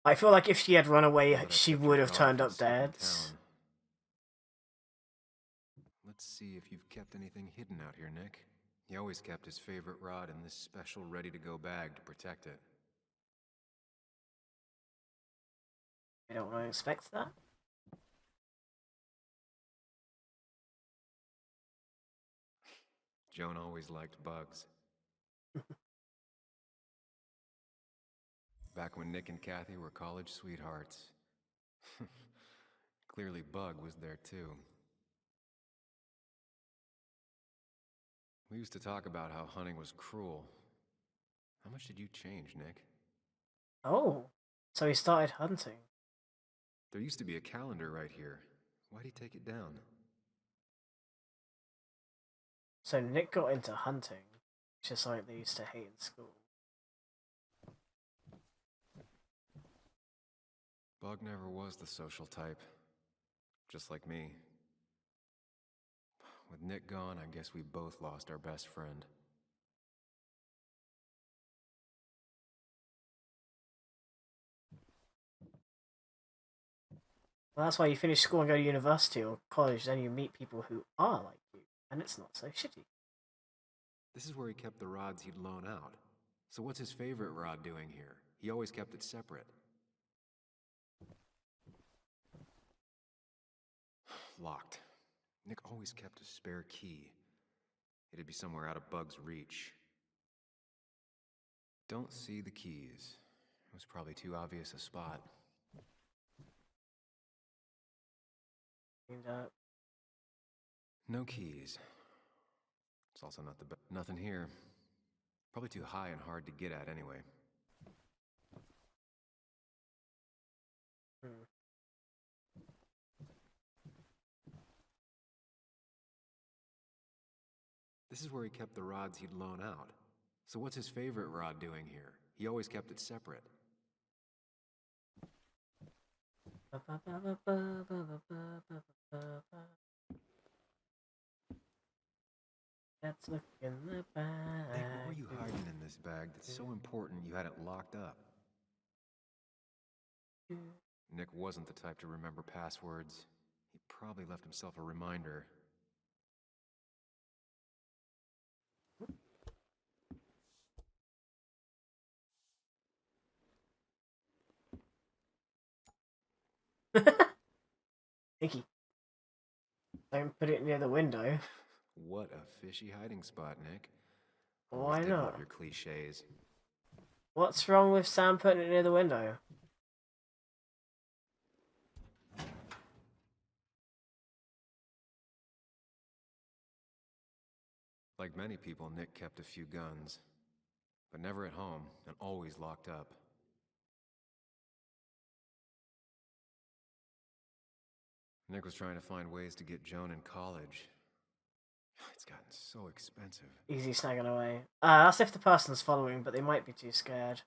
I feel like if she had run away, she would have turned up dead. Let's see if you've kept anything hidden out here, Nick. He always kept his favorite rod in this special ready-to-go bag to protect it. I don't want to expect that. Joan always liked bugs. Back when Nick and Kathy were college sweethearts. Clearly Bug was there too. We used to talk about how hunting was cruel. How much did you change, Nick? Oh, so he started hunting. There used to be a calendar right here. Why'd he take it down? So Nick got into hunting, which is something they used to hate in school. Bug never was the social type. Just like me. With Nick gone, I guess we both lost our best friend. Well, that's why you finish school and go to university or college, then you meet people who are like you, and it's not so shitty. This is where he kept the rods he'd loan out. So what's his favorite rod doing here? He always kept it separate. Locked. Nick always kept a spare key. It'd be somewhere out of Bug's reach. Don't see the keys. It was probably too obvious a spot. No keys. It's also not the nothing here. Probably too high and hard to get at anyway. This is where he kept the rods he'd loan out. So what's his favorite rod doing here? He always kept it separate. Let's look in the bag. Nick, what were you hiding in this bag that's so important you had it locked up? Nick wasn't the type to remember passwords. He probably left himself a reminder. Nicky. Don't put it near the window. What a fishy hiding spot, Nick. Why Always did love not? your cliches. What's wrong with Sam putting it near the window? Like many people, Nick kept a few guns. But never at home, and always locked up. Nick was trying to find ways to get Joan in college. It's gotten so expensive. Easy snagging away. That's if the person's following, but they might be too scared.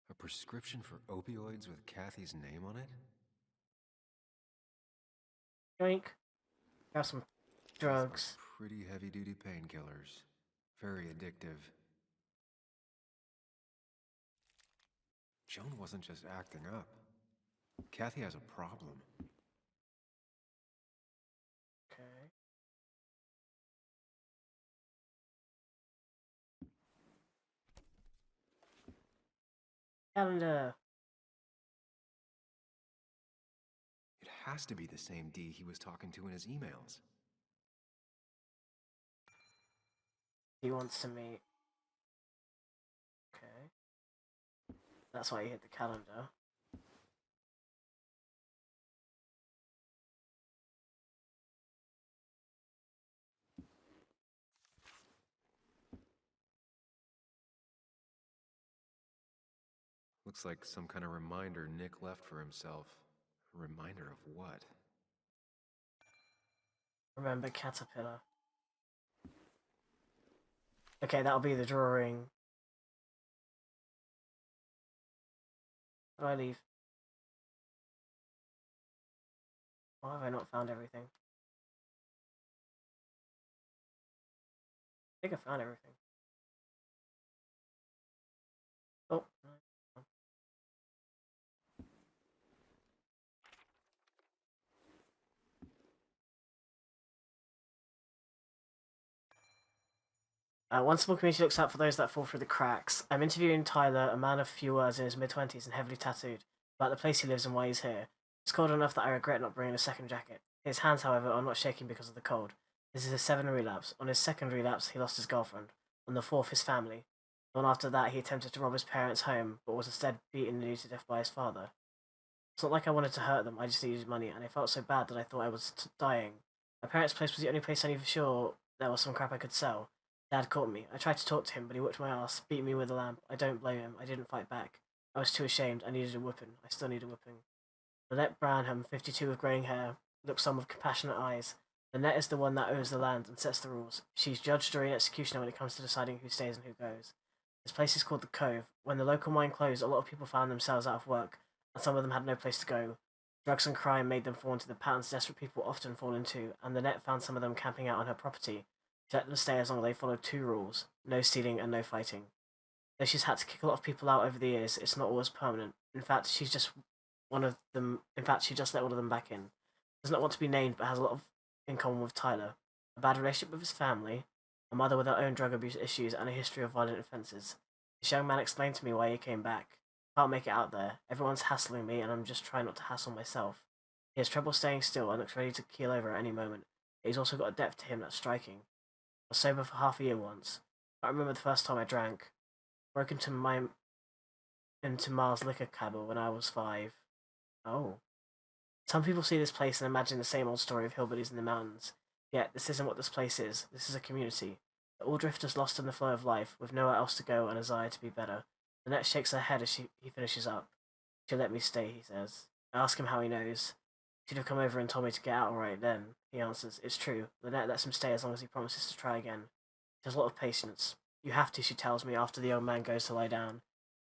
A prescription for opioids with Kathy's name on it? Yoink. Got some drugs. Pretty heavy-duty painkillers. Very addictive. Joan wasn't just acting up. Kathy has a problem. Okay. Calendar. It has to be the same D he was talking to in his emails. He wants to meet. Okay. That's why he hit the calendar. Looks like some kind of reminder Nick left for himself. A reminder of what? Remember Caterpillar. Okay, that'll be the drawing. How do I leave? Why have I not found everything? I think I found everything. Oh. One small community looks out for those that fall through the cracks. I'm interviewing Tyler, a man of few words in his mid-20s and heavily tattooed, about the place he lives and why he's here. It's cold enough that I regret not bringing a second jacket. His hands, however, are not shaking because of the cold. This is his 7th relapse. On his 2nd relapse, he lost his girlfriend. On the 4th, his family. The one after that, he attempted to rob his parents' home, but was instead beaten and nearly to death by his father. It's not like I wanted to hurt them, I just needed money, and I felt so bad that I thought I was dying. My parents' place was the only place I knew for sure there was some crap I could sell. Dad caught me. I tried to talk to him, but he whipped my ass, beat me with a lamp. I don't blame him. I didn't fight back. I was too ashamed. I needed a whipping. I still need a whipping. Lynette Branham, 52 with greying hair, looks on with compassionate eyes. Lynette is the one that owns the land and sets the rules. She's judge, jury, and executioner when it comes to deciding who stays and who goes. This place is called the Cove. When the local mine closed, a lot of people found themselves out of work, and some of them had no place to go. Drugs and crime made them fall into the patterns desperate people often fall into, and Lynette found some of them camping out on her property. She let them stay as long as they followed 2 rules: no stealing and no fighting. Though she's had to kick a lot of people out over the years, it's not always permanent. In fact, she just let one of them back in. Does not want to be named, but has a lot in common with Tyler. A bad relationship with his family, a mother with her own drug abuse issues, and a history of violent offences. This young man explained to me why he came back. Can't make it out there. Everyone's hassling me, and I'm just trying not to hassle myself. He has trouble staying still and looks ready to keel over at any moment. But he's also got a depth to him that's striking. I was sober for half a year once. I remember the first time I drank. Broke into Mars liquor cabin when I was 5. Oh. Some people see this place and imagine the same old story of hillbillies in the mountains. Yet, this isn't what this place is. This is a community. They're all drifters lost in the flow of life, with nowhere else to go and a desire to be better. Lynette shakes her head as he finishes up. She'll let me stay, he says. I ask him how he knows. He'd have come over and told me to get out right then, he answers. It's true. Lynette lets him stay as long as he promises to try again. He has a lot of patience. You have to, she tells me after the young man goes to lie down.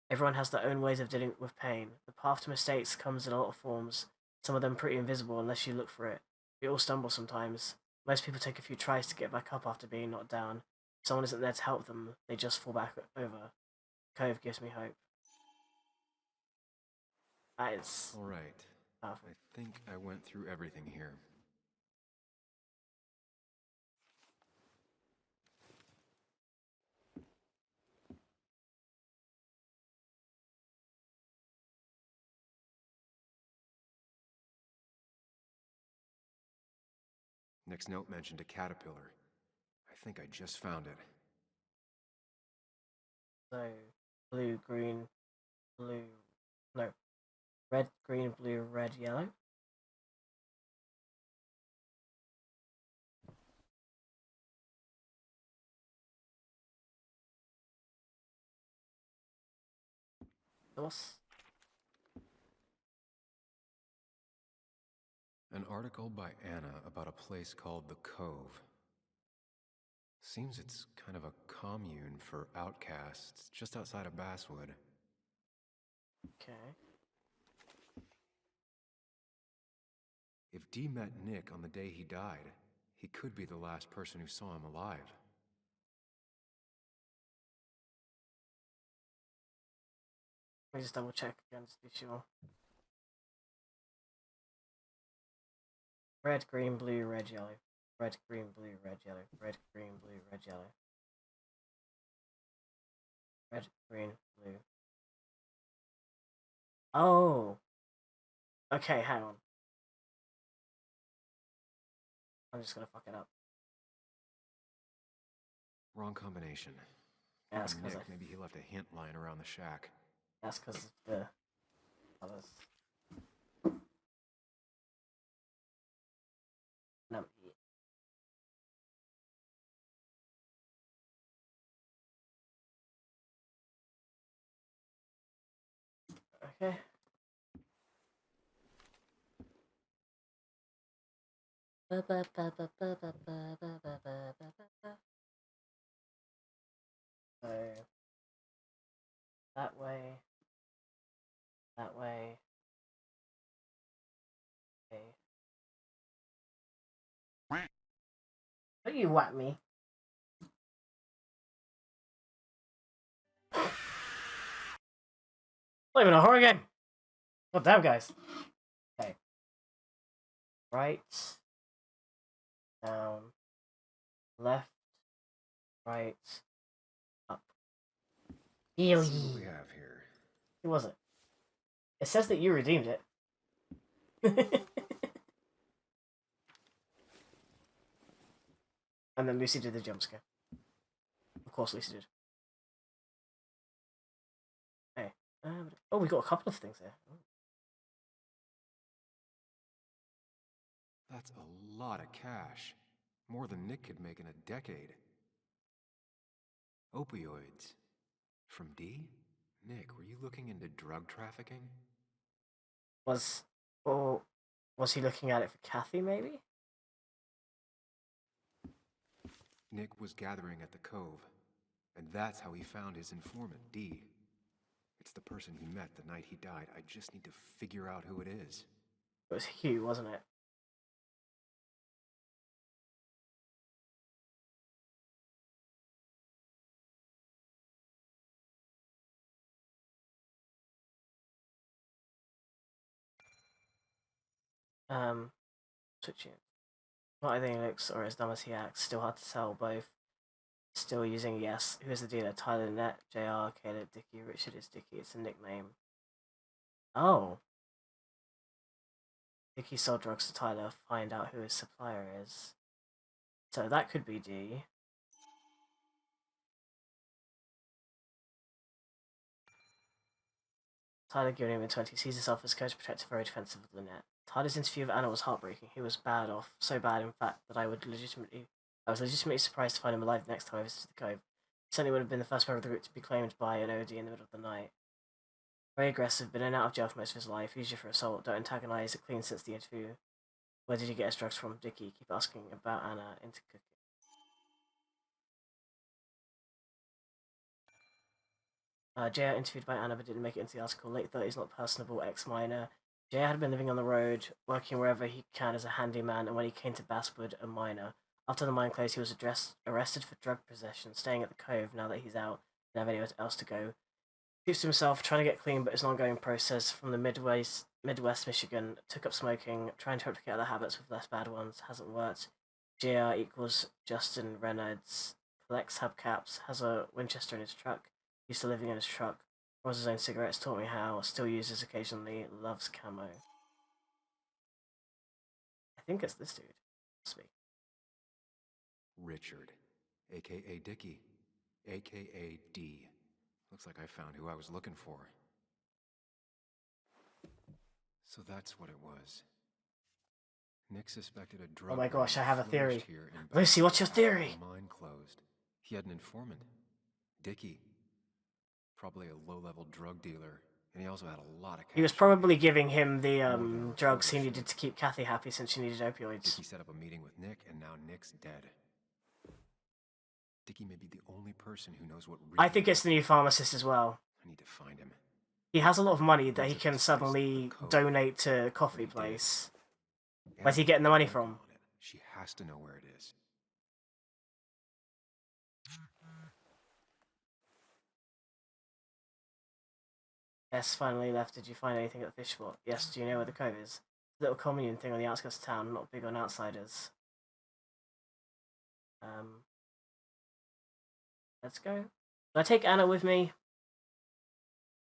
Everyone has their own ways of dealing with pain. The path to mistakes comes in a lot of forms, some of them pretty invisible unless you look for it. We all stumble sometimes. Most people take a few tries to get back up after being knocked down. If someone isn't there to help them, they just fall back over. Cove gives me hope. That is... All right. Powerful. I think I went through everything here. Next note mentioned a caterpillar. I think I just found it. So, blue, green, blue... No. Red, green, blue, red, yellow. What's... An article by Anna about a place called the Cove. Seems it's kind of a commune for outcasts just outside of Basswood. Okay. If Dee met Nick on the day he died, he could be the last person who saw him alive. Let me just double check again to be sure. Red, green, blue, red, yellow. Red, green, blue, red, yellow. Red, green, blue, red, yellow. Red, green, blue. Oh. Okay, hang on. I'm just gonna fuck it up. Wrong combination. Yeah, that's 'cause Nick, maybe he left a hint lying around the shack. That's because of the others. No. Okay. So that way. That way. Okay. Don't you whack me. Not even a horror game. God damn, guys. Okay. Right. Down. Left. Right. Up. Let's see what we have here. Who was it? It says that you redeemed it. And then Lucy did the jump scare. Of course Lucy did. Hey. Oh, we got a couple of things here. Oh. That's a lot of cash. More than Nick could make in a decade. Opioids. From D? Nick, were you looking into drug trafficking? Was he looking at it for Kathy, maybe? Nick was gathering at the Cove, and that's how he found his informant, D. It's the person he met the night he died. I just need to figure out who it is. It was Hugh, wasn't it? Switching. Not everything looks or as dumb as he acts. Still hard to tell. Both. Still using yes. Who is the dealer? Tyler, Net, JR, Caleb, Dickie, Richard is Dickie. It's a nickname. Oh. Dickie sold drugs to Tyler. Find out who his supplier is. So that could be D. Tyler giving him a 20. Sees himself as coach protective, very defensive of Lynette. Tyler's interview with Anna was heartbreaking. He was bad off. So bad, in fact, that I was legitimately surprised to find him alive the next time I visited the Cove. He certainly would have been the first member of the group to be claimed by an OD in the middle of the night. Very aggressive, been in and out of jail for most of his life. Usually for assault. Don't antagonize. Clean since the interview. Where did he get his drugs from? Dickie. Keep asking about Anna. Into cooking. JR interviewed by Anna but didn't make it into the article. Late 30s, not personable, ex-minor. JR had been living on the road, working wherever he can as a handyman, and when he came to Basswood, a minor. After the mine closed, he was arrested for drug possession, staying at the Cove now that he's out and have anywhere else to go. Keeps to himself, trying to get clean, but it's an ongoing process. From the Midwest Michigan, took up smoking, trying to replicate other habits with less bad ones, hasn't worked. JR equals Justin Reynolds, collects hubcaps, has a Winchester in his truck, used to living in his truck, rolls his own cigarettes, taught me how, still uses occasionally, loves camo. I think it's this dude. Must be. Richard, a.k.a. Dickie, a.k.a. D. Looks like I found who I was looking for. So that's what it was. Nick suspected a drug. Oh my gosh, I have a theory. Here Lucy, what's your theory? Mine closed. He had an informant, Dickie. Probably a low-level drug dealer, and he also had a lot of cash. He was probably giving him the drugs he needed to keep Kathy happy since she needed opioids. Dickie set up a meeting with Nick, and now Nick's dead. Dickie may be the only person who knows what really I think it's the new pharmacist as well. I need to find him. He has a lot of money that he can suddenly donate to a coffee place. Where's he getting the money from? She has to know where it is. Yes, finally left. Did you find anything at the fish spot? Yes, do you know where the Cove is? Little commune thing on the outskirts of town, not big on outsiders. Let's go. Can I take Anna with me?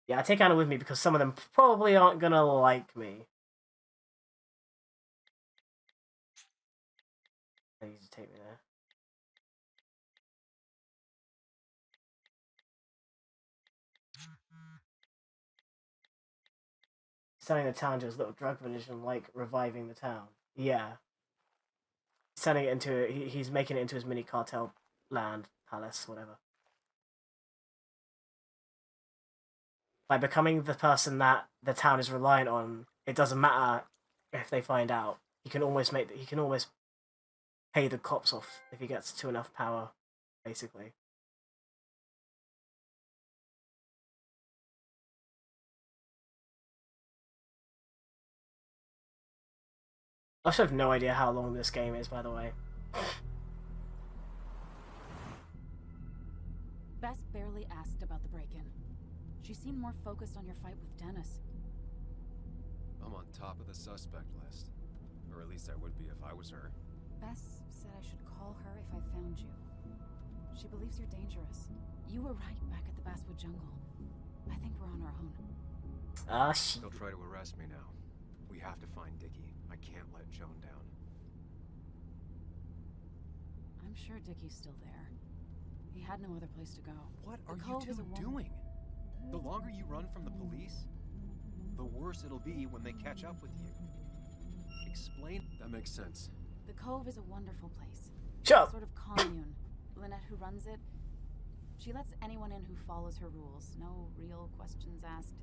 Yeah, I take Anna with me because some of them probably aren't gonna like me. I need to take me there. Selling the town to his little drug village and like reviving the town. Yeah. Selling it into he's making it into his mini cartel land, palace, whatever. By becoming the person that the town is reliant on, it doesn't matter if they find out. He can almost pay the cops off if he gets to enough power, basically. I also have no idea how long this game is, by the way. Bess barely asked about the break-in. She seemed more focused on your fight with Dennis. I'm on top of the suspect list. Or at least I would be if I was her. Bess said I should call her if I found you. She believes you're dangerous. You were right back at the Basswood Jungle. I think we're on our own. They'll try to arrest me now. We have to find Dickie. I can't let Joan down. I'm sure Dickie's still there. He had no other place to go. What are you two doing? The longer you run from the police, the worse it'll be when they catch up with you. Explain. That makes sense. The Cove is a wonderful place. Shut up. A sort of commune. Lynette, who runs it, she lets anyone in who follows her rules. No real questions asked.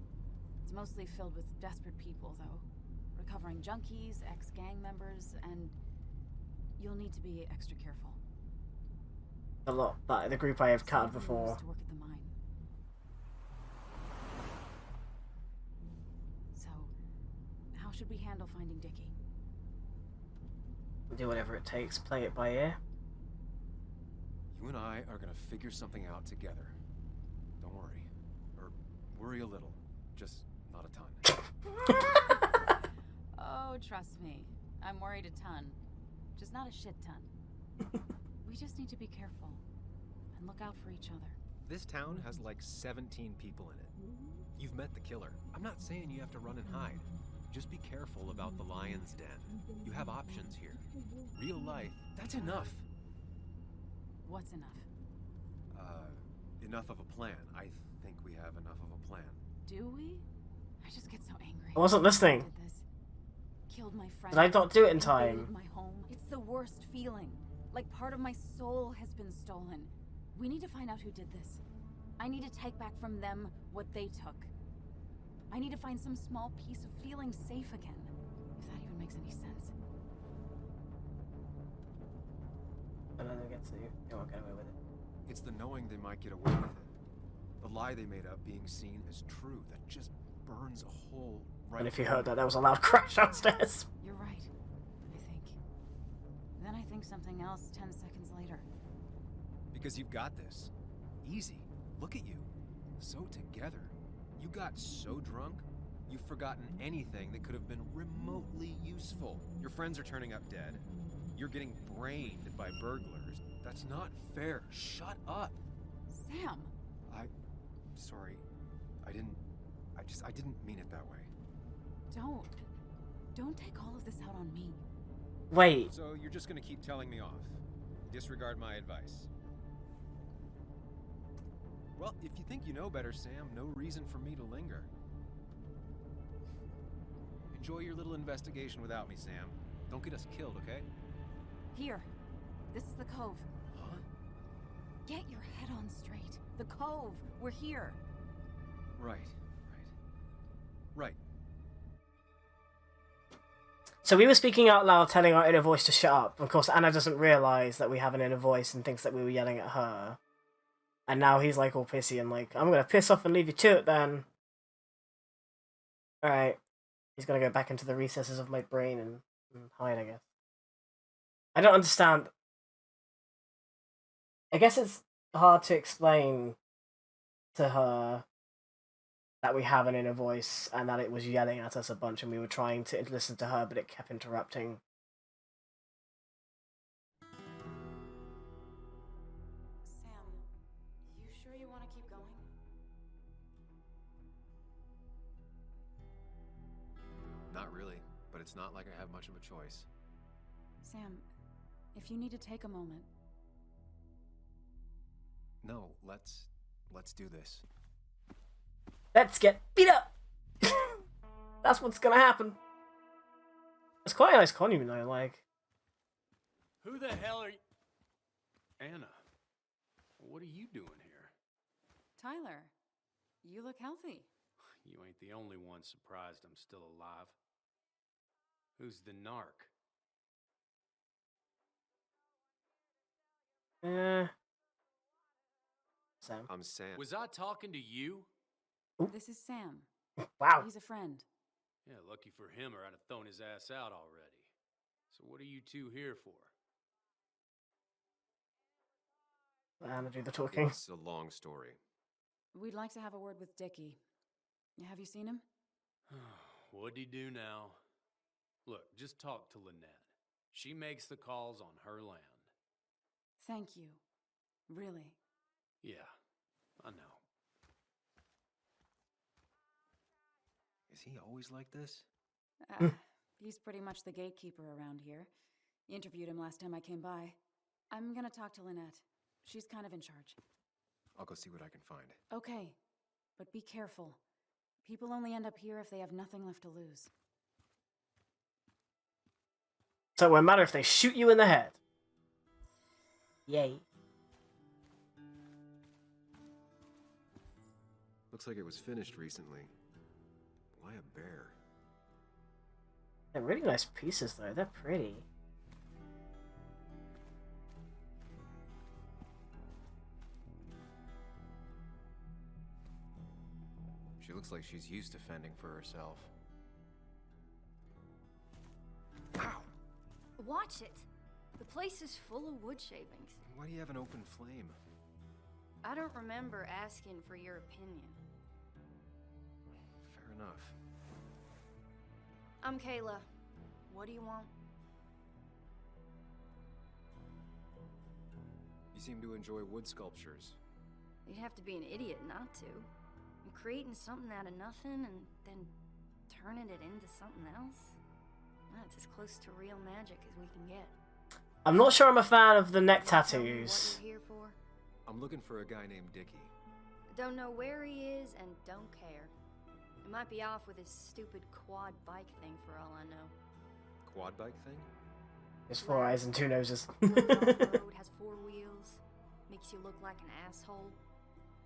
It's mostly filled with desperate people, though. Recovering junkies, ex-gang members, and you'll need to be extra careful. A lot. That the group I have cut before. To work at the mine. So, how should we handle finding Dickie? Do whatever it takes. Play it by ear. You and I are gonna figure something out together. Don't worry. Or worry a little. Just not a ton. Oh, trust me. I'm worried a ton. Just not a shit ton. We just need to be careful. And look out for each other. This town has like 17 people in it. You've met the killer. I'm not saying you have to run and hide. Just be careful about the lion's den. You have options here. Real life, that's enough. What's enough? Enough of a plan. I think we have enough of a plan. Do we? I just get so angry. I wasn't listening. Did this. Killed my friend. Did I not do it in time? Invaded my home. It's the worst feeling. Like part of my soul has been stolen. We need to find out who did this. I need to take back from them what they took. I need to find some small piece of feeling safe again. If that even makes any sense. And then it gets to you. You won't get away with it. It's the knowing they might get away with it. The lie they made up being seen as true that just burns a hole right. And if you heard that, there was a loud crash downstairs. You're right, I think. Then I think something else 10 seconds later. Because you've got this. Easy. Look at you. So together. You got so drunk, you've forgotten anything that could have been remotely useful. Your friends are turning up dead. You're getting brained by burglars. That's not fair. Shut up. Sam. Sorry. I didn't mean it that way. Don't take all of this out on me. Wait. So you're just gonna keep telling me off? Disregard my advice? Well, if you think you know better, Sam, no reason for me to linger. Enjoy your little investigation without me, Sam. Don't get us killed, okay? Here. This is the Cove. Huh? Get your head on straight. The Cove. We're here. Right. So we were speaking out loud, telling our inner voice to shut up. Of course, Anna doesn't realise that we have an inner voice and thinks that we were yelling at her. And now he's like all pissy and like, I'm gonna piss off and leave you to it then. Alright. He's gonna go back into the recesses of my brain and hide, I guess. I don't understand. I guess it's hard to explain to her that we have an inner voice and that it was yelling at us a bunch and we were trying to listen to her, but it kept interrupting. Sam, you sure you want to keep going? Not really, but it's not like I have much of a choice. Sam, if you need to take a moment. No, let's do this. Let's get beat up! That's what's gonna happen. It's quite a nice costume though, like... Who the hell are you? Anna, what are you doing here? Tyler, you look healthy. You ain't the only one surprised I'm still alive. Who's the narc? Sam. I'm Sam. Was I talking to you? This is Sam. Wow. He's a friend. Yeah, lucky for him or I'd have thrown his ass out already. So what are you two here for? Anna do the talking. It's a long story. We'd like to have a word with Dickie. Have you seen him? What'd he do now? Look, just talk to Lynette. She makes the calls on her land. Thank you. Really. Yeah, I know. Is he always like this? He's pretty much the gatekeeper around here. Interviewed him last time I came by. I'm gonna talk to Lynette. She's kind of in charge. I'll go see what I can find. Okay, but be careful. People only end up here if they have nothing left to lose. So it won't matter if they shoot you in the head. Yay. Looks like it was finished recently. Why a bear? They're really nice pieces though, they're pretty. She looks like she's used to fending for herself. Watch it. The place is full of wood shavings. Why do you have an open flame? I don't remember asking for your opinion. Fair enough. I'm Kayla. What do you want? You seem to enjoy wood sculptures. You'd have to be an idiot not to. You're creating something out of nothing and then turning it into something else. That's as close to real magic as we can get. I'm not sure I'm a fan of the neck What tattoos. you're here for? I'm looking for a guy named Dickie. Don't know where he is and don't care. He might be off with his stupid quad bike thing for all I know. Quad bike thing? There's 4 eyes and 2 noses. Road has 4 wheels. Makes you look like an asshole.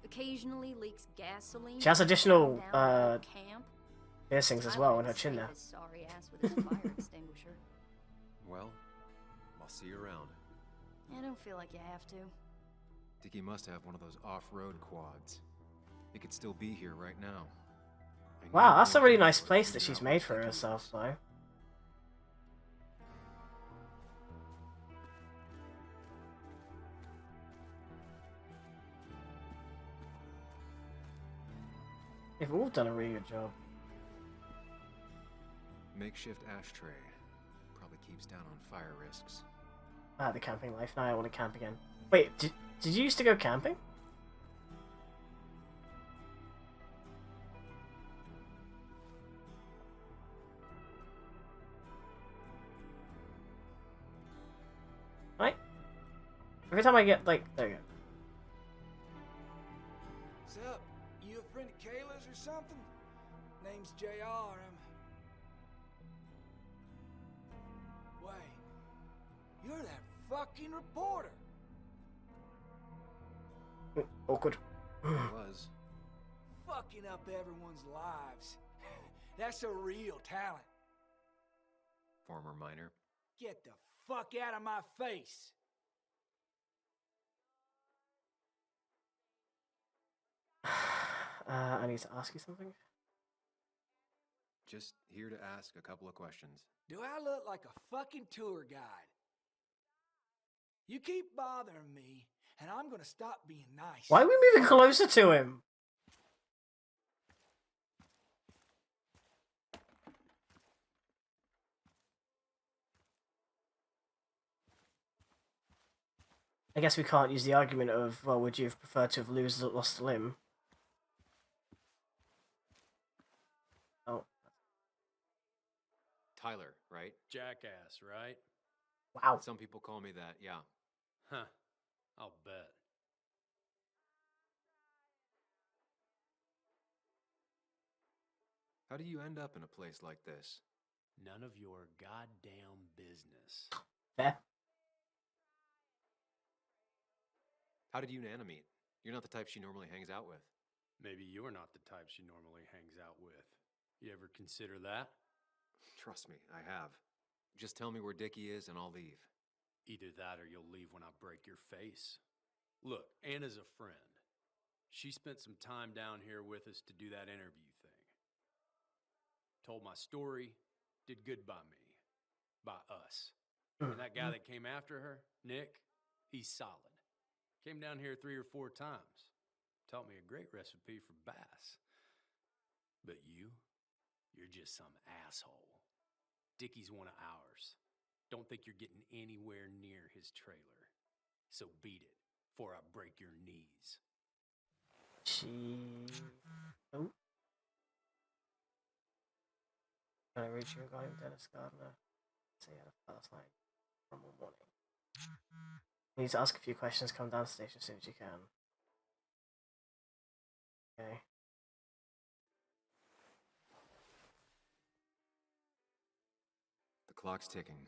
Occasionally leaks gasoline. She has additional down camp. piercings as well on her chin now. His sorry ass with his fire extinguisher. Well, I'll see you around. I don't feel like you have to. Dickie must have one of those off-road quads. It could still be here right now. Wow, that's a really nice place that she's made for herself though. They've all done a really good job. Makeshift ashtray. Probably keeps down on fire risks. I had the camping life, now I want to camp again. Wait, did you used to go camping? Right? Every time I get, like, there you go. What's up? You a friend of Kayla's or something? Name's JR. Wait. You're that fucking reporter. Awkward. Was. Fucking up everyone's lives. That's a real talent. Former miner. Get the fuck out of my face. I need to ask you something. Just here to ask a couple of questions. Do I look like a fucking tour guide? You keep bothering me, and I'm gonna stop being nice. Why are we moving closer to him? I guess we can't use the argument of, well, would you have preferred to have lost a limb? Oh. Tyler, right? Jackass, right? Wow. Some people call me that, yeah. Huh. I'll bet. How do you end up in a place like this? None of your goddamn business. Fair. How did you and Anna meet? You're not the type she normally hangs out with. Maybe you're not the type she normally hangs out with. You ever consider that? Trust me, I have. Just tell me where Dickie is and I'll leave. Either that or you'll leave when I break your face. Look, Anna's a friend. She spent some time down here with us to do that interview thing. Told my story, did good by me. By us. And that guy that came after her, Nick, he's solid. Came down here 3 or 4 times. Taught me a great recipe for bass. But you're just some asshole. Dickie's one of ours. Don't think you're getting anywhere near his trailer. So beat it, before I break your knees. Oh. Can I reach you regarding Dennis Gardner? Say had a fast night from one morning. You need to ask a few questions, come down to the station as soon as you can. Okay. The clock's ticking.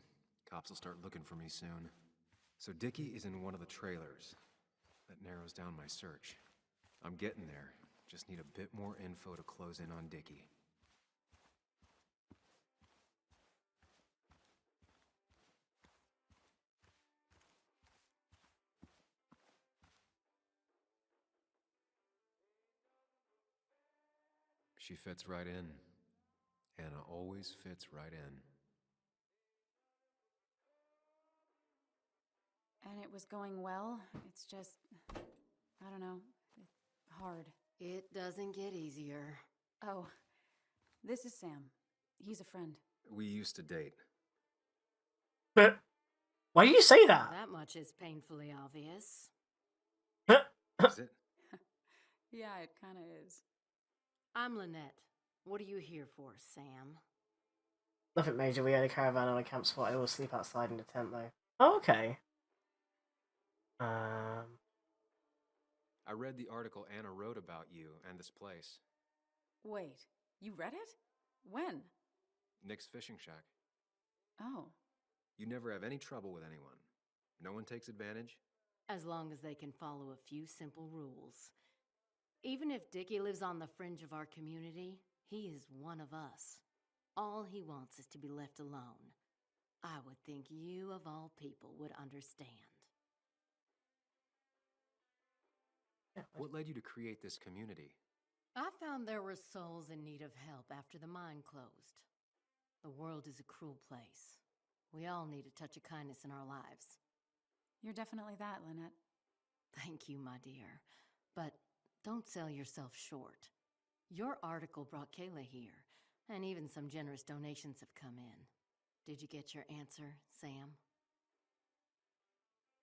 Cops will start looking for me soon. So Dickie is in one of the trailers. That narrows down my search. I'm getting there. Just need a bit more info to close in on Dickie. She fits right in. Anna always fits right in. And it was going well. It's just, I don't know, hard. It doesn't get easier. Oh, this is Sam. He's a friend. We used to date. But why do you say that? That much is painfully obvious. Is it? Yeah, it kind of is. I'm Lynette. What are you here for, Sam? Nothing major. We had a caravan on a camp spot. I always sleep outside in the tent, though. Oh, okay. I read the article Anna wrote about you and this place. Wait, you read it? When? Nick's fishing shack. Oh. You never have any trouble with anyone. No one takes advantage. As long as they can follow a few simple rules. Even if Dickie lives on the fringe of our community, he is one of us. All he wants is to be left alone. I would think you, of all people, would understand. What led you to create this community? I found there were souls in need of help after the mine closed. The world is a cruel place. We all need a touch of kindness in our lives. You're definitely that, Lynette. Thank you, my dear. But don't sell yourself short. Your article brought Kayla here, and even some generous donations have come in. Did you get your answer, Sam?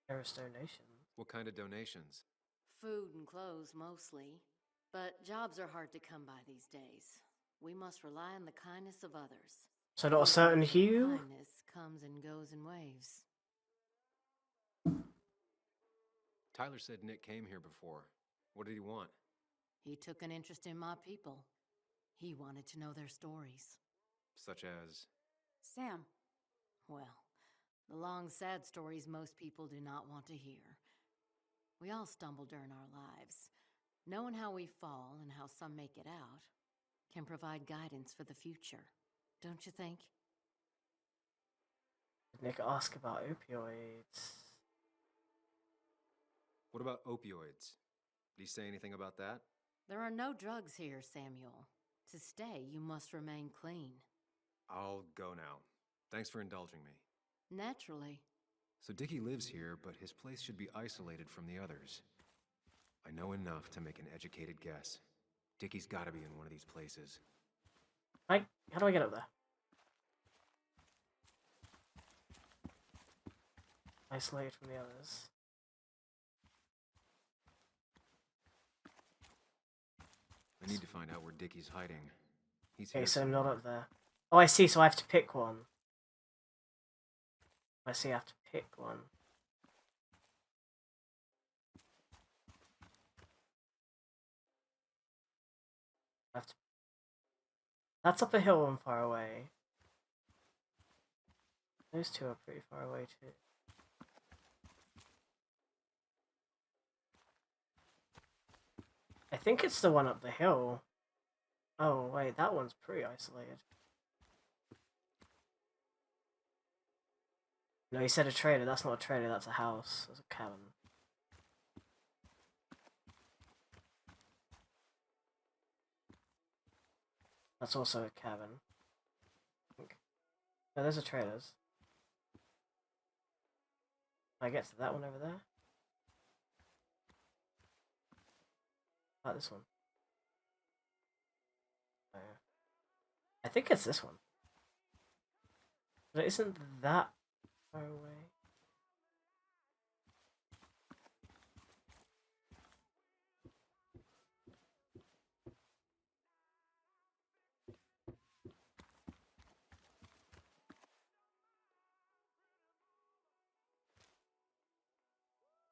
Generous donations? What kind of donations? Food and clothes, mostly. But jobs are hard to come by these days. We must rely on the kindness of others. So not a certain hue? Kindness comes and goes in waves. Tyler said Nick came here before. What did he want? He took an interest in my people. He wanted to know their stories. Such as? Sam. Well, the long, sad stories most people do not want to hear. We all stumble during our lives. Knowing how we fall and how some make it out can provide guidance for the future. Don't you think? Did Nick ask about opioids? What about opioids? Did he say anything about that? There are no drugs here, Samuel. To stay, you must remain clean. I'll go now. Thanks for indulging me. Naturally. So Dickie lives here, but his place should be isolated from the others. I know enough to make an educated guess. Dickie's gotta be in one of these places. How do I get up there? Isolated from the others. I need to find out where Dickie's hiding. He's Okay, here so I'm not somewhere. up there. Oh, I see, so I have to pick one. I see, I have to pick one. I have to... That's up a hill and far away. Those two are pretty far away too. I think it's the one up the hill. Oh, wait, that one's pretty isolated. No, he said a trailer. That's not a trailer, that's a house. That's a cabin. That's also a cabin. No, there's a trailers. I get to that one over there. Oh, this one. Oh, yeah. I think it's this one. But it isn't that far away.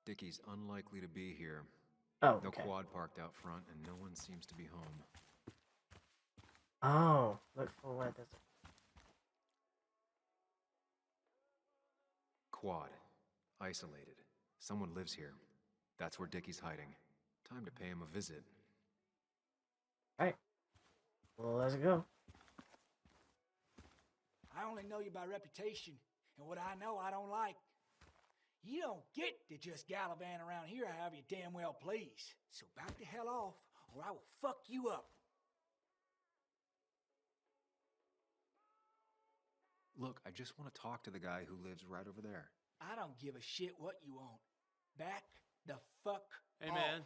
Dickie's unlikely to be here. Oh, no okay. quad parked out front, and no one seems to be home. Oh, look for where there's Quad. Isolated. Someone lives here. That's where Dickie's hiding. Time to pay him a visit. Alright. Well, let's go. I only know you by reputation, and what I know I don't like. You don't get to just gallivant around here however you damn well please. So back the hell off, or I will fuck you up. Look, I just want to talk to the guy who lives right over there. I don't give a shit what you want. Back the fuck Hey, off. man.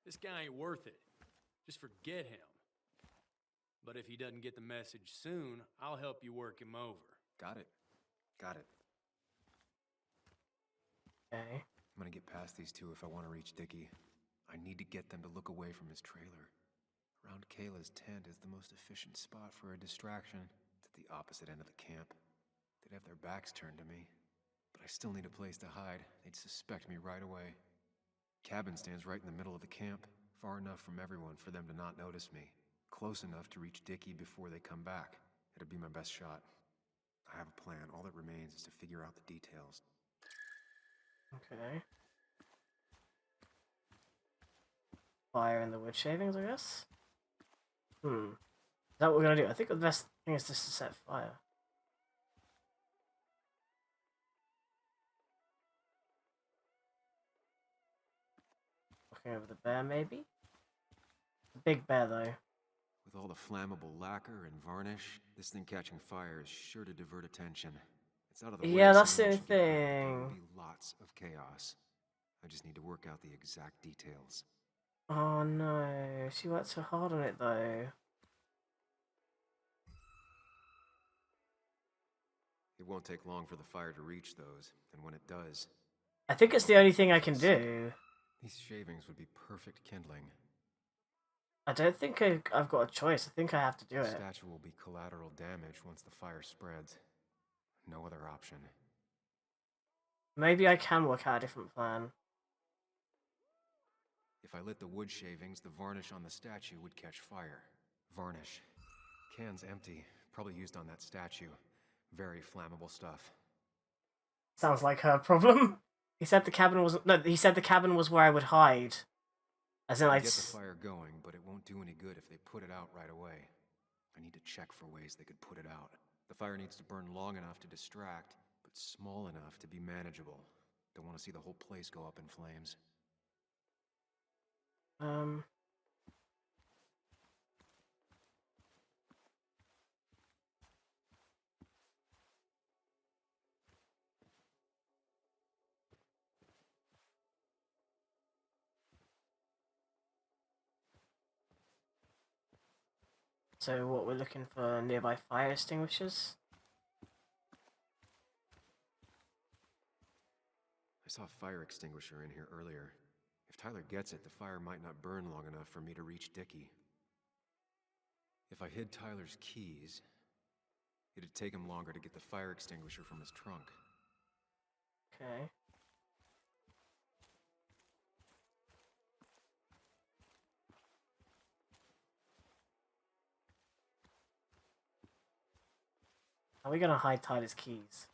This guy ain't worth it. Just forget him. But if he doesn't get the message soon, I'll help you work him over. Got it. Got it. Okay. I'm gonna get past these two if I want to reach Dickie. I need to get them to look away from his trailer. Around Kayla's tent is the most efficient spot for a distraction. It's at the opposite end of the camp. They'd have their backs turned to me. But I still need a place to hide. They'd suspect me right away. Cabin stands right in the middle of the camp, far enough from everyone for them to not notice me. Close enough to reach Dickie before they come back. It'd be my best shot. I have a plan. All that remains is to figure out the details. Okay. Fire in the wood shavings, I guess? Is that what we're gonna do? I think the best thing is just to set fire. Looking over the bear, maybe? The big bear, though. With all the flammable lacquer and varnish, this thing catching fire is sure to divert attention. It's out of the way. Yeah, that's the someone should get hurt, but There thing. will be lots of chaos. I just need to work out the exact details. Oh no, she worked so hard on it, though. It won't take long for the fire to reach those, and when it does, I think it's the only thing I can do. these shavings would be perfect kindling. I don't think I've got a choice. I think I have to do The it. statue will be collateral damage once the fire spreads. No other option. Maybe I can work out a different plan. If I lit the wood shavings, the varnish on the statue would catch fire. Varnish. Can's empty. Probably used on that statue. Very flammable stuff. Sounds like her problem. He said the cabin was he said the cabin was where I would hide. As in, I like, get the fire going, but it won't do any good if they put it out right away. I need to check for ways they could put it out. The fire needs to burn long enough to distract, but small enough to be manageable. Don't want to see the whole place go up in flames. So what, we're looking for nearby fire extinguishers? I saw a fire extinguisher in here earlier. If Tyler gets it, the fire might not burn long enough for me to reach Dickie. If I hid Tyler's keys, It'd take him longer to get the fire extinguisher from his trunk. Okay. Are we gonna hide Tyler's keys?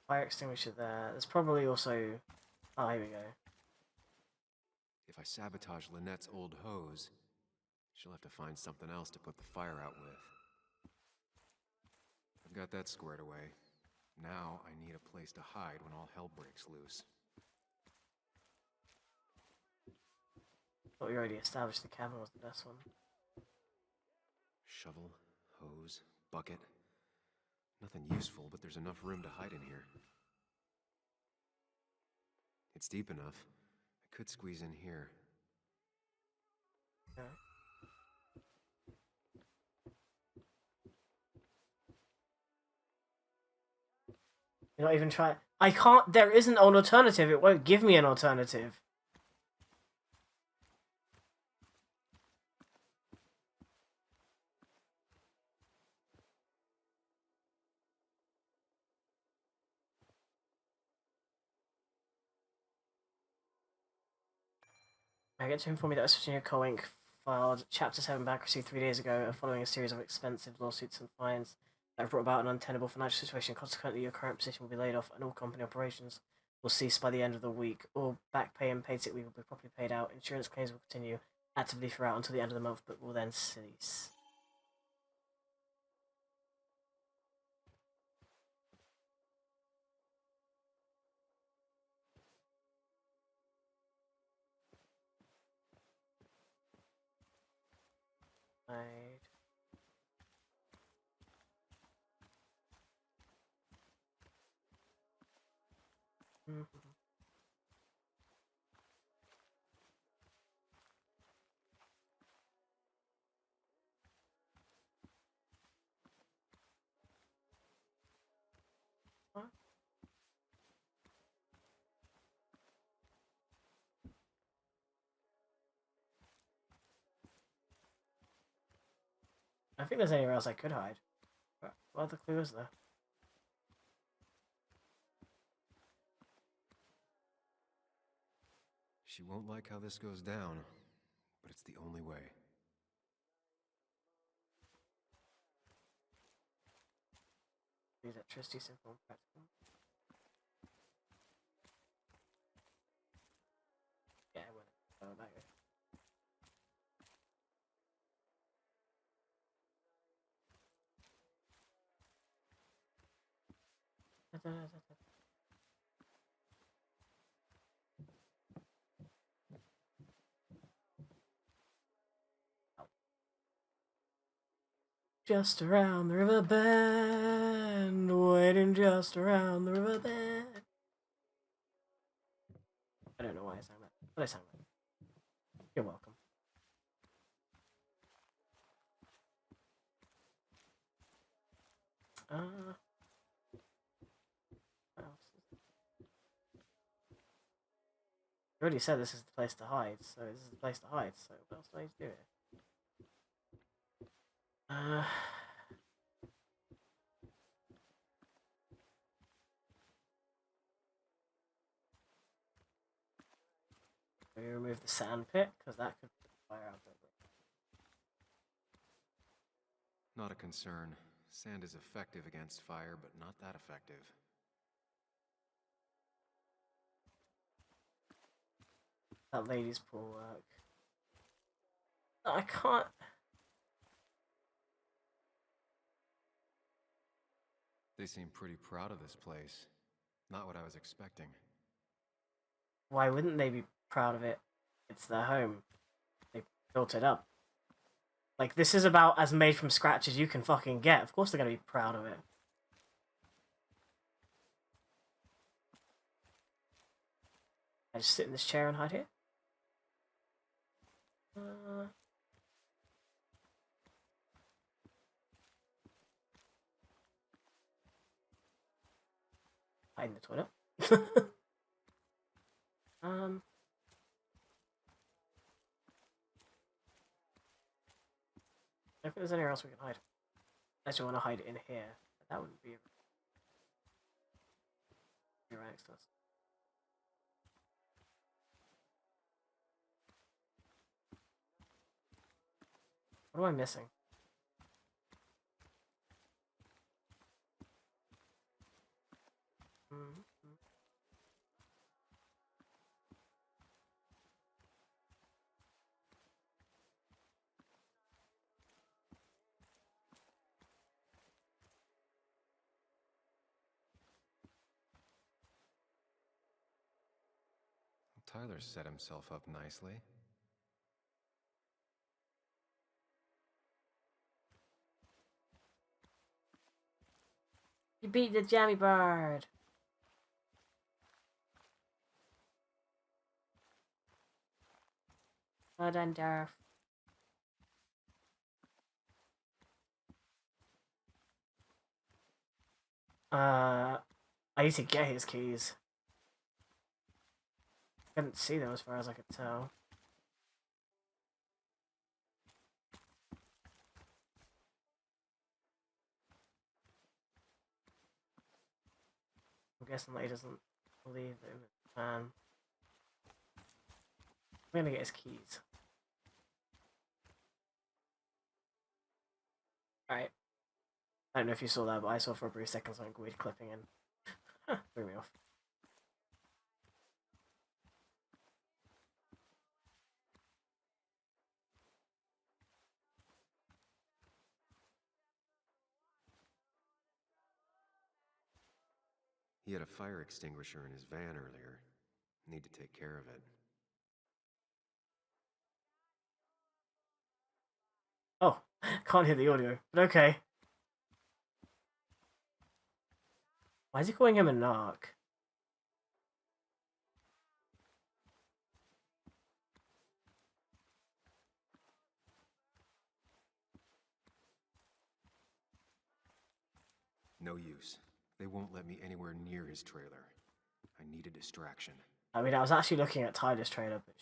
Fire extinguisher there. There's probably also... Oh, here we go. If I sabotage Lynette's old hose, she'll have to find something else to put the fire out with. I've got that squared away. Now I need a place to hide when all hell breaks loose. Thought we already established the cabin was the best one. Shovel, hose, bucket. Nothing useful, but there's enough room to hide in here. It's deep enough. I could squeeze in here. Okay. You're not even trying. I can't. There isn't an alternative. It won't give me an alternative. I get to inform me that West Virginia Coal Inc. filed Chapter 7 bankruptcy 3 days ago following a series of expensive lawsuits and fines that have brought about an untenable financial situation. Consequently, your current position will be laid off and all company operations will cease by the end of the week. All back pay and paid sick leave will be properly paid out. Insurance claims will continue actively throughout until the end of the month, but will then cease. Right. What? I think there's anywhere else I could hide. But what other clue is there? She won't like how this goes down, but it's the only way. Electricity, simple and practical. Yeah, I wouldn't. Oh, that way. Just around the river bend, waiting just around the river bend. I don't know why I sang that, but I sang that. You're welcome. What else is there? I already said this is the place to hide, so this is the place to hide, so what else do I need to do here? We remove the sand pit, because that could fire out the Not a concern. Sand is effective against fire, but not that effective. that lady's pool work. I can't. They seem pretty proud of this place. Not what I was expecting. Why wouldn't they be proud of it? It's their home. They built it up. Like, this is about as made from scratch as you can fucking get. Of course they're gonna be proud of it. I just sit in this chair and hide here? Hide in the toilet. I don't think there's anywhere else we can hide. Unless you want to hide it in here. That wouldn't be right next to us. What am I missing? Tyler set himself up nicely. You beat the jammy bird. Well done, Darth. I need to get his keys. Couldn't see them as far as I could tell. I'm guessing that he doesn't believe in it. I'm gonna get his keys. Alright. I don't know if you saw that, but I saw for a brief second something weird clipping in. Threw me off. He had a fire extinguisher in his van earlier. Need to take care of it. Oh, can't hear the audio, but okay. Why is he calling him a narc? No use. They won't let me anywhere near his trailer. I need a distraction. I mean, I was actually looking at Tyler's trailer, but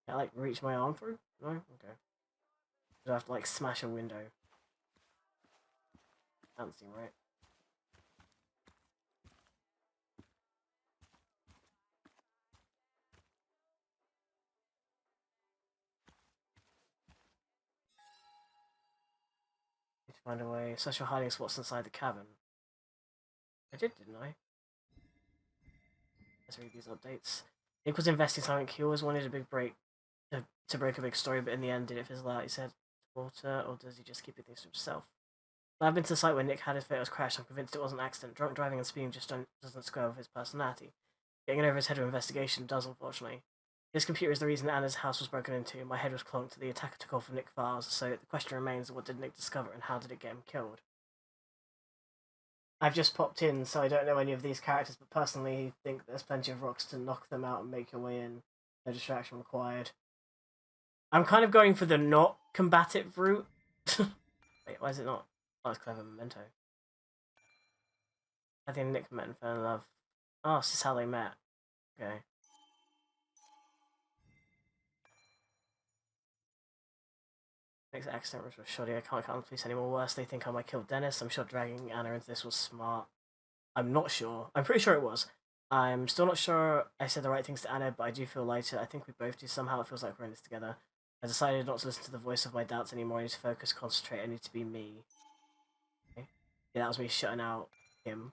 can I, like, reach my arm through? No? Okay. Do I have to, like, smash a window? Doesn't seem right. Need to find a way. Search for hiding spots inside the cabin. I did, didn't I? Let's read these updates. Nick was investing something. He always wanted a big break. To break a big story, but in the end, did it fizzle out, he said, to Walter, or does he just keep things to himself? I've been to the site where Nick had his Veto's crash. I'm convinced it was an accident. Drunk driving and speeding just doesn't square with his personality. Getting it over his head of investigation does, unfortunately. His computer is the reason Anna's house was broken into. My head was clonked. The attacker took off of Nick's files, so the question remains, what did Nick discover and how did it get him killed? I've just popped in, so I don't know any of these characters, but personally I think there's plenty of rocks to knock them out and make your way in. No distraction required. I'm kind of going for the not combative route. Wait, why is it not? Oh, it's clever memento. I think Nick met and fell in love. Oh, this is how they met. Okay. Nick's accident was shoddy. I can't count the police anymore. Worse, they think I might kill Dennis. I'm sure dragging Anna into this was smart. I'm not sure. I'm pretty sure it was. I'm still not sure I said the right things to Anna, but I do feel lighter. I think we both do. Somehow it feels like we're in this together. I decided not to listen to the voice of my doubts anymore. I need to focus, concentrate. I need to be me. Okay. Yeah, that was me shutting out him.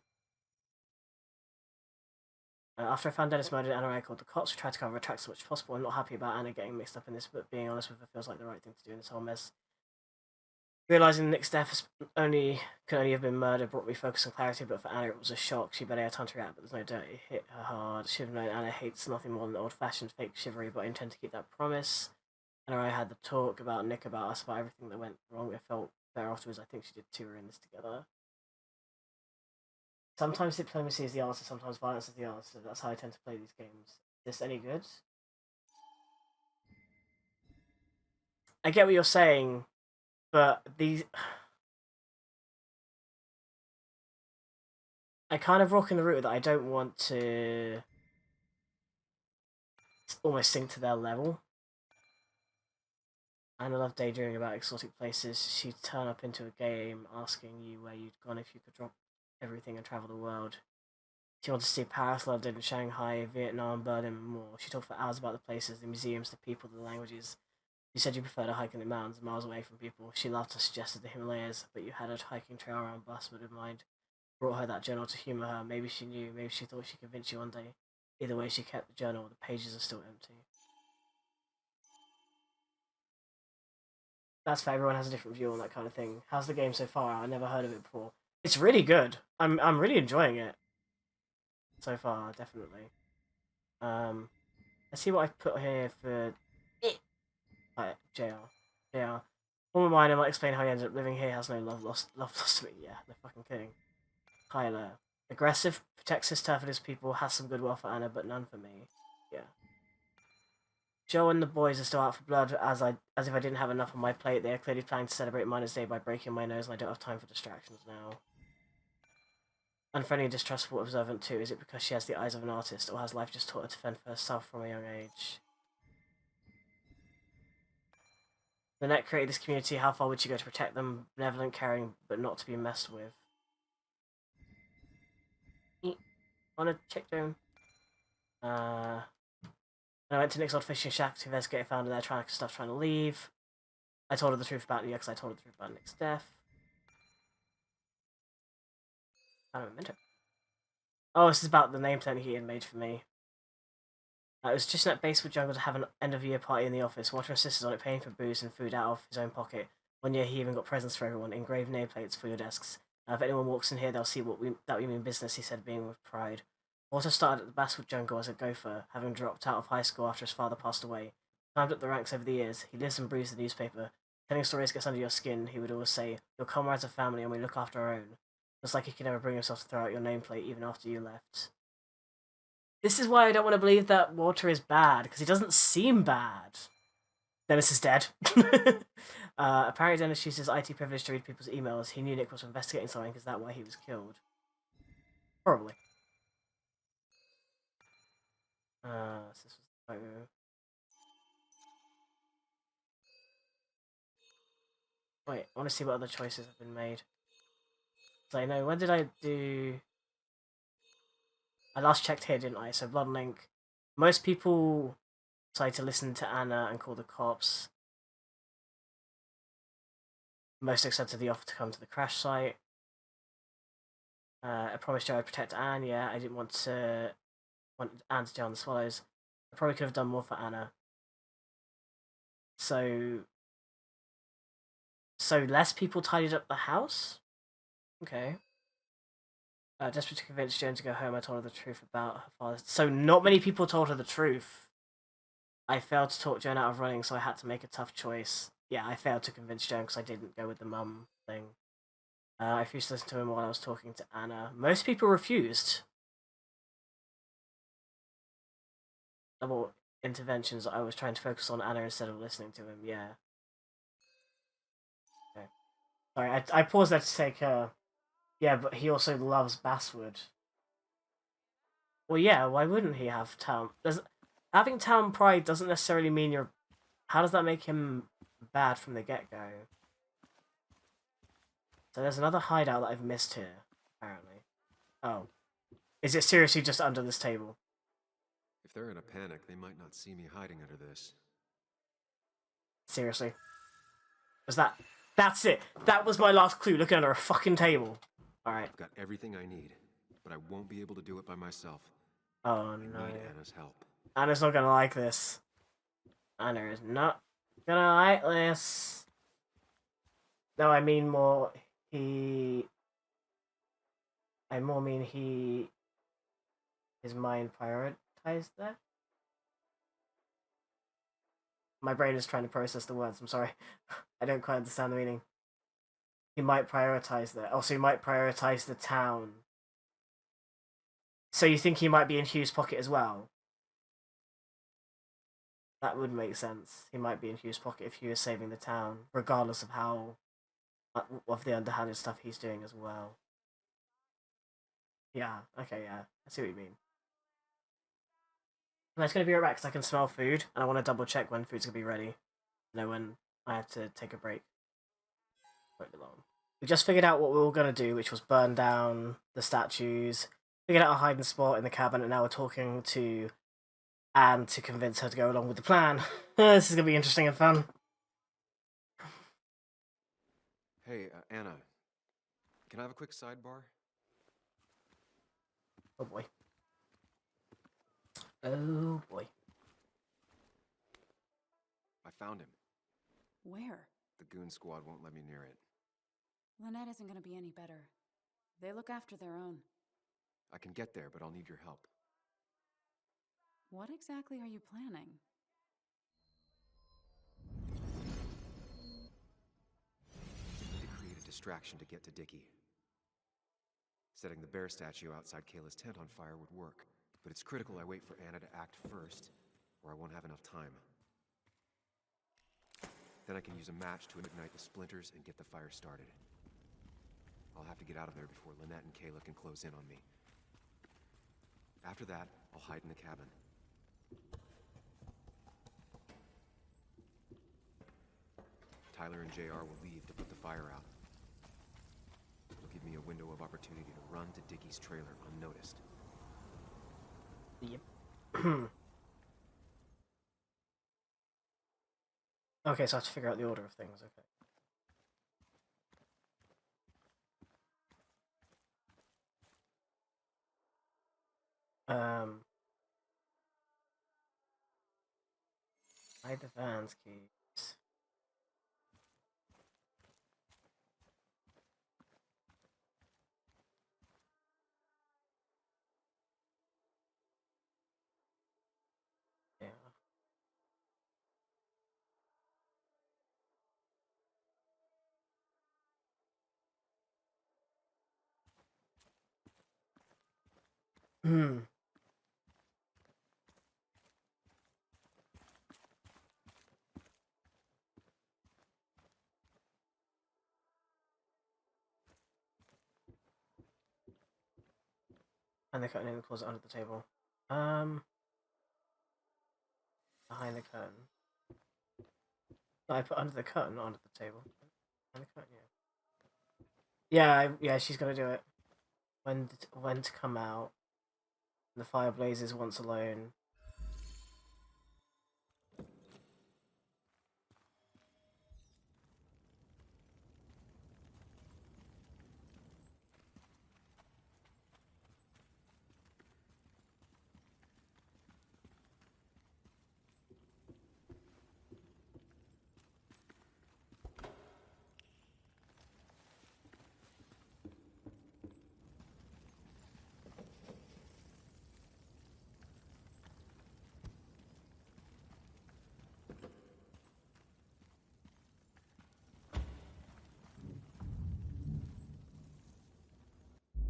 After I found Dennis murdered, Anna and I called the cops. We tried to cover a track as much as possible. I'm not happy about Anna getting mixed up in this, but being honest with her feels like the right thing to do in this whole mess. Realizing Nick's death could only have been murder brought me focus and clarity, but for Anna it was a shock. She barely had time to react, but there's no doubt it hit her hard. She'd have known Anna hates nothing more than old-fashioned fake chivalry, but I intend to keep that promise. Anna and I had the talk about Nick, about us, about everything that went wrong. I felt better afterwards. I think she did too. We're in this together. Sometimes diplomacy is the answer, sometimes violence is the answer. That's how I tend to play these games. Is this any good? I get what you're saying, but these... I kind of rock in the route that I don't want to almost sink to their level. And I love daydreaming about exotic places. She'd turn up into a game asking you where you'd gone if you could drop everything and travel the world. She wanted to see Paris, London, Shanghai, Vietnam, Berlin, and more. She talked for hours about the places, the museums, the people, the languages. You said you preferred a hike in the mountains, miles away from people. She laughed and suggested the Himalayas, but you had a hiking trail around Basswood in mind. Brought her that journal to humour her. Maybe she knew, maybe she thought she'd convince you one day. Either way, she kept the journal. The pages are still empty. That's fair. Everyone has a different view on that kind of thing. How's the game so far? I never heard of it before. It's really good. I'm really enjoying it so far, definitely. Let's see what I put here for right, JR. Former miner might explain how he ended up living here. Has no love lost to me. Yeah, no fucking kidding. Kyler, aggressive, protects his turf and his people. Has some goodwill for Anna, but none for me. Yeah. Joe and the boys are still out for blood, as if I didn't have enough on my plate. They are clearly planning to celebrate Miners' Day by breaking my nose, and I don't have time for distractions now. Unfriendly and distrustful, observant too. Is it because she has the eyes of an artist, or has life just taught her to fend for herself from a young age? The net created this community. How far would she go to protect them? Benevolent, caring, but not to be messed with. On a check down. I went to Nick's old fishing shack to investigate. Found her there trying to leave. I told her the truth about because I told her the truth about Nick's death. I don't remember. Oh, this is about the name tag he had made for me. It was just in that Basswood jungle to have an end-of-year party in the office. Walter insisted on it, paying for booze and food out of his own pocket. One year he even got presents for everyone, engraved nameplates for your desks. If anyone walks in here, they'll see that we mean business, he said, being with pride. Walter started at the Basswood jungle as a gopher, having dropped out of high school after his father passed away. Climbed up the ranks over the years. He lives and breathes the newspaper. Telling stories gets under your skin, he would always say, "Your comrades are family and we look after our own." Just like he could never bring himself to throw out your nameplate even after you left. This is why I don't want to believe that Walter is bad, because he doesn't seem bad. Dennis is dead. Apparently Dennis used his IT privilege to read people's emails. He knew Nick was investigating something. Is that why he was killed? Probably. So this was the photo. Wait, I want to see what other choices have been made. So I know, when did I do... I last checked here, didn't I? So Blood Link. Most people decided to listen to Anna and call the cops. Most accepted the offer to come to the crash site. I promised Joe I'd protect Anne. Yeah, I didn't want Anne to jail on the Swallows. I probably could have done more for Anna. So less people tidied up the house? Okay. Desperate to convince Joan to go home, I told her the truth about her father. So not many people told her the truth. I failed to talk Joan out of running, so I had to make a tough choice. Yeah, I failed to convince Joan because I didn't go with the mum thing. I refused to listen to him while I was talking to Anna. Most people refused. Double interventions, I was trying to focus on Anna instead of listening to him, yeah. Okay. Sorry, I paused there to take yeah, but he also loves Basswood. Well, yeah, why wouldn't he have town? Having town pride doesn't necessarily mean you're... How does that make him bad from the get-go? So there's another hideout that I've missed here, apparently. Oh. Is it seriously just under this table? If they're in a panic, they might not see me hiding under this. Seriously? Was that... That's it! That was my last clue, looking under a fucking table. Alright. I've got everything I need, but I won't be able to do it by myself. Oh, no. I need Anna's help. Anna's not gonna like this. Anna is not gonna like this. No, I mean more he. I more mean he. His mind prioritized there. My brain is trying to process the words. I'm sorry, I don't quite understand the meaning. He might prioritize that. Also, he might prioritize the town. So you think he might be in Hugh's pocket as well? That would make sense. He might be in Hugh's pocket if Hugh is saving the town, regardless of how of the underhanded stuff he's doing as well. Yeah. Okay. Yeah. I see what you mean. I'm just gonna be right back because I can smell food, and I want to double check when food's gonna be ready. Know when I have to take a break. Won't be long. We just figured out what we were gonna do, which was burn down the statues. Figured out a hiding spot in the cabin, and now we're talking to Anne to convince her to go along with the plan. This is gonna be interesting and fun. Hey, Anna. Can I have a quick sidebar? Oh boy. Oh boy. I found him. Where? The goon squad won't let me near it. Lynette isn't gonna be any better. They look after their own. I can get there, but I'll need your help. What exactly are you planning? To create a distraction to get to Dickie. Setting the bear statue outside Kayla's tent on fire would work, but it's critical I wait for Anna to act first, or I won't have enough time. Then I can use a match to ignite the splinters and get the fire started. I'll have to get out of there before Lynette and Kayla can close in on me. After that, I'll hide in the cabin. Tyler and JR will leave to put the fire out. It'll give me a window of opportunity to run to Dickie's trailer unnoticed. Yep. Okay, so I have to figure out the order of things, okay. Hide the van's keys. Yeah. Hmm. And the curtain in the closet under the table. Behind the curtain. No, I put under the curtain, not under the table. Behind the curtain, yeah. Yeah, she's gonna do it. When to come out. The fire blazes once alone.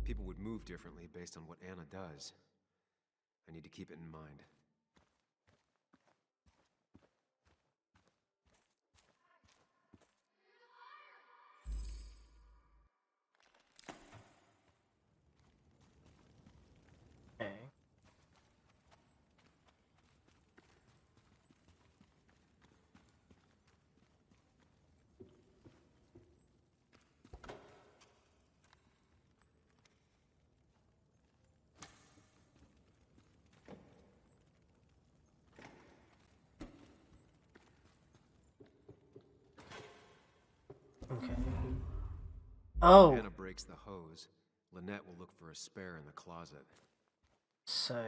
People would move differently based on what Anna does. I need to keep it in mind. Okay. Okay. Oh! If Anna breaks the hose, Lynette will look for a spare in the closet. So...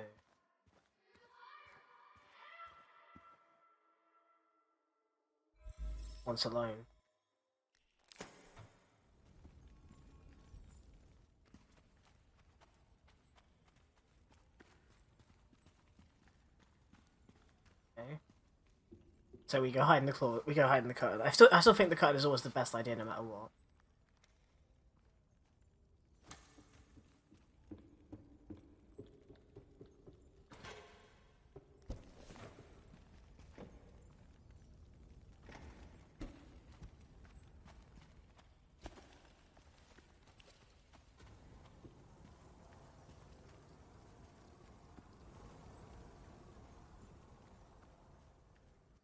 once alone. Okay. So we go hide in the claw. We go hide in the cutter. I still think the cutter is always the best idea, no matter what.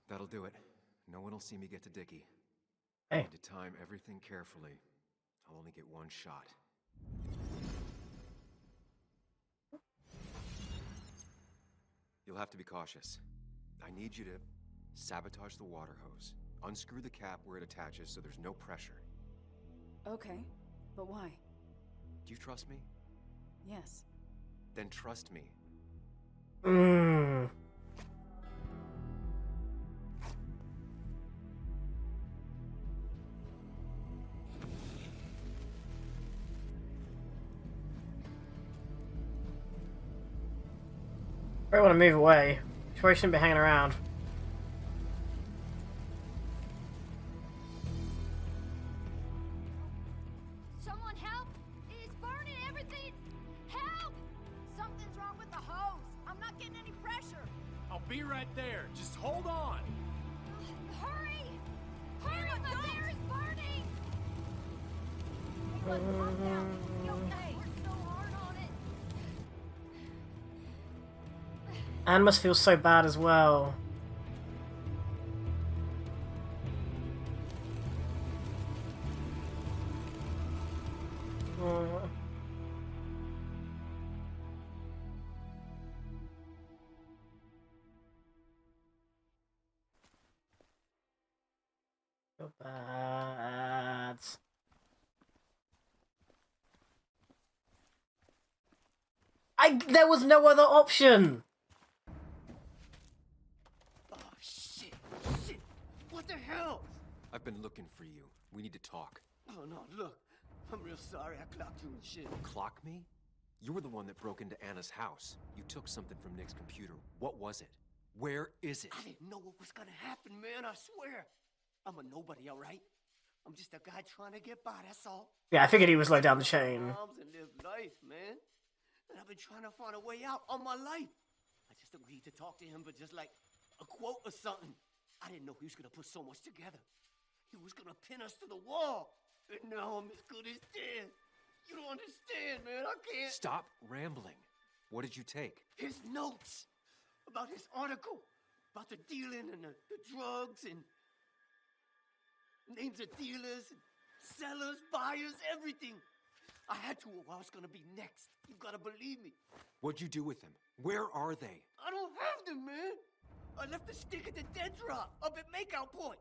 That'll do it. No one will see me get to Dickie. Hey. I need to time everything carefully. I'll only get one shot. You'll have to be cautious. I need you to sabotage the water hose. Unscrew the cap where it attaches so there's no pressure. Okay, but why? Do you trust me? Yes. Then trust me. Mmm. I want to move away. Probably shouldn't be hanging around. Someone help! It's burning everything! Help! Something's wrong with the hose. I'm not getting any pressure. I'll be right there. Just hold on. Hurry! Hurry! My hair is burning! Hey, bud, calm down. You'll okay. We're so hard on it. Anne must feel so bad as well. So bad. There was no other option. Shit! What the hell? I've been looking for you. We need to talk. Oh no, look. I'm real sorry I clocked you and shit. Clock me? You were the one that broke into Anna's house. You took something from Nick's computer. What was it? Where is it? I didn't know what was gonna happen, man, I swear. I'm a nobody, alright? I'm just a guy trying to get by, that's all. Yeah, I figured he was low down the chain. Moms and live life, man. And I've been trying to find a way out all my life. I just agreed to talk to him for just like a quote or something. I didn't know he was gonna put so much together. He was gonna pin us to the wall. And now I'm as good as dead. You don't understand, man. I can't. Stop rambling. What did you take? His notes about his article, about the dealing and the drugs and names of dealers, and sellers, buyers, everything. I had to, or I was gonna be next. You gotta believe me. What'd you do with them? Where are they? I don't have them, man. I left the stick at the dead drop up at Makeout Point.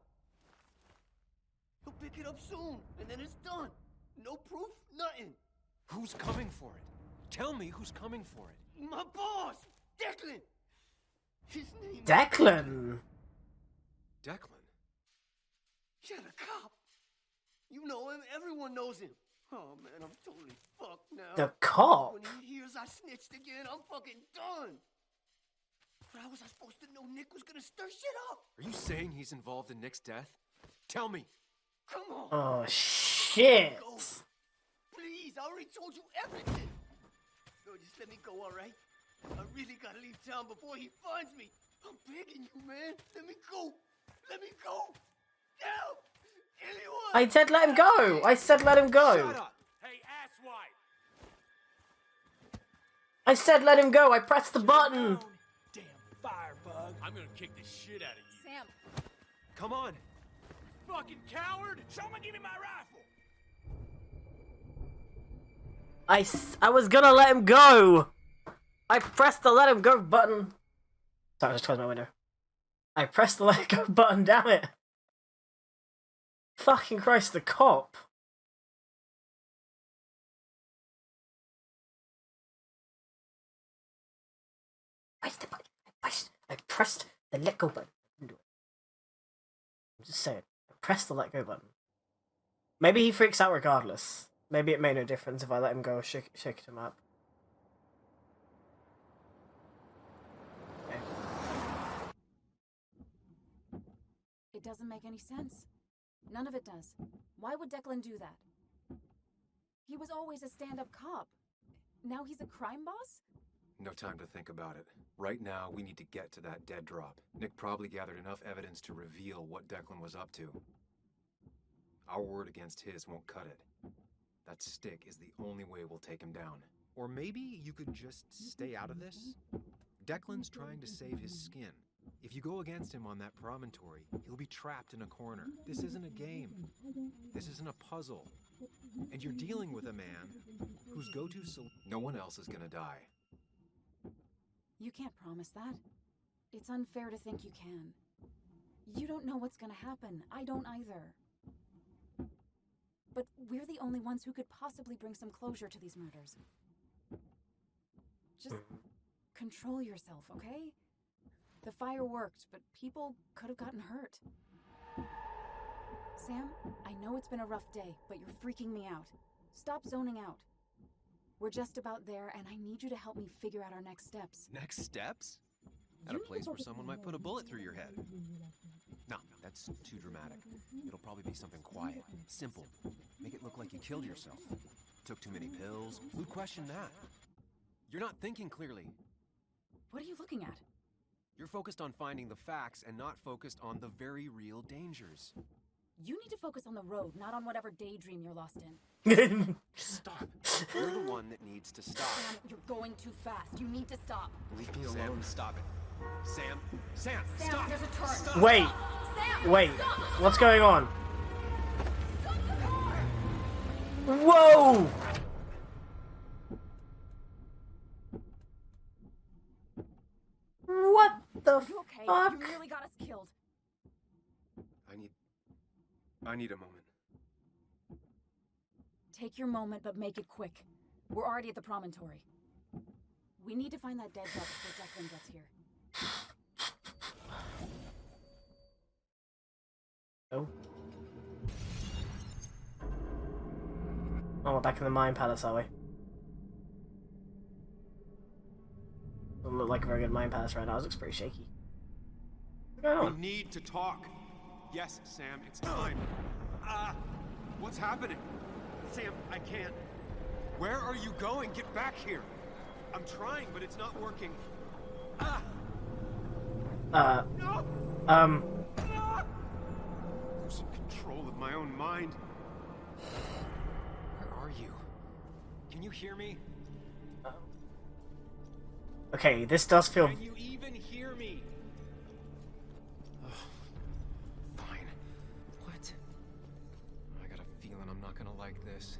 He'll pick it up soon, and then it's done. No proof, nothing. Who's coming for it? Tell me who's coming for it. My boss, Declan. His name. Declan. Declan. Yeah, the cop. You know him. Everyone knows him. Oh man, I'm totally fucked now. The cop. When he hears I snitched again, I'm fucking done. But how was I supposed to know Nick was gonna stir shit up? Are you saying he's involved in Nick's death? Tell me. Come on. Oh shit. Go. Please, I already told you everything. No, just let me go, all right? I really gotta leave town before he finds me. I'm begging you, man. Let me go. Let me go. Help! Anyone? I said let him go. I said let him go. Shut up. Hey, asswipe. I said let him go. I pressed the button. Damn firebug. I'm gonna kick the shit out of you. Sam. Come on. Fucking coward! Someone give me my rifle! I was gonna let him go. I pressed the let him go button. Sorry, I just closed my window. I pressed the let go button, damn it. Fucking Christ, the cop. Pressed the button. I pressed the let go button. I'm just saying. I pressed the let go button. Maybe he freaks out regardless. Maybe it made no difference if I let him go or shake him up. It doesn't make any sense. None of it does. Why would Declan do that? He was always a stand-up cop. Now he's a crime boss? No time to think about it. Right now, we need to get to that dead drop. Nick probably gathered enough evidence to reveal what Declan was up to. Our word against his won't cut it. That stick is the only way we'll take him down. Or maybe you could just stay out of this? Declan's trying to save his skin. If you go against him on that promontory, he'll be trapped in a corner. This isn't a game. This isn't a puzzle. And you're dealing with a man whose go-to solution... No one else is gonna die. You can't promise that. It's unfair to think you can. You don't know what's gonna happen. I don't either. But we're the only ones who could possibly bring some closure to these murders. Just control yourself, okay? The fire worked, but people could have gotten hurt. Sam, I know it's been a rough day, but you're freaking me out. Stop zoning out. We're just about there, and I need you to help me figure out our next steps. Next steps? At a place where someone might put a bullet through your head. No, that's too dramatic. It'll probably be something quiet, simple. Make it look like you killed yourself. Took too many pills. Who'd question that? You're not thinking clearly. What are you looking at? You're focused on finding the facts and not focused on the very real dangers. You need to focus on the road, not on whatever daydream you're lost in. Stop. You're the one that needs to stop. Sam, you're going too fast. You need to stop. Leave me alone. Stop it. Sam, Sam, stop. there's a turn. Stop. Wait. Sam, Wait. stop. What's going on? Whoa! What the Are you okay? fuck? You nearly got us killed. I need a moment. Take your moment, but make it quick. We're already at the promontory. We need to find that dead drop before Declan gets here. Oh. Oh, we're back in the mine palace, are we? Doesn't look like a very good mine palace right now. It looks pretty shaky. What's going on? We need to talk. Yes, Sam, it's time. What's happening? Sam, I can't. Where are you going? Get back here. I'm trying, but it's not working. No! Losing control of my own mind. Where are you? Can you hear me? Okay, this does feel... Can you even hear me? Fine. What? I got a feeling I'm not gonna like this.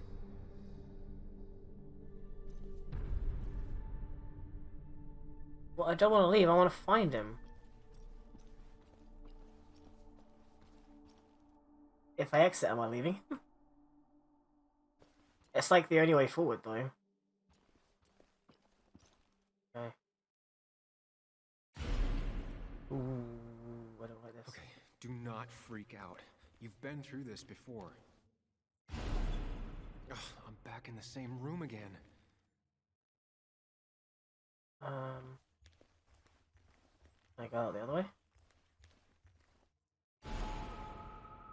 Well, I don't want to leave. I want to find him. If I exit, am I leaving? It's like the only way forward, though. Okay. Ooh, I don't like this. Okay, do not freak out. You've been through this before. Ugh, I'm back in the same room again. Can I go out the other way?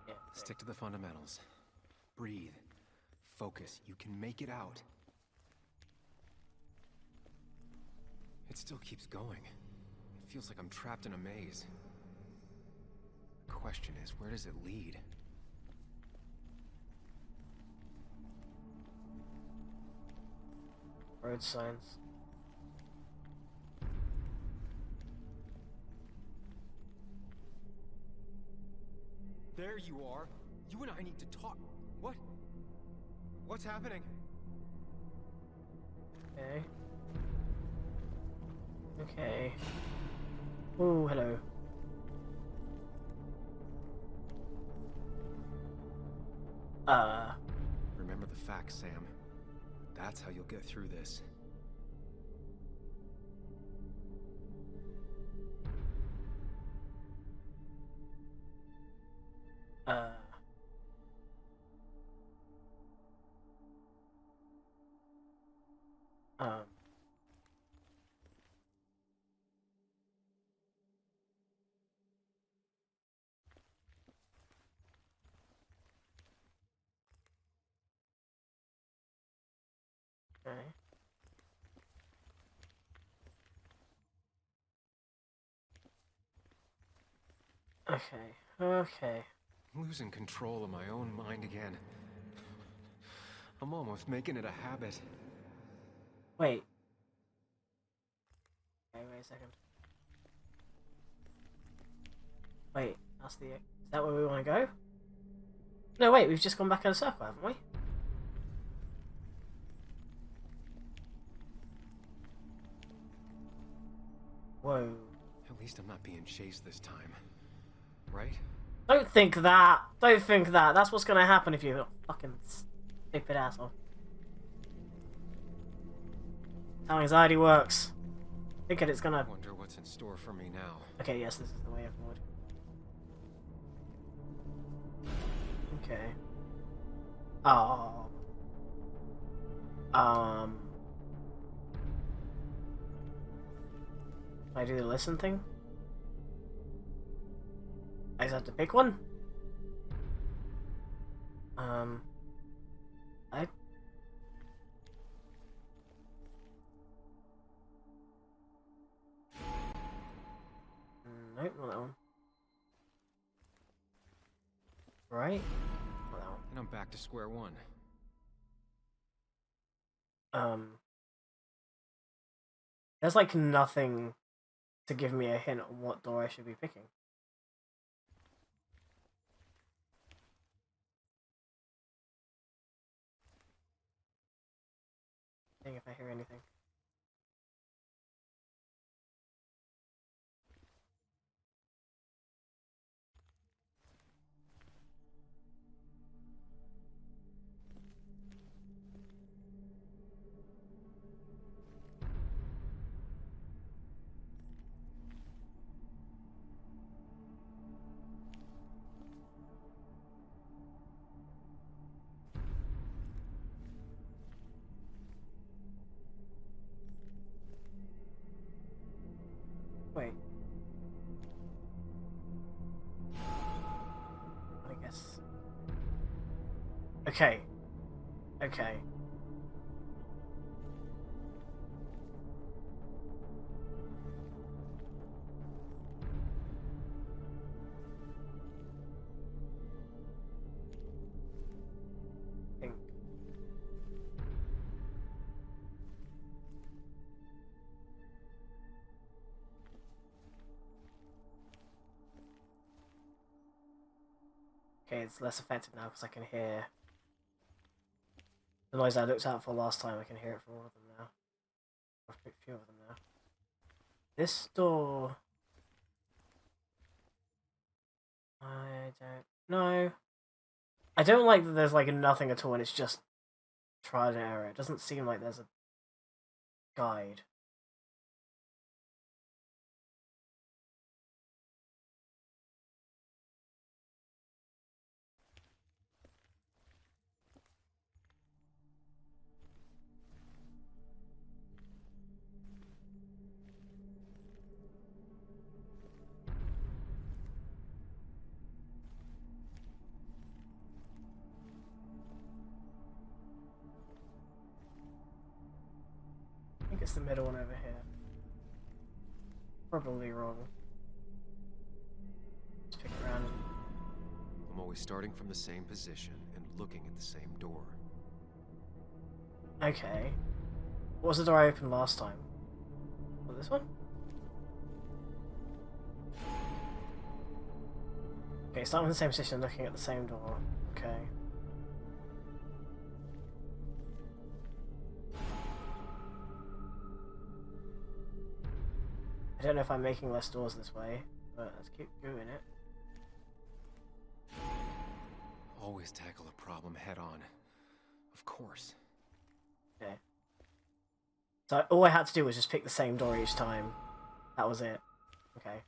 Yeah. Stick to the fundamentals. Breathe. Focus. You can make it out. It still keeps going. It feels like I'm trapped in a maze. The question is, where does it lead? Road signs. There you are. You and I need to talk. What? What's happening? Okay. Okay. Ooh, hello. Remember the facts, Sam. That's how you'll get through this. Okay. Okay. I'm losing control of my own mind again. I'm almost making it a habit. Wait. Okay, wait a second. Wait, that's the... Is that where we want to go? No, wait, we've just gone back in a circle, haven't we? Whoa. At least I'm not being chased this time. Right? Don't think that! Don't think that! That's what's gonna happen if you're a fucking stupid asshole. That's how anxiety works. Thinking it's gonna... Wonder what's in store for me now. Okay, yes, this is the way forward. Okay. Oh. Can I do the listen thing? I just have to pick one? Nope, not that one. Right? Not that one. And I'm back to square one. There's like nothing to give me a hint on what door I should be picking. If I hear anything. Wait. I guess. Okay. Okay. Think. Okay, it's less effective now because I can hear the noise I looked out for last time. I can hear it for all of them now. I've picked a few of them now. This door... I don't know. I don't like that there's like nothing at all and it's just trial and error. It doesn't seem like there's a guide. I think it's the middle one over here. Probably wrong. Let's pick it around. I'm always starting from the same position and looking at the same door. Okay. What was the door I opened last time? What, this one? Okay, starting in the same position, looking at the same door. Okay. I don't know if I'm making less doors this way, but let's keep doing it. Always tackle a problem head on. Of course. Okay. So all I had to do was just pick the same door each time. That was it. Okay.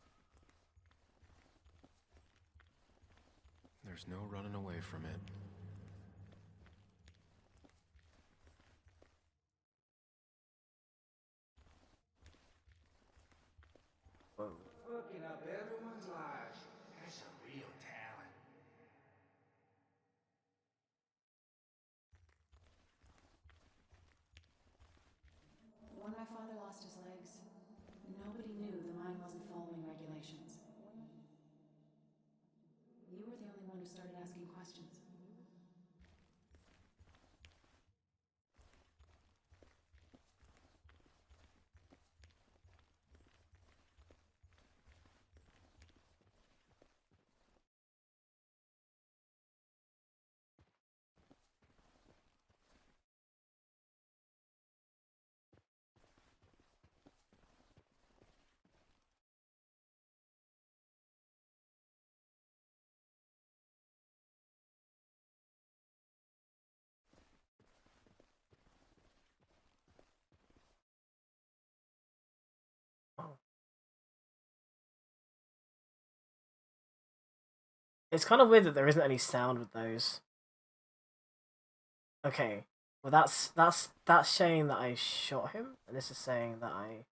There's no running away from it. Whoa. Fucking up everyone's lives. That's a real talent. following regulations. You were the only one who started asking questions. It's kind of weird that there isn't any sound with those. Okay, well that's saying that I shot him, and this is saying that I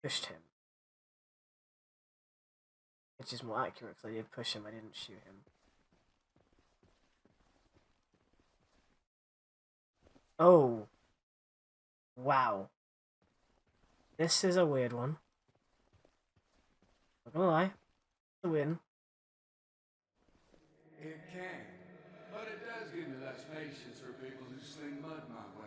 pushed him, which is more accurate because I did push him, I didn't shoot him. Oh, wow, this is a weird one. Not gonna lie, it's a win. It can, but it does give me less patience for people who sling mud my way.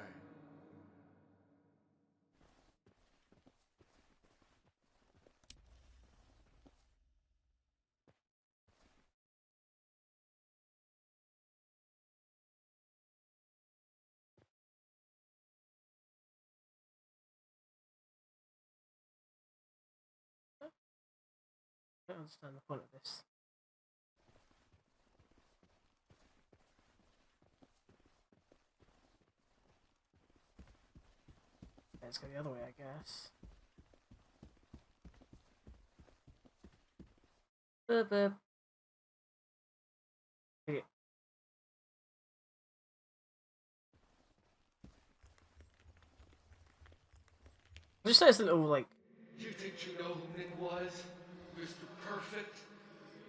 I don't understand the point of this. Let's go the other way, I guess. Boop, boop. Okay. I just noticed a little, like... You think you know who Nick was? Mr. Perfect?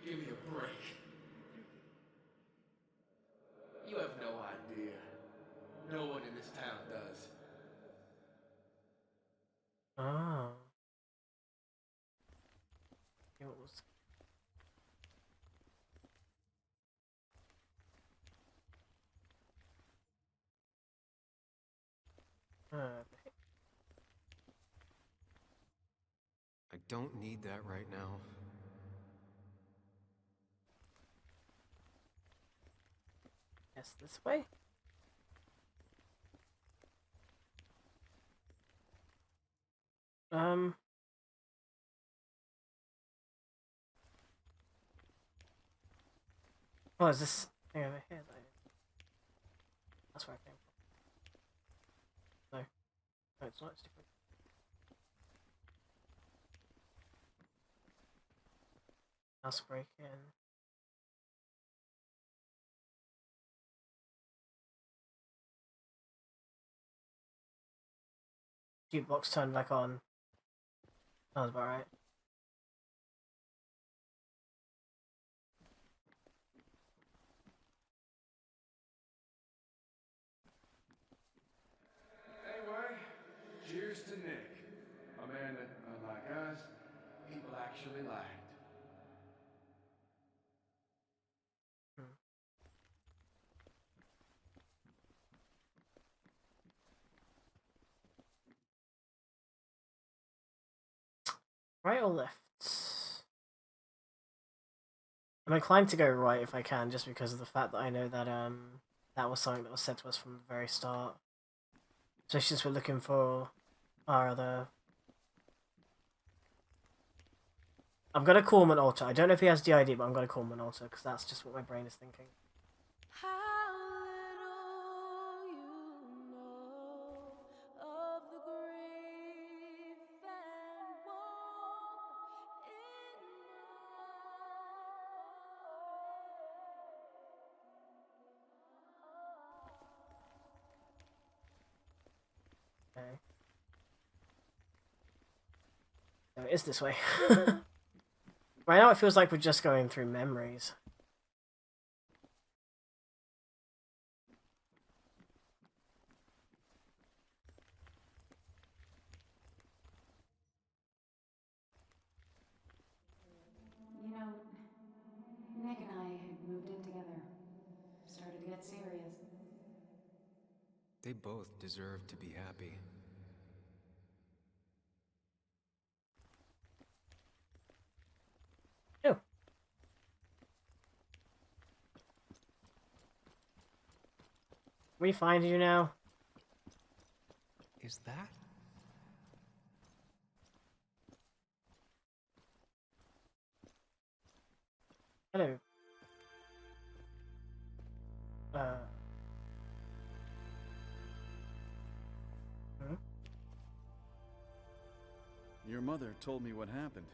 Give me a break. You have no idea. No one in this town does. Ah. It was... I don't need that right now. Yes, this way? Oh, is this thing over here? That's where I came from. No. No, it's not. It's different. House break in. Jukebox turned back on. Sounds about right. Anyway, cheers to Nick. A man that, unlike us, people actually liked. Right or left? I'm inclined to go right if I can, just because of the fact that I know that that was something that was said to us from the very start. Especially since we're looking for our other... I'm gonna call him an altar. I don't know if he has DID, but I'm gonna call him an altar, because that's just what my brain is thinking. Okay. So it is this way. Right now it feels like we're just going through memories. They both deserve to be happy. Oh. We find you now. Is that? Hello. Your mother told me what happened.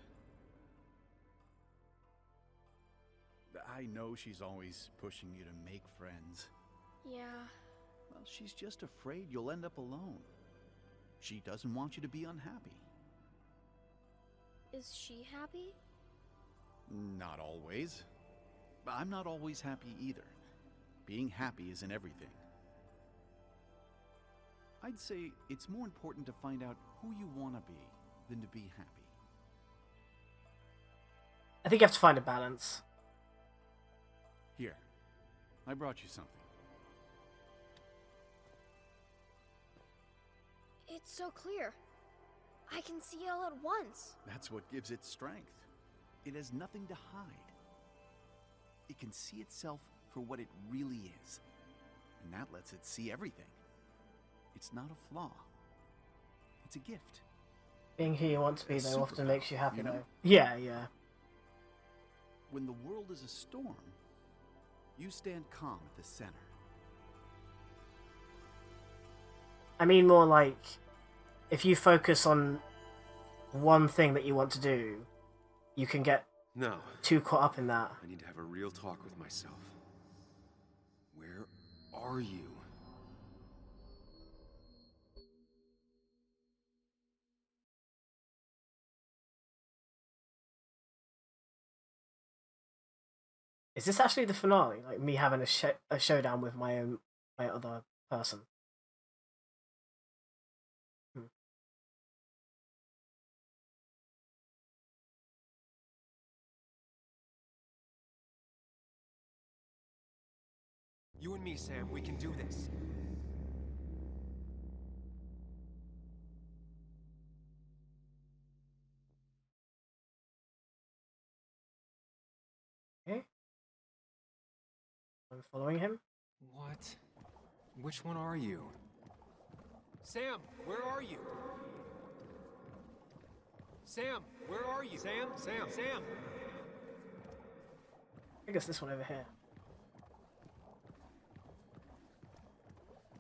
I know she's always pushing you to make friends. Yeah. Well, she's just afraid you'll end up alone. She doesn't want you to be unhappy. Is she happy? Not always. I'm not always happy either. Being happy isn't everything. I'd say it's more important to find out who you want to be than to be happy. I think you have to find a balance. Here, I brought you something. It's so clear. I can see it all at once. That's what gives it strength. It has nothing to hide. It can see itself for what it really is. And that lets it see everything. It's not a flaw. It's a gift. Being who you want to be, though, often makes you happy, you know? though. Yeah, yeah. When the world is a storm, you stand calm at the center. I mean more like, if you focus on one thing that you want to do, you can get No. too caught up in that. I need to have a real talk with myself. Where are you? Is this actually the finale? Like me having a showdown with my other person? You and me, Sam, we can do this. Okay. I'm following him. What? Which one are you? Sam, where are you? Sam, where are you? Sam, Sam, Sam! I guess this one over here.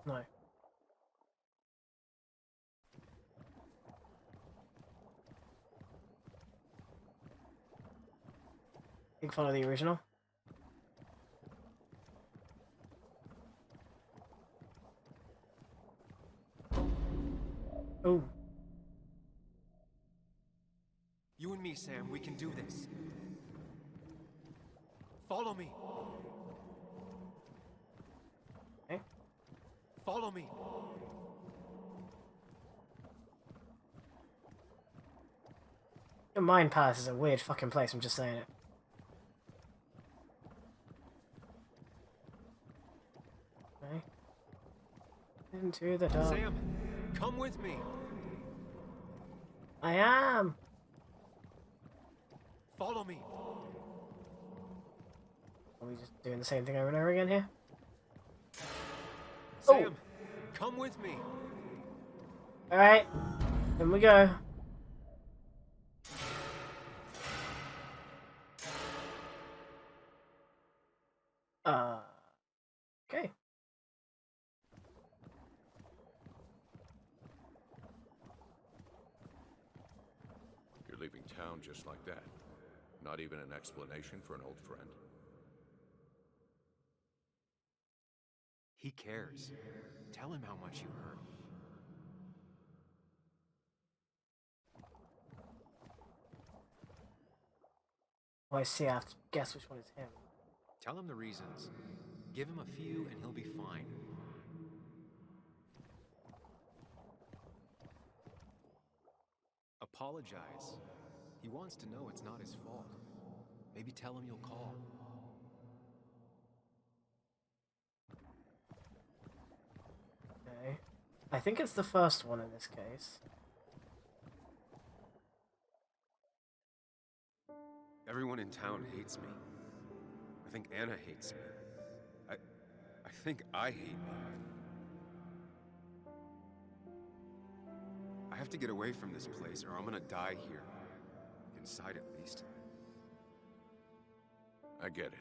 No. Big fan of the original. Oh. You and me, Sam, we can do this. Follow me. Okay. Follow me. Your Mind Palace is a weird fucking place, I'm just saying it. Okay. Into the dark. Sam, come with me. I am. Follow me. Are we just doing the same thing over and over again here? Sam, come with me. Alright. In we go. Okay. You're leaving town just like that. Not even an explanation for an old friend. He cares. Tell him how much you hurt. Oh, I see. I have to guess which one is him. Tell him the reasons. Give him a few and he'll be fine. Apologize. He wants to know it's not his fault. Maybe tell him you'll call. Okay. I think it's the first one in this case. Everyone in town hates me. I think Anna hates me. I think I hate me. I have to get away from this place or I'm gonna die here. Inside at least. I get it.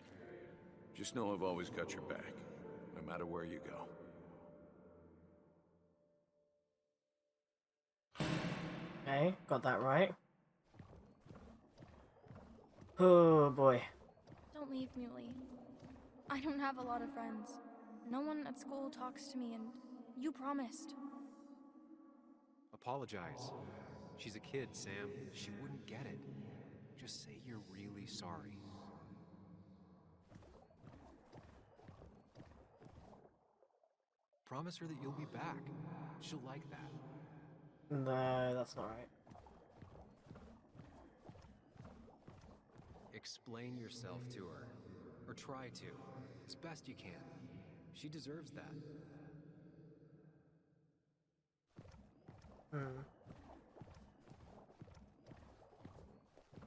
Just know I've always got your back, no matter where you go. Okay, got that right. Oh boy. Don't leave, Muley. I don't have a lot of friends. No one at school talks to me, and you promised. Apologize. She's a kid, Sam. She wouldn't get it. Just say you're really sorry. Promise her that you'll be back. She'll like that. No, that's not right. Explain yourself to her. Or try to. As best you can. She deserves that.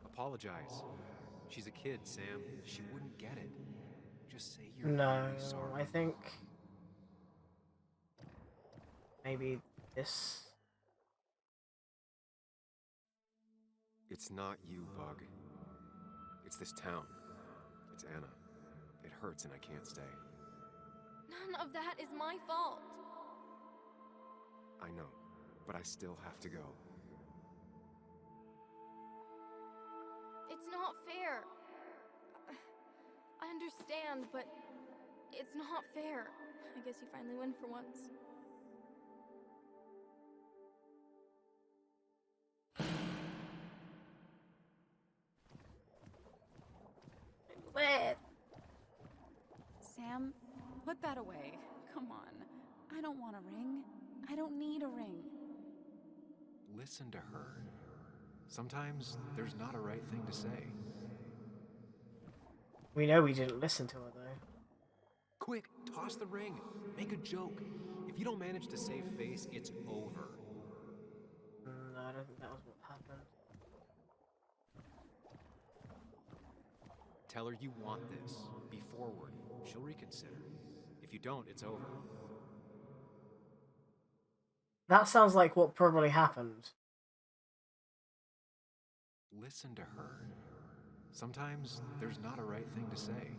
Apologize. She's a kid, Sam. She wouldn't get it. Just say you're No, really sorry. I think maybe this. It's not you, Bug. It's this town. It's Anna. It hurts and I can't stay. None of that is my fault. I know, but I still have to go. It's not fair. I understand, but it's not fair. I guess you finally win for once. What? Sam, put that away. Come on. I don't want a ring. I don't need a ring. Listen to her. Sometimes there's not a right thing to say. We know we didn't listen to her though. Quick, toss the ring. Make a joke. If you don't manage to save face, it's over. No, I don't think that was what happened. Tell her you want this. Be forward. She'll reconsider. If you don't, it's over. That sounds like what probably happened. Listen to her. Sometimes there's not a right thing to say.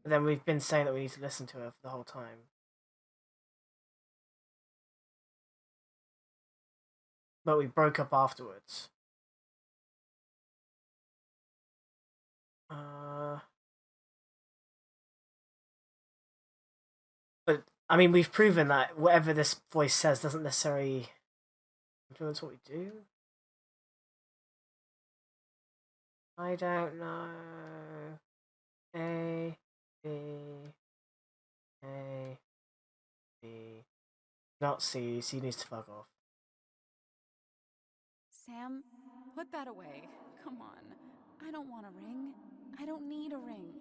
But then we've been saying that we need to listen to her for the whole time. But we broke up afterwards. But, I mean, we've proven that whatever this voice says doesn't necessarily influence what we do. I don't know. A, B, A, B. Not C. C needs to fuck off. Sam, put that away. Come on. I don't want a ring. I don't need a ring.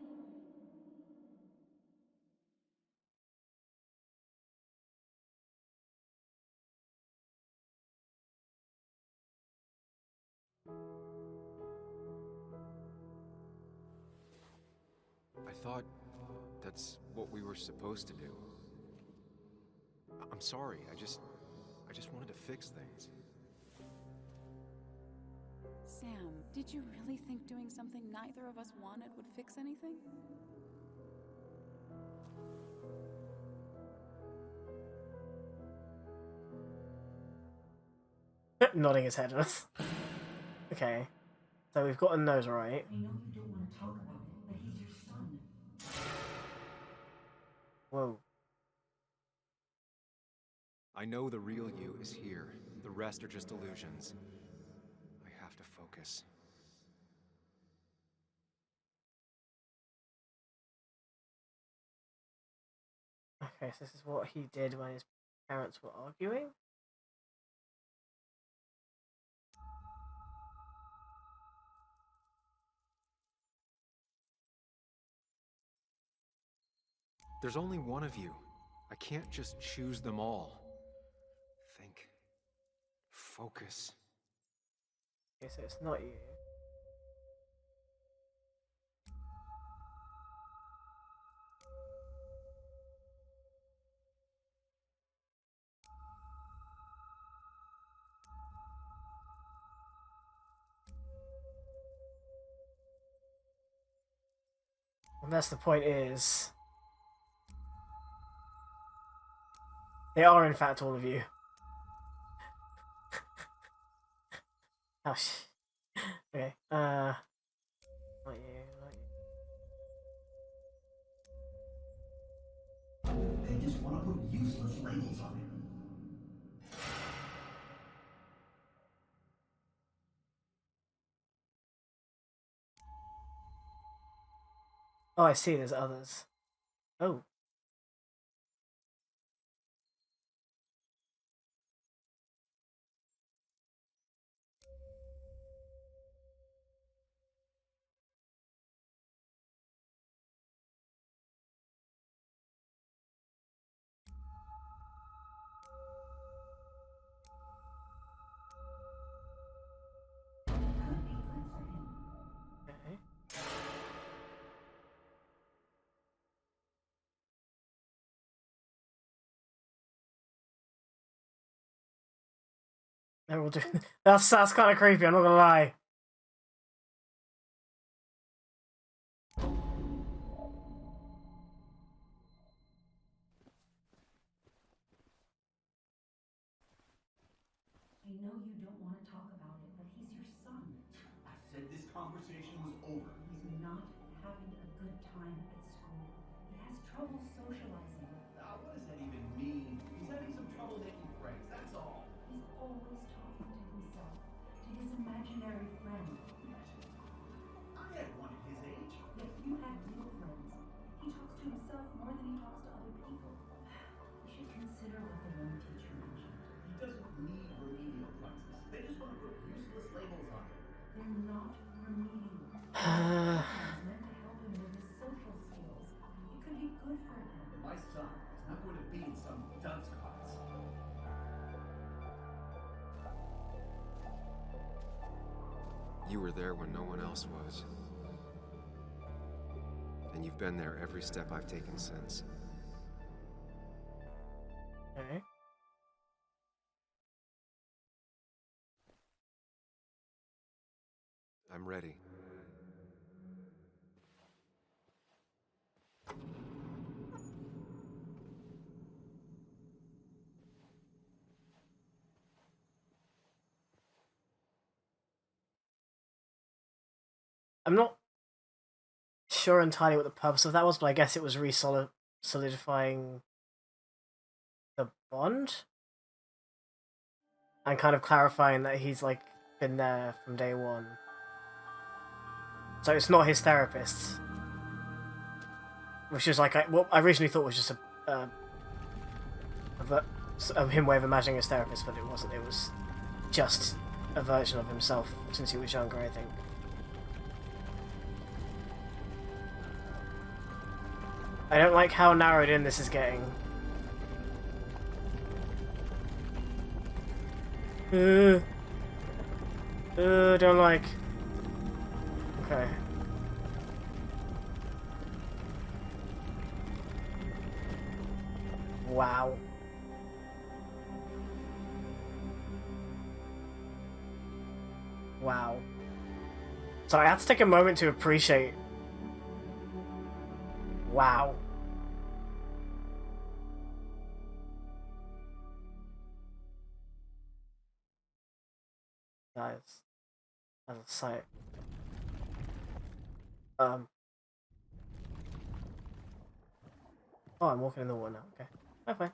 I thought that's what we were supposed to do. I'm sorry. I just wanted to fix things. Sam, did you really think doing something neither of us wanted would fix anything? Nodding his head at us. Okay. So we've got a nose right. I know you don't want to talk about it, but he's your son. Whoa. I know the real you is here. The rest are just illusions. I have to focus. Okay, so this is what he did when his parents were arguing. There's only one of you. I can't just choose them all. Think. Focus. Okay, so it's not you. And that's the point is... They are in fact all of you. Oh okay, not you, not you. They just want to put useless labels on him. Oh, I see, there's others. Oh. Okay. They're all doing... That's kind of creepy, I'm not gonna lie. I know you don't want to talk about it, but he's your son. I said this conversation was over. He's not having a good time at school. He has trouble socializing. What does that even mean? He's having some trouble making friends, that's all. He's always talking to himself, to his imaginary friend. I had one at his age. Yet you had real friends. He talks to himself more than he talks to other people. You should consider what the one teacher mentioned. He doesn't need remedial classes. They just want to put useless labels on him. They're not remedial. It's meant to help him with his social skills. It could be good for him. My son is not going to be in some dunce class. You were there when no one else was. And you've been there every step I've taken since. Okay. I'm ready. I'm not sure entirely what the purpose of that was, but I guess it was solidifying the bond and kind of clarifying that he's like been there from day one. So it's not his therapist, which is like what I originally thought was just him way of imagining his therapist, but it wasn't. It was just a version of himself since he was younger, I think. I don't like how narrowed in this is getting. Don't like. Okay. Wow. Wow. So I had to take a moment to appreciate. Wow. Guys, as a sight. Oh, I'm walking in the water now. Okay. Okay.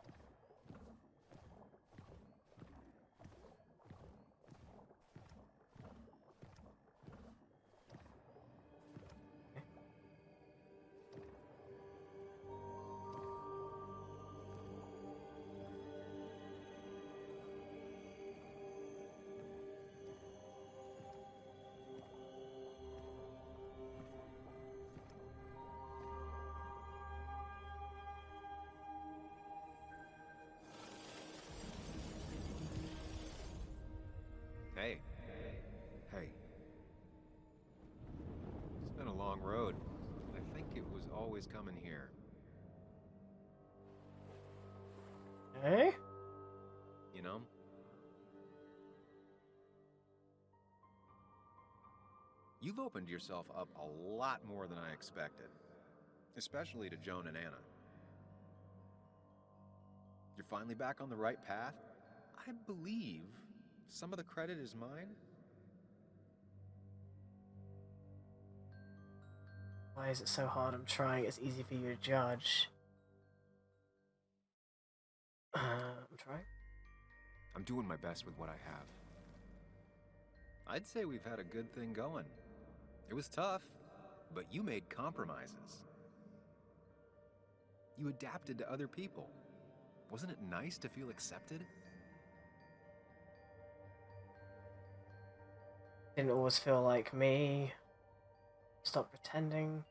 road. I think it was always coming here. Eh? You know? You've opened yourself up a lot more than I expected. Especially to Joan and Anna. You're finally back on the right path? I believe some of the credit is mine. Why is it so hard? I'm trying. It's easy for you to judge. I'm trying. I'm doing my best with what I have. I'd say we've had a good thing going. It was tough, but you made compromises. You adapted to other people. Wasn't it nice to feel accepted? Didn't always feel like me. Stop pretending.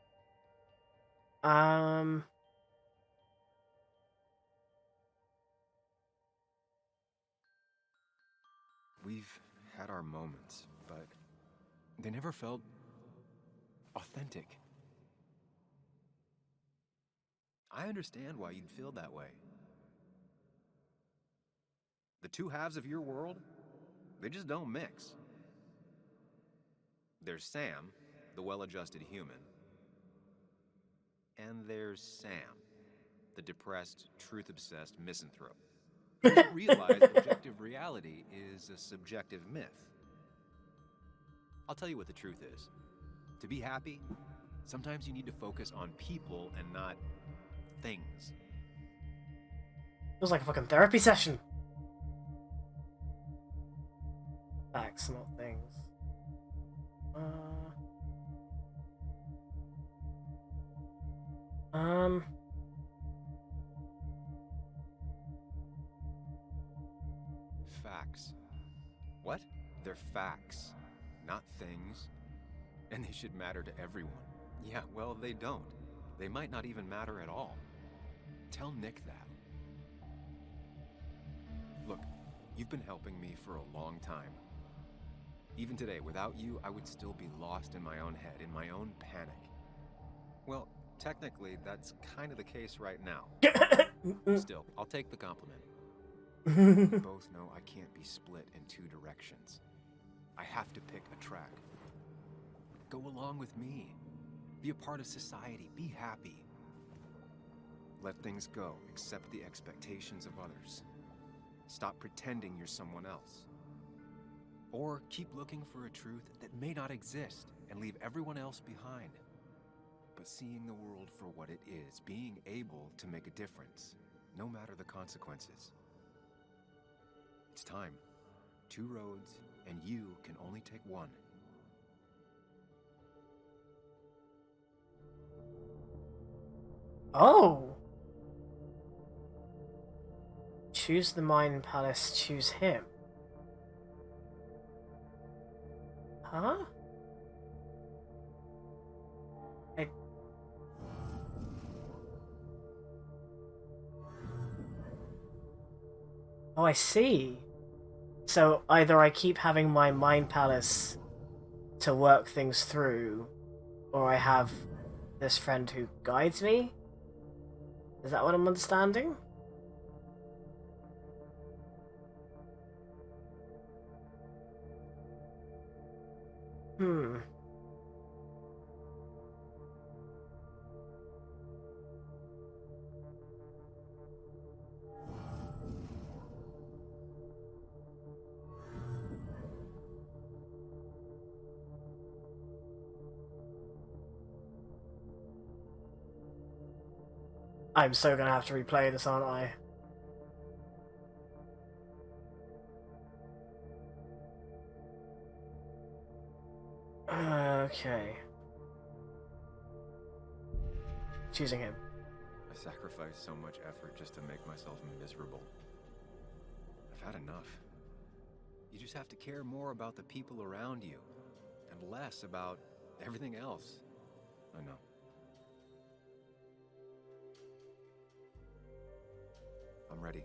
We've had our moments, but they never felt authentic. I understand why you'd feel that way. The two halves of your world, they just don't mix. There's Sam, the well-adjusted human, and there's Sam, the depressed, truth-obsessed misanthrope. You don't realize objective reality is a subjective myth. I'll tell you what the truth is. To be happy, sometimes you need to focus on people and not things. Feels like a fucking therapy session. Facts, not things. Facts. What? They're facts, not things. And they should matter to everyone. Yeah, well, they don't. They might not even matter at all. Tell Nick that. Look, you've been helping me for a long time. Even today, without you, I would still be lost in my own head, in my own panic. Well, technically, that's kind of the case right now. Still, I'll take the compliment. We both know I can't be split in two directions. I have to pick a track. Go along with me. Be a part of society. Be happy. Let things go. Accept the expectations of others. Stop pretending you're someone else. Or keep looking for a truth that may not exist and leave everyone else behind. But seeing the world for what it is, being able to make a difference, no matter the consequences. It's time. Two roads, and you can only take one. Oh! Choose the Mind Palace, choose him. Huh? Oh, I see. So either I keep having my Mind Palace to work things through, or I have this friend who guides me? Is that what I'm understanding? I'm so gonna have to replay this, aren't I? Okay. Choosing him. I sacrificed so much effort just to make myself miserable. I've had enough. You just have to care more about the people around you, and less about everything else. I know. I'm ready.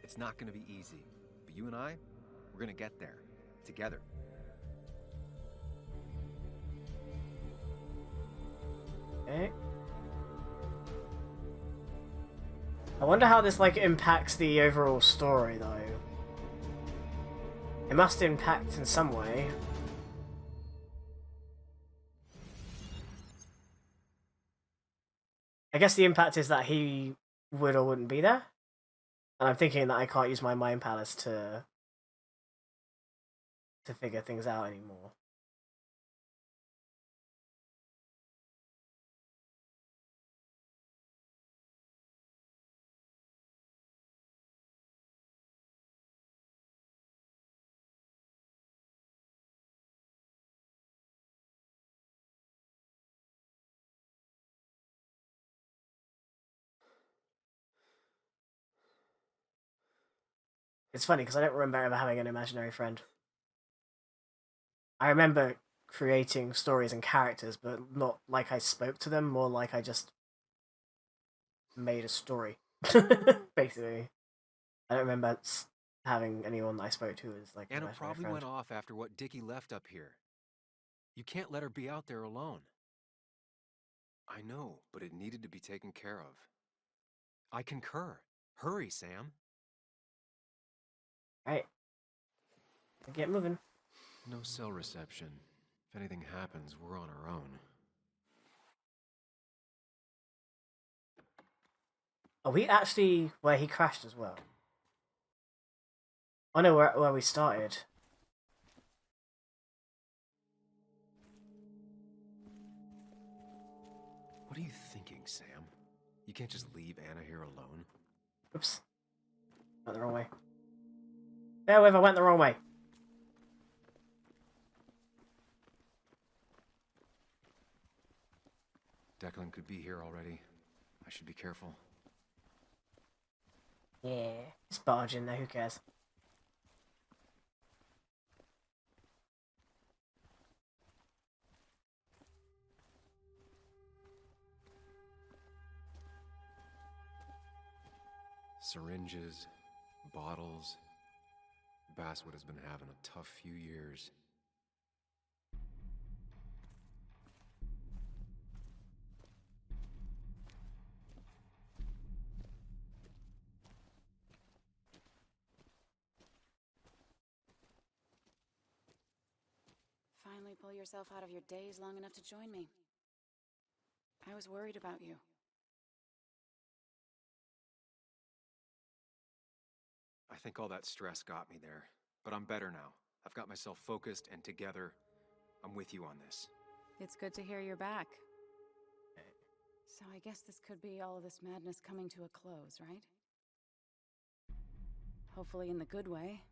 It's not gonna be easy, but you and I, we're gonna get there. Together. Okay. I wonder how this like impacts the overall story though. It must impact in some way. I guess the impact is that he would or wouldn't be there. And I'm thinking that I can't use my mind palace to figure things out anymore. It's funny because I don't remember ever having an imaginary friend. I remember creating stories and characters, but not like I spoke to them, more like I just made a story. Basically. I don't remember having anyone that I spoke to as like an Anna imaginary probably friend. went off after what Dickie left up here. You can't let her be out there alone. I know, but it needed to be taken care of. I concur. Hurry, Sam. Right. Get moving. No cell reception. If anything happens, we're on our own. Are we actually where he crashed as well? I know where we started. What are you thinking, Sam? You can't just leave Anna here alone. Oops. Went the wrong way. However, I went the wrong way. Declan could be here already. I should be careful. Yeah, just barge in there, who cares? Syringes, bottles. Basswood has been having a tough few years. Finally pull yourself out of your daze long enough to join me. I was worried about you. I think all that stress got me there, but I'm better now. I've got myself focused and together. I'm with you on this. It's good to hear you're back. So I guess this could be all of this madness coming to a close, right? Hopefully in the good way.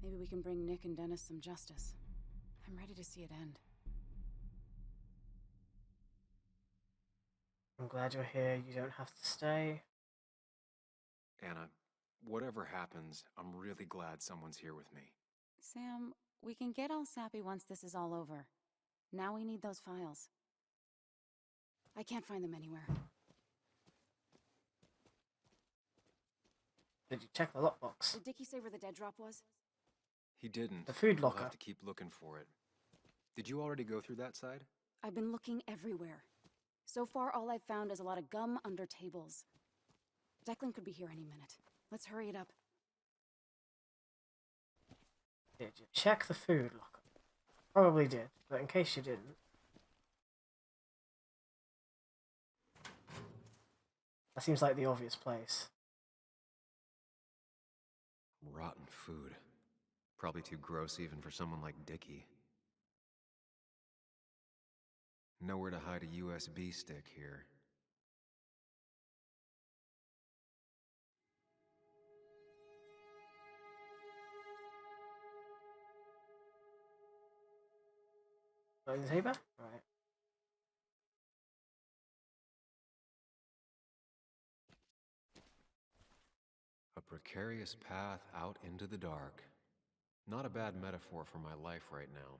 Maybe we can bring Nick and Dennis some justice. I'm ready to see it end. I'm glad you're here. You don't have to stay. Anna, whatever happens, I'm really glad someone's here with me. Sam, we can get all sappy once this is all over. Now we need those files. I can't find them anywhere. Did you check the lockbox? Did Dickie say where the dead drop was? He didn't. The food We'll locker. have to keep looking for it. Did you already go through that side? I've been looking everywhere. So far, all I've found is a lot of gum under tables. Declan could be here any minute. Let's hurry it up. Did you check the food locker? Probably did, but in case you didn't. That seems like the obvious place. Rotten food. Probably too gross even for someone like Dickie. Nowhere to hide a USB stick here. In the paper? Alright. A precarious path out into the dark. Not a bad metaphor for my life right now.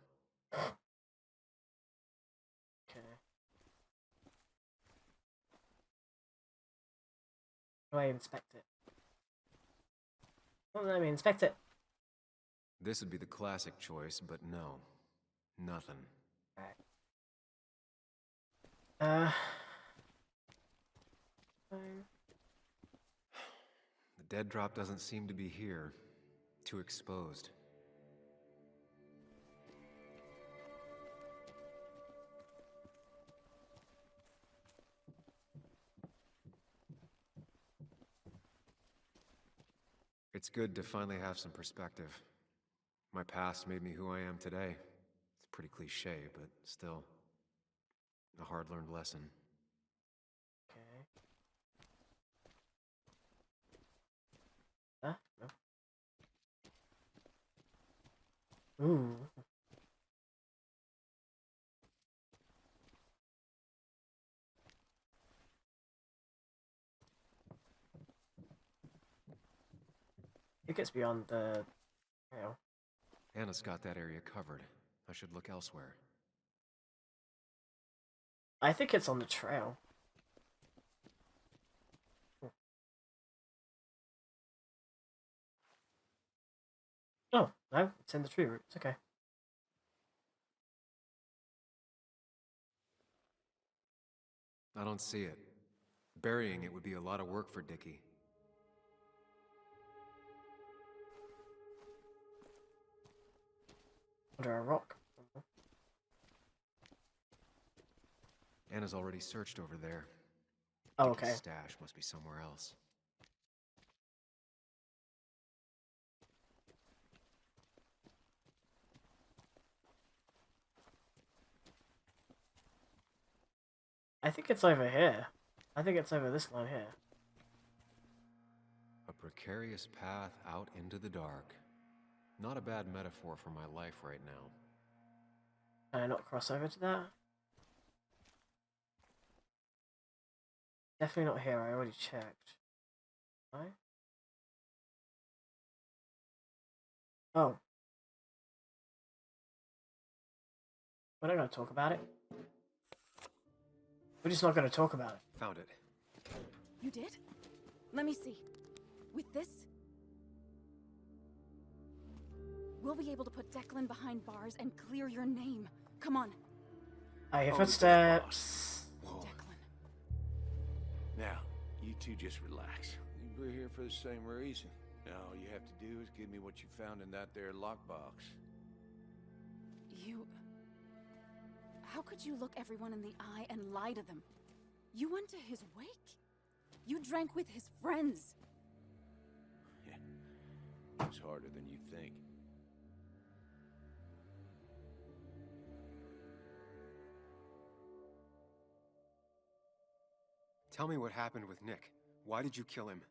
Okay. How do I inspect it? Well, let me inspect it. This would be the classic choice, but no. Nothing. Alright. The dead drop doesn't seem to be here. Too exposed. It's good to finally have some perspective. My past made me who I am today. It's pretty cliche, but still a hard-learned lesson. Okay. Ah, no. Ooh. It gets beyond the, you know. Anna's got that area covered. I should look elsewhere. I think it's on the trail. Oh, no, it's in the tree roots. Okay. I don't see it. Burying it would be a lot of work for Dickie. Under a rock. Anna's already searched over there. Oh, Dickie's okay. stash must be somewhere else. I think it's over here. I think it's over this line here. A precarious path out into the dark. Not a bad metaphor for my life right now. Can I not cross over to that? Definitely not here, I already checked. Right? Oh. We're not going to talk about it. We're just not going to talk about it. Found it. You did? Let me see. With this, we'll be able to put Declan behind bars and clear your name. Come on. I hear footsteps. Declan. Now, you two just relax. We're here for the same reason. Now, all you have to do is give me what you found in that there lockbox. You... How could you look everyone in the eye and lie to them? You went to his wake. You drank with his friends. It's harder than you think. Tell me what happened with Nick. Why did you kill him?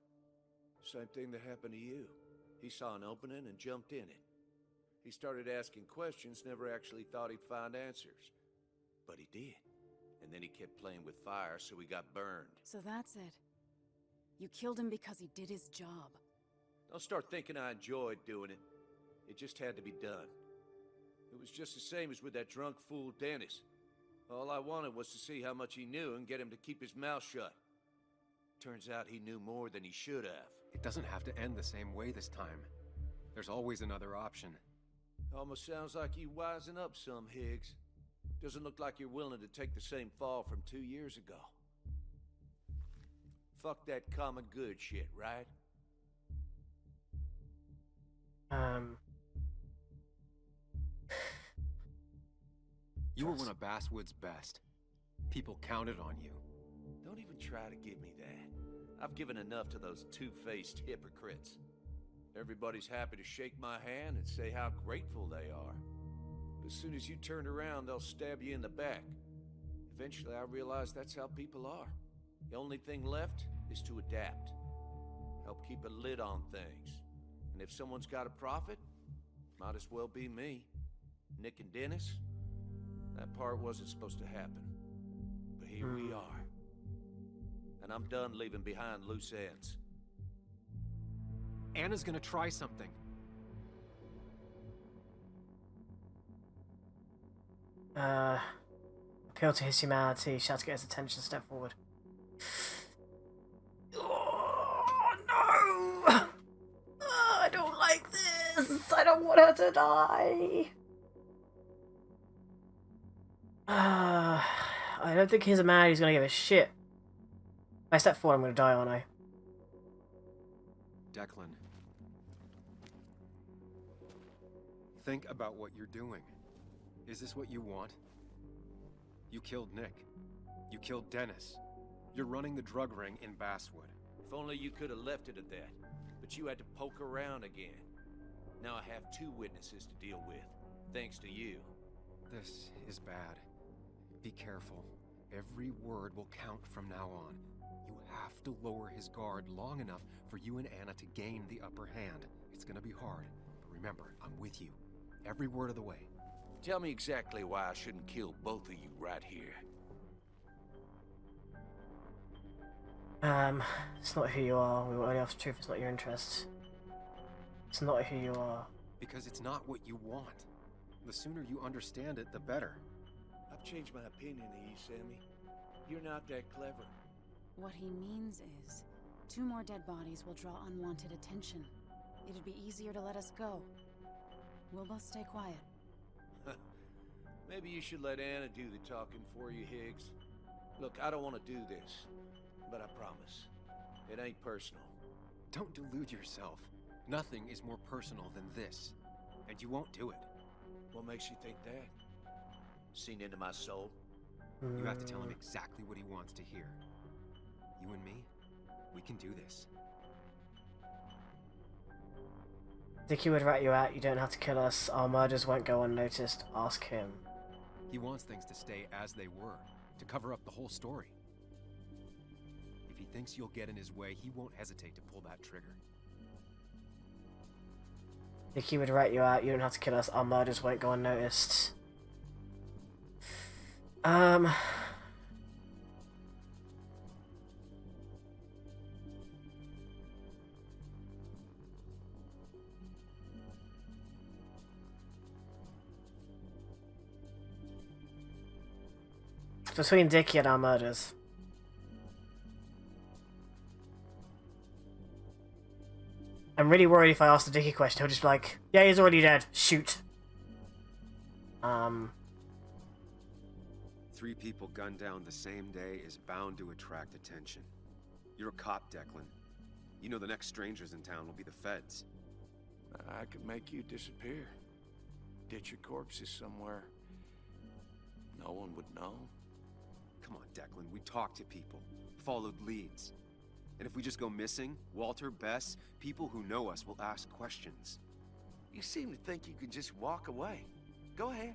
Same thing that happened to you. He saw an opening and jumped in it. He started asking questions, never actually thought he'd find answers. But he did. And then he kept playing with fire, so he got burned. So that's it. You killed him because he did his job. Don't start thinking I enjoyed doing it. It just had to be done. It was just the same as with that drunk fool Dennis. All I wanted was to see how much he knew and get him to keep his mouth shut. Turns out he knew more than he should have. It doesn't have to end the same way this time. There's always another option. Almost sounds like you wising up some, Higgs. Doesn't look like you're willing to take the same fall from 2 years ago. Fuck that common good shit, right? You were one of Basswood's best. People counted on you. Don't even try to give me that. I've given enough to those two-faced hypocrites. Everybody's happy to shake my hand and say how grateful they are. But as soon as you turn around, they'll stab you in the back. Eventually, I realized that's how people are. The only thing left is to adapt. Help keep a lid on things. And if someone's got a profit, might as well be me. Nick and Dennis, that part wasn't supposed to happen. But here we are. And I'm done leaving behind loose ends. Anna's gonna try something. Appeal to his humanity, shout to get his attention, step forward. Oh, no! I don't like this! I don't want her to die! I don't think he's a man who's gonna give a shit. If I step forward, I'm gonna die, aren't I? Declan. Think about what you're doing. Is this what you want? You killed Nick. You killed Dennis. You're running the drug ring in Basswood. If only you could have left it at that. But you had to poke around again. Now I have 2 witnesses to deal with, thanks to you. This is bad. Be careful. Every word will count from now on. You have to lower his guard long enough for you and Anna to gain the upper hand. It's gonna be hard, but remember, I'm with you. Every word of the way. Tell me exactly why I shouldn't kill both of you right here. It's not who you are. We will only have the truth. It's not your interest. It's not who you are. Because it's not what you want. The sooner you understand it, the better. I've changed my opinion of you, Sammy. You're not that clever. What he means is, 2 more dead bodies will draw unwanted attention. It'd be easier to let us go. We'll both stay quiet. Maybe you should let Anna do the talking for you, Higgs. Look, I don't want to do this, but I promise, it ain't personal. Don't delude yourself. Nothing is more personal than this. And you won't do it. What makes you think that? Seen into my soul? You have to tell him exactly what he wants to hear. You and me, we can do this. Dickie would rat you out. You don't have to kill us. Our murders won't go unnoticed. Ask him. He wants things to stay as they were, to cover up the whole story. If he thinks you'll get in his way, he won't hesitate to pull that trigger. Dickie would rat you out. You don't have to kill us. Our murders won't go unnoticed. Between Dickie and our murders. I'm really worried if I ask the Dickie question, he'll just be like, yeah, he's already dead. Shoot. 3 people gunned down the same day is bound to attract attention. You're a cop, Declan. You know the next strangers in town will be the feds. I could make you disappear. Ditch your corpses somewhere. No one would know. Come on, Declan, we talked to people, followed leads. And if we just go missing, Walter, Bess, people who know us will ask questions. You seem to think you can just walk away. Go ahead.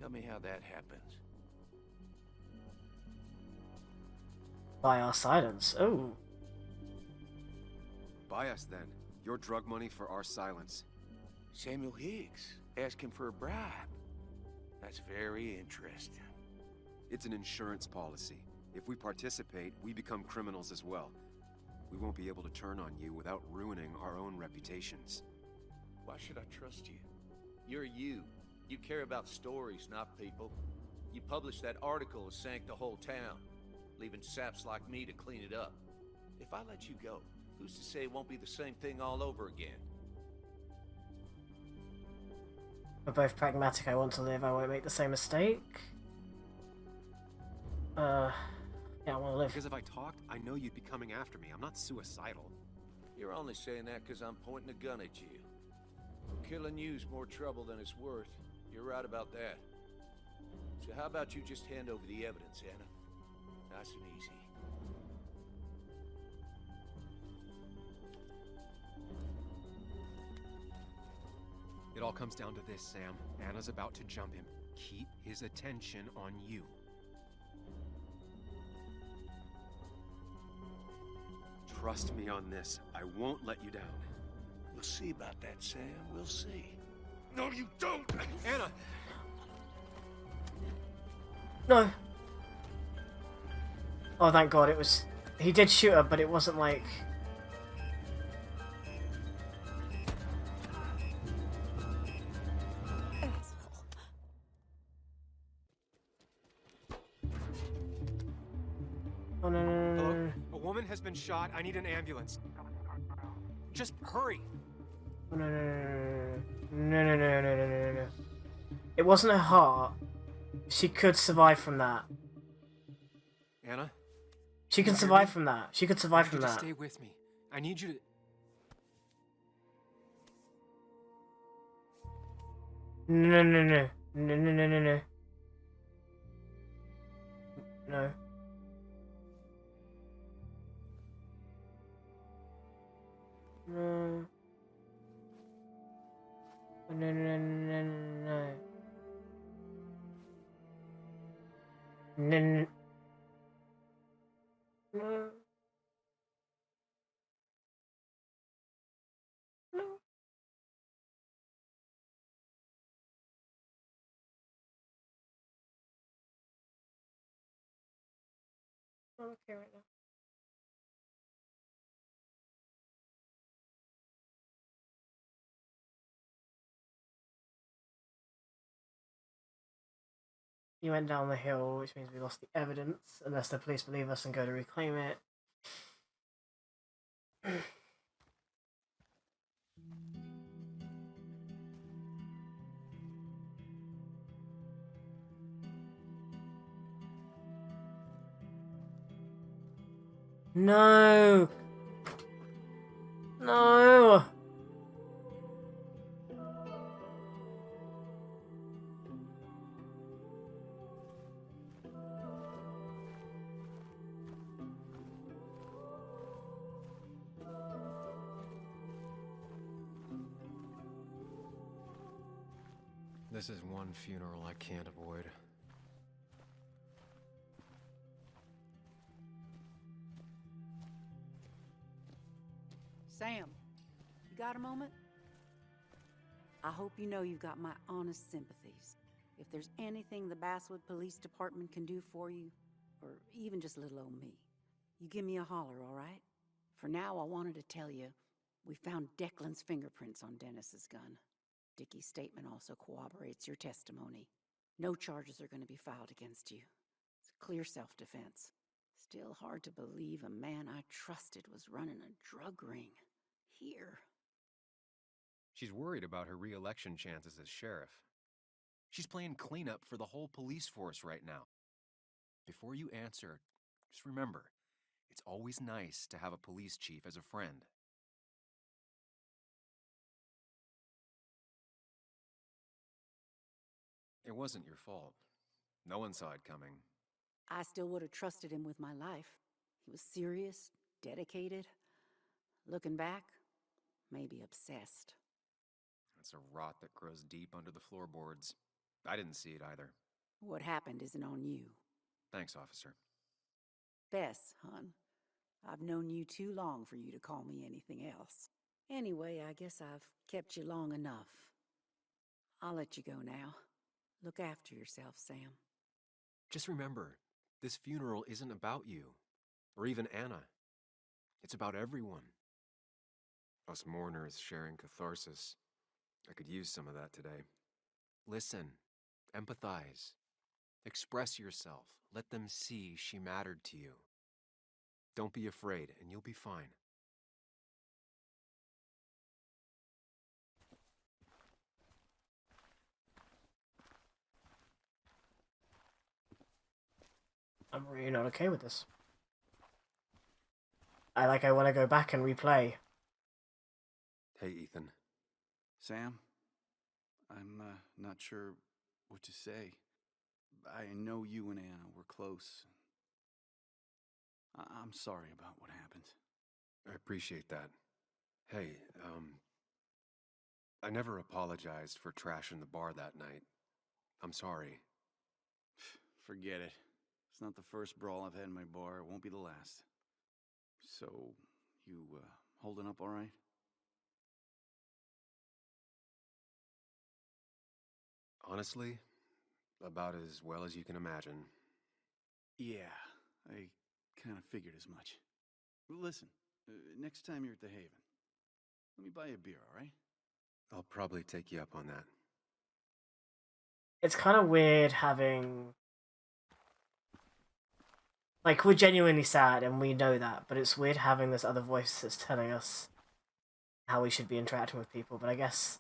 Tell me how that happens. By our silence. Oh. Buy us then. Your drug money for our silence. Samuel Higgs asking for a bribe. That's very interesting. It's an insurance policy. If we participate, we become criminals as well. We won't be able to turn on you without ruining our own reputations. Why should I trust you? You're you. You care about stories, not people. You published that article that sank the whole town, leaving saps like me to clean it up. If I let you go, who's to say it won't be the same thing all over again? We're both pragmatic. I want to live. I won't make the same mistake. Yeah, I want to live. Because if I talked, I know you'd be coming after me. I'm not suicidal. You're only saying that because I'm pointing a gun at you. Killing you's more trouble than it's worth. You're right about that. So how about you just hand over the evidence, Anna? Nice and easy. It all comes down to this, Sam. Anna's about to jump him. Keep his attention on you. Trust me on this. I won't let you down. We'll see about that, Sam. We'll see. No, you don't! Anna! No. Oh, thank God, it was... He did shoot her, but it wasn't like... Oh, no, no, no, no, no. A woman has been shot. I need an ambulance. Just hurry. Oh, no, no, no, no, no, no, no, no, no, no. It wasn't her heart. She could survive from that. Anna? She can You hear survive me? from that. She could I survive need from you to that. stay with me. I need you to. No, no, no. No, no, no, no, no. No. No. No, no, no, no, no. No, no. No. No. I'm okay right now. You went down the hill, which means we lost the evidence, unless the police believe us and go to reclaim it. No! No! This is one funeral I can't avoid. Sam, you got a moment? I hope you know you've got my honest sympathies. If there's anything the Basswood Police Department can do for you, or even just little old me, you give me a holler, all right? For now, I wanted to tell you, we found Declan's fingerprints on Dennis's gun. Dickie's statement also corroborates your testimony. No charges are going to be filed against you. It's clear self-defense. Still hard to believe a man I trusted was running a drug ring. Here. She's worried about her re-election chances as sheriff. She's playing cleanup for the whole police force right now. Before you answer, just remember, it's always nice to have a police chief as a friend. It wasn't your fault. No one saw it coming. I still would have trusted him with my life. He was serious, dedicated. Looking back, maybe obsessed. It's a rot that grows deep under the floorboards. I didn't see it either. What happened isn't on you. Thanks, officer. Bess, hun. I've known you too long for you to call me anything else. Anyway, I guess I've kept you long enough. I'll let you go now. Look after yourself, Sam. Just remember, this funeral isn't about you, or even Anna. It's about everyone. Us mourners sharing catharsis. I could use some of that today. Listen, empathize, express yourself. Let them see she mattered to you. Don't be afraid, and you'll be fine. I'm really not okay with this. I want to go back and replay. Hey, Ethan. Sam, I'm not sure what to say. I know you and Anna were close. I'm sorry about what happened. I appreciate that. Hey, I never apologized for trashing the bar that night. I'm sorry. Forget it. It's not the first brawl I've had in my bar. It won't be the last. So, you holding up all right? Honestly, about as well as you can imagine. Yeah, I kind of figured as much. Listen, next time you're at the Haven, let me buy you a beer, all right? I'll probably take you up on that. It's kind of weird having... Like, we're genuinely sad, and we know that, but it's weird having this other voice that's telling us how we should be interacting with people, but I guess...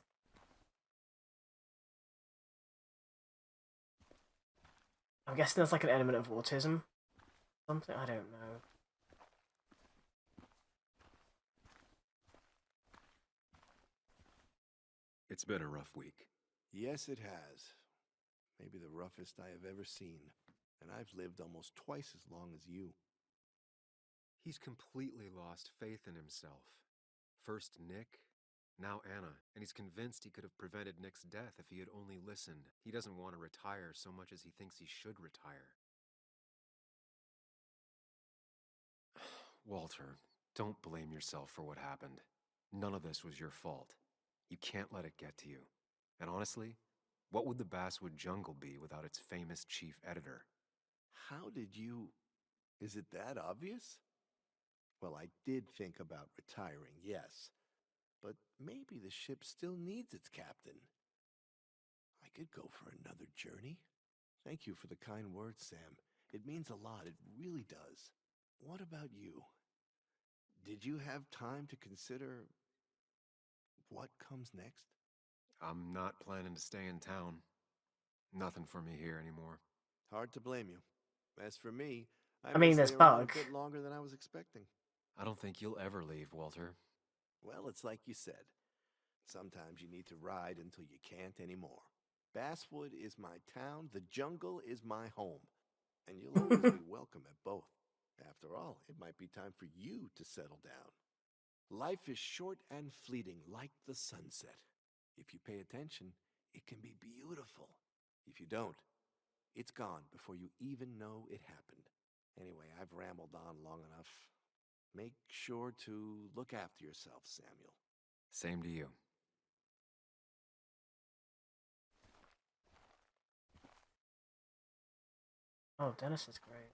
I'm guessing there's like an element of autism. Something? I don't know. It's been a rough week. Yes, it has. Maybe the roughest I have ever seen. And I've lived almost twice as long as you. He's completely lost faith in himself. First Nick, now Anna, and he's convinced he could have prevented Nick's death if he had only listened. He doesn't want to retire so much as he thinks he should retire. Walter, don't blame yourself for what happened. None of this was your fault. You can't let it get to you. And honestly, what would the Basswood Jungle be without its famous chief editor? How did you... Is it that obvious? Well, I did think about retiring, yes. But maybe the ship still needs its captain. I could go for another journey. Thank you for the kind words, Sam. It means a lot, it really does. What about you? Did you have time to consider what comes next? I'm not planning to stay in town. Nothing for me here anymore. Hard to blame you. As for me, I mean, there's Bug. A bit longer than I was expecting. I don't think you'll ever leave, Walter. Well, it's like you said. Sometimes you need to ride until you can't anymore. Basswood is my town, the jungle is my home. And you'll always be welcome at both. After all, it might be time for you to settle down. Life is short and fleeting like the sunset. If you pay attention, it can be beautiful. If you don't, it's gone before you even know it happened. Anyway, I've rambled on long enough. Make sure to look after yourself, Samuel. Same to you. Oh, Dennis is great.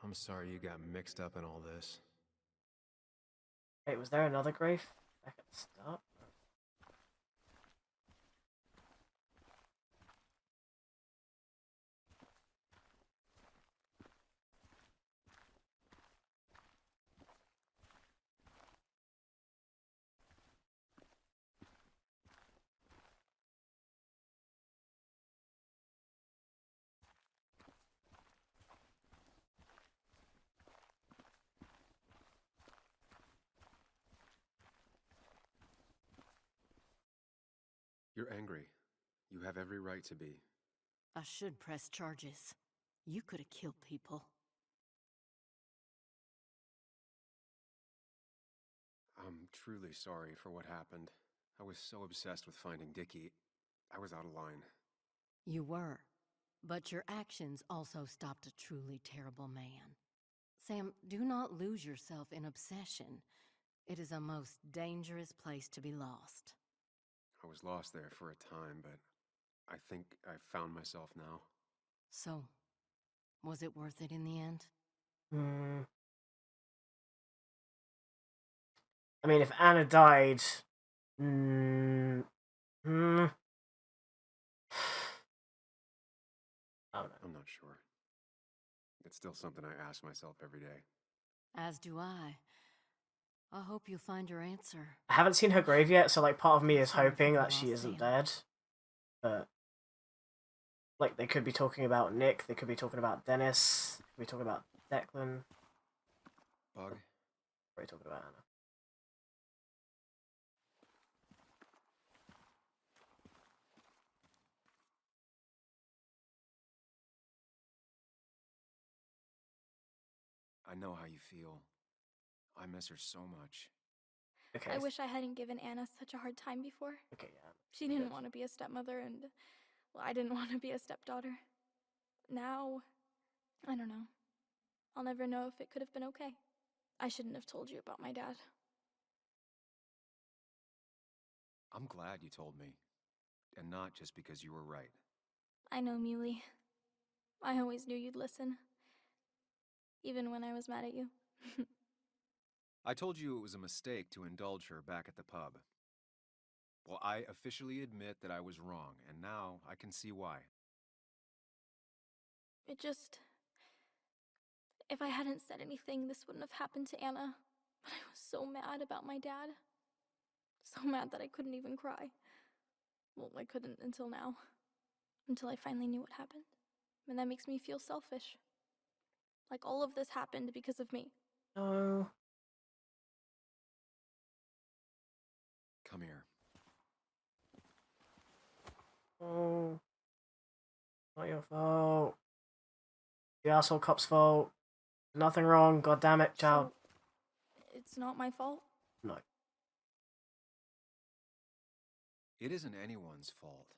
I'm sorry you got mixed up in all this. Wait, was there another grave back at the start? You're angry. You have every right to be. I should press charges. You could have killed people. I'm truly sorry for what happened. I was so obsessed with finding Dickie. I was out of line. You were. But your actions also stopped a truly terrible man. Sam, do not lose yourself in obsession. It is a most dangerous place to be lost. I was lost there for a time, but I think I found myself now. So, was it worth it in the end? I mean, if Anna died... I'm not sure. It's still something I ask myself every day. As do I. I hope you'll find your answer. I haven't seen her grave yet, so like part of me is hoping that she isn't dead. But like they could be talking about Nick, they could be talking about Dennis, they could be talking about Declan. Bug? We're talking about Anna. I know how you feel. I miss her so much. Okay. I wish I hadn't given Anna such a hard time before. Okay, yeah. She didn't want to be a stepmother, and well, I didn't want to be a stepdaughter. Now, I don't know. I'll never know if it could have been okay. I shouldn't have told you about my dad. I'm glad you told me. And not just because you were right. I know, Muley. I always knew you'd listen. Even when I was mad at you. I told you it was a mistake to indulge her back at the pub. Well, I officially admit that I was wrong, and now I can see why. It just... If I hadn't said anything, this wouldn't have happened to Anna. But I was so mad about my dad. So mad that I couldn't even cry. Well, I couldn't until now. Until I finally knew what happened. And that makes me feel selfish. Like all of this happened because of me. No. Oh, not your fault. The asshole cop's fault. Nothing wrong. God damn it, child. It's not my fault? No. It isn't anyone's fault.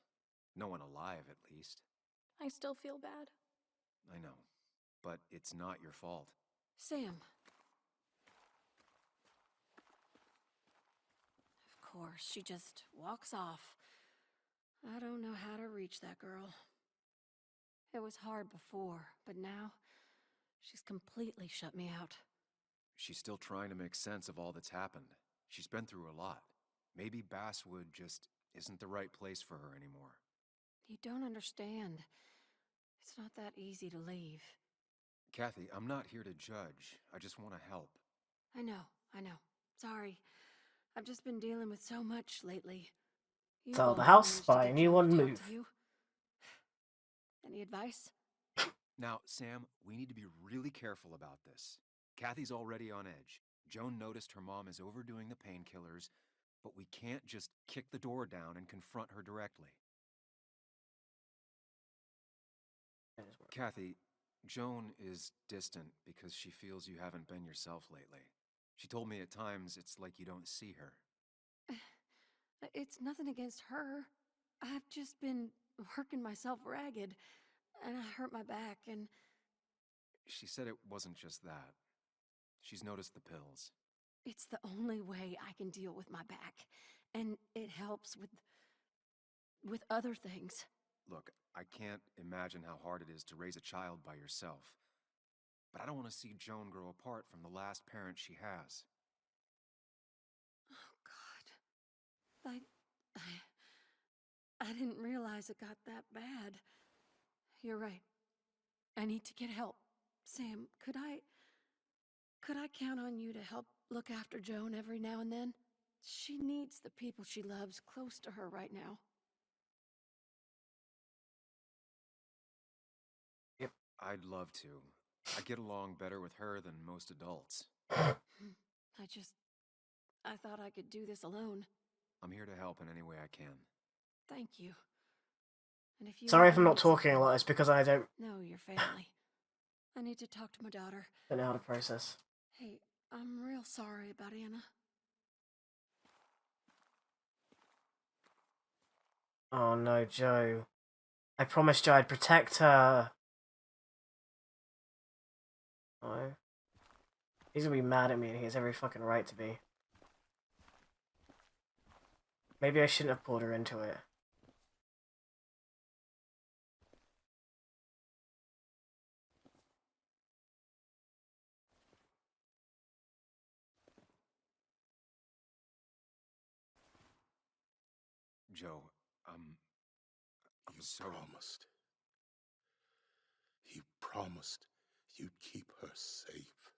No one alive, at least. I still feel bad. I know. But it's not your fault. Sam. Of course, she just walks off. I don't know how to reach that girl. It was hard before, but now she's completely shut me out. She's still trying to make sense of all that's happened. She's been through a lot. Maybe Basswood just isn't the right place for her anymore. You don't understand. It's not that easy to leave. Kathy, I'm not here to judge. I just want to help. I know. Sorry. I've just been dealing with so much lately. You Sell both the house, managed to buy a get new Joe one, to talk move. to you. Any advice? Now, Sam, we need to be really careful about this. Kathy's already on edge. Joan noticed her mom is overdoing the painkillers, but we can't just kick the door down and confront her directly. Kathy, Joan is distant because she feels you haven't been yourself lately. She told me at times it's like you don't see her. It's nothing against her. I've just been working myself ragged, and I hurt my back, and... She said it wasn't just that. She's noticed the pills. It's the only way I can deal with my back, and it helps with other things. Look, I can't imagine how hard it is to raise a child by yourself. But I don't want to see Joan grow apart from the last parent she has. Oh, God. I didn't realize it got that bad. You're right. I need to get help. Sam, could I count on you to help look after Joan every now and then? She needs the people she loves close to her right now. Yep, I'd love to. I get along better with her than most adults. I thought I could do this alone. I'm here to help in any way I can. Thank you. And if you Sorry if ever I'm not need talking a something, lot. It's because I don't know your family. I need to talk to my daughter. know how to process. Hey, I'm real sorry about Anna. Oh no, Joe. I promised Joe I'd protect her. Oh. He's gonna be mad at me and he has every fucking right to be. Maybe I shouldn't have pulled her into it. Joe, I'm so... promised. You promised you'd keep her safe.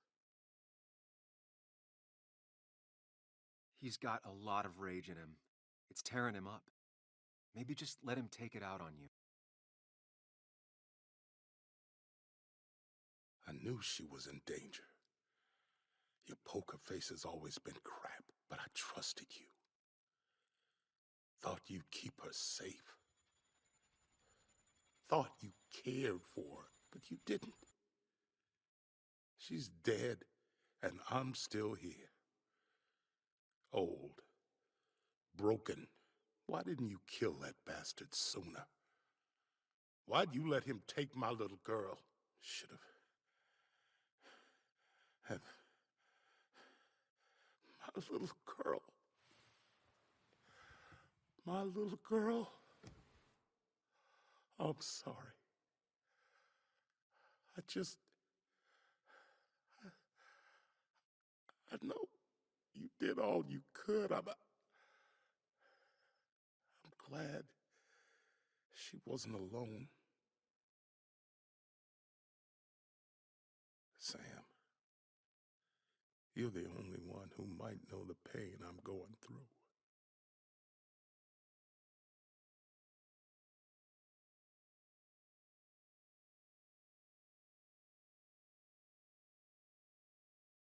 He's got a lot of rage in him. It's tearing him up. Maybe just let him take it out on you. I knew she was in danger. Your poker face has always been crap, but I trusted you. Thought you'd keep her safe. Thought you cared for her, but you didn't. She's dead, and I'm still here. Old. Broken. Why didn't you kill that bastard sooner? Why'd you let him take my little girl? Should have. My little girl. My little girl. I'm sorry. I know you did all you could. I'm glad she wasn't alone. Sam, you're the only one who might know the pain I'm going through.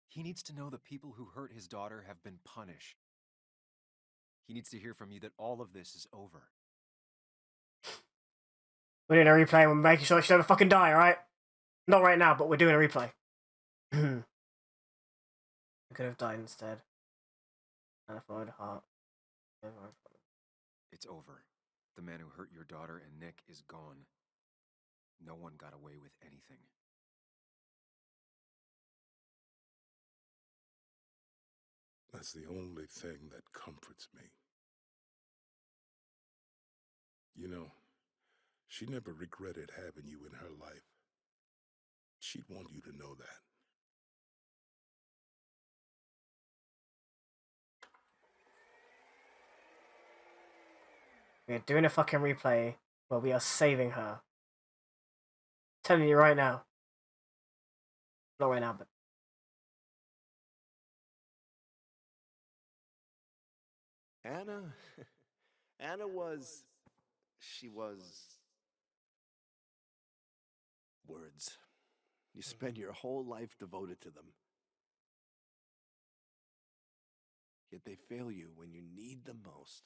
He needs to know the people who hurt his daughter have been punished. He needs to hear from you that all of this is over. We're doing a replay and we're making sure she never fucking die, alright? Not right now, but we're doing a replay. We could have died instead. And if I would heart. It's over. The man who hurt your daughter and Nick is gone. No one got away with anything. That's the only thing that comforts me. You know, she never regretted having you in her life. She'd want you to know that. We're doing a fucking replay where we are saving her. Telling you right now. Not right now, but Anna was... She was... Words. You spend your whole life devoted to them. Yet they fail you when you need them most.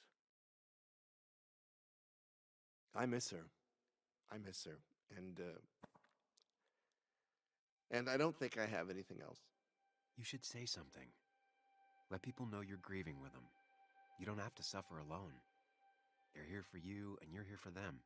I miss her. I miss her. And I don't think I have anything else. You should say something. Let people know you're grieving with them. You don't have to suffer alone. They're here for you, and you're here for them.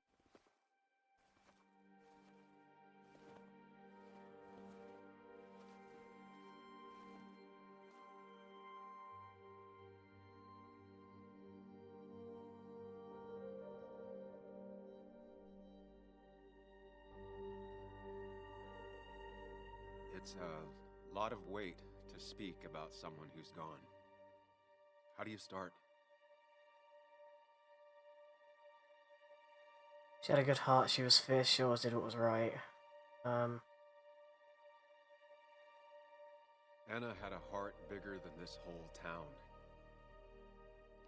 It's a lot of weight to speak about someone who's gone. How do you start? she had a good heart, she was fierce, she always did what was right. Anna had a heart bigger than this whole town.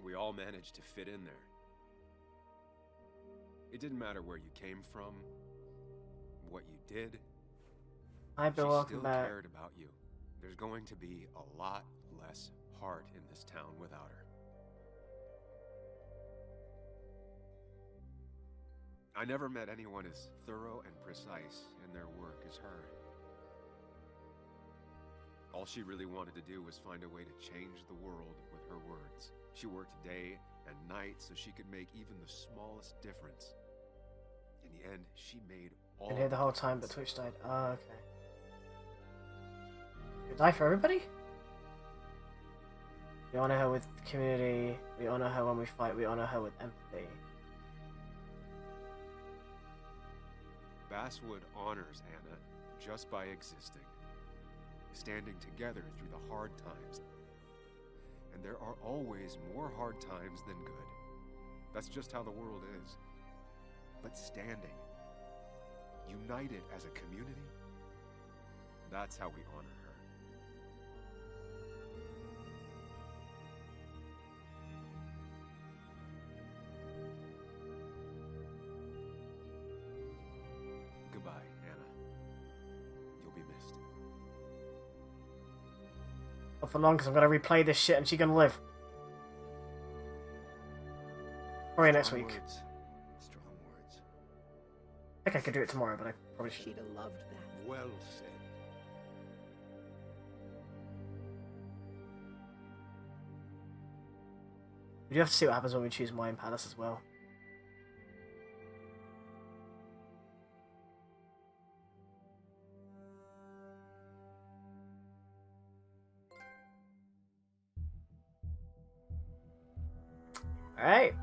We all managed to fit in there. It didn't matter where you came from, what you did. Hi, Bill, welcome still back. cared about you. There's going to be a lot less heart in this town without her. I never met anyone as thorough and precise in their work as her. All she really wanted to do was find a way to change the world with her words. She worked day and night so she could make even the smallest difference. In the end, she made all. Been here the whole time, but Twitch died. Oh, okay. You die for everybody? We honor her with community. We honor her when we fight. We honor her with empathy. Basswood honors Anna just by existing, standing together through the hard times. And there are always more hard times than good. That's just how the world is. But standing, united as a community, that's how we honor her. Goodbye, Anna. You'll be missed. Not for long, because I'm going to replay this shit and she's going to live. Probably next week. Strong words. I think I could do it tomorrow, but I probably should. She'd have loved that. Well said. We do have to see what happens when we choose Mind Palace as well. Alright.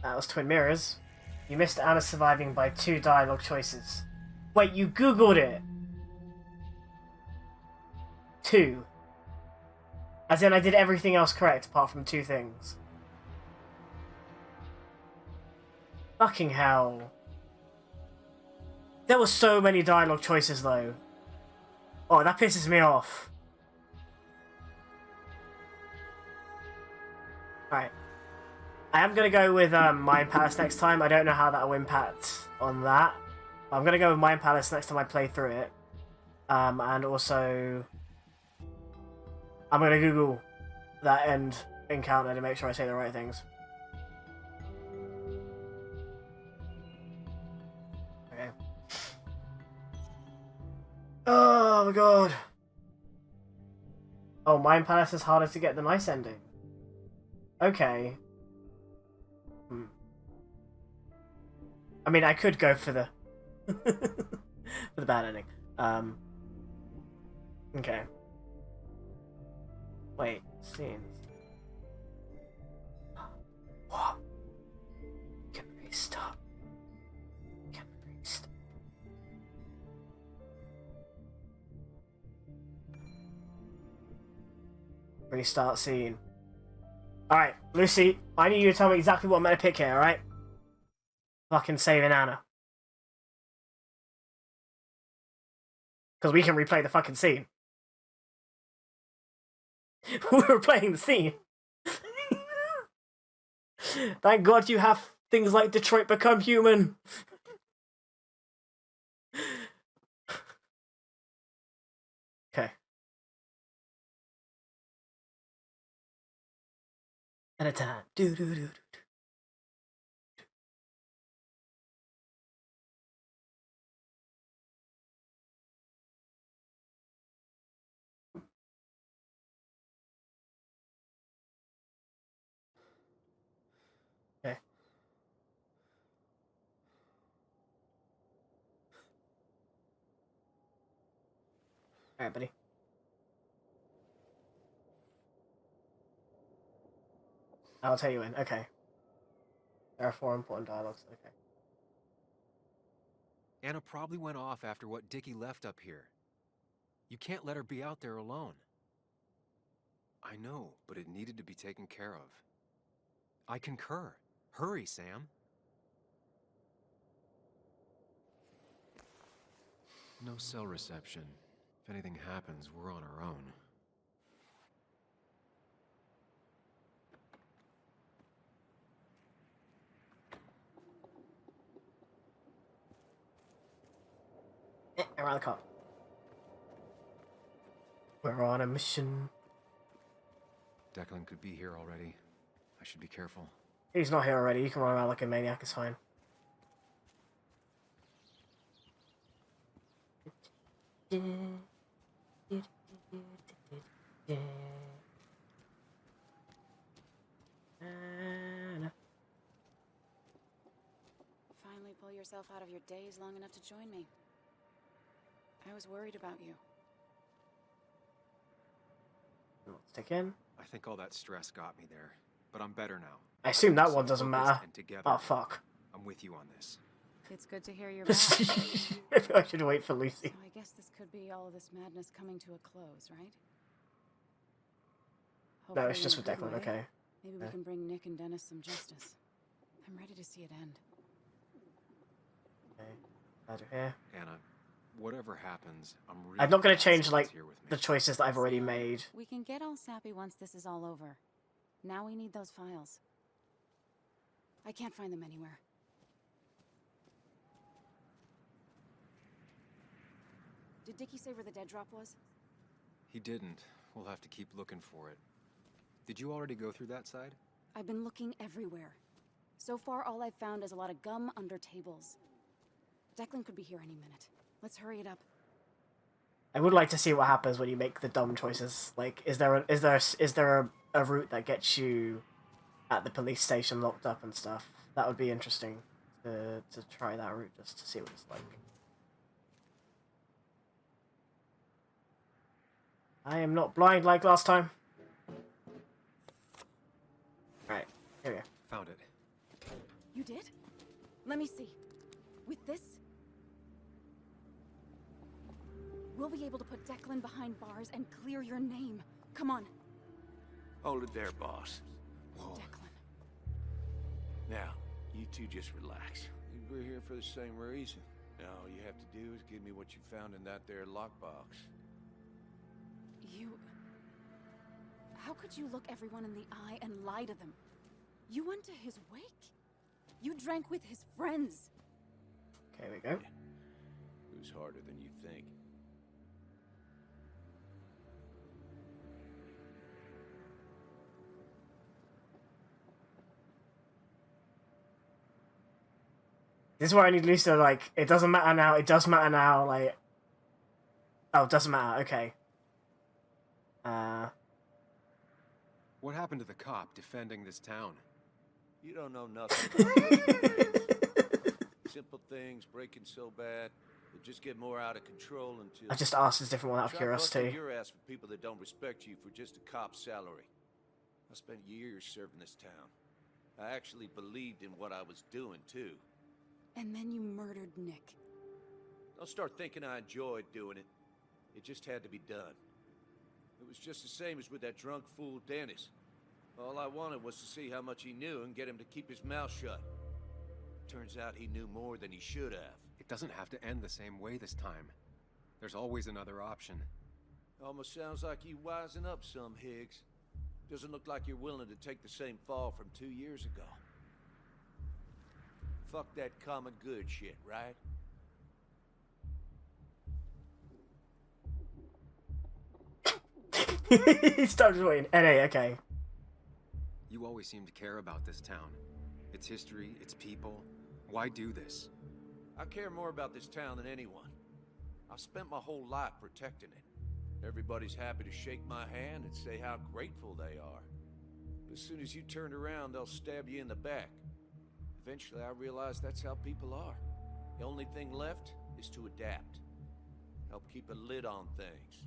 That was Twin Mirrors. You missed Anna surviving by 2 dialogue choices. Wait, you googled it? 2. As in, I did everything else correct apart from 2 things. Fucking hell. There were so many dialogue choices, though. Oh, that pisses me off. Alright. I am going to go with Mind Palace next time. I don't know how that will impact on that. But I'm going to go with Mind Palace next time I play through it. And also, I'm going to Google that end encounter to make sure I say the right things. my god. Oh, Mind Palace is harder to get than Ice Ending. Okay. I mean, I could go for the for the bad ending. Okay. Wait, scenes. What? Can restart. Can restart. Restart scene. Alright, Lucy, I need you to tell me exactly what I'm meant to pick here, alright? Fucking saving Anna. Because we can replay the fucking scene. We were playing the scene. Thank God you have things like Detroit Become Human. Okay. At a time. Do do do do. Okay. Alright, buddy. I'll tell you when. Okay. There are 4 important dialogues. Okay. Anna probably went off after what Dickie left up here. You can't let her be out there alone. I know, but it needed to be taken care of. I concur. Hurry, Sam. No cell reception. If anything happens, we're on our own. Around the cop. We're on a mission. Declan could be here already. I should be careful. He's not here already. You can run around like a maniac. It's fine. Finally pull yourself out of your daze long enough to join me. I was worried about you. Let's take in. I think all that stress got me there, but I'm better now. I assume that one So doesn't focused matter. and together, Oh, fuck. I'm with you on this. It's good to hear you're back. Maybe I should wait for Lucy. So I guess this could be all of this madness coming to a close, right? No, it's Hopefully just in for a good Declan, way. okay. Maybe we can bring Nick and Dennis some justice. I'm ready to see it end. Okay. Out of here. Anna, whatever happens, I'm really I'm not going glad to change, Sam's like, here with me. the choices that I've already made. We can get all sappy once this is all over. Now we need those files. I can't find them anywhere. Did Dickie say where the dead drop was? He didn't. We'll have to keep looking for it. Did you already go through that side? I've been looking everywhere. So far, all I've found is a lot of gum under tables. Declan could be here any minute. Let's hurry it up. I would like to see what happens when you make the dumb choices. Like, is there a route that gets you at the police station locked up and stuff? That would be interesting to try that route just to see what it's like. I am not blind like last time. Right, here we go. Found it. You did? Let me see. With this, we'll be able to put Declan behind bars and clear your name. Come on. Hold it there, boss. Declan. Now, you two just relax. We're here for the same reason. Now, all you have to do is give me what you found in that there lockbox. You... How could you look everyone in the eye and lie to them? You went to his wake. You drank with his friends. Okay, we go. Who's harder than you think? This is where I need Lucy to, like, it doesn't matter now, it does matter now, like... Oh, doesn't matter. Okay. What happened to the cop defending this town? You don't know nothing. Simple things breaking so bad, they just get more out of control until... I just asked this different one out of Try busting curiosity. your ass for people that don't respect you for just a cop's salary. I spent years serving this town. I actually believed in what I was doing, too. And then you murdered Nick. Don't start thinking I enjoyed doing it. It just had to be done. It was just the same as with that drunk fool Dennis. All I wanted was to see how much he knew and get him to keep his mouth shut. Turns out he knew more than he should have. It doesn't have to end the same way this time. There's always another option. Almost sounds like you wising up some, Higgs. Doesn't look like you're willing to take the same fall from 2 years ago. Fuck that common good shit, right? He stopped waiting. NA, okay. You always seem to care about this town. Its history, its people. Why do this? I care more about this town than anyone. I've spent my whole life protecting it. Everybody's happy to shake my hand and say how grateful they are. But as soon as you turn around, they'll stab you in the back. Eventually, I realized that's how people are. The only thing left is to adapt. Help keep a lid on things.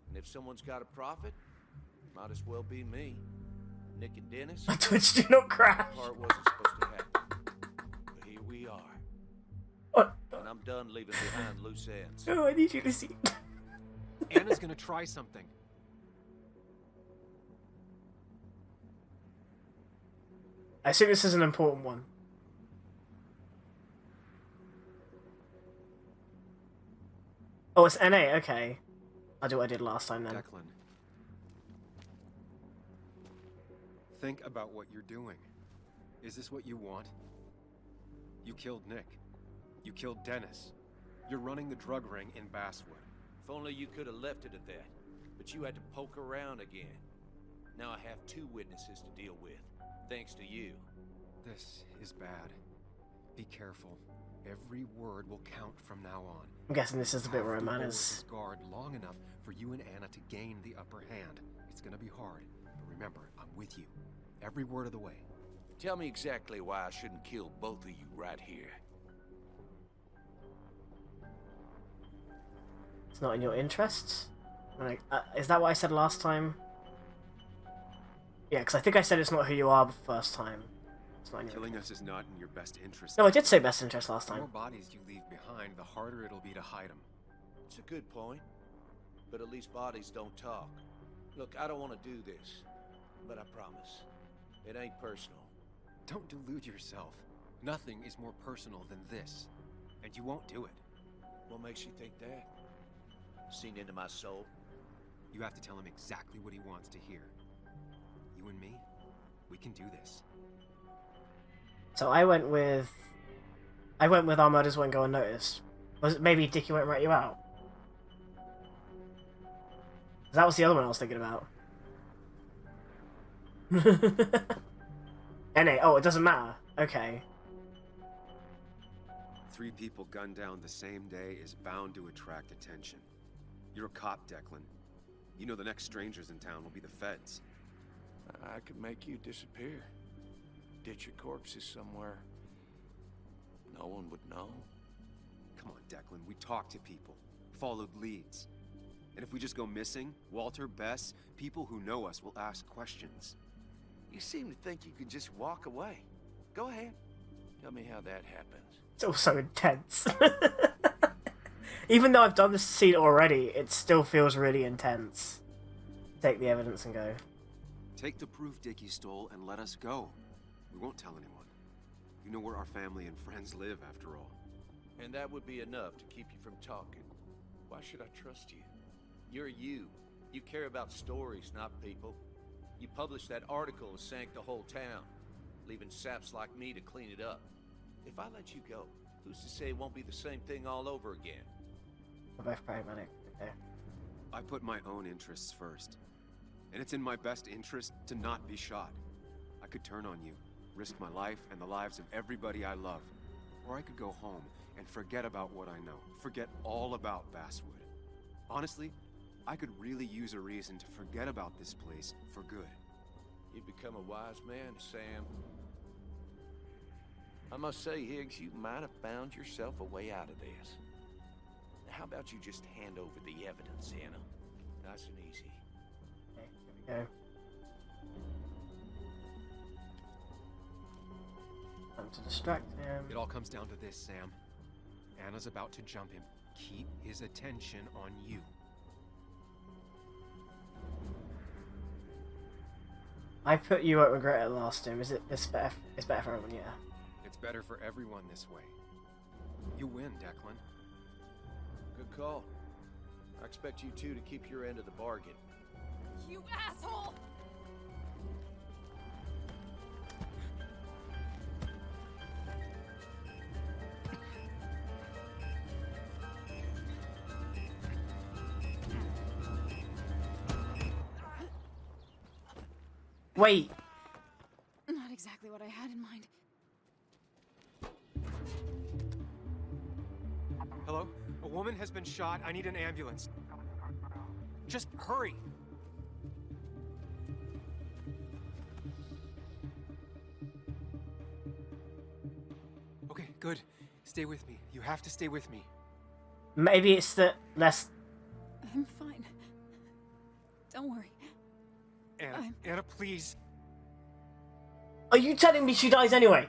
And if someone's got a profit, might as well be me. Nick and Dennis. My Twitch do not crash. Part wasn't supposed to happen. But here we are. What? And I'm done leaving behind loose ends. Oh, I need you to see. Anna's gonna try something. I assume this is an important one. Oh, it's NA, okay. I'll do what I did last time then. Declan. Think about what you're doing. Is this what you want? You killed Nick. You killed Dennis. You're running the drug ring in Basswood. If only you could have left it at that. But you had to poke around again. Now I have 2 witnesses to deal with, thanks to you. This is bad. Be careful. Every word will count from now on. I'm guessing this is the bit where it Have to hold matters. this guard long enough for you and Anna to gain the upper hand. It's gonna be hard, but remember, I'm with you. Every word of the way. Tell me exactly why I shouldn't kill both of you right here. It's not in your interests? Like, is that what I said last time? Yeah, because I think I said it's not who you are the first time. It's not in your Killing us is not in your best interest. No, I did say best interest last The time. more bodies you leave behind, the harder it'll be to hide them. It's a good point. But at least bodies don't talk. Look, I don't want to do this. But I promise. It ain't personal. Don't delude yourself. Nothing is more personal than this. And you won't do it. What makes you think that? Seen into my soul? You have to tell him exactly what he wants to hear. You and me, we can do this. So I went with our murders won't go unnoticed. Was it maybe Dickie won't rat you out? That was the other one I was thinking about. NA, oh, it doesn't matter. Okay. 3 people gunned down the same day is bound to attract attention. You're a cop, Declan. You know the next strangers in town will be the feds. I could make you disappear. Ditch your corpses somewhere. No one would know. Come on, Declan, we talked to people, followed leads. And if we just go missing, Walter, Bess, people who know us will ask questions. You seem to think you can just walk away. Go ahead. Tell me how that happens. It's all so intense. Even though I've done this scene already, it still feels really intense. Take the evidence and go. Take the proof Dickie stole and let us go. We won't tell anyone. You know where our family and friends live, after all. And that would be enough to keep you from talking. Why should I trust you? You're you. You care about stories, not people. You published that article that sank the whole town, leaving saps like me to clean it up. If I let you go, who's to say it won't be the same thing all over again? We're both pragmatic. Okay. I put my own interests first. And it's in my best interest to not be shot. I could turn on you, risk my life and the lives of everybody I love. Or I could go home and forget about what I know. Forget all about Basswood. Honestly, I could really use a reason to forget about this place for good. You'd become a wise man, Sam. I must say, Higgs, you might have found yourself a way out of this. How about you just hand over the evidence, Anna? Nice and easy. Okay, here we go. Time to distract him. It all comes down to this, Sam. Anna's about to jump him. Keep his attention on you. I put you won't regret it last time. It's better for everyone, yeah. It's better for everyone this way. You win, Declan. Good call. I expect you two to keep your end of the bargain. You asshole! Wait. Not exactly what I had in mind. Hello? A woman has been shot. I need an ambulance. Just hurry. Okay, good. Stay with me. You have to stay with me. Maybe it's the less. I'm fine. Don't worry. Anna, please. Are you telling me she dies anyway?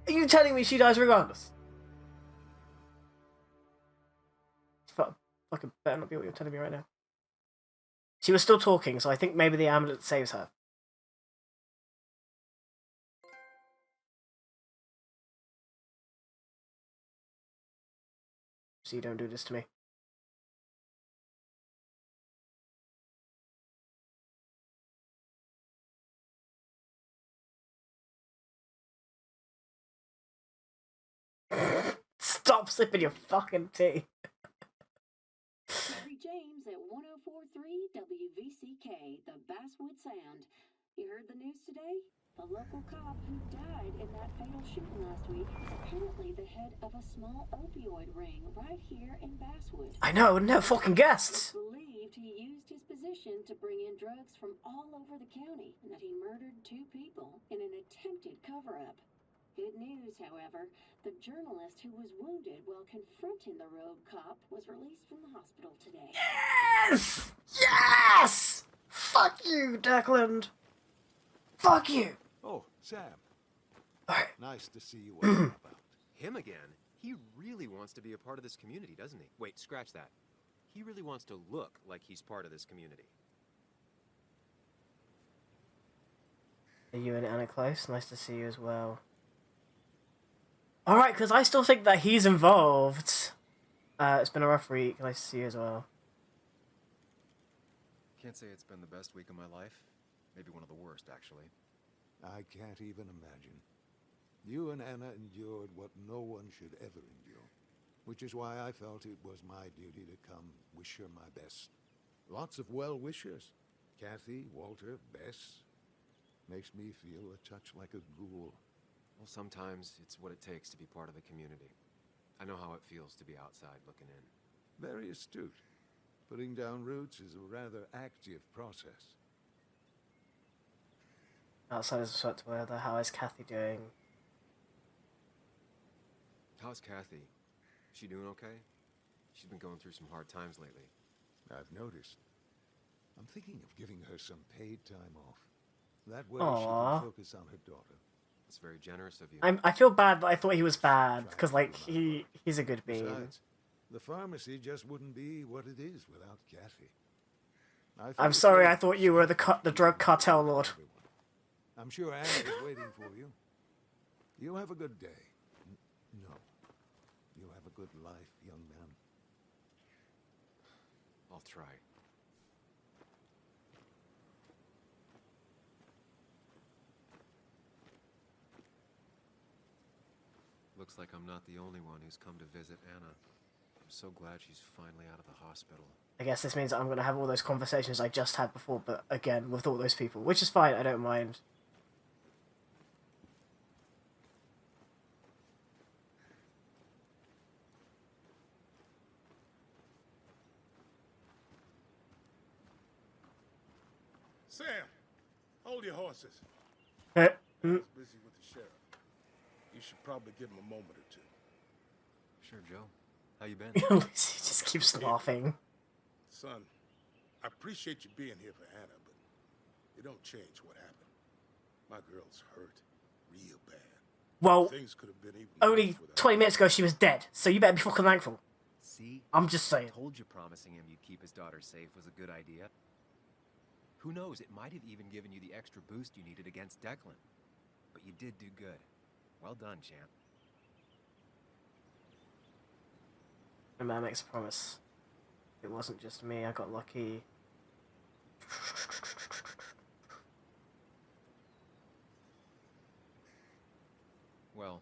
Are you telling me she dies regardless? Fucking better not be what you're telling me right now. She was still talking, so I think maybe the ambulance saves her. So you don't do this to me. Stop sipping your fucking tea. Terry James at 104.3 WVCK, the Basswood Sound. You heard the news today? A local cop who died in that fatal shooting last week is apparently the head of a small opioid ring right here in Basswood. I know, I would never fucking guessed. It's believed he used his position to bring in drugs from all over the county and that he murdered 2 people in an attempted cover-up. Good news, however, the journalist who was wounded while confronting the rogue cop was released from the hospital today. Yes! Yes! Fuck you, Declan. Fuck you. Oh, Sam. Nice to see you. Him again? He really wants to be a part of this community, doesn't he? Wait, scratch that. He really wants to look like he's part of this community. Are you and Anna close? Nice to see you as well. Alright, because I still think that he's involved. It's been a rough week. Nice to see you as well. Can't say it's been the best week of my life. Maybe one of the worst, actually. I can't even imagine. You and Anna endured what no one should ever endure, which is why I felt it was my duty to come wish her my best. Lots of well-wishers. Kathy, Walter, Bess. Makes me feel a touch like a ghoul. Well, sometimes it's what it takes to be part of the community. I know how it feels to be outside looking in. Very astute. Putting down roots is a rather active process. Outside of sweat weather, how is Kathy doing? How's Kathy? She doing okay? She's been going through some hard times lately. I've noticed. I'm thinking of giving her some paid time off. That way Aww. she can focus on her daughter. It's very generous of you. I feel bad that I thought he was bad, because, like, he's a good being. Besides, the pharmacy just wouldn't be what it is without Kathy. I'm sorry, I thought you were the drug cartel lord. I'm sure Anna is waiting for you. You have a good day. No. You have a good life, young man. I'll try. Looks like I'm not the only one who's come to visit Anna. I'm so glad she's finally out of the hospital. I guess this means that I'm going to have all those conversations I just had before, but again, with all those people, which is fine, I don't mind. Sam, hold your horses. Mm. Anna's busy with the sheriff. You should probably give him a moment or two. Sure, Joe. How you been? He just keeps laughing. Son, I appreciate you being here for Anna, but it don't change what happened. My girl's hurt real bad. Well, Things could have been even only worse without 20 minutes ago she was dead, so you better be fucking thankful. See? I'm just saying. I told you promising him you'd keep his daughter safe was a good idea. Who knows, it might have even given you the extra boost you needed against Declan. But you did do good. Well done, champ. The man makes a promise. It wasn't just me, I got lucky. Well,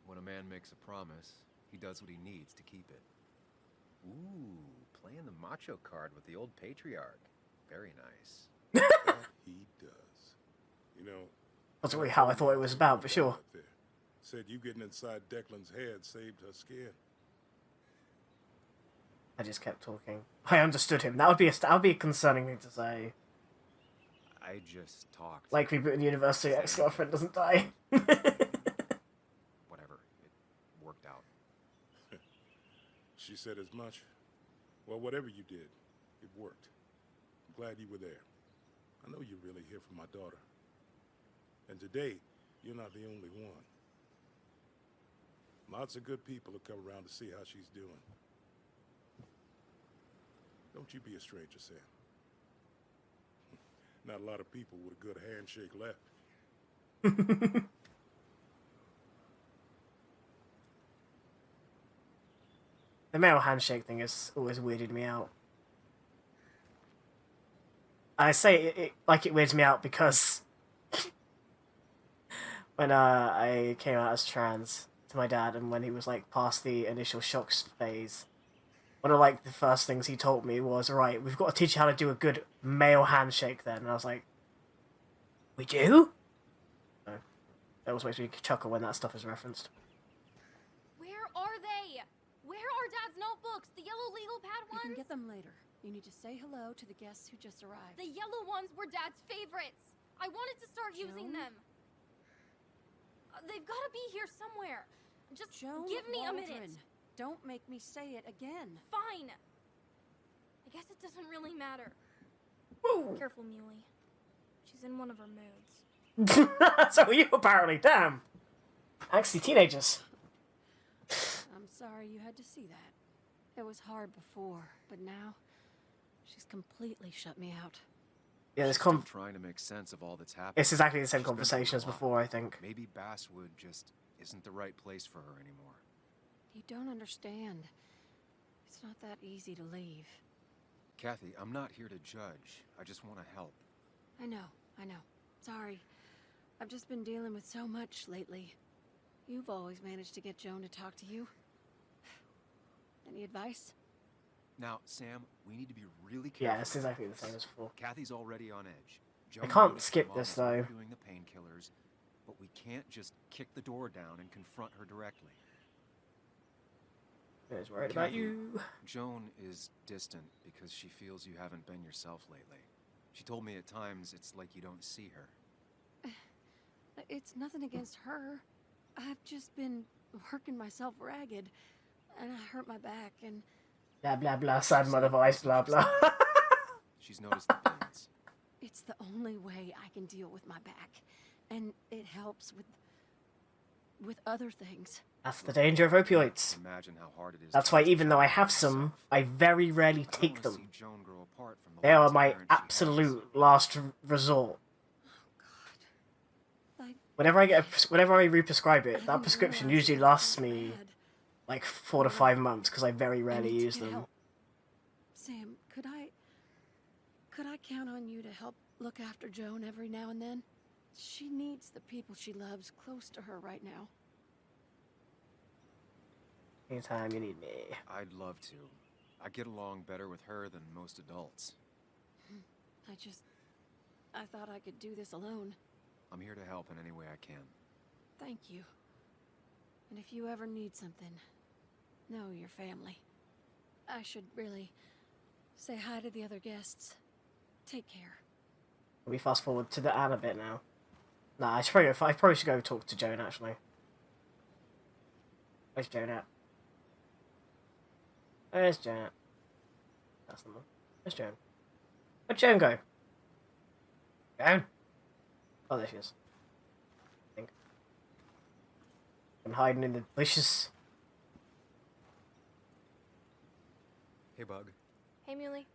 when a man makes a promise, he does what he needs to keep it. Ooh, playing the macho card with the old patriarch. Very nice. That he does. You know, That's really how I thought it was about, but sure. said you getting inside Declan's head saved her skin. I just kept talking. I understood him. That would be a concerning thing to say. I just talked. Like rebooting university, ex-girlfriend doesn't die. Whatever. It worked out. She said as much. Well, whatever you did, it worked. I'm glad you were there. I know you're really here for my daughter. And today, you're not the only one. Lots of good people have come around to see how she's doing. Don't you be a stranger, Sam. Not a lot of people with a good handshake left. The male handshake thing has always weirded me out. I say it like it weirds me out because when I came out as trans to my dad, and when he was like past the initial shock phase, one of like the first things he told me was, "Right, we've got to teach you how to do a good male handshake." Then, and I was like, "We do?" So, that always makes me chuckle when that stuff is referenced. Where are they? Where are Dad's notebooks? The yellow legal pad ones? You can get them later. You need to say hello to the guests who just arrived. The yellow ones were Dad's favorites. I wanted to start using them. They've got to be here somewhere. Just give me a minute. Don't make me say it again. Fine. I guess it doesn't really matter. Careful, Muley. She's in one of her moods. So are you apparently. Damn. Angsty teenagers. I'm sorry you had to see that. It was hard before, but now she's completely shut me out. Yeah, this Still trying to make sense of all that's happened. It's exactly the same She's been conversation through as a lot. before, I think. Maybe Basswood just isn't the right place for her anymore. You don't understand. It's not that easy to leave. Kathy, I'm not here to judge. I just want to help. I know. Sorry. I've just been dealing with so much lately. You've always managed to get Joan to talk to you. Any advice? Now, Sam, we need to be really careful. Yeah, it's exactly the same as before. Kathy's already on edge. I Joan can't noticed skip Mom this, was though. Doing the painkillers, but we can't just kick the door down and confront her directly. I was worried about Kathy, you. Joan is distant because she feels you haven't been yourself lately. She told me at times it's like you don't see her. It's nothing against her. I've just been working myself ragged, and I hurt my back, and... Blah, blah, blah, sad mother voice, blah, blah. She's noticed the pains. It's the only way I can deal with my back, and it helps with other things. That's the danger of opioids. Imagine how hard it is. That's why even though I have some, I very rarely take them. See Joan grow apart from the They are last my parent she has. absolute last resort. Like, Whenever I re-prescribe it, that prescription usually lasts me like 4 to 5 months because I very rarely need to use get them. help. Sam, could I count on you to help look after Joan every now and then? She needs the people she loves close to her right now. Anytime you need me. I'd love to. I get along better with her than most adults. I thought I could do this alone. I'm here to help in any way I can. Thank you. And if you ever need something, know your family. I should really say hi to the other guests. Take care. We fast forward to the Anna bit now. Nah, I probably should go talk to Joan, actually. Where's Joan at? Where's Joan at? That's the one. Where's Joan? Where'd Joan go? Joan? Oh, there she is. I think. Been hiding in the bushes. Hey, Bug. Hey, Muley.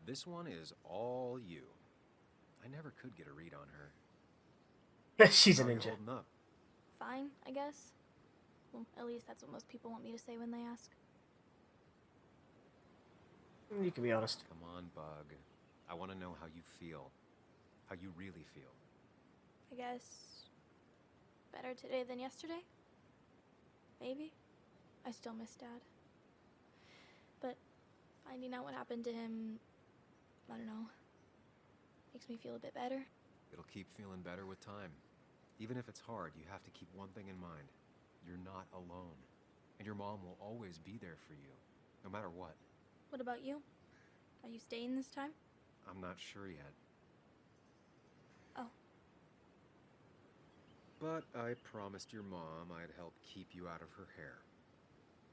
This one is all you. I never could get a read on her. She's a How are you ninja. holding up? Fine, I guess. Well, at least that's what most people want me to say when they ask. You can be honest. Come on, Bug. I want to know how you feel. How you really feel. I guess better today than yesterday? Maybe. I still miss Dad. But finding out what happened to him, I don't know, makes me feel a bit better. It'll keep feeling better with time. Even if it's hard, you have to keep one thing in mind. You're not alone. And your mom will always be there for you, no matter what. What about you? Are you staying this time? I'm not sure yet. Oh. But I promised your mom I'd help keep you out of her hair.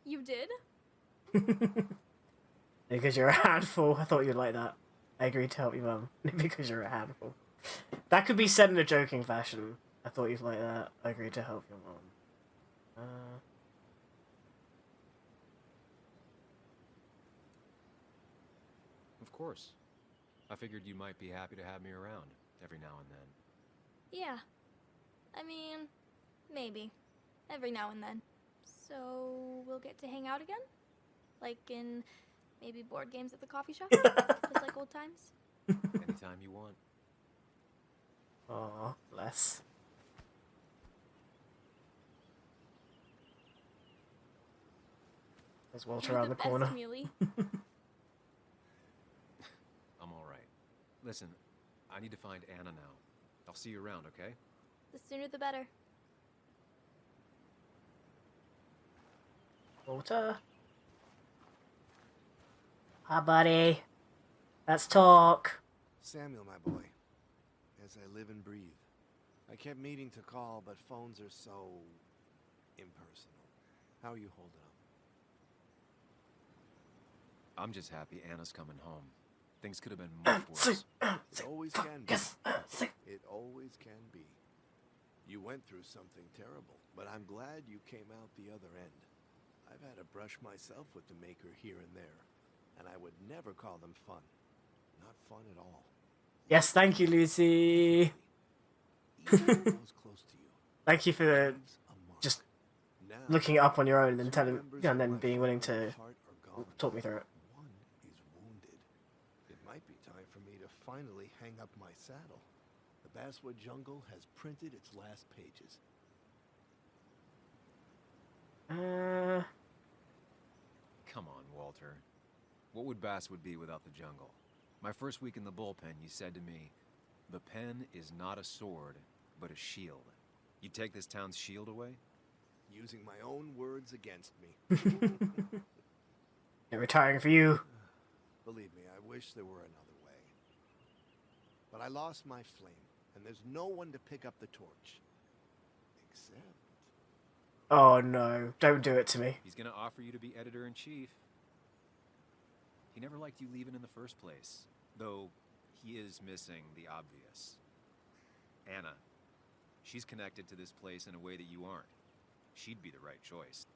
You did? Because you're a handful. I thought you'd like that. I agreed to help you, Mum. Because you're a handful. That could be said in a joking fashion. I thought you'd like that. I agreed to help your mom. Of course. I figured you might be happy to have me around every now and then. Yeah. I mean, maybe. Every now and then. So, we'll get to hang out again? Like in maybe board games at the coffee shop? Just like old times? Anytime you want. Aw, bless. There's Walter You're around the corner. best, Muley. I'm alright. Listen, I need to find Anna now. I'll see you around, okay? The sooner the better. Walter. Hi, buddy. Let's talk. Samuel, my boy, as I live and breathe. I kept meaning to call, but phones are so impersonal. How are you holding up? I'm just happy Anna's coming home. Things could have been much worse. It always can be. It always can be. You went through something terrible, but I'm glad you came out the other end. I've had a brush myself with the Maker here and there, and I would never call them fun. Not fun at all. Yes, thank you, Lucy. Thank you for just looking it up on your own and then being willing to talk me through it. One is wounded. It might be time for me to finally hang up my saddle. The Basswood Jungle has printed its last pages. Come on, Walter. What would Basswood be without the jungle? My first week in the bullpen, you said to me, the pen is not a sword, but a shield. You take this town's shield away? Using my own words against me. They're retiring for you. Believe me, I wish there were another way. But I lost my flame, and there's no one to pick up the torch. Except... Oh no, don't do it to me. He's gonna offer you to be editor-in-chief. He never liked you leaving in the first place, though he is missing the obvious. Anna. She's connected to this place in a way that you aren't. She'd be the right choice.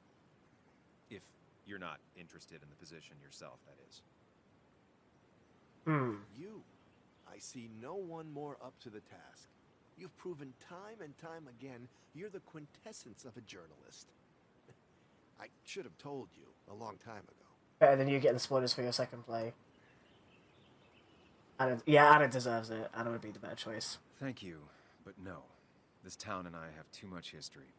If you're not interested in the position yourself, that is. You. I see no one more up to the task. You've proven time and time again you're the quintessence of a journalist. I should have told you a long time ago. Better than you getting spoilers for your second play. Anna deserves it. Anna would be the better choice. Thank you, but no. This town and I have too much history.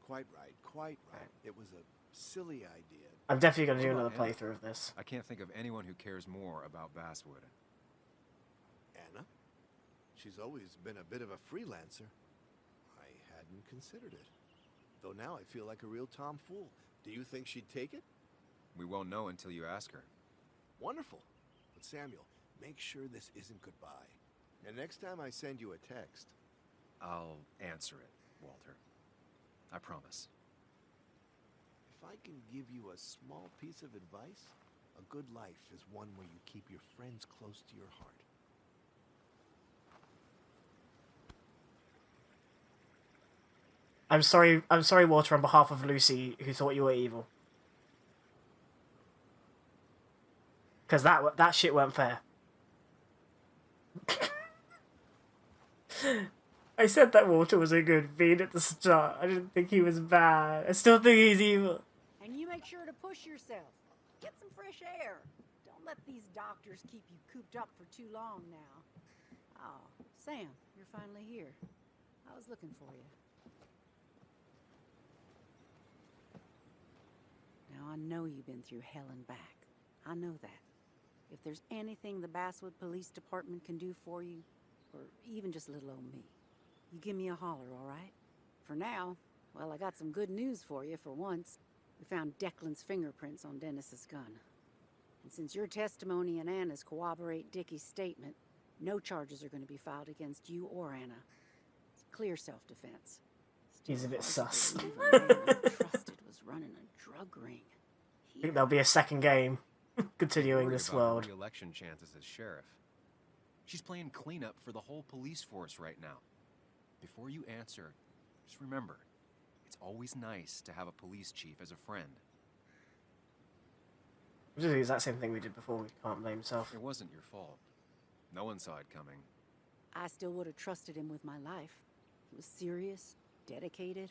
Quite right, quite right. It was a silly idea. I'm definitely going to do What about another Anna? playthrough of this. I can't think of anyone who cares more about Basswood. Anna? She's always been a bit of a freelancer. I hadn't considered it. Though now I feel like a real tomfool. Do you think she'd take it? We won't know until you ask her. Wonderful. But Samuel, make sure this isn't goodbye. And next time I send you a text, I'll answer it, Walter. I promise. if I can give you a small piece of advice, a good life is one where you keep your friends close to your heart. I'm sorry, Walter, on behalf of Lucy, who thought you were evil. Because that shit weren't fair. I said that Walter was a good bean at the start. I didn't think he was bad. I still think he's evil. And you make sure to push yourself. Get some fresh air. Don't let these doctors keep you cooped up for too long now. Oh, Sam, you're finally here. I was looking for you. Now, I know you've been through hell and back. I know that. If there's anything the Basswood Police Department can do for you, or even just little old me, you give me a holler, all right? For now, well, I got some good news for you for once. We found Declan's fingerprints on Dennis's gun. And since your testimony and Anna's corroborate Dickie's statement, no charges are going to be filed against you or Anna. It's clear self-defense. He's a bit sus. Trusted was running a drug ring. I think there'll be a second game continuing Worried this about world. her re-election chances as sheriff. She's playing cleanup for the whole police force right now. Before you answer, just remember, it's always nice to have a police chief as a friend. We did the exact same thing we did before. We can't blame himself. It wasn't your fault. No one saw it coming. I still would have trusted him with my life. He was serious, dedicated.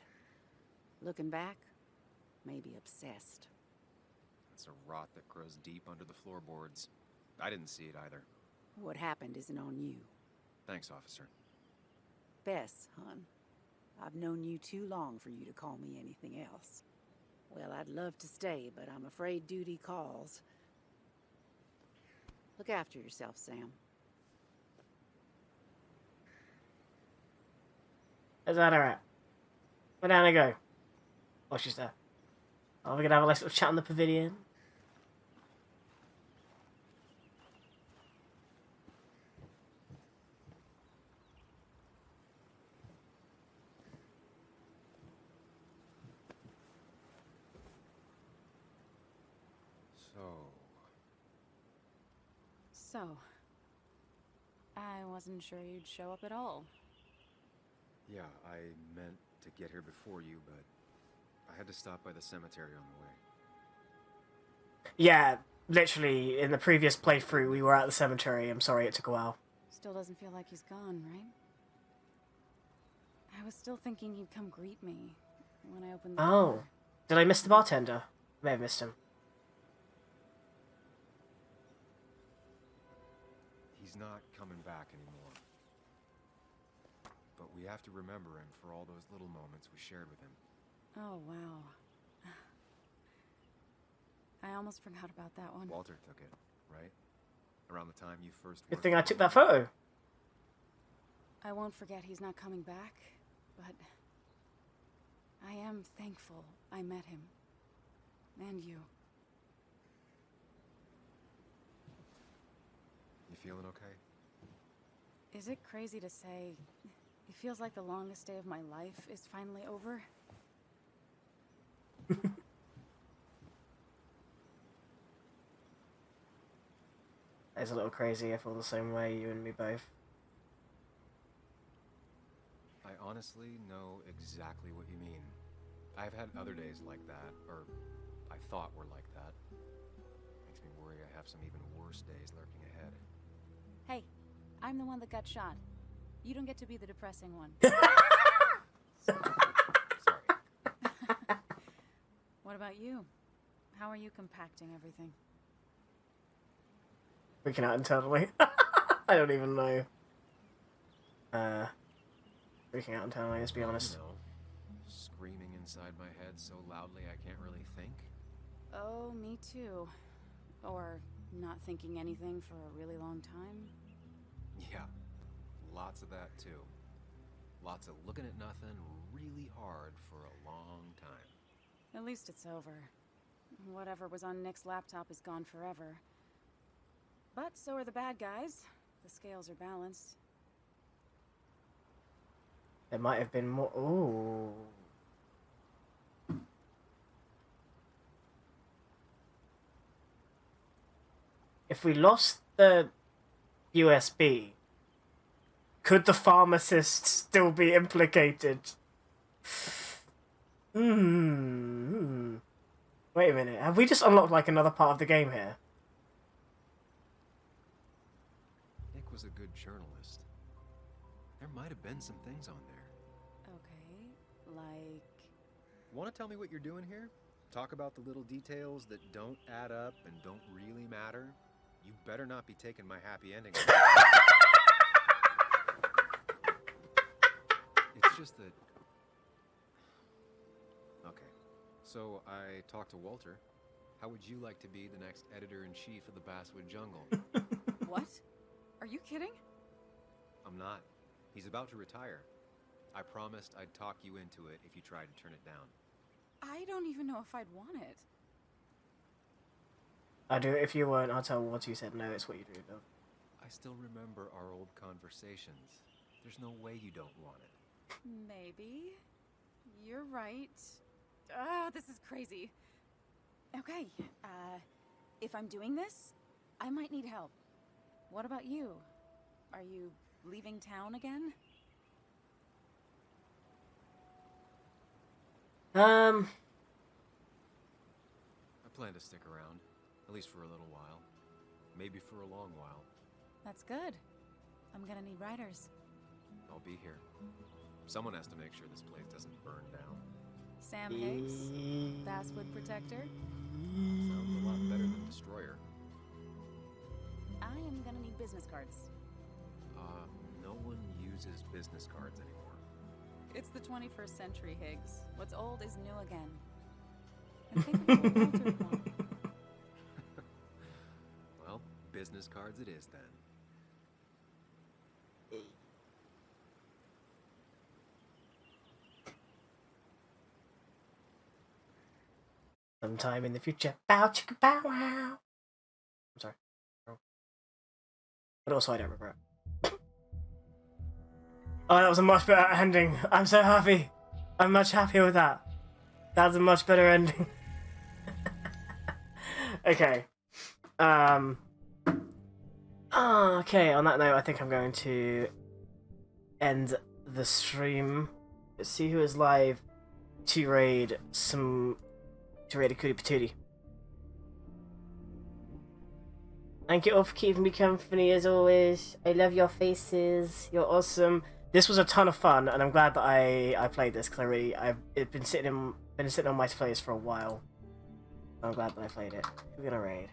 Looking back, maybe obsessed. It's a rot that grows deep under the floorboards. I didn't see it either. What happened isn't on you. Thanks, officer. Bess, hon, I've known you too long for you to call me anything else. Well, I'd love to stay, but I'm afraid duty calls. Look after yourself, Sam. Is that alright? Where down I go? Oh, she's there. Oh, we're gonna have a nice little chat in the pavilion. So, I wasn't sure you'd show up at all. Yeah, I meant to get here before you, but I had to stop by the cemetery on the way. Yeah, literally, in the previous playthrough, we were at the cemetery. I'm sorry it took a while. Still doesn't feel like he's gone, right? I was still thinking he'd come greet me when I opened the Oh. door. Did I miss the bartender? May have missed him. He's not coming back anymore. But we have to remember him for all those little moments we shared with him. Oh, wow. I almost forgot about that one. Walter took it, right? Around the time you first Good worked thing I with took him. that photo. I won't forget he's not coming back, but I am thankful I met him. And you. You feeling okay? Is it crazy to say it feels like the longest day of my life is finally over? It's a little crazy. I feel the same way, you and me both. I honestly know exactly what you mean. I've had other days like that, or I thought were like that. Makes me worry I have some even worse days lurking ahead. Hey, I'm the one that got shot. You don't get to be the depressing one. What about you? How are you compacting everything? Freaking out internally. I don't even know. Freaking out internally, let's be honest. You know, screaming inside my head so loudly I can't really think. Oh, me too. Or not thinking anything for a really long time. Yeah, lots of that too. Lots of looking at nothing really hard for a long time. At least it's over. Whatever was on Nick's laptop is gone forever. But so are the bad guys. The scales are balanced. There might have been more. Ooh. If we lost the USB, could the pharmacist still be implicated? Hmm. Wait a minute. Have we just unlocked like another part of the game here? Nick was a good journalist. There might have been some things on there. Okay, like... Want to tell me what you're doing here? Talk about the little details that don't add up and don't really matter? You better not be taking my happy ending. It's just that... Okay, so I talked to Walter. How would you like to be the next editor-in-chief of the Basswood Jungle? What? Are you kidding? I'm not. He's about to retire. I promised I'd talk you into it if you tried to turn it down. I don't even know if I'd want it. I do. If you weren't, I'll tell what you said no, it's what you do, though. I still remember our old conversations. There's no way you don't want it. Maybe. You're right. Ah, this is crazy. Okay, if I'm doing this, I might need help. What about you? Are you leaving town again? I plan to stick around, at least for a little while. Maybe for a long while. That's good. I'm gonna need writers. I'll be here. Someone has to make sure this place doesn't burn down. Sam Higgs, Basswood Protector. Sounds a lot better than Destroyer. I am gonna need business cards. No one uses business cards anymore. It's the 21st century, Higgs. What's old is new again. And think of what Walter would want. Well, business cards it is then. Sometime in the future. Bow chicka bow wow. I'm sorry. But also I don't regret. Oh, that was a much better ending. I'm so happy. I'm much happier with that. That's a much better ending. Okay. Okay, on that note, I think I'm going to end the stream. Let's see who is live to raid a Cootie Patootie. Thank you all for keeping me company as always. I love your faces. You're awesome. This was a ton of fun, and I'm glad that I played this because it's been sitting on my playlist for a while. I'm glad that I played it. We're gonna raid.